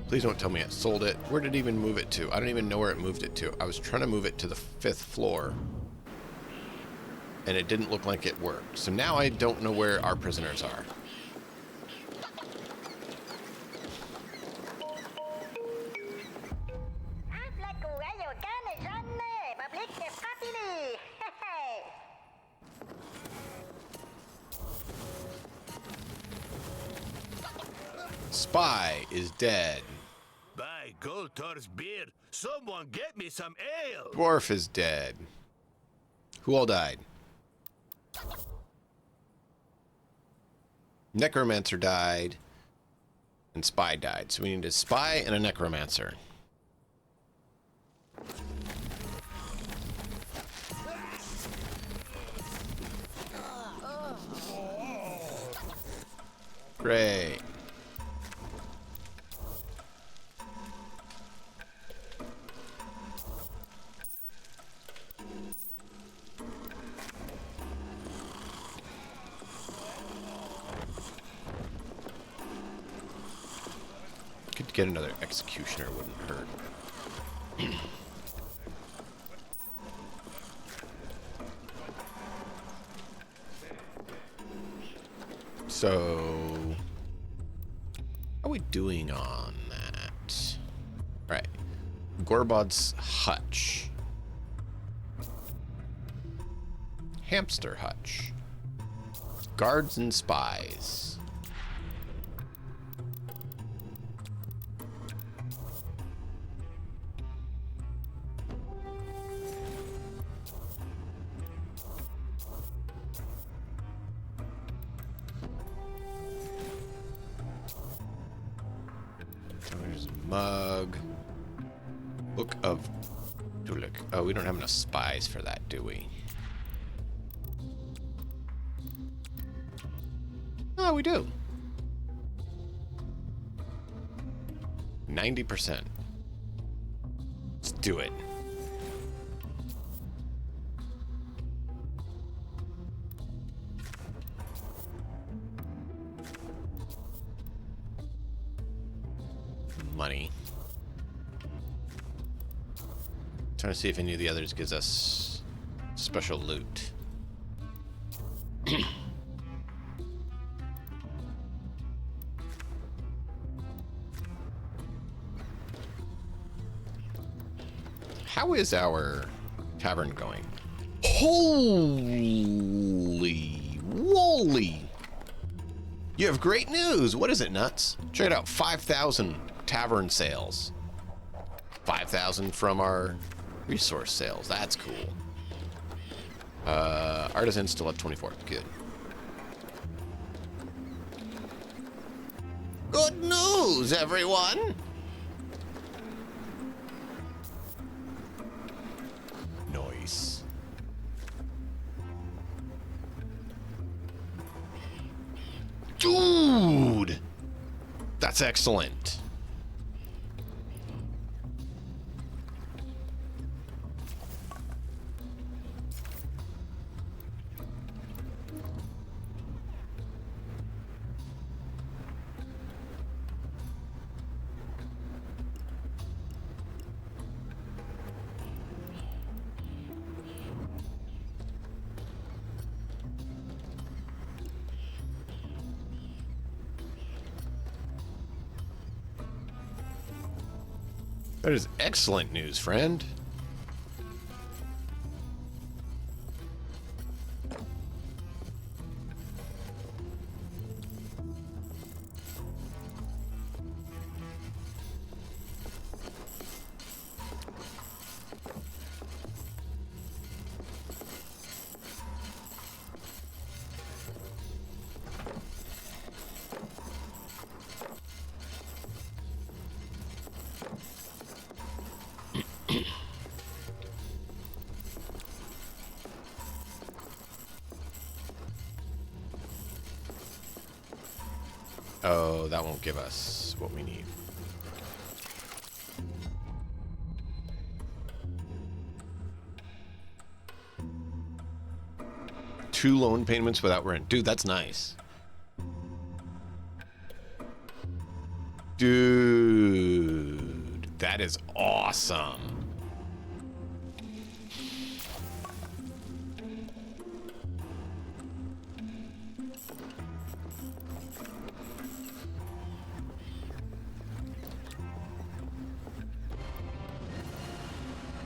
Please don't tell me it sold it. Where did it even move it to? I don't even know where it moved it to. I was trying to move it to the 5th floor. And it didn't look like it worked. So now I don't know where our prisoners are. Spy is dead. By Goltor's beard, someone get me some ale! Dwarf is dead. Who all died? Necromancer died. And Spy died. So we need a Spy and a Necromancer. Great. Could get another executioner, wouldn't hurt. So, how are we doing on that? All right, Gorbod's hutch, hamster hutch, guards and spies. There's a mug. Book of Tuluk. Oh, we don't have enough spies for that, do we? Oh, we do. 90%. Let's do it. Money. Trying to see if any of the others gives us special loot. How is our tavern going? Holy woly! You have great news! What is it, Nuts? Check it out, 5,000 tavern sales. 5,000 from our resource sales. That's cool. Artisan still at 24. Good. Good news, everyone! Nice. Dude! That's excellent. That is excellent news, friend. Oh, that won't give us what we need. Two loan payments without rent. Dude, that's nice. Dude, that is awesome.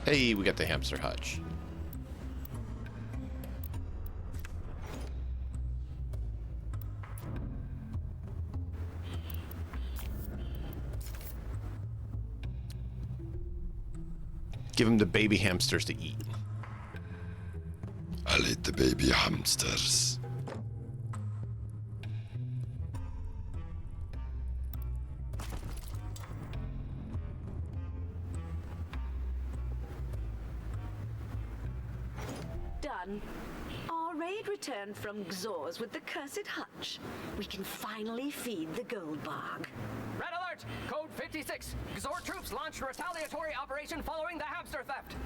Hey, we got the hamster hutch. Give him the baby hamsters to eat. I'll eat the baby hamsters. Done. Already? aid returned from Xors with the cursed hutch. We can finally feed the gold bog. Red alert! Code 56. Xor troops launched a retaliatory operation following the hamster theft.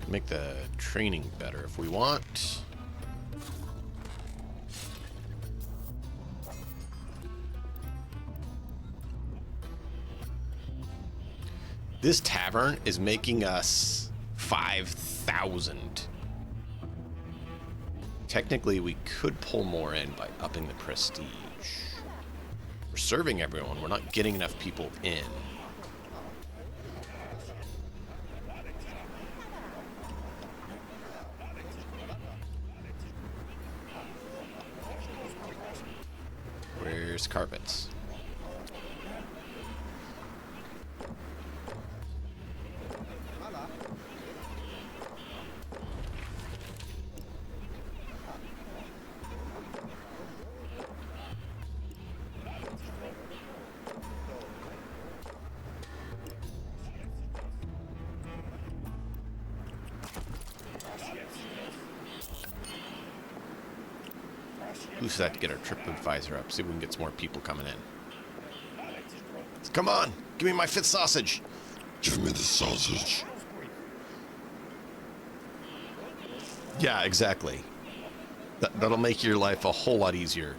Make the training better if we want. This tavern is making us 5,000. Technically, we could pull more in by upping the prestige. We're serving everyone. We're not getting enough people in. Where's carpets? Boost that to get our TripAdvisor up. See if we can get some more people coming in. Come on! Give me my 5th sausage! Give me the sausage. Yeah, exactly. That'll make your life a whole lot easier.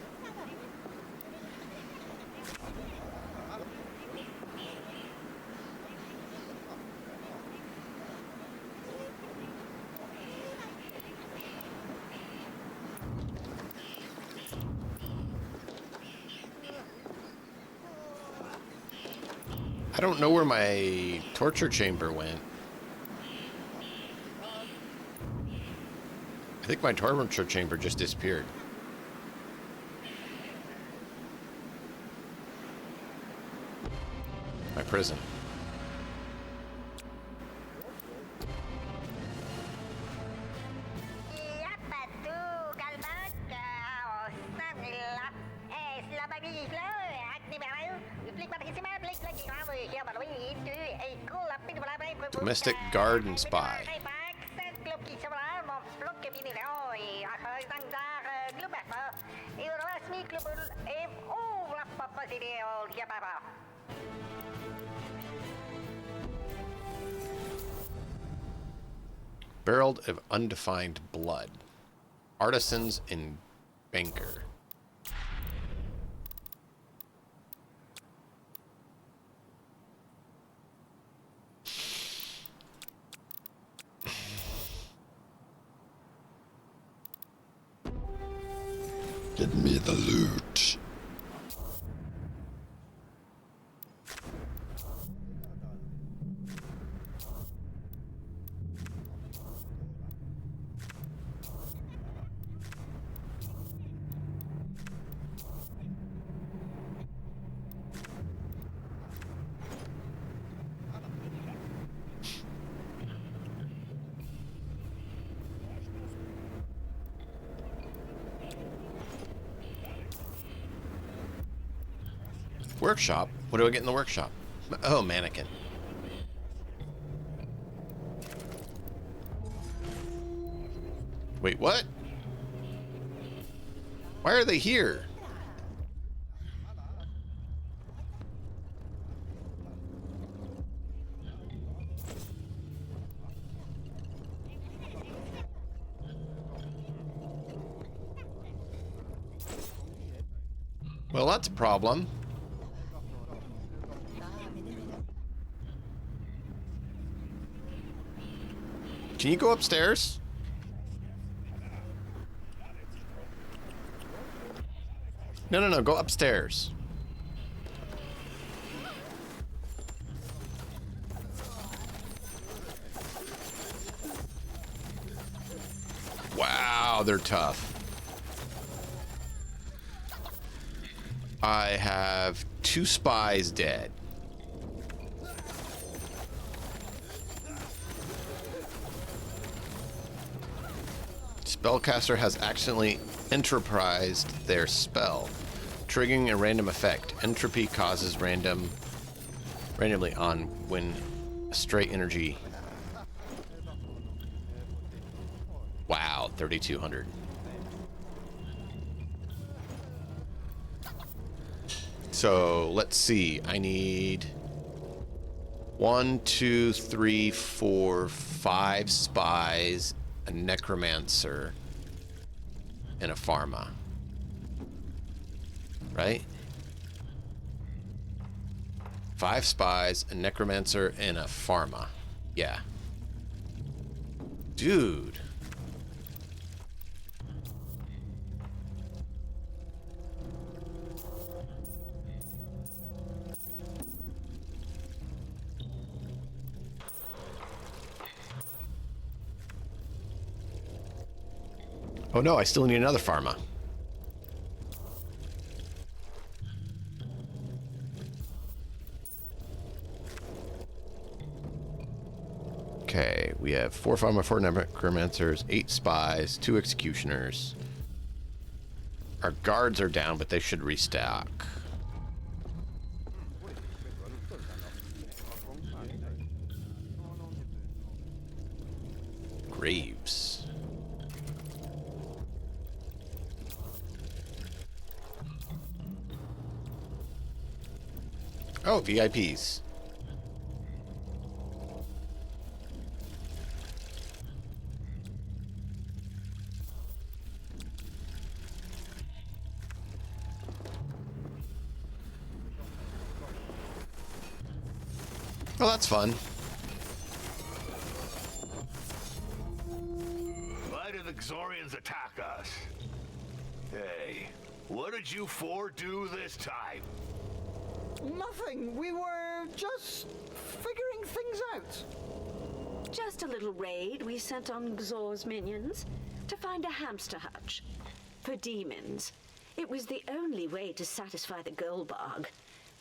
I don't know where my torture chamber went. I think my torture chamber just disappeared. My prison. Domestic guard and spy. Barreled of undefined blood. Artisans and banker. Get me the loot. Workshop? What do I get in the workshop? Oh, mannequin. Wait, what? Why are they here? Well, that's a problem. Can you go upstairs? No, go upstairs. Wow, they're tough. I have 2 2 spies dead. Spellcaster has accidentally enterprised their spell, triggering a random effect. Entropy causes randomly on when straight energy. Wow, 3,200. So let's see. I need 1, 2, 3, 4, 5 spies, a necromancer, and a pharma. Right? 5 spies, a necromancer, and a pharma. Yeah. Dude. Oh no, I still need another pharma. Okay, we have 4 pharma, 4 necromancers, 8 spies, 2 executioners. Our guards are down, but they should restock. Graves. Oh, VIPs. Oh, that's fun. Why did the Xorians attack us? Hey, what did you four do this time? Nothing. We were just figuring things out. Just a little raid we sent on Xor's minions to find a hamster hutch for demons. It was the only way to satisfy the Goldbog,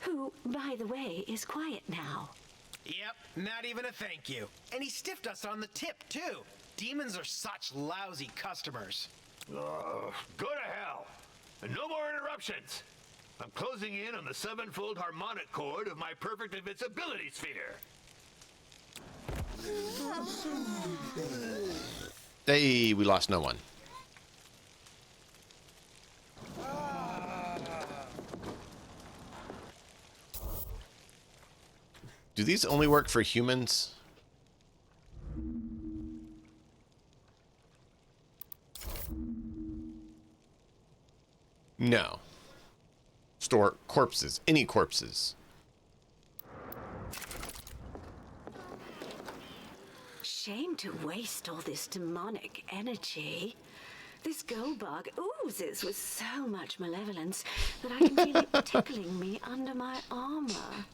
who, by the way, is quiet now. Yep, not even a thank you. And he stiffed us on the tip, too. Demons are such lousy customers. Go to hell! And no more interruptions! I'm closing in on the 7-fold harmonic chord of my perfect invincibility sphere. Hey, we lost no one. Do these only work for humans? No. Store corpses. Any corpses. Shame to waste all this demonic energy. This Goldbog oozes with so much malevolence that I can feel it tickling me under my armor.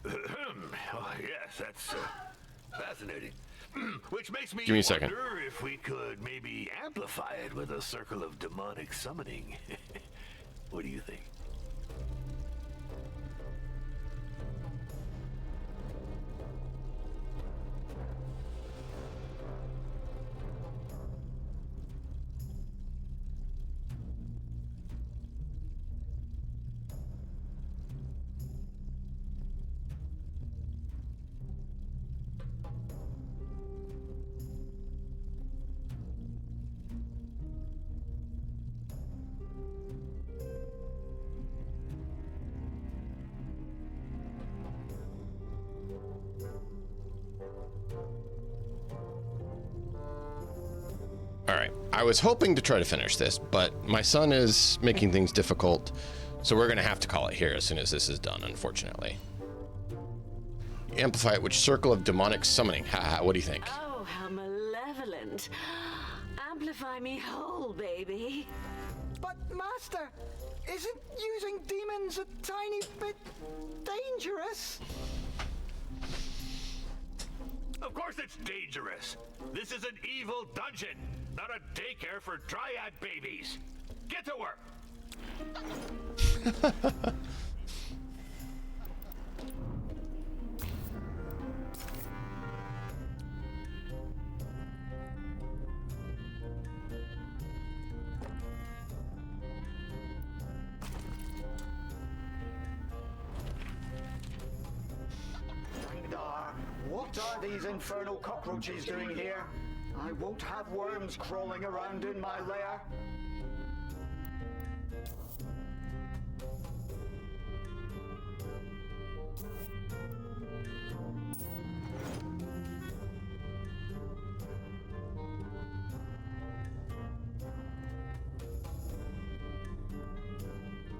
Oh, yes, that's fascinating. Which makes me Give me a second. wonder if we could maybe amplify it with a circle of demonic summoning. What do you think? All right. I was hoping to try to finish this, but my son is making things difficult, so we're going to have to call it here as soon as this is done, unfortunately. Amplify it, which circle of demonic summoning? Haha, what do you think? Oh, how malevolent. Amplify me whole, baby. But, Master, isn't using demons a tiny bit dangerous? Of course it's dangerous. This is an evil dungeon, not a daycare for dryad babies. Get to work. What are these infernal cockroaches doing here? I won't have worms crawling around in my lair.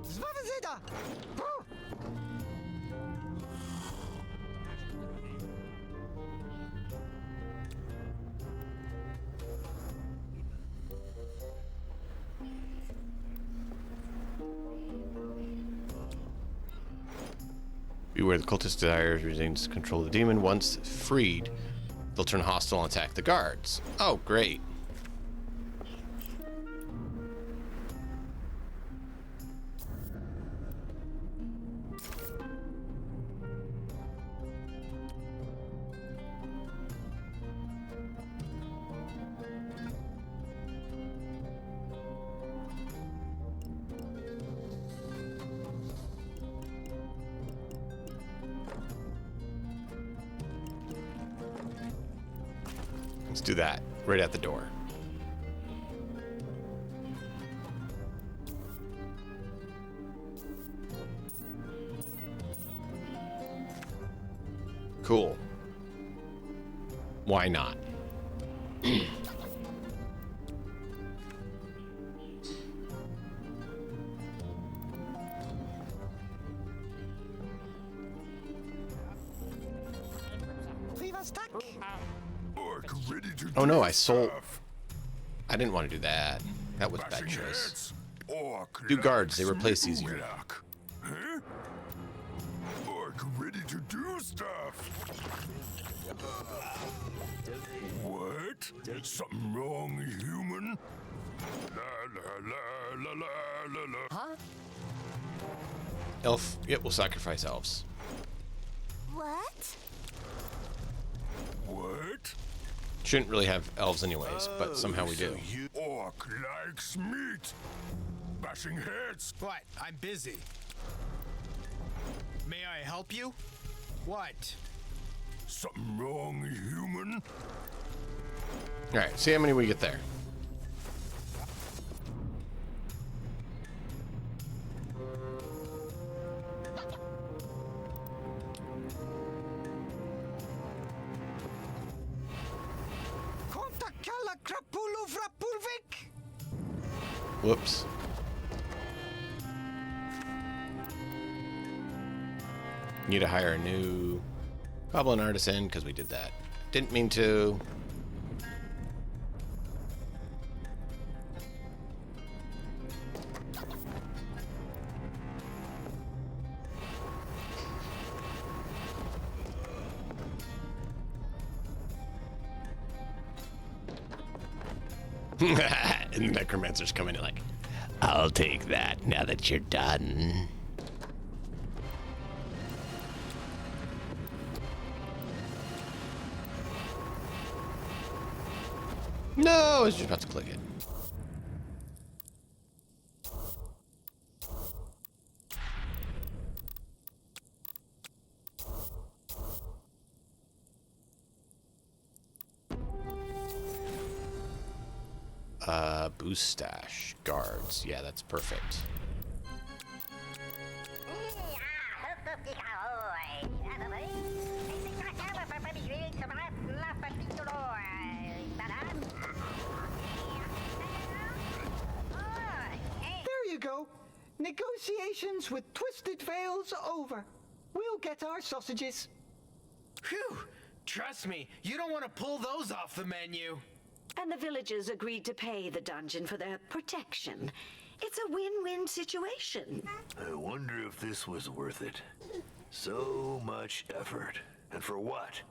Zwawazeda! Beware, the cultist desires retains control of the demon. Once freed, they'll turn hostile and attack the guards. Oh, great. Let's do that right at the door. Cool. Why not? Oh no, I sold. I didn't want to do that. That was a bad choice. Do guards, they replace easier. Huh? Orc ready to do stuff. What? Something wrong, human? La la la la la la la. Huh? Elf, yep, we'll sacrifice elves. What? What? Shouldn't really have elves anyways, but somehow we do. Orc likes meat. Bashing heads. What? I'm busy. May I help you? What? Something wrong, human? Alright, see how many we get there. Whoops. Need to hire a new goblin artisan because we did that. Didn't mean to. And the necromancer's coming in like, I'll take that now that you're done. No, I was just about to click it. Boostash guards. Yeah, that's perfect. There you go. Negotiations with Twisted Veil's over. We'll get our sausages. Phew! Trust me, you don't want to pull those off the menu. And the villagers agreed to pay the dungeon for their protection. It's a win-win situation. I wonder if this was worth it. So much effort. And for what?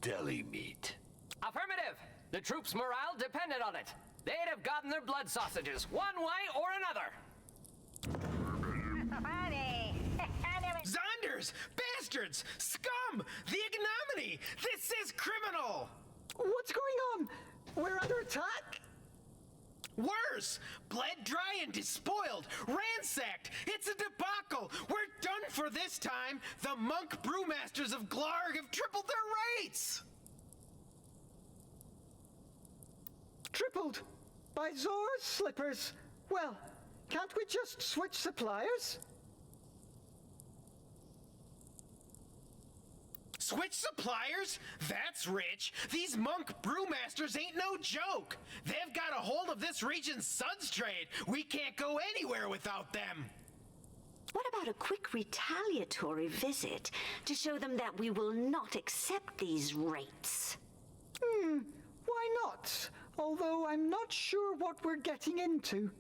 Deli meat. Affirmative! The troops' morale depended on it. They'd have gotten their blood sausages, one way or another. Zonders! Bastards! Scum! The ignominy! This is criminal! What's going on? We're under attack? Worse! Bled dry and despoiled! Ransacked! It's a debacle! We're done for this time. The monk brewmasters of Glarg have tripled their rates. Tripled? By Zora's slippers? Well, can't we just switch suppliers? Switch suppliers? That's rich. These monk brewmasters ain't no joke. They've got a hold of this region's suds trade. We can't go anywhere without them. What about a quick retaliatory visit to show them that we will not accept these rates? Why not? Although I'm not sure what we're getting into.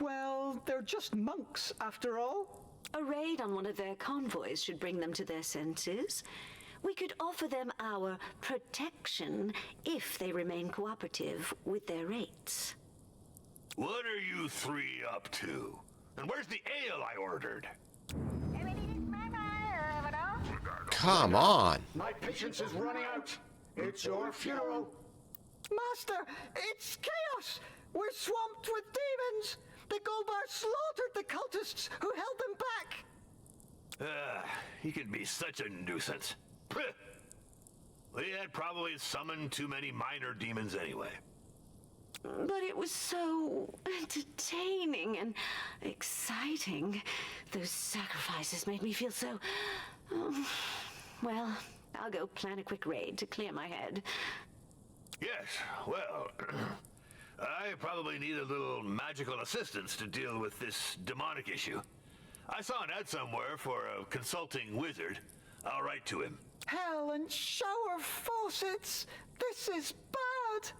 Well, they're just monks, after all. A raid on one of their convoys should bring them to their senses. We could offer them our protection if they remain cooperative with their rates. What are you three up to? And where's the ale I ordered? Come on. My patience is running out. It's your funeral. Master, it's chaos! We're swamped with demons! The Golbar slaughtered the cultists who held them back! He can be such a nuisance. We had probably summoned too many minor demons anyway. But it was so entertaining and exciting. Those sacrifices made me feel so... well, I'll go plan a quick raid to clear my head. Yes, well, I probably need a little magical assistance to deal with this demonic issue. I saw an ad somewhere for a consulting wizard. I'll write to him. Hell and shower faucets! This is bad!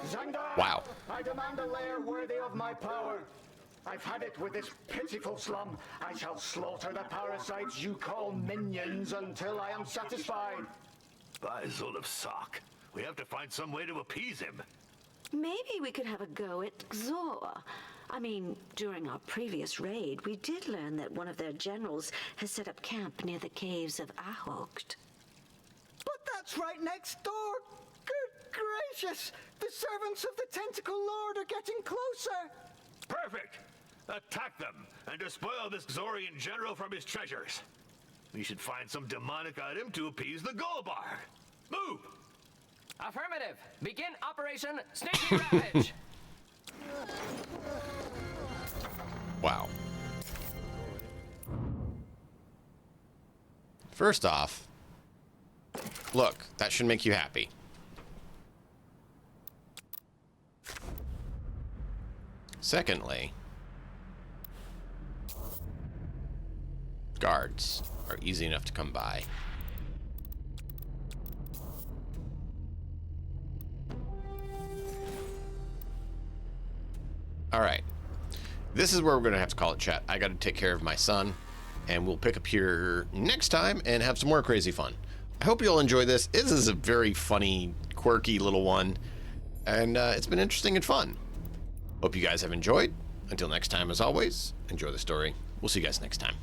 Zangdar! Wow. I demand a lair worthy of my power. I've had it with this pitiful slum. I shall slaughter the parasites you call minions until I am satisfied. By Zolov Sock, we have to find some way to appease him. Maybe we could have a go at Xor. I mean, during our previous raid, we did learn that one of their generals has set up camp near the caves of Ahogd. But that's right next door! Good gracious! The servants of the Tentacle Lord are getting closer! Perfect! Attack them and despoil this Xorian general from his treasures. We should find some demonic item to appease the Golbar. Move! Affirmative. Begin Operation Sneaky Ravage. Wow. First off, look, that should make you happy. Secondly, guards are easy enough to come by. All right. This is where we're going to have to call it, chat. I got to take care of my son, and we'll pick up here next time and have some more crazy fun. I hope you'll enjoy this. This is a very funny, quirky little one, and it's been interesting and fun. Hope you guys have enjoyed. Until next time, as always, enjoy the story. We'll see you guys next time.